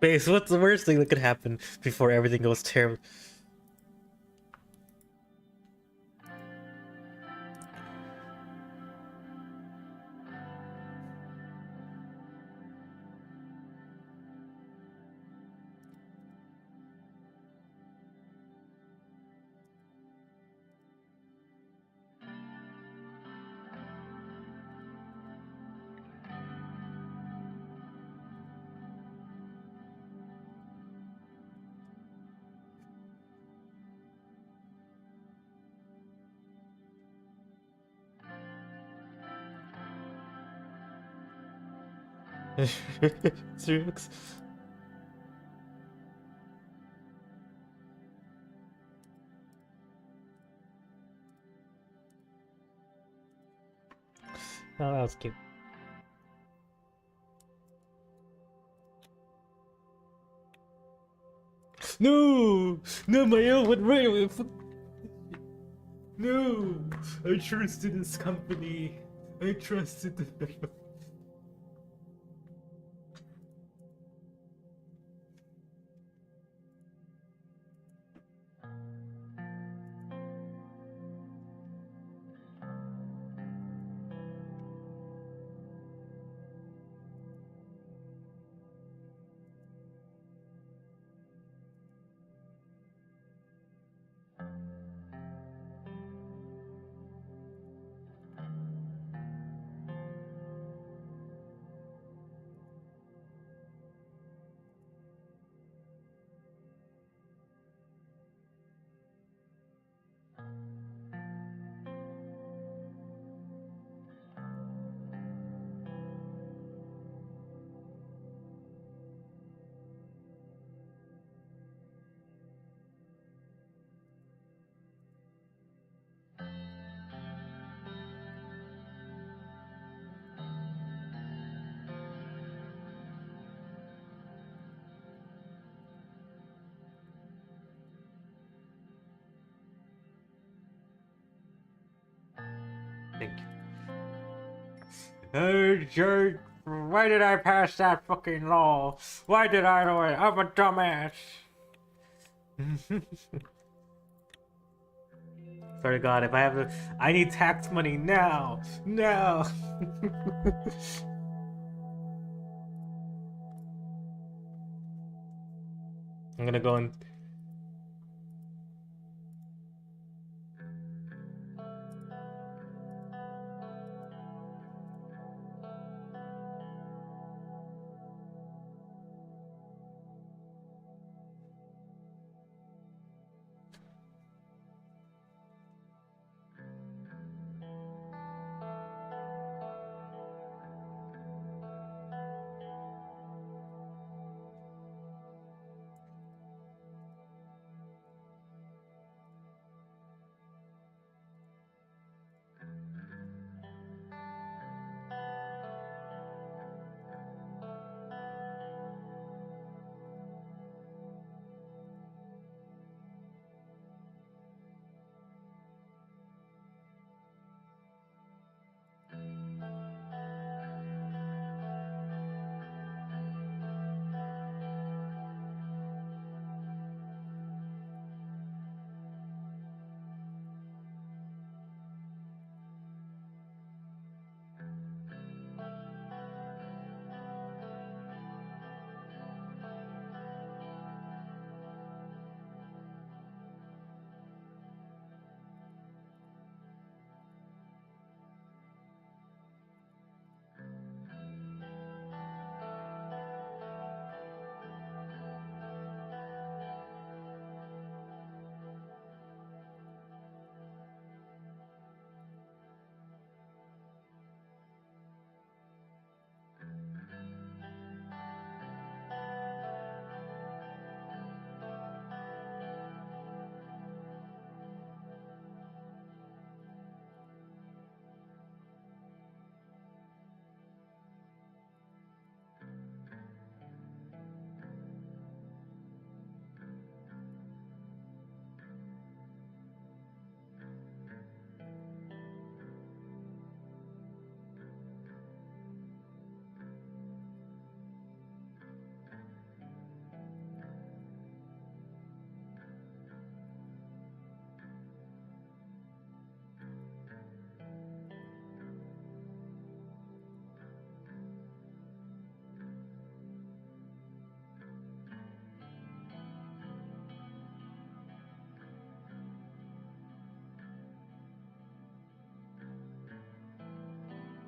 Base, what's the worst thing that could happen before everything goes terrible? Serious? Oh, that was cute. No! No, my own right. No! I trusted this company. I trusted the. Thank you. Hey, Jake, why did I pass that fucking law? Why did I do it? I'm a dumbass. Swear to God, if I have I need tax money now. Now. I'm gonna go and.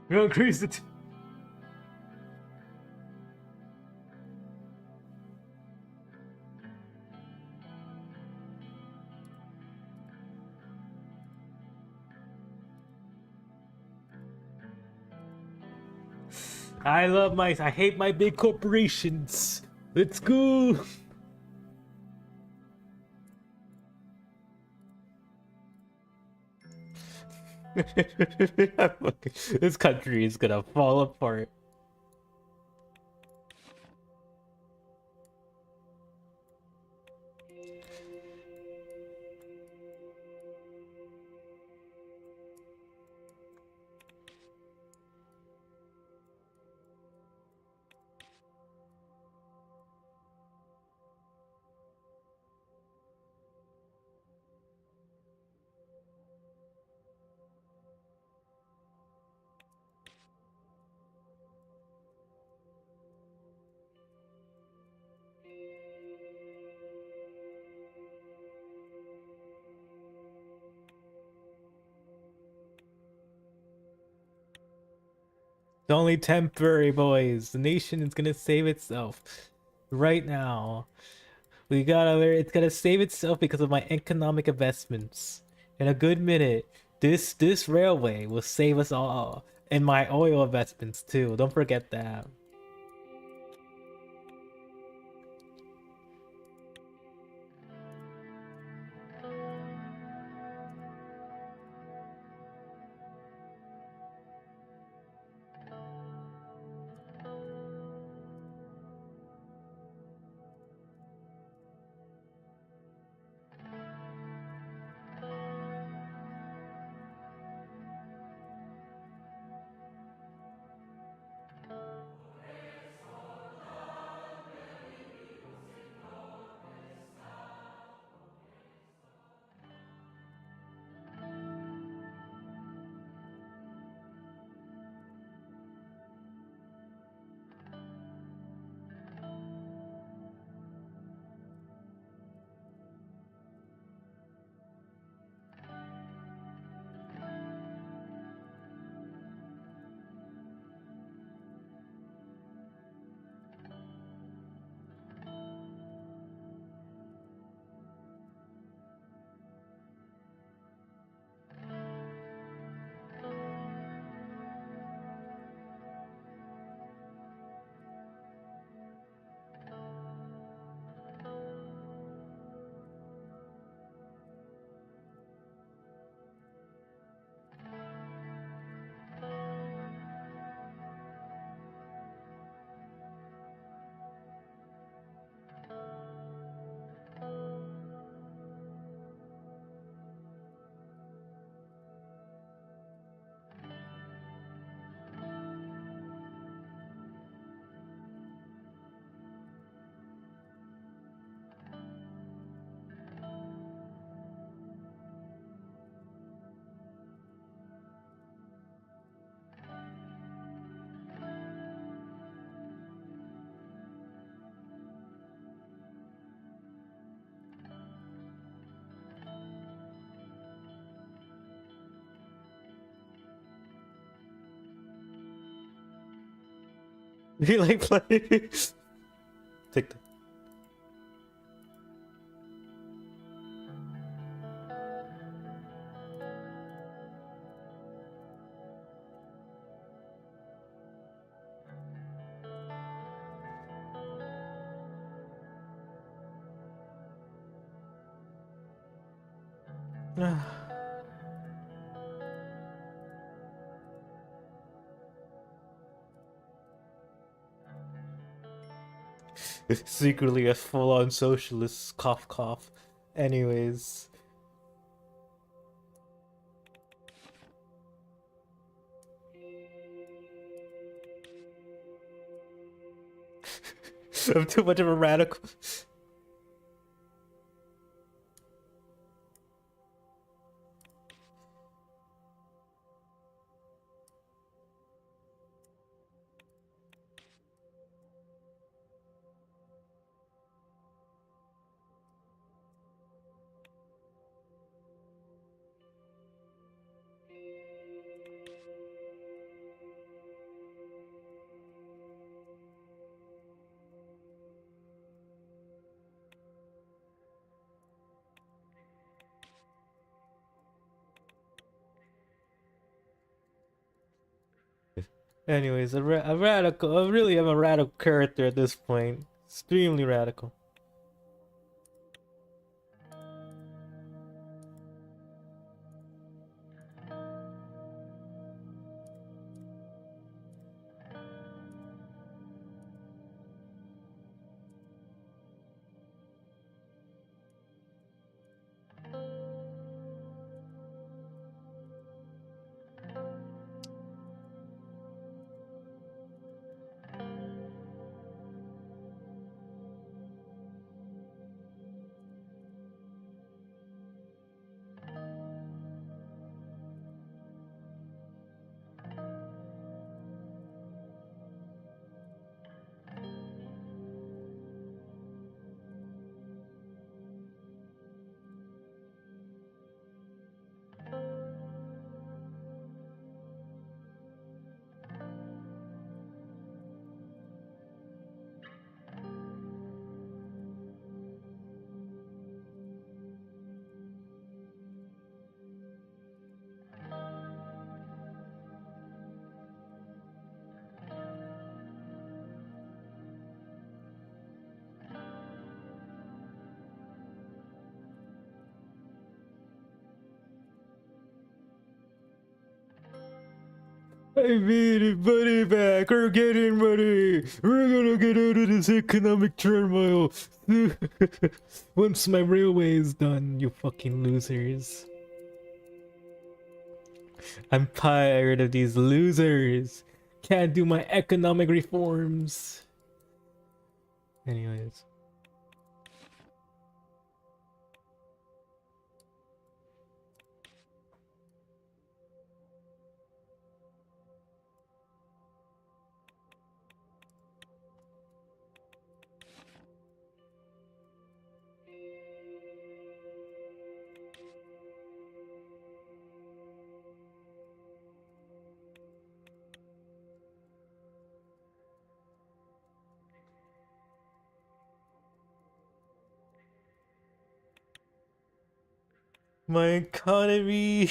We increase it. I hate my big corporations. Let's go. This country is gonna fall apart. It's only temporary, boys. The nation is gonna save itself right now. It's gonna save itself because of my economic investments. In a good minute, this railway will save us all. And my oil investments too. Don't forget that. You like playing? Take the. Secretly a full-on socialist. Cough, cough. Anyways, I'm too much of a radical. Anyways, a radical. I really am a radical character at this point. Extremely radical. I made it, money back. We're getting money. We're gonna get out of this economic turmoil. Once my railway is done, you fucking losers. I'm tired of these losers. Can't do my economic reforms. Anyways. My economy.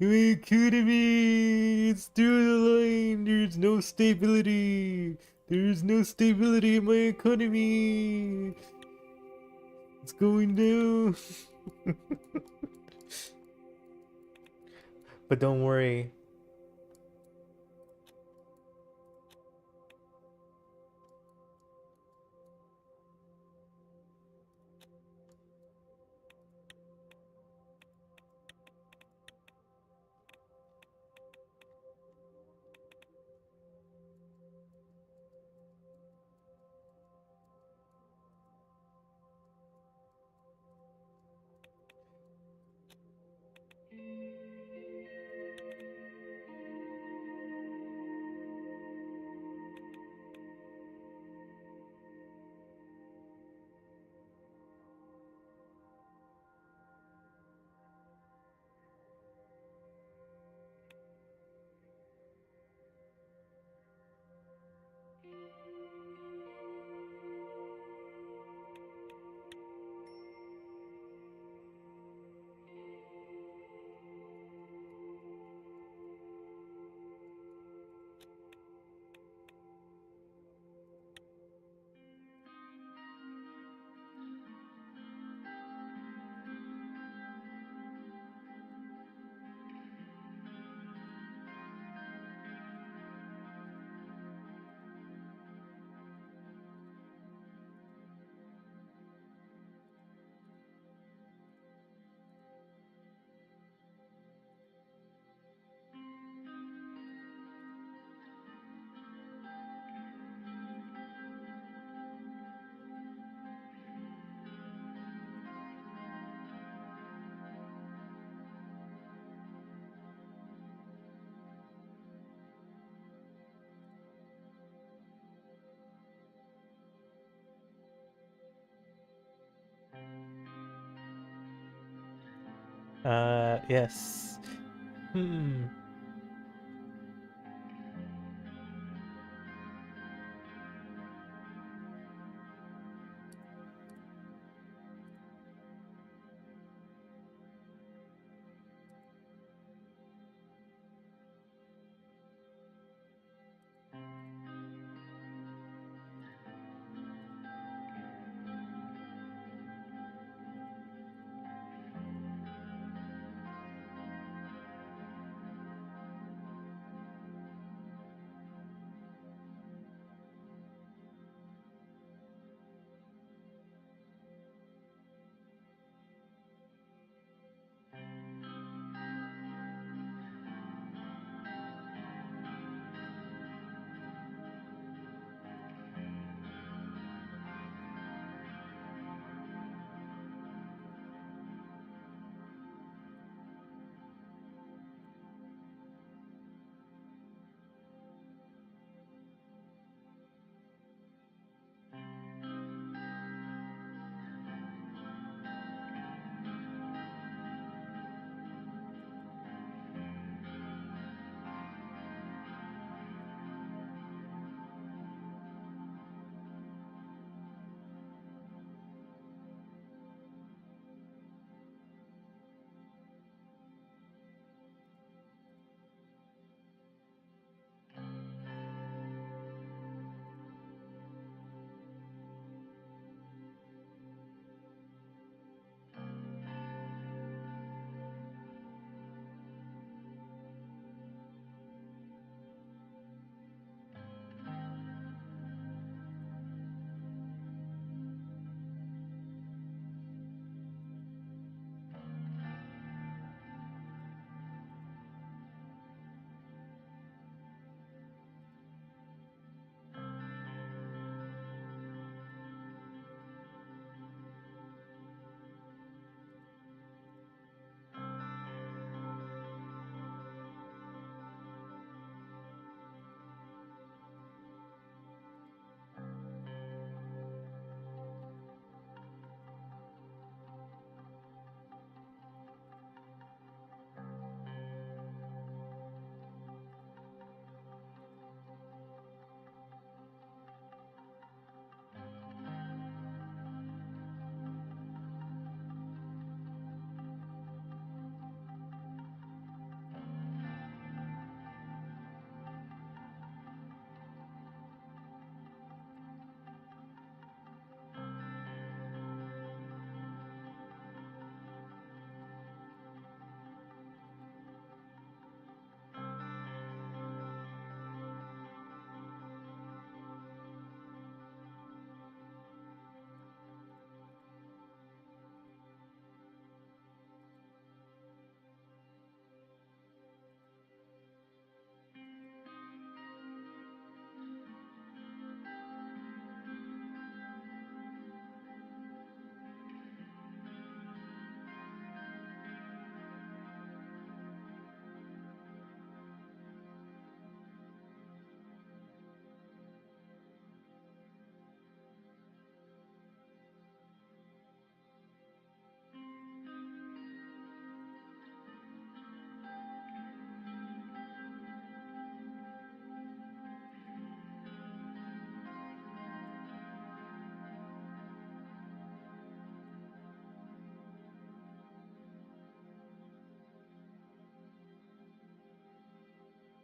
My economy. It's through the line. There's no stability. There's no stability in my economy. It's going down. But don't worry. Yes. Hmm.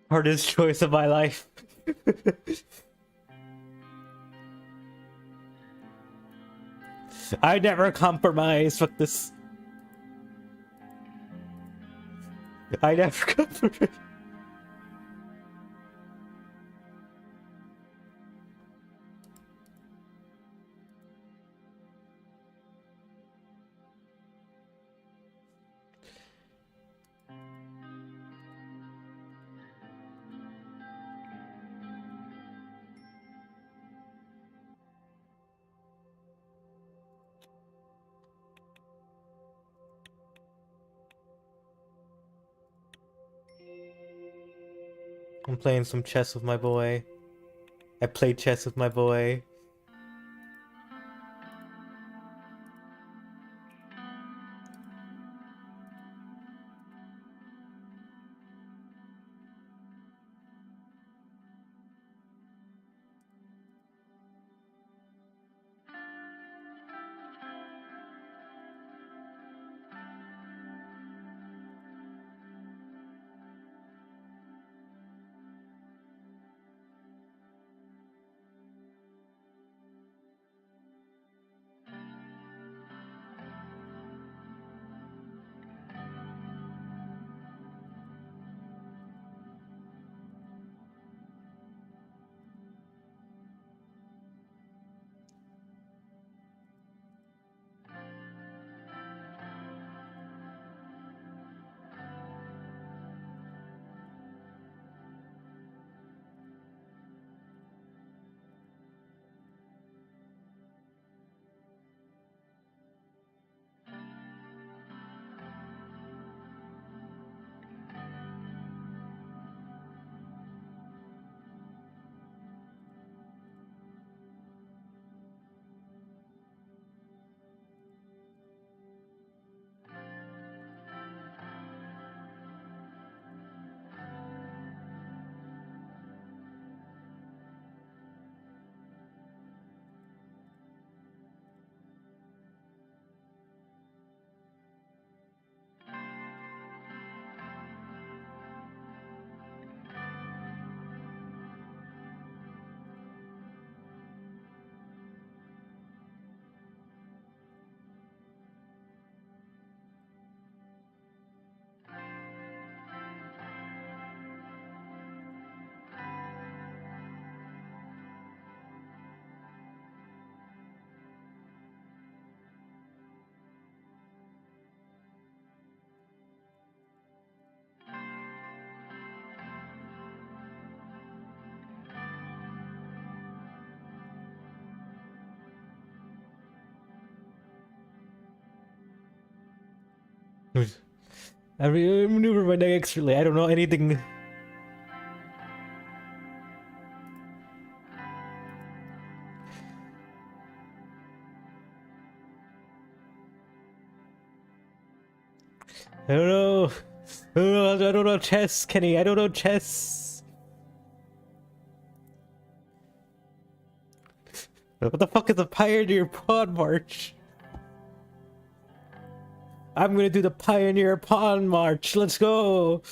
Hardest choice of my life. I never compromise. Fuck this. I never compromise. I'm playing some chess with my boy. I played chess with my boy. I maneuver my deck extremely. I don't know anything. I don't know. I don't know chess, Kenny. I don't know chess. What the fuck is a Pioneer Pawn March? I'm gonna do the Pioneer Pawn March. Let's go.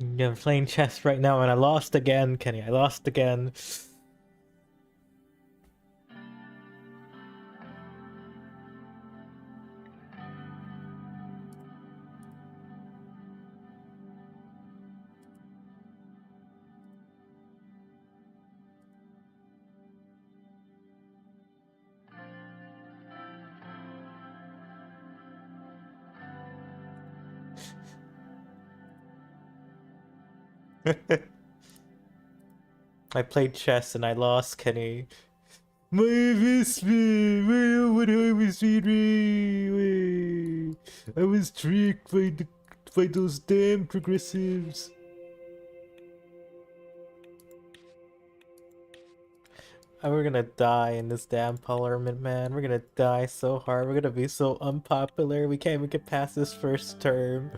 I'm playing chess right now and I lost again, Kenny. I lost again. I played chess and I lost, Kenny. My investment! What I was doing! I was tricked by those damn progressives. We're gonna die in this damn parliament, man. We're gonna die so hard. We're gonna be so unpopular. We can't even get past this first term.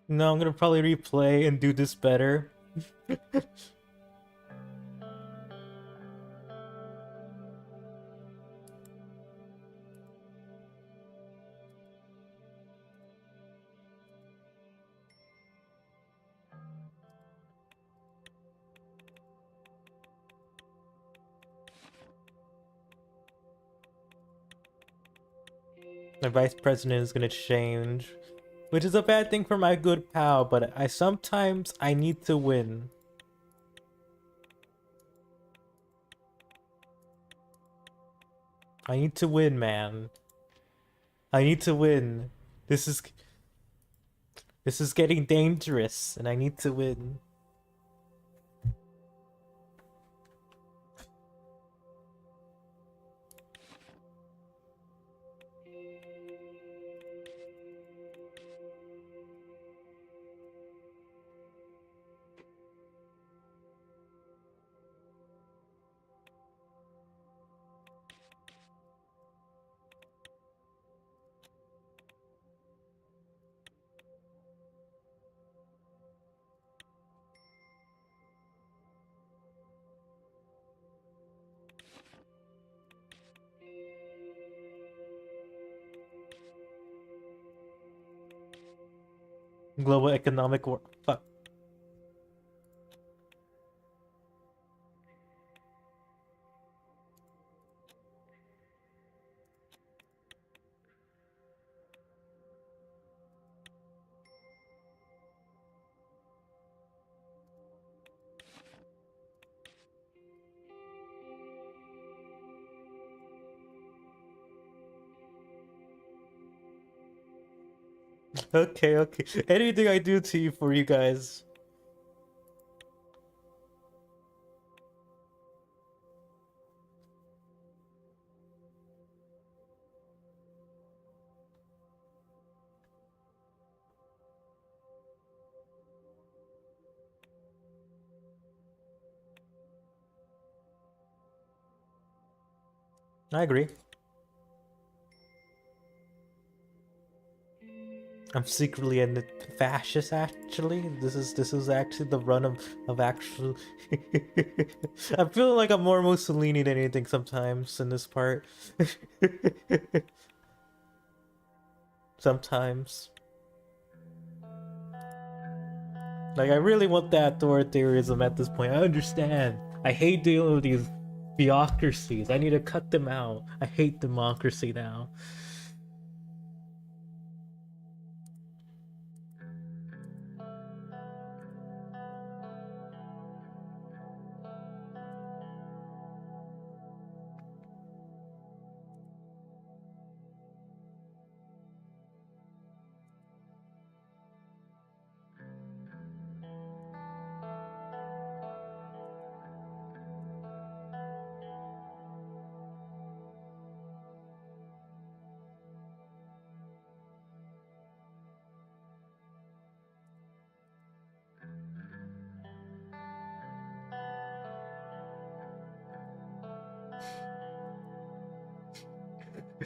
No, I'm gonna probably replay and do this better. My vice president is gonna change. Which is a bad thing for my good pal, but I sometimes I need to win. I need to win, man. I need to win. This is getting dangerous, and I need to win. Global economic war. Fuck. Okay, okay. Anything I do to you for you guys. I agree. I'm secretly a fascist. Actually, this is actually the run of actual. I feel like I'm more Mussolini than anything sometimes in this part. Sometimes, like I really want that authoritarianism at this point. I understand. I hate dealing with these theocracies. I need to cut them out. I hate democracy now.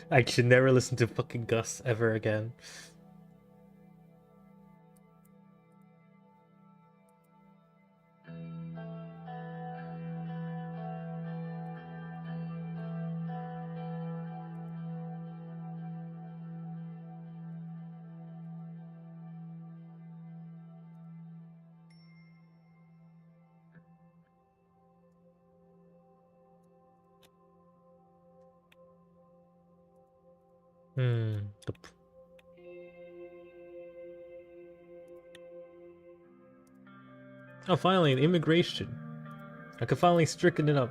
I should never listen to fucking Gus ever again. Hmm. Oh, finally, immigration. I could finally stricken it up.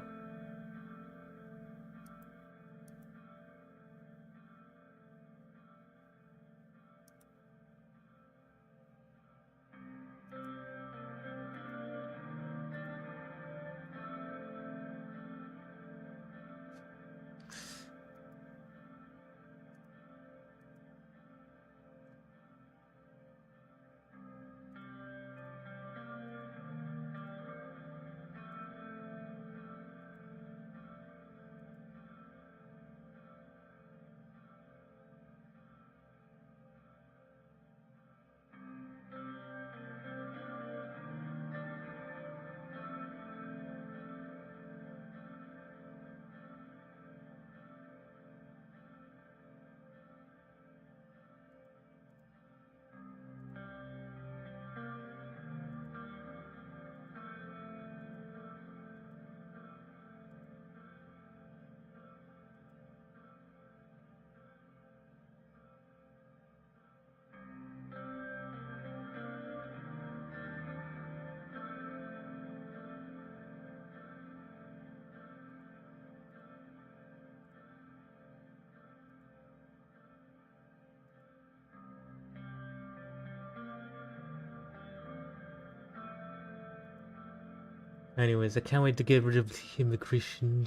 Anyways, I can't wait to get rid of the immigration.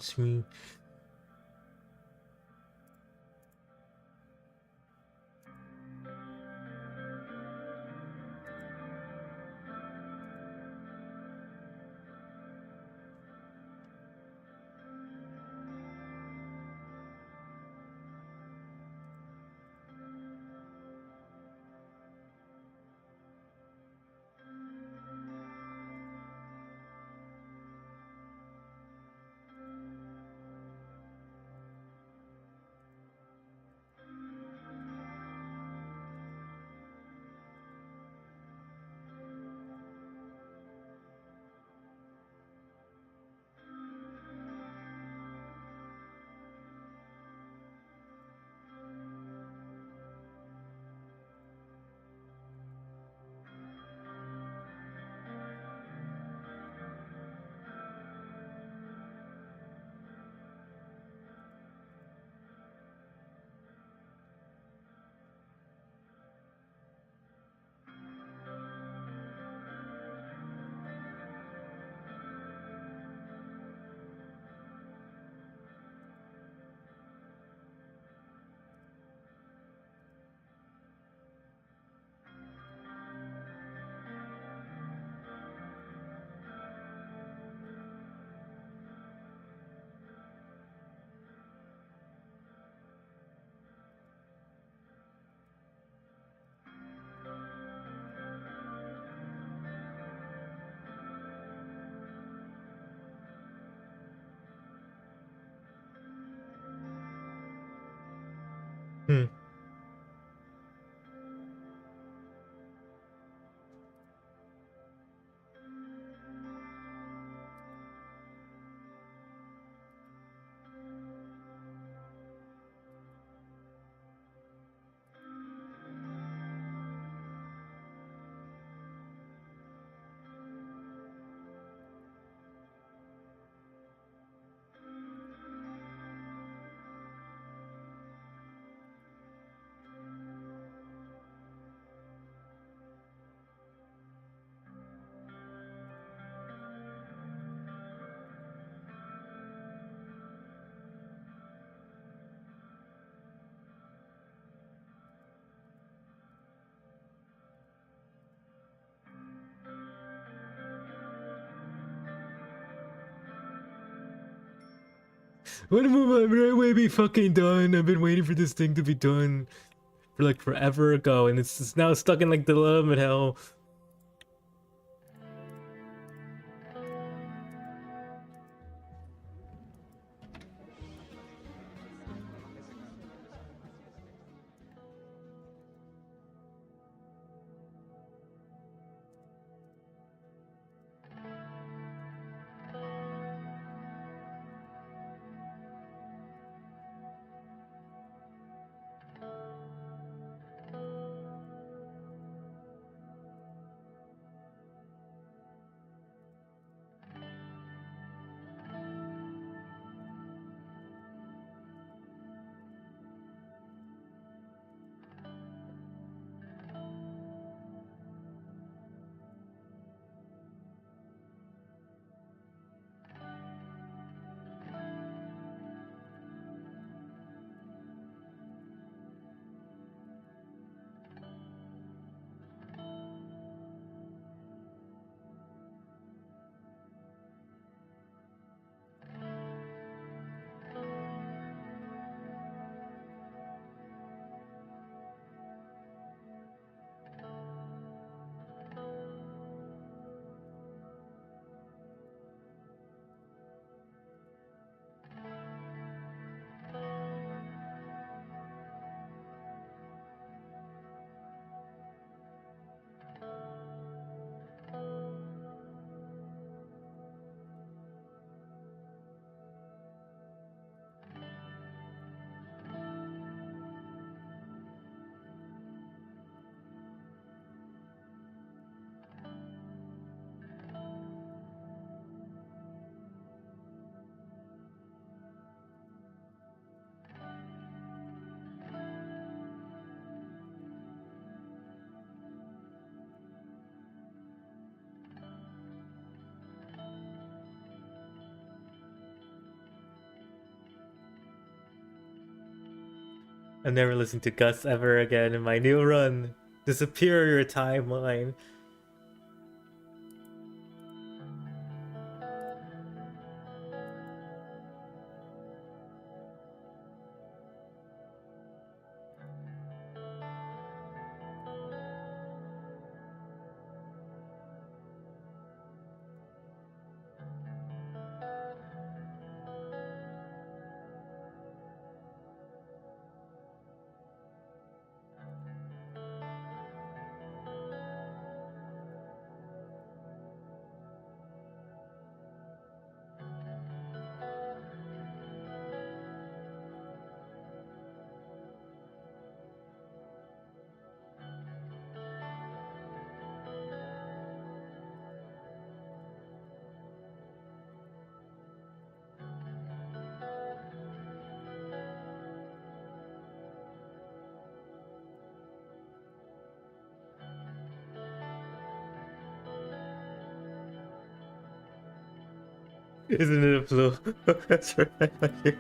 Hmm. When will I be fucking done? I've been waiting for this thing to be done for like forever ago, and it's now stuck in like development hell. I'm never listening to Gus ever again in my new run. The superior timeline. Isn't it a flu? That's right.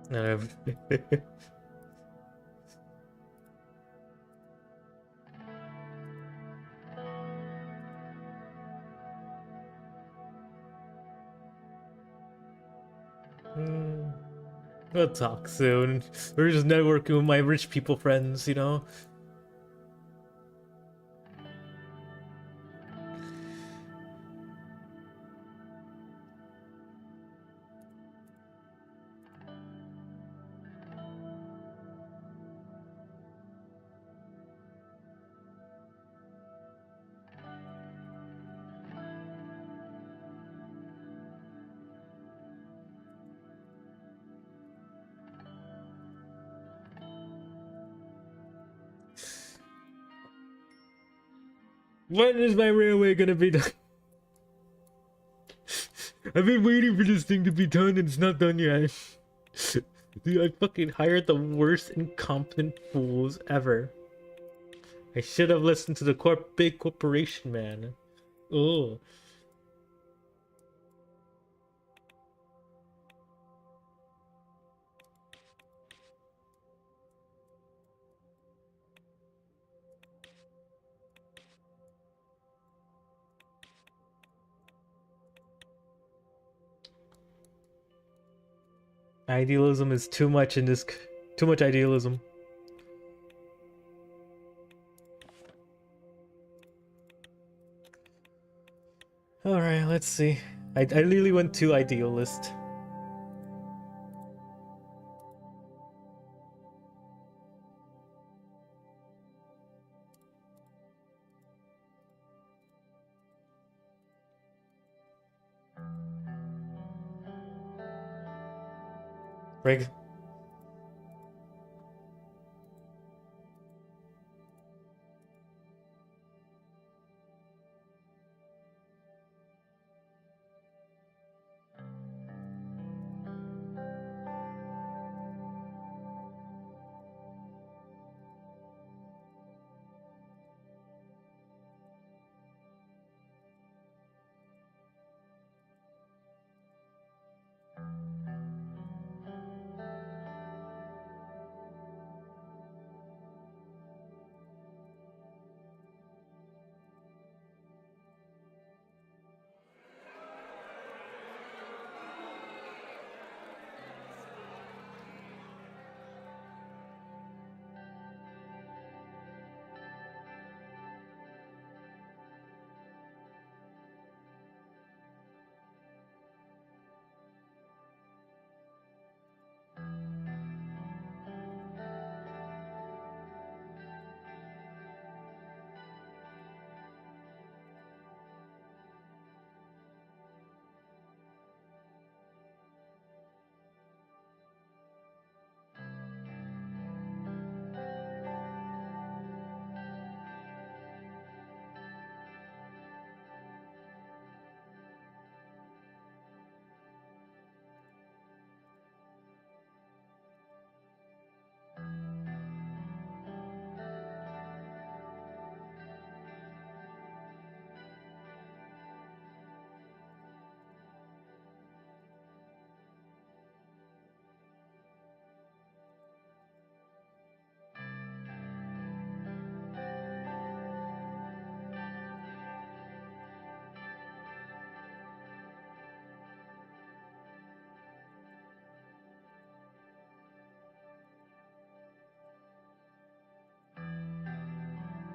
No. We'll talk soon. We're just networking with my rich people friends, you know? When is my railway gonna be done? I've been waiting for this thing to be done and it's not done yet. Dude, I fucking hired the worst incompetent fools ever. I should have listened to the big corporation, man. Oh. Idealism is too much in this. Too much idealism. Alright, let's see. I literally went to idealist. Rig.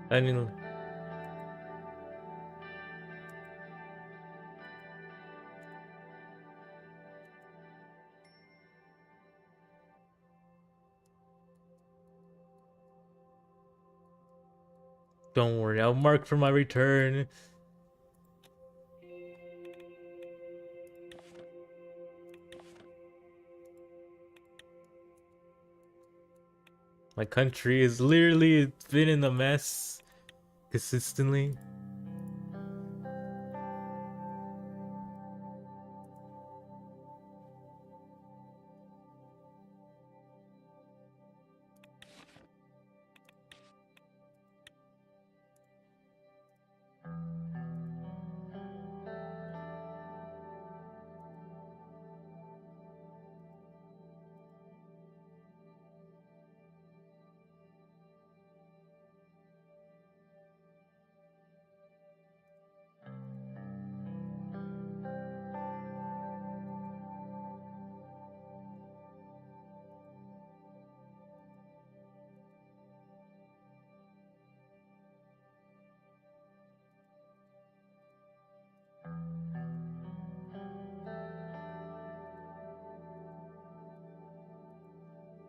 I mean, don't worry, I'll mark for my return. My country is literally been in a mess consistently.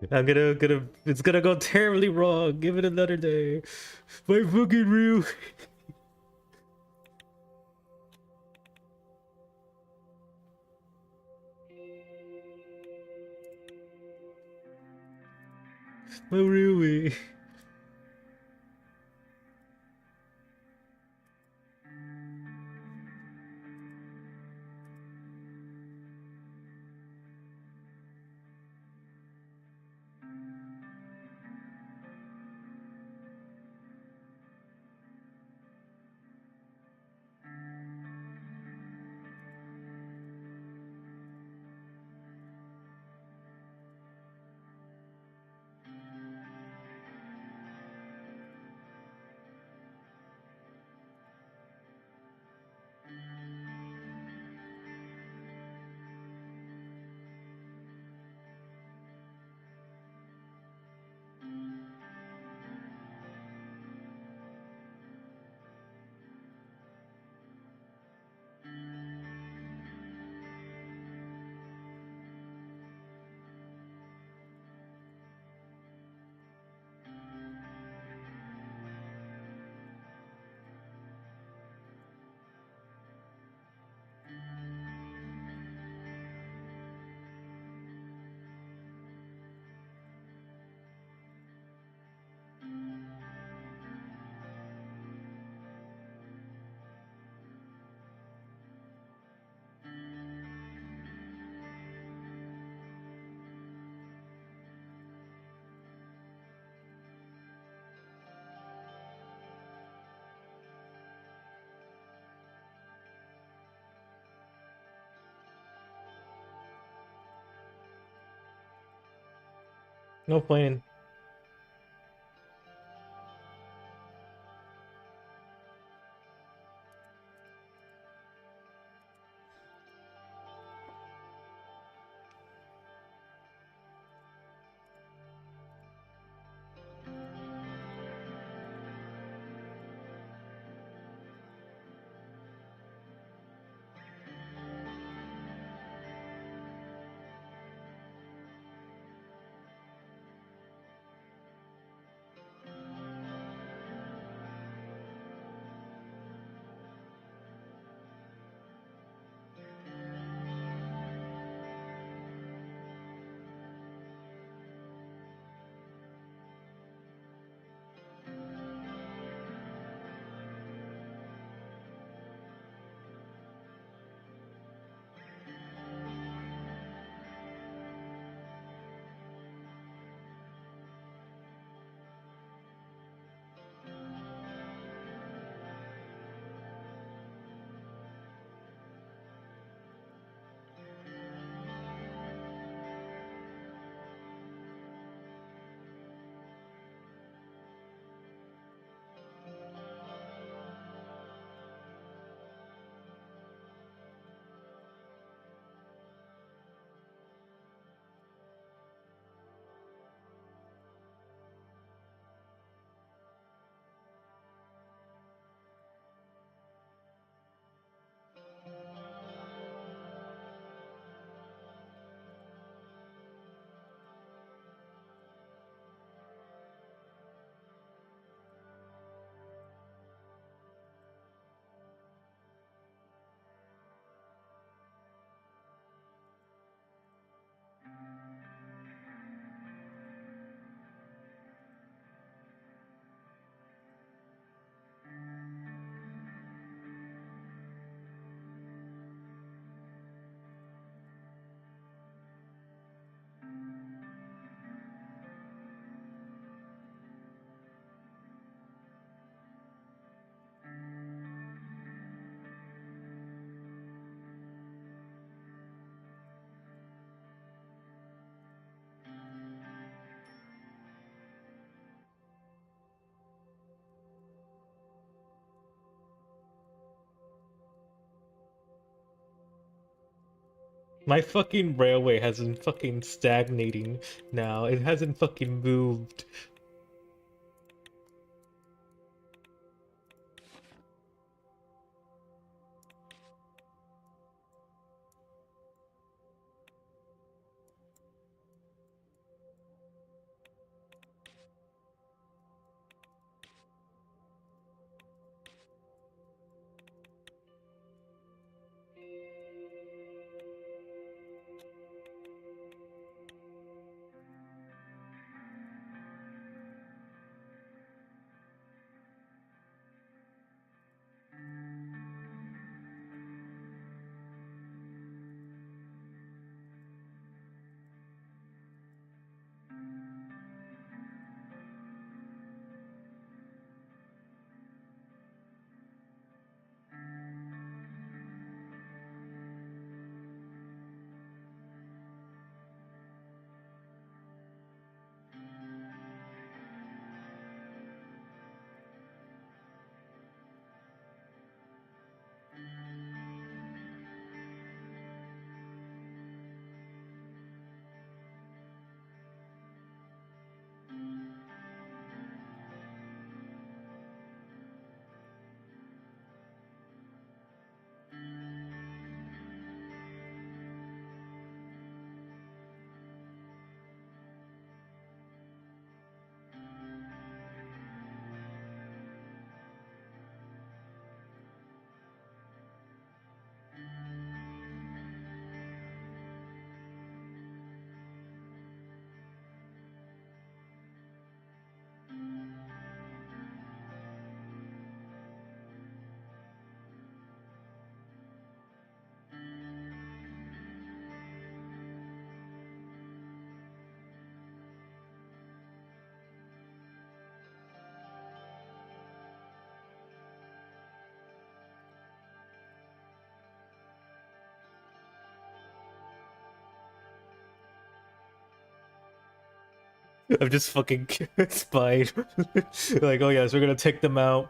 It's gonna go terribly wrong. Give it another day. My fucking real. My real way. No point. My fucking railway has been fucking stagnating now. It hasn't fucking moved. I'm just fucking spied. Like, oh yes, we're gonna take them out.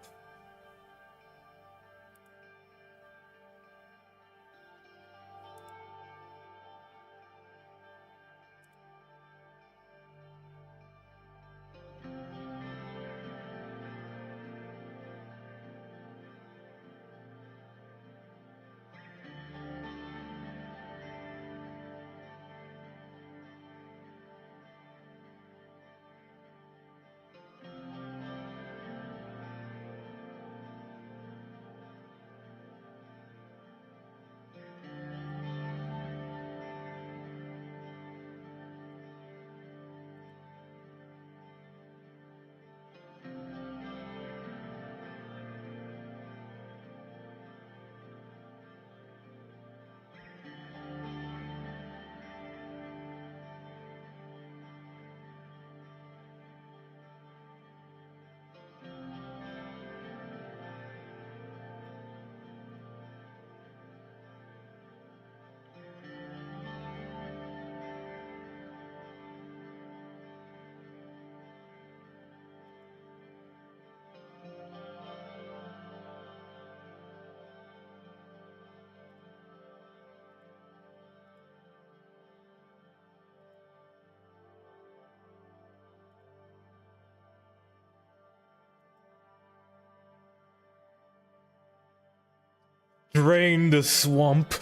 Drain the swamp.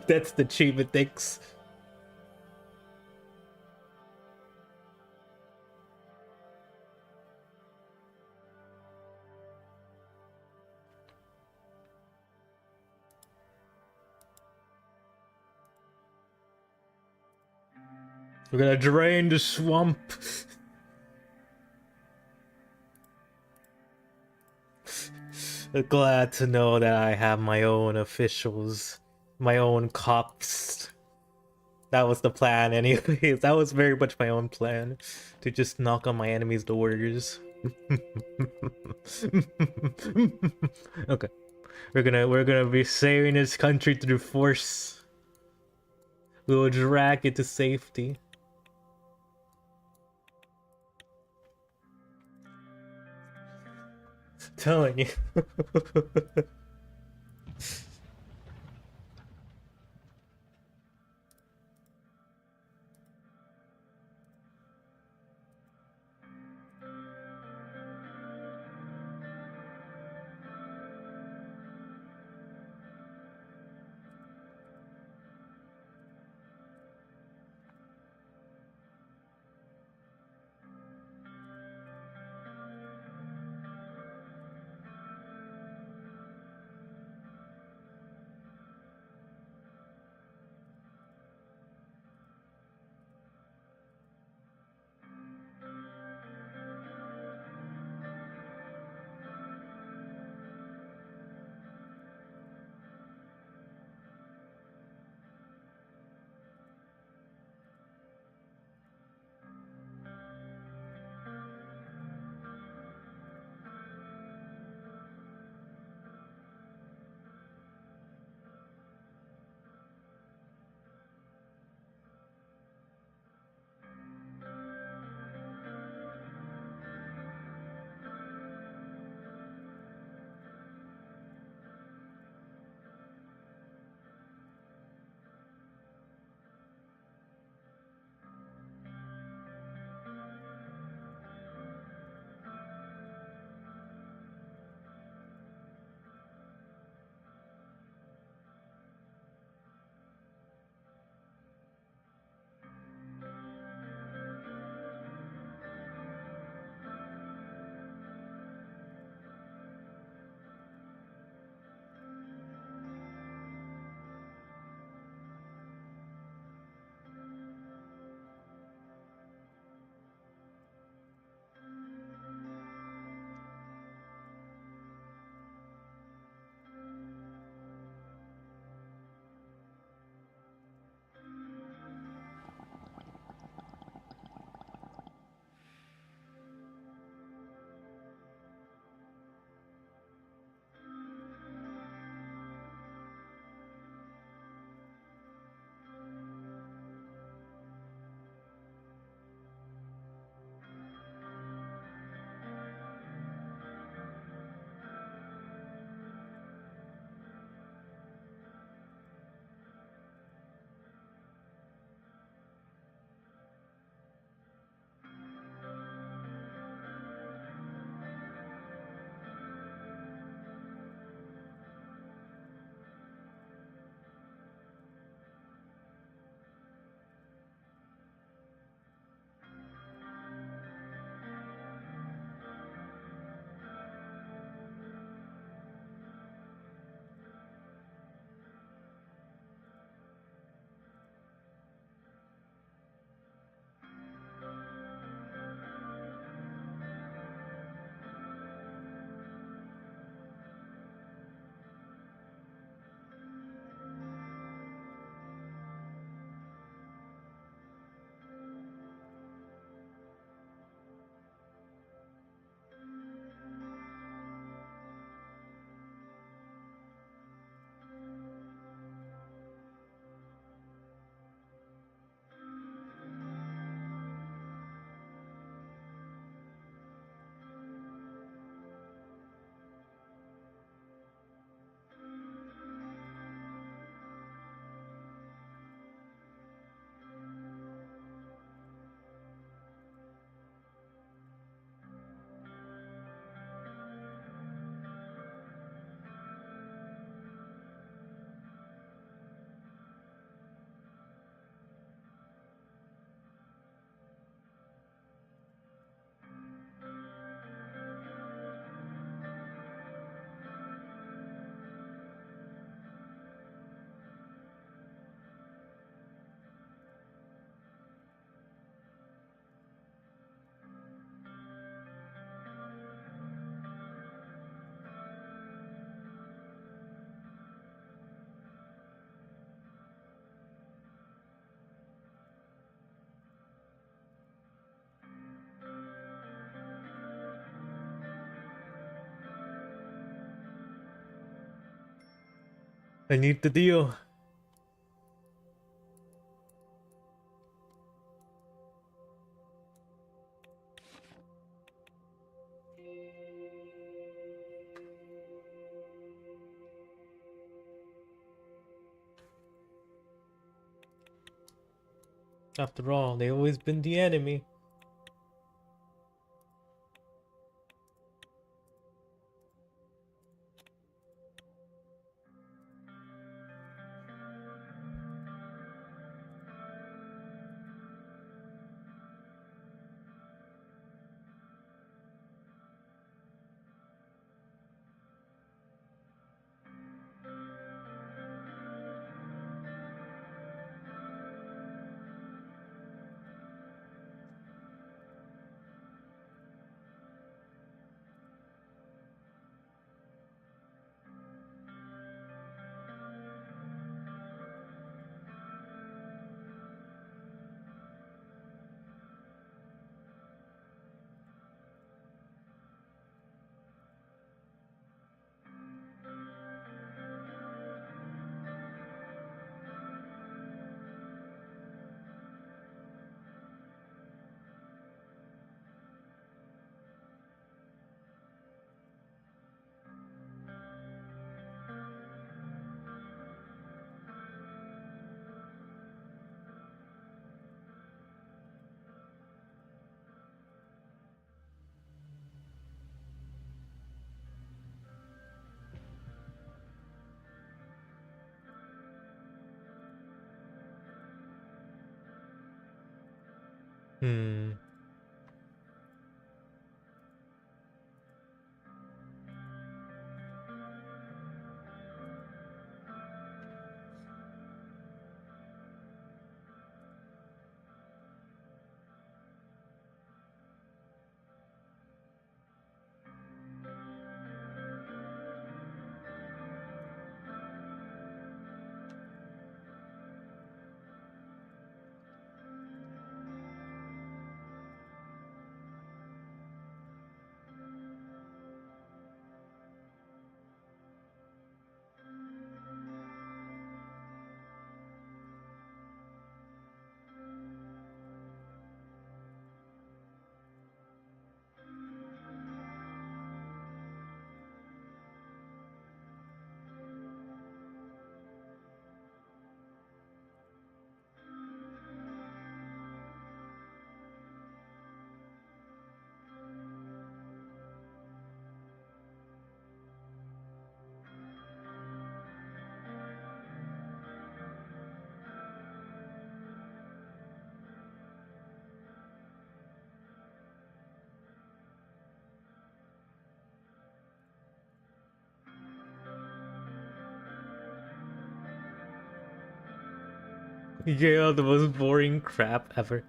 That's the achievement, thanks. We're gonna drain the swamp. Glad to know that I have my own officials, my own cops. That was the plan anyways. That was very much my own plan. To just knock on my enemy's doors. Okay. We're gonna be saving this country through force. We will drag it to safety. Telling you. I need the deal. After all, they've always been the enemy. Hmm. Yeah, the most boring crap ever.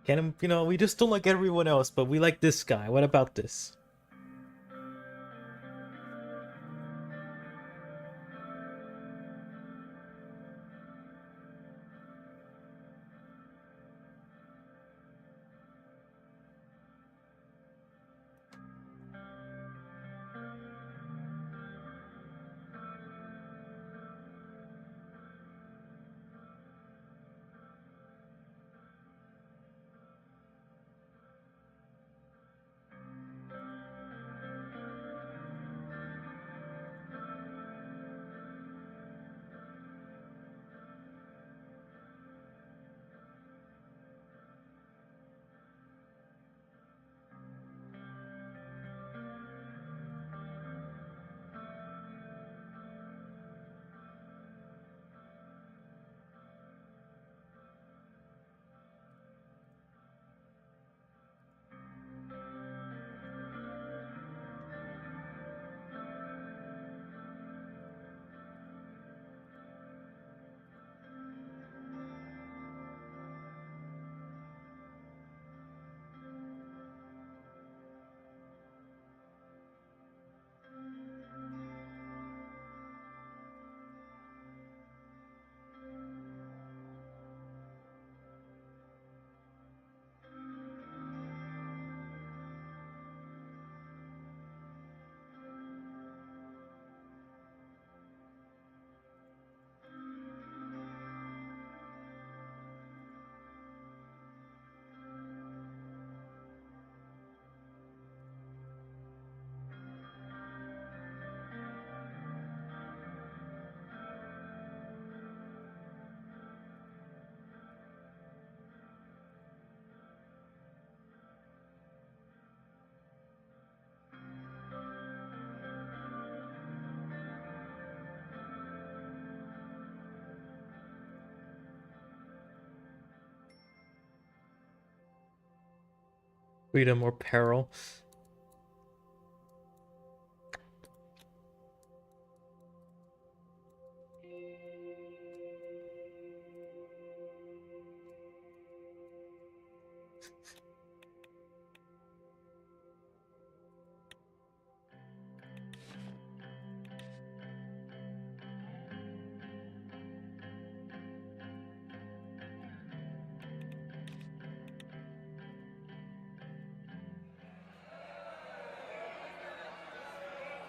Can we just don't like everyone else, but we like this guy. What about this? Freedom or peril?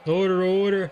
Order, order.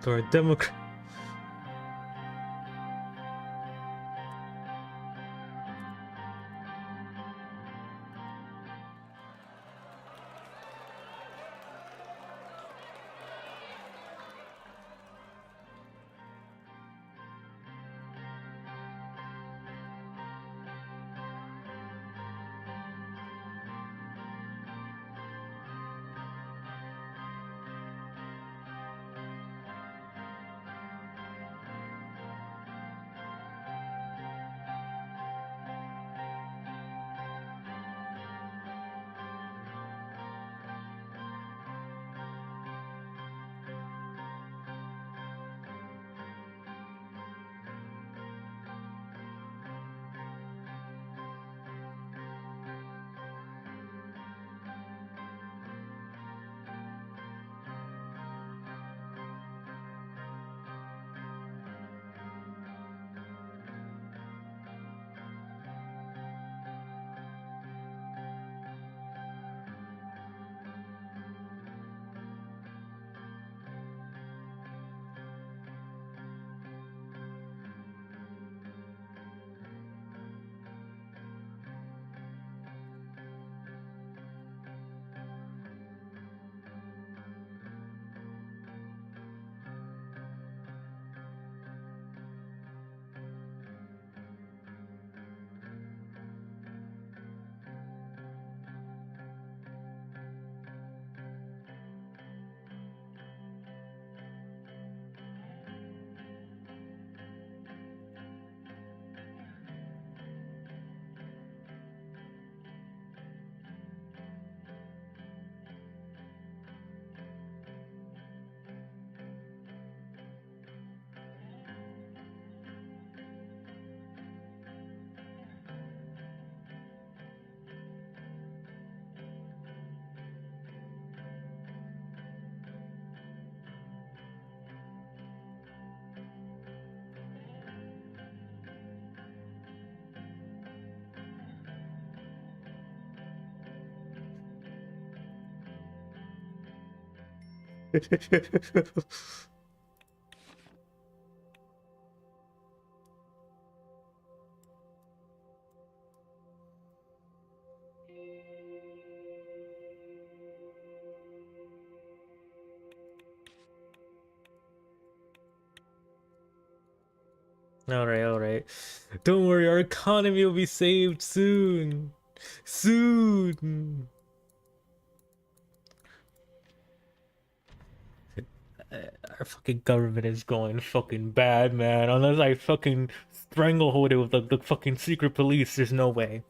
For a Democrat. Alright, alright. Don't worry, our economy will be saved soon. Soon. Our fucking government is going fucking bad, man. Unless I fucking stranglehold it with the fucking secret police, there's no way.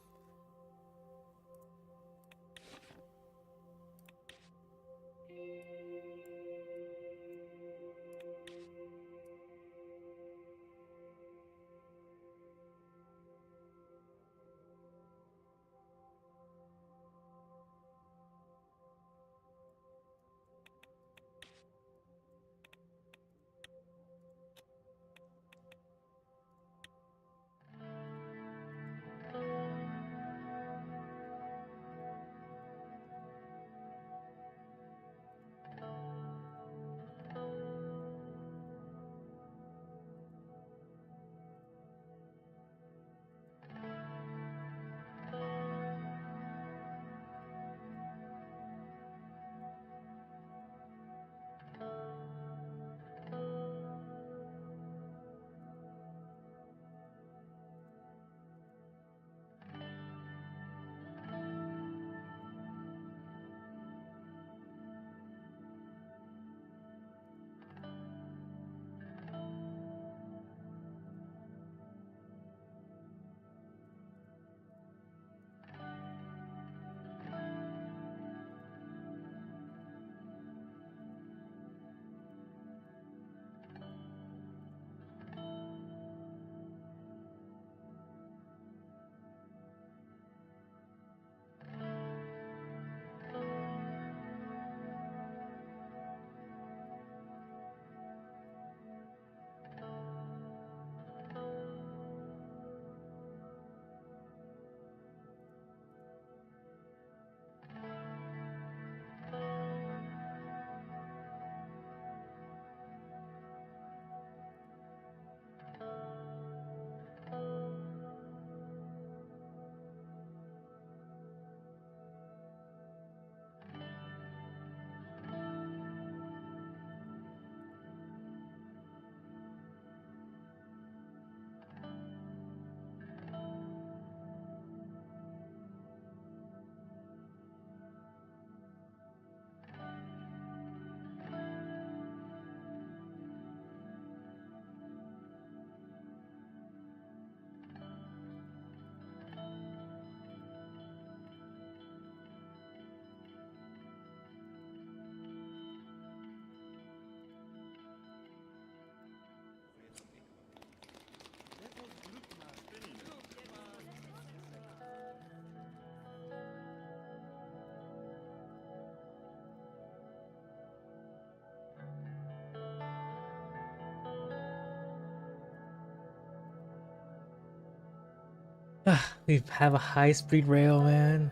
We have a high-speed rail, man.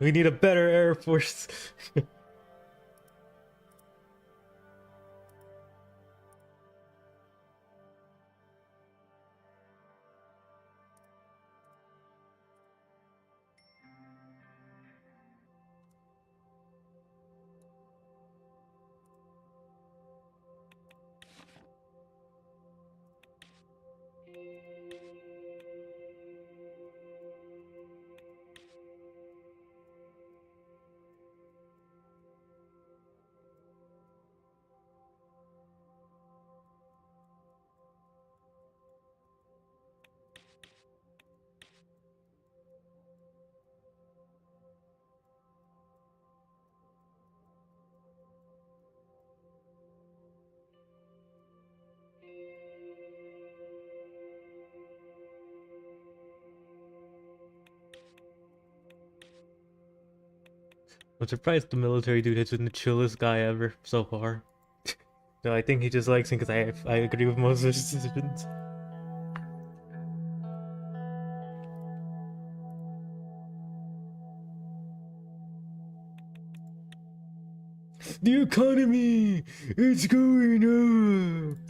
We need a better Air Force. I'm surprised the military dude has been the chillest guy ever so far. No, I think he just likes him because I agree with most of his decisions. The economy! It's going up!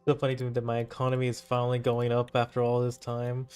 So funny to me that my economy is finally going up after all this time.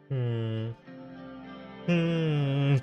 Hmm. Hmm.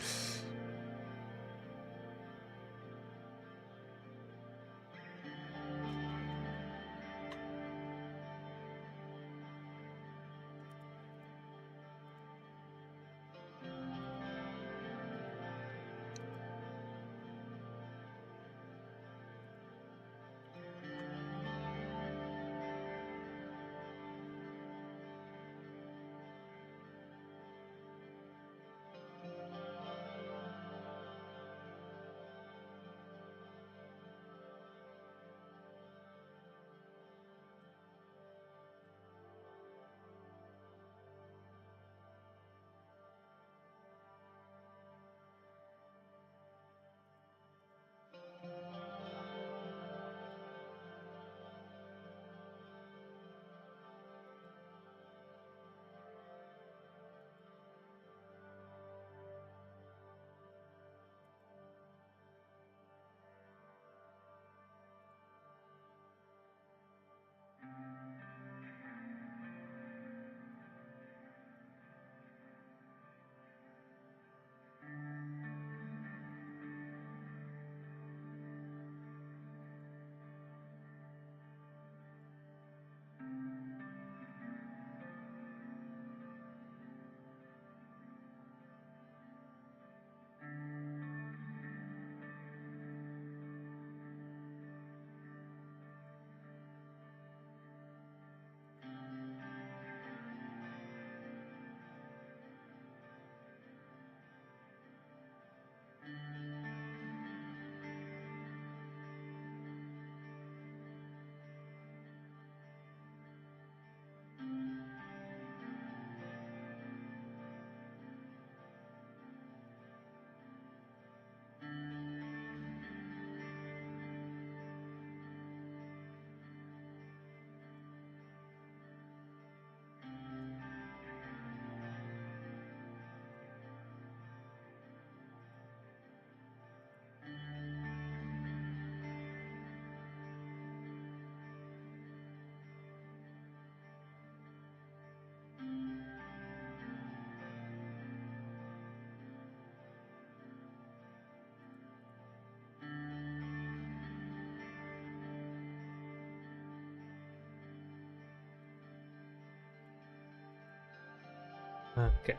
Okay.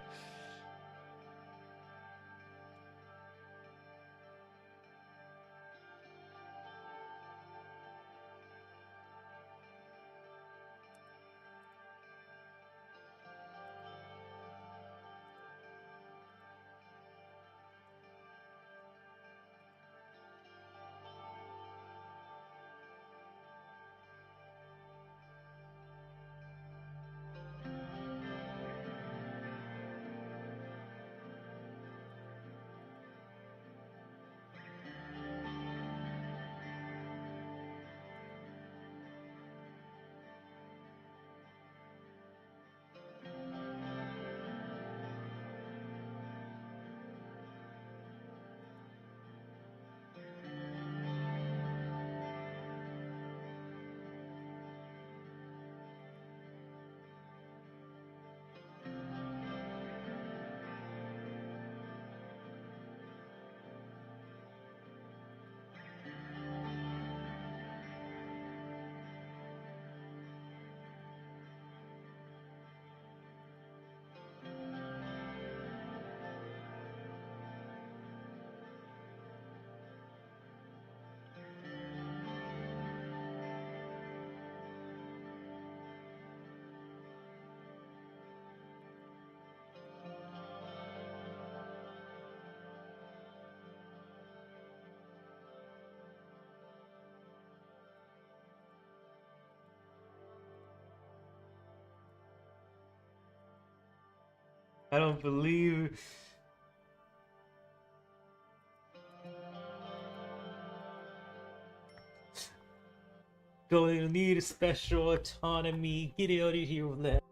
I don't believe. Going to need a special autonomy. Get out of here with that.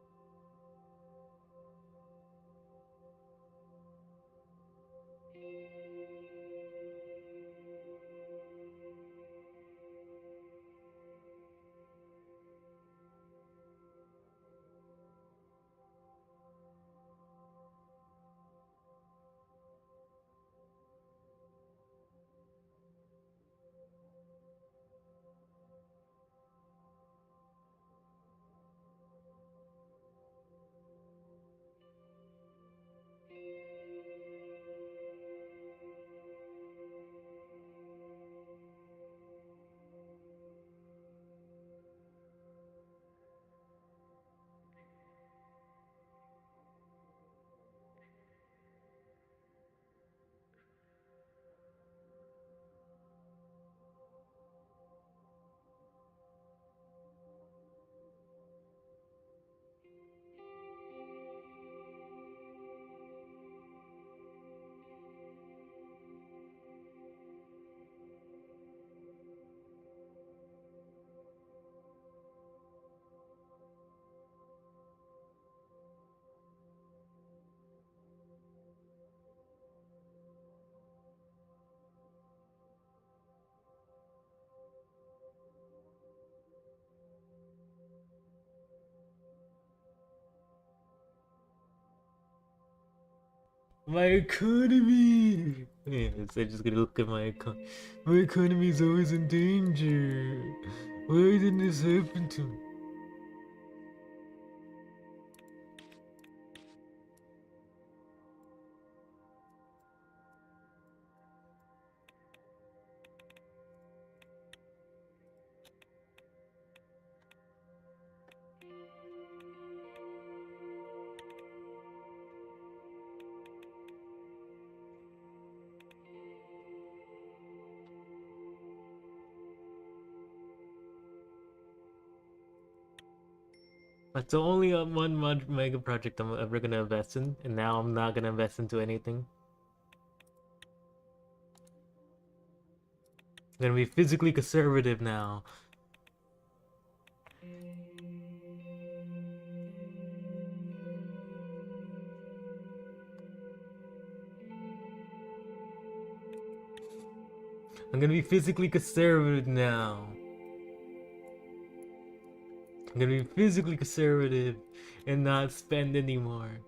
My economy! Yes, I'm just gonna look at my economy. My economy is always in danger. Why didn't this happen to me? That's the only one mega project I'm ever gonna invest in, and now I'm not gonna invest into anything. I'm gonna be physically conservative now. I'm gonna be physically conservative now. I'm gonna be physically conservative and not spend anymore.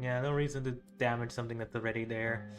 Yeah, no reason to damage something that's already there.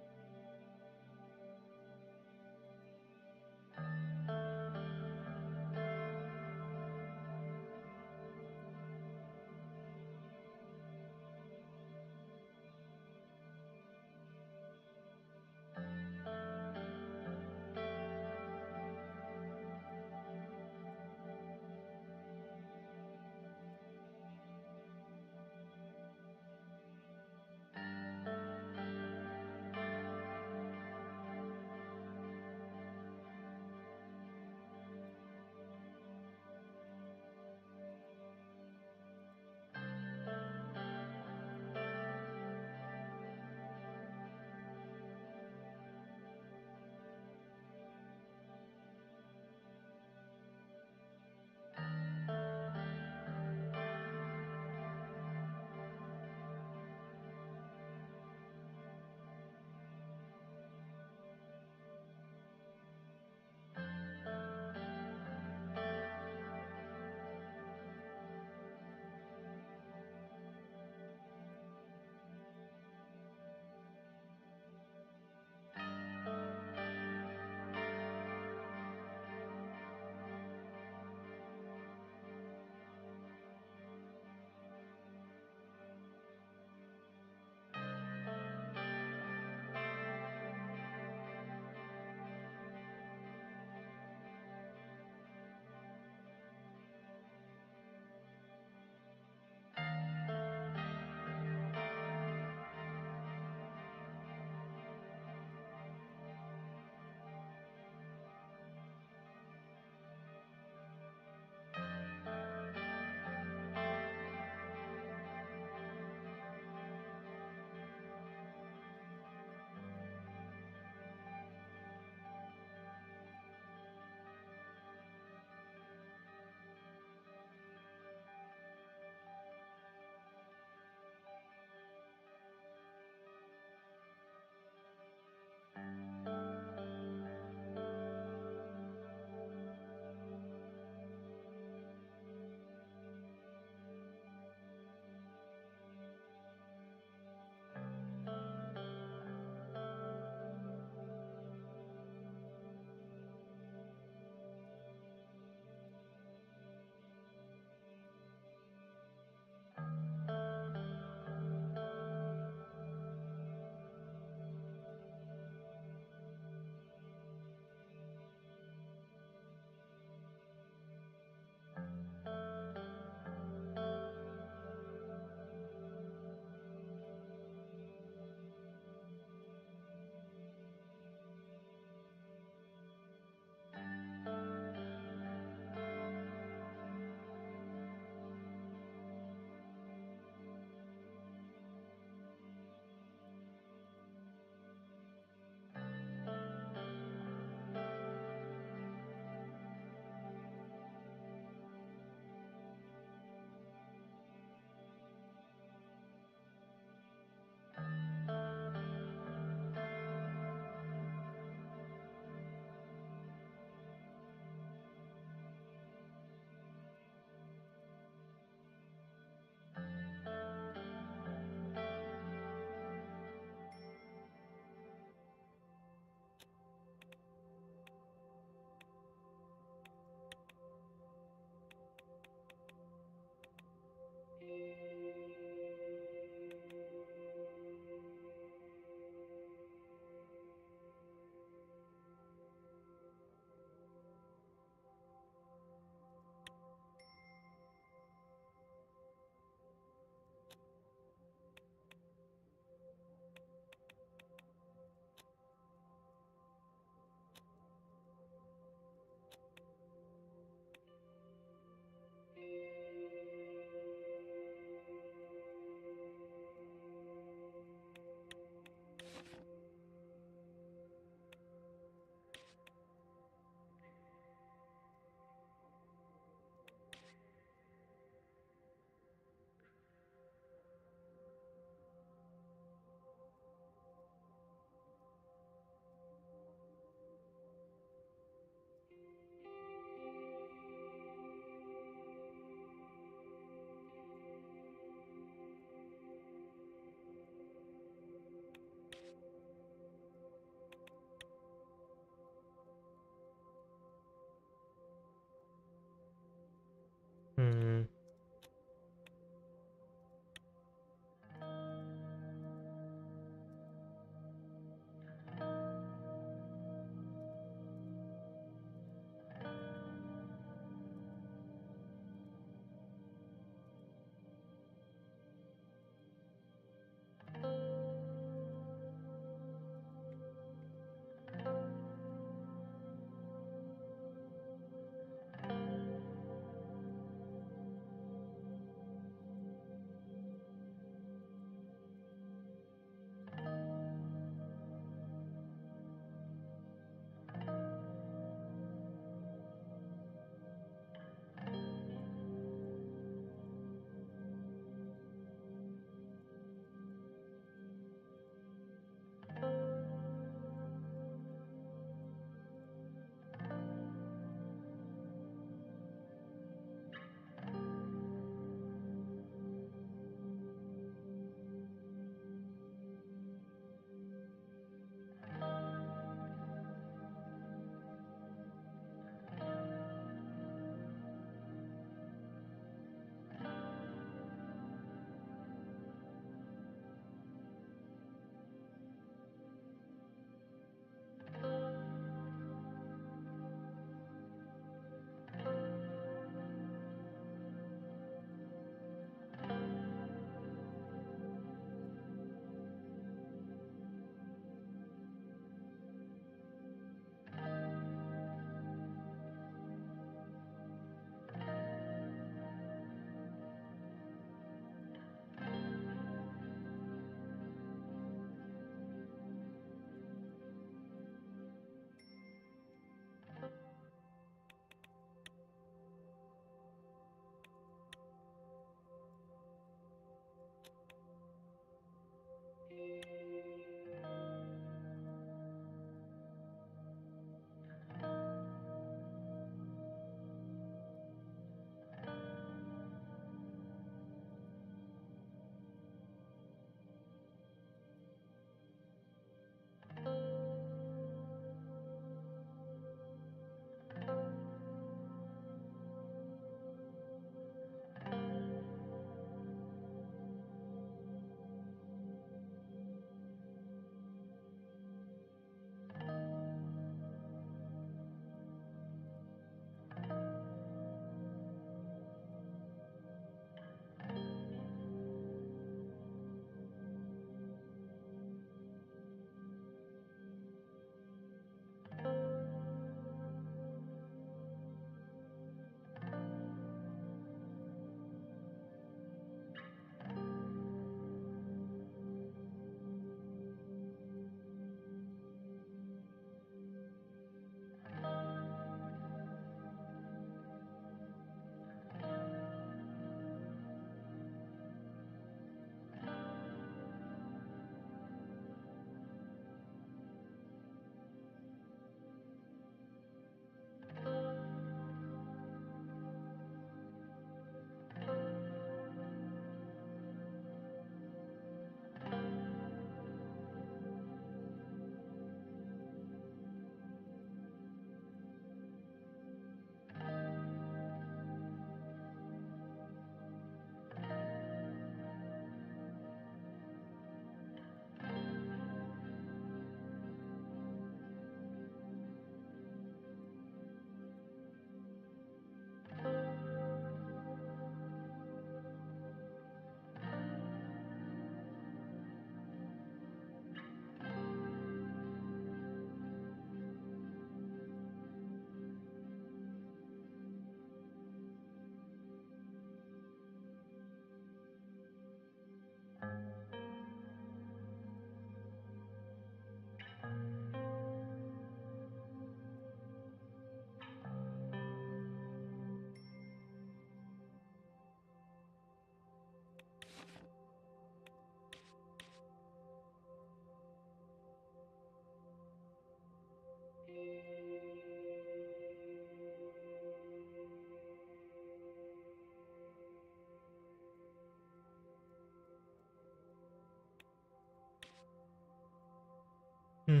Hmm.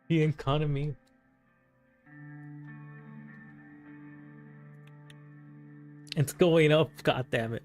The economy. It's going up, god damn it.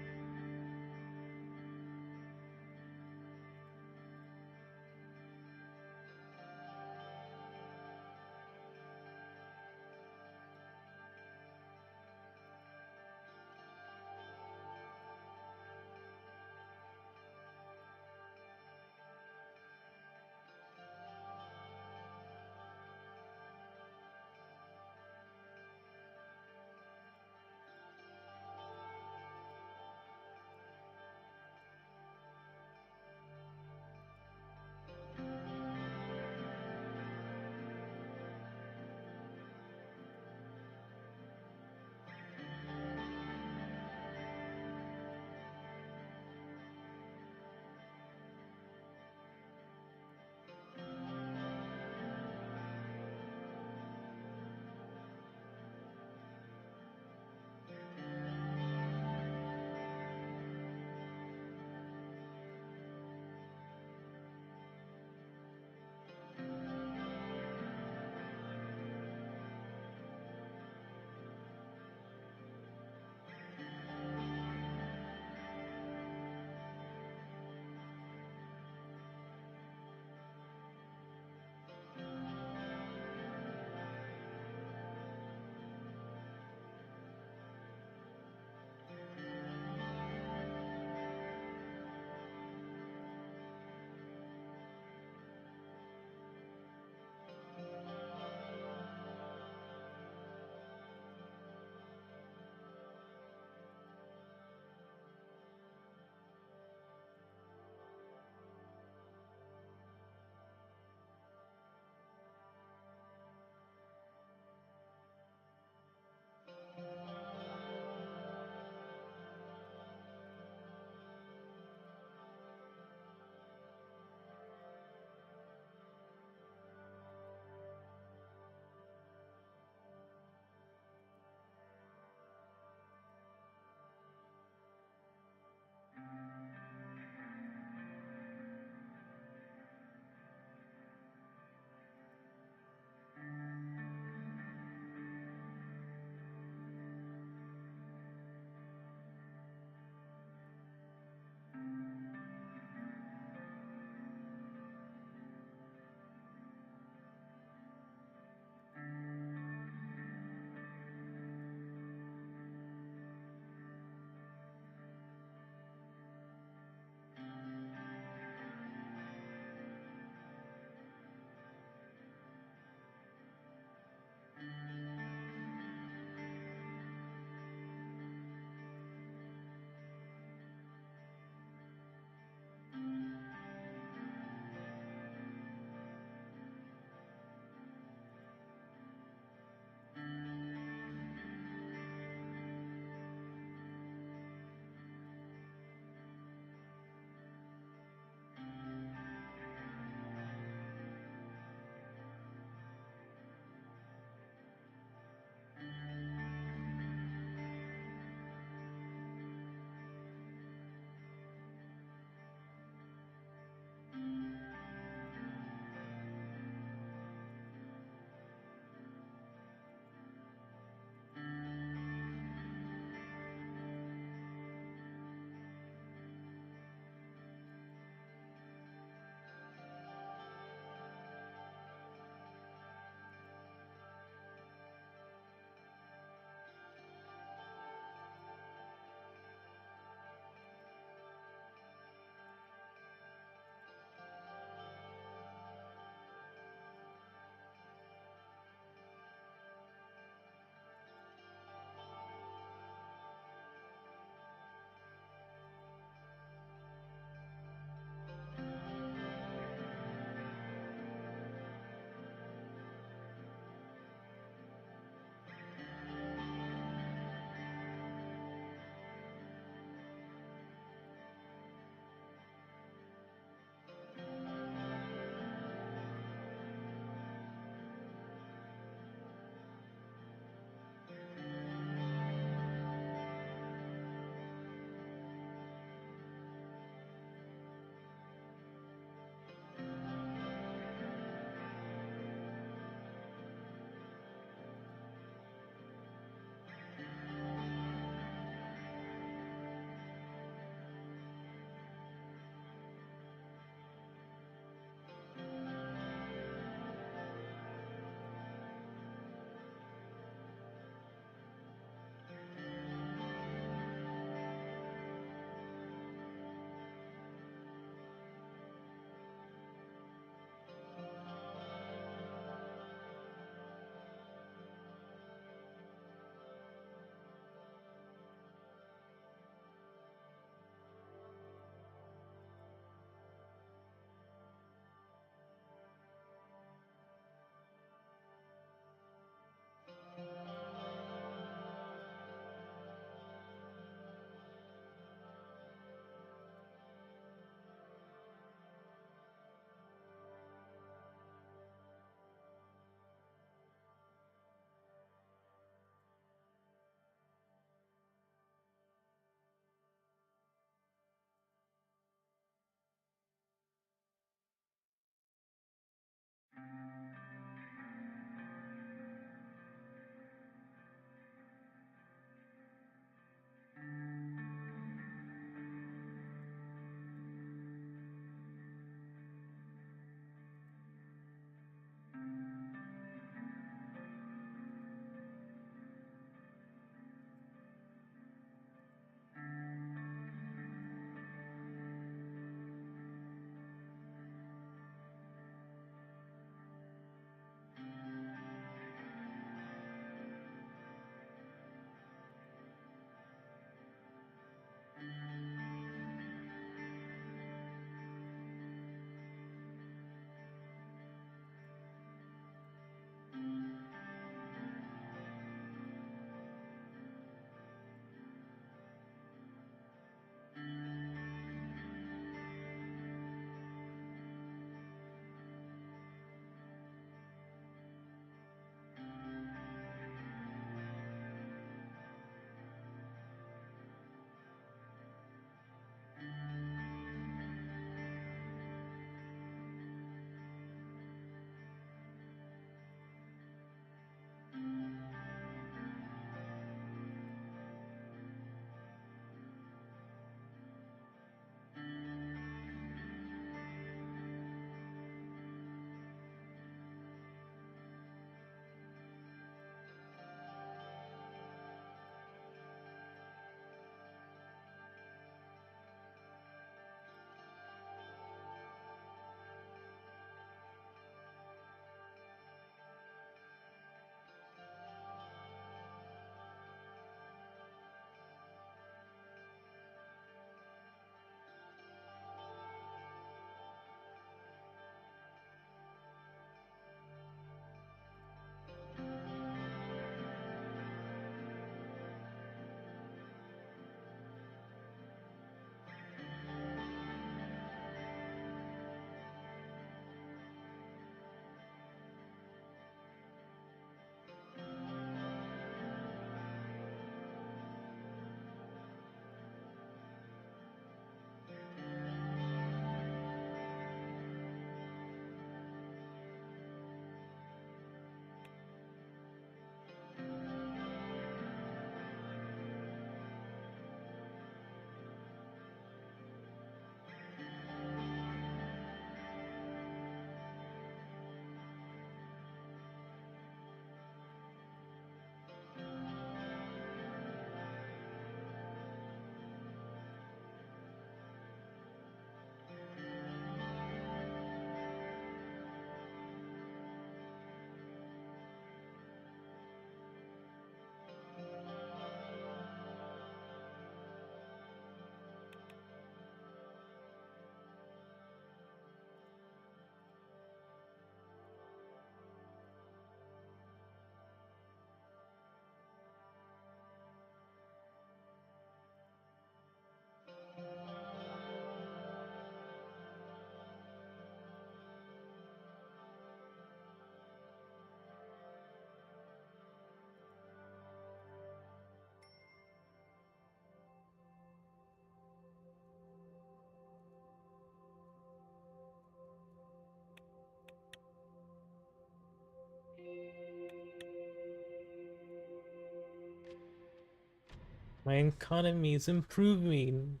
My economy is improving.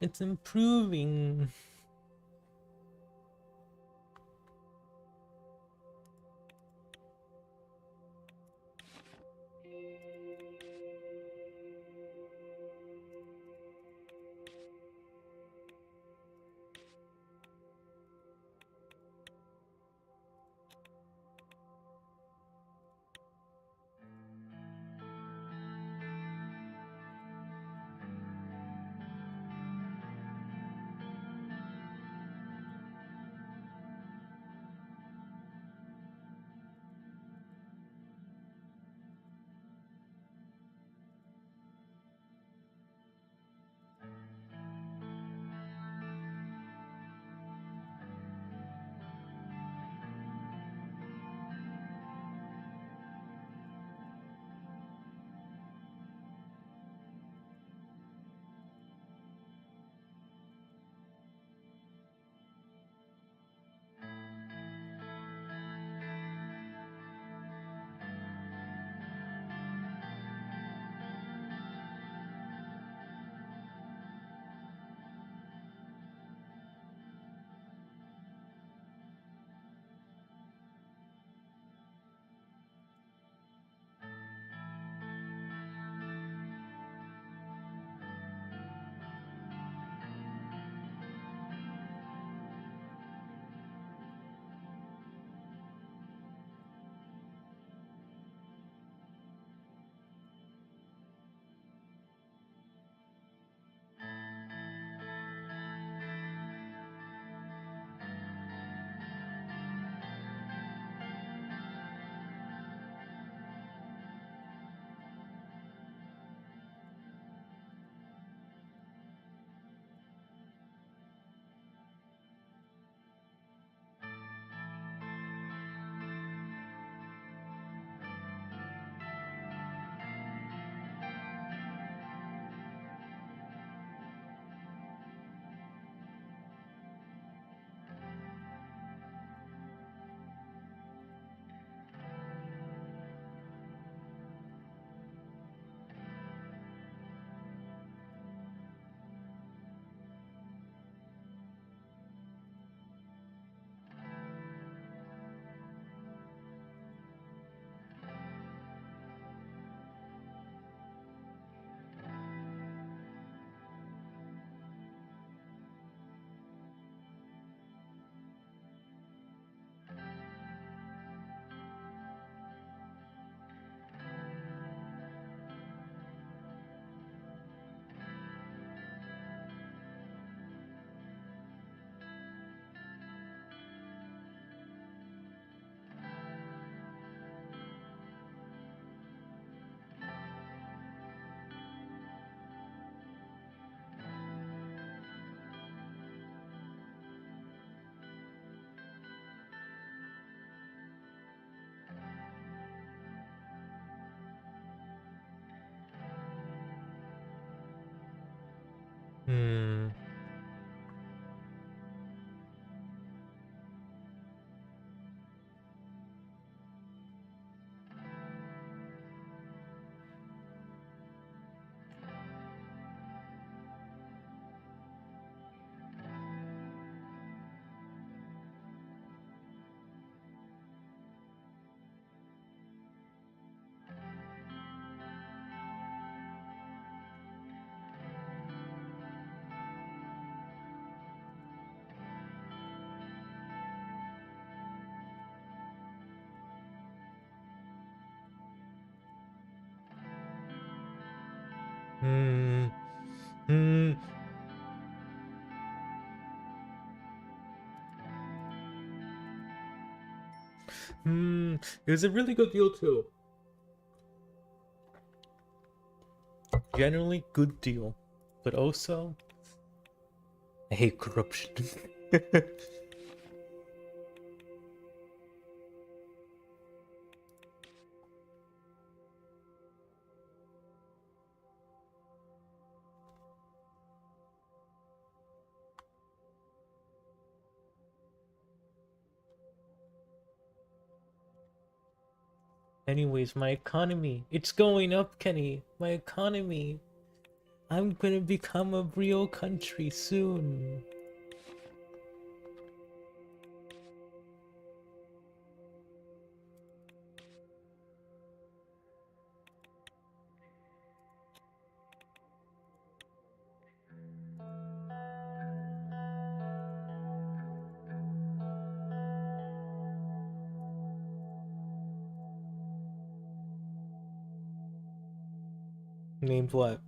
It's improving. Hmm. Hmm. Hmm. Hmm. It was a really good deal too. Generally good deal. But also, I hate corruption. Anyways, my economy. It's going up, Kenny. My economy. I'm gonna become a real country soon. Named what?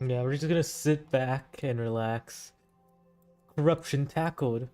Yeah, we're just gonna sit back and relax. Corruption tackled.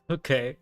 Okay.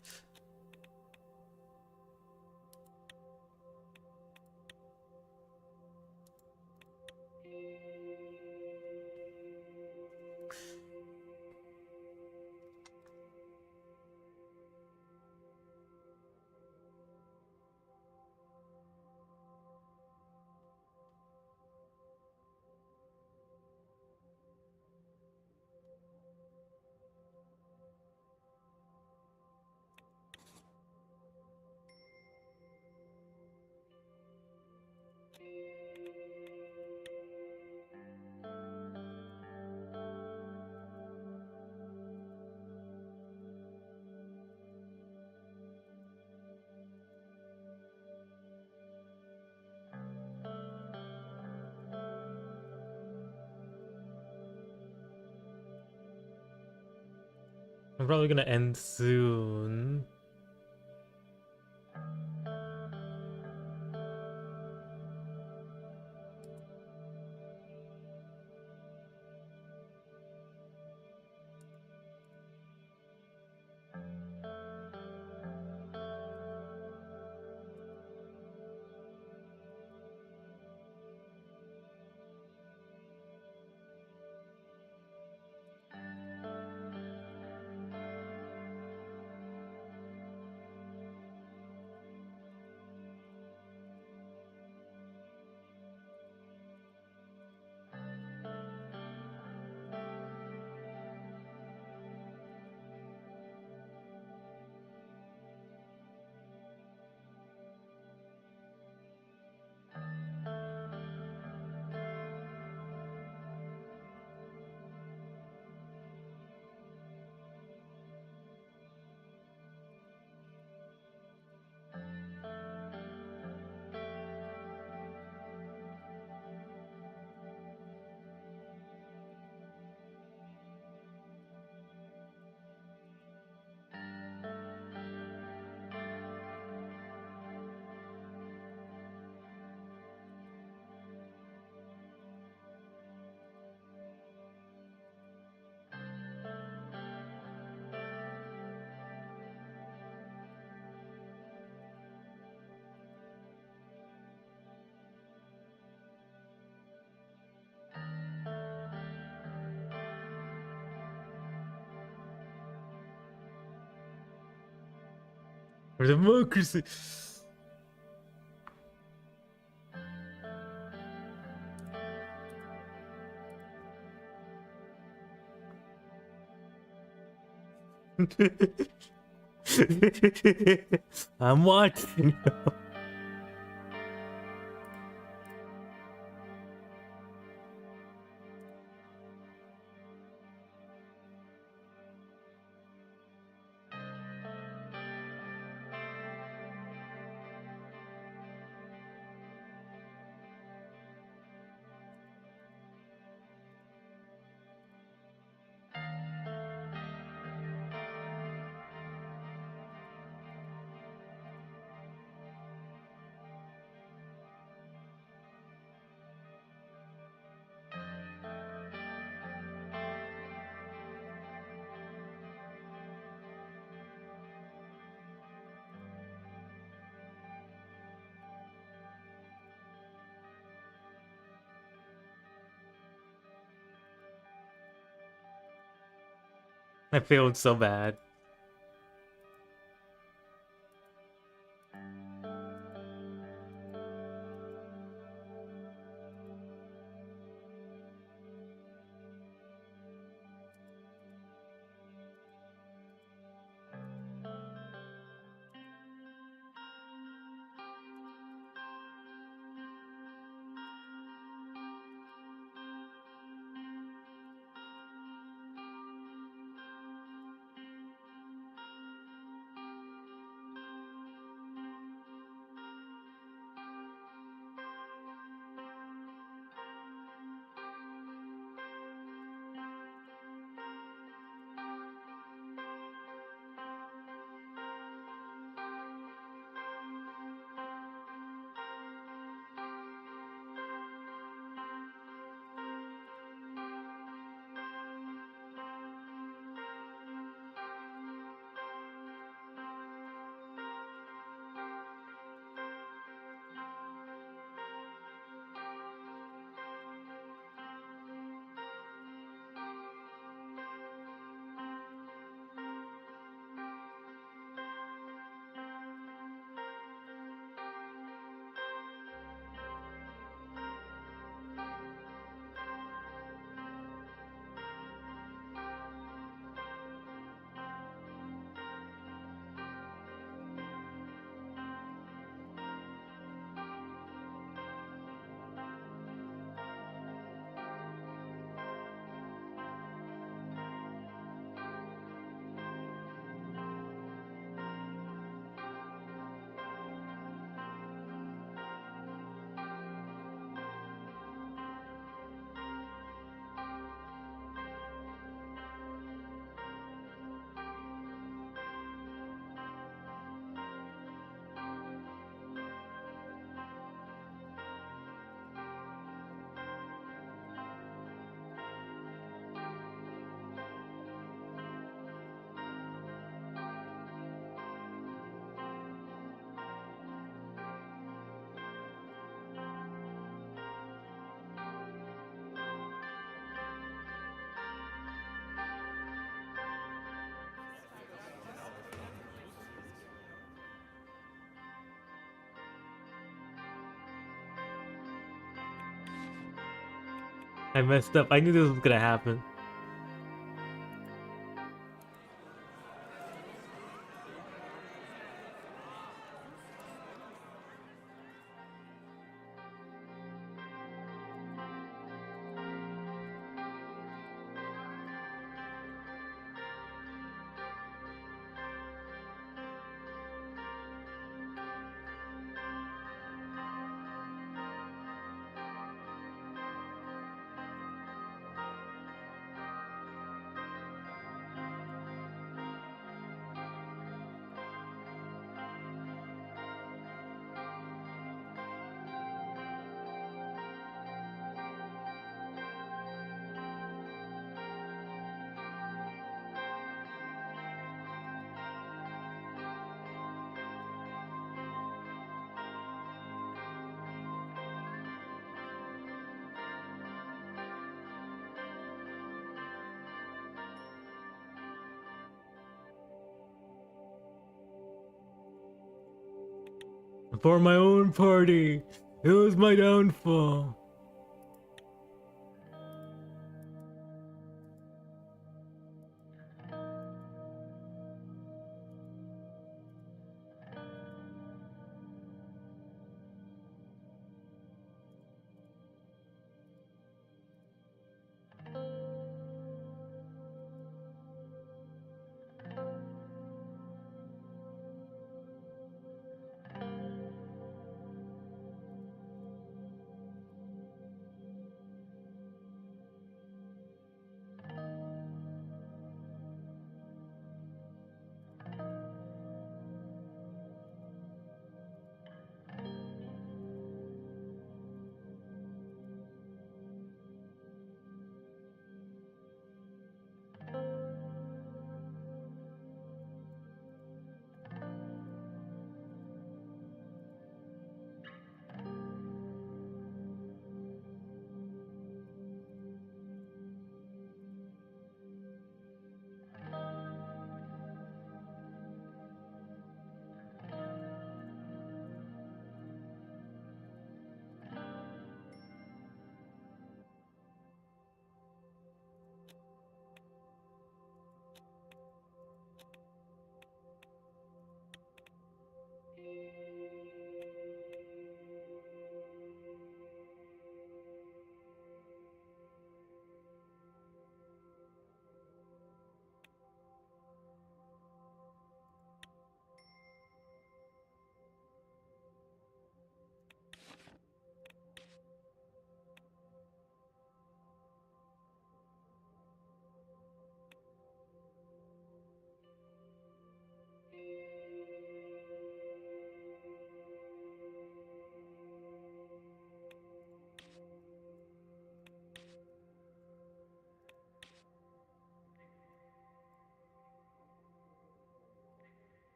I'm probably gonna end soon. For democracy. I'm watching. I feel so bad. I messed up. I knew this was gonna happen. For my own party. It was my downfall.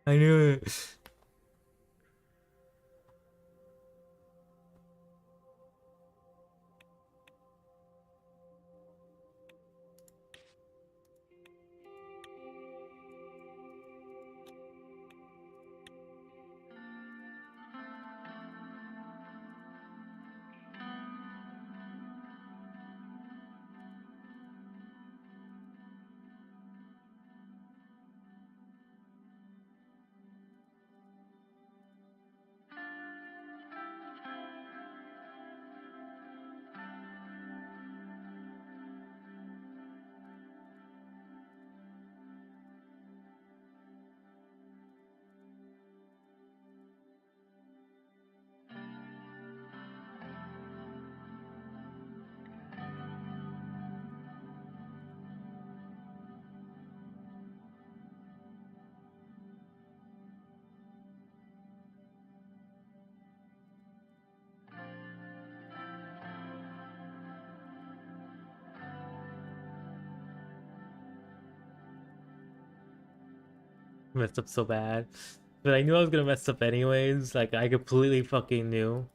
I knew it. Messed up so bad. But I knew I was gonna mess up anyways. Like, I completely fucking knew.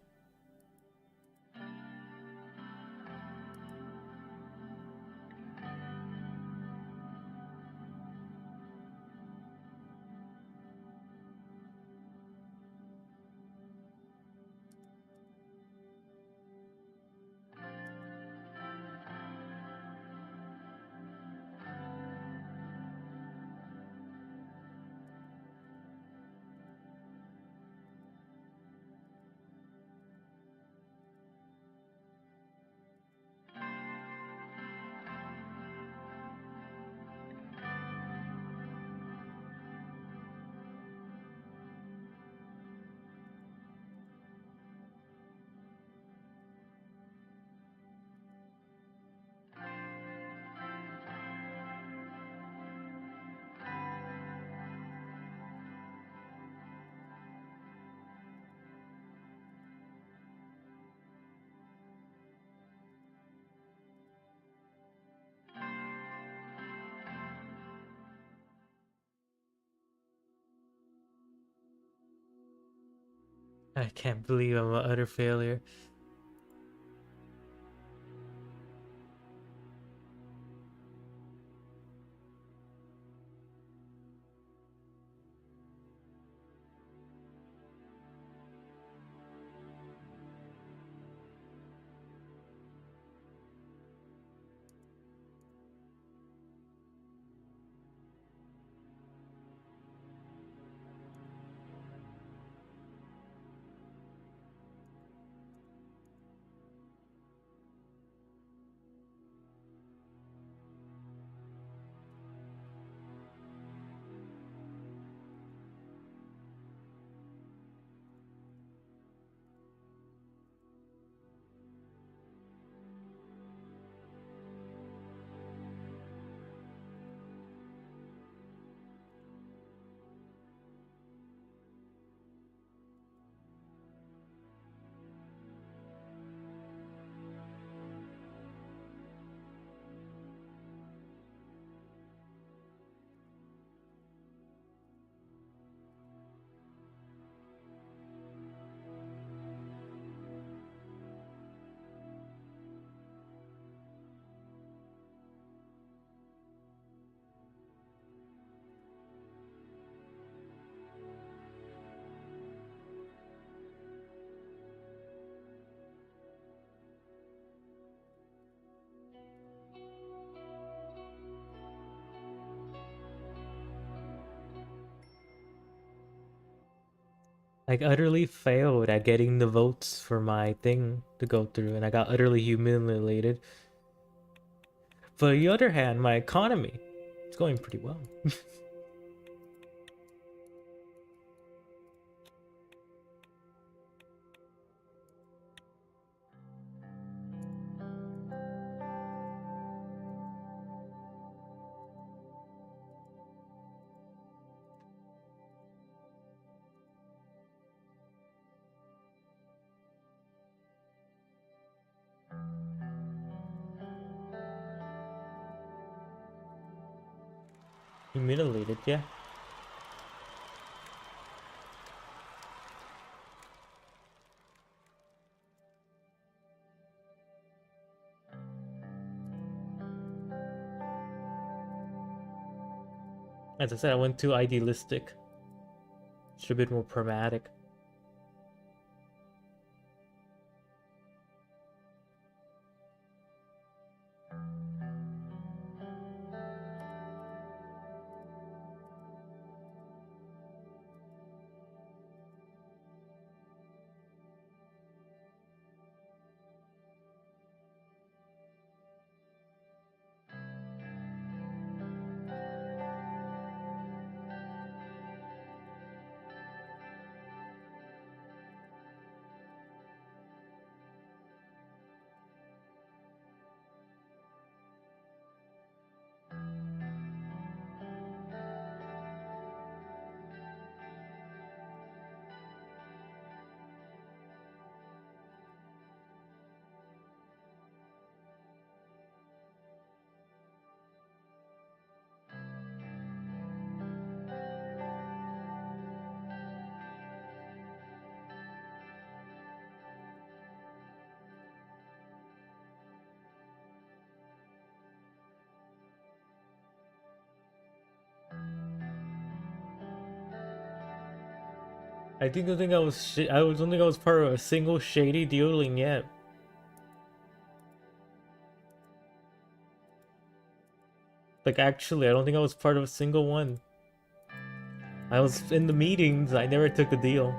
I can't believe I'm an utter failure. I utterly failed at getting the votes for my thing to go through, and I got utterly humiliated. But on the other hand, my economy, it's going pretty well. Humiliated, yeah. As I said, I went too idealistic. Should have been more pragmatic. I don't think I was don't think I was part of a single shady dealing yet. Like actually, I don't think I was part of a single one. I was in the meetings, I never took a deal.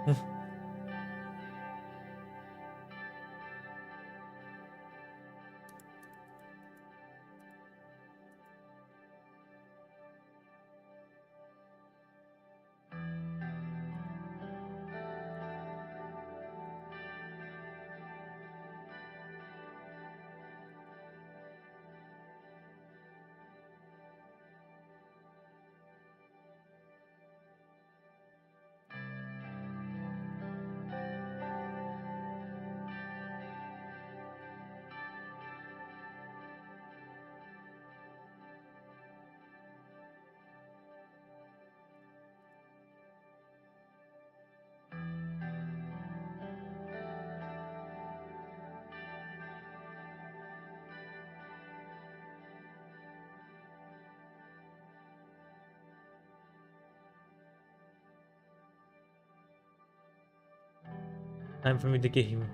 Time for me to game.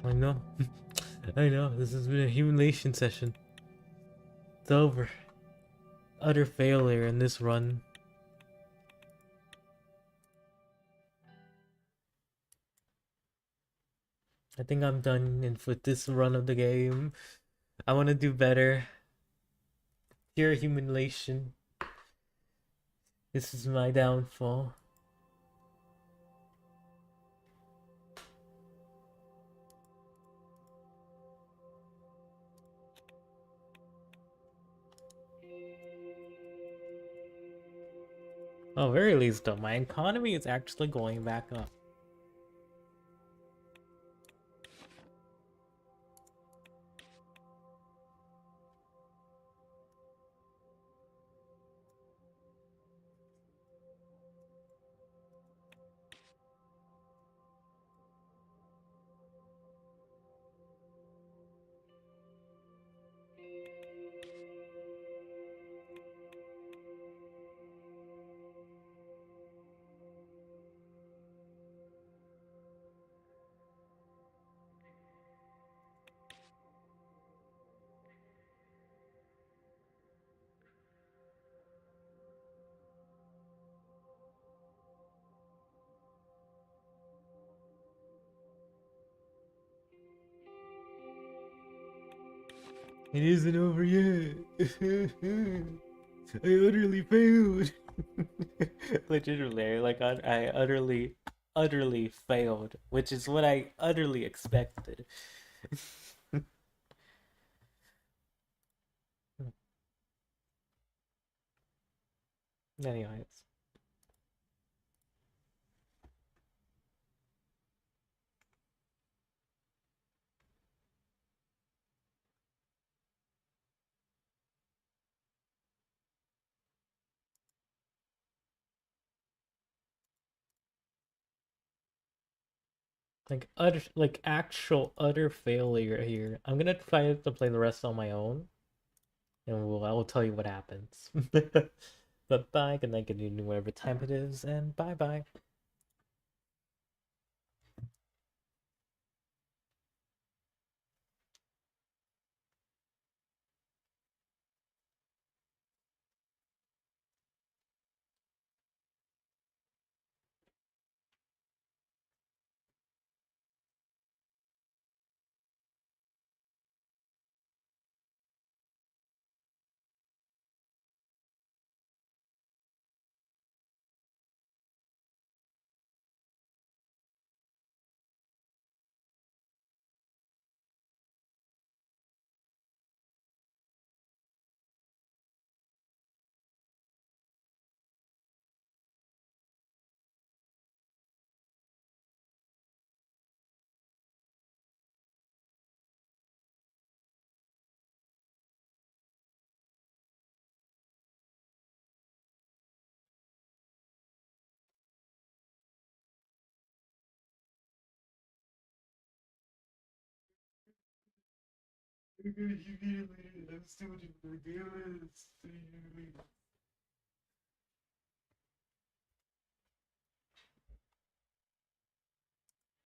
I know. I know. This has been a humiliation session. It's over. Utter failure in this run. I think I'm done with this run of the game. I want to do better. Pure humiliation. This is my downfall. Oh, very least though, my economy is actually going back up. It isn't over yet. I utterly failed. Legitimately, like I utterly failed, which is what I utterly expected. Anyways, like actual utter failure here. I'm gonna try to play the rest on my own, and I will tell you what happens. But bye, good night, good evening, whatever time it is, and bye bye. I'm still gonna do this.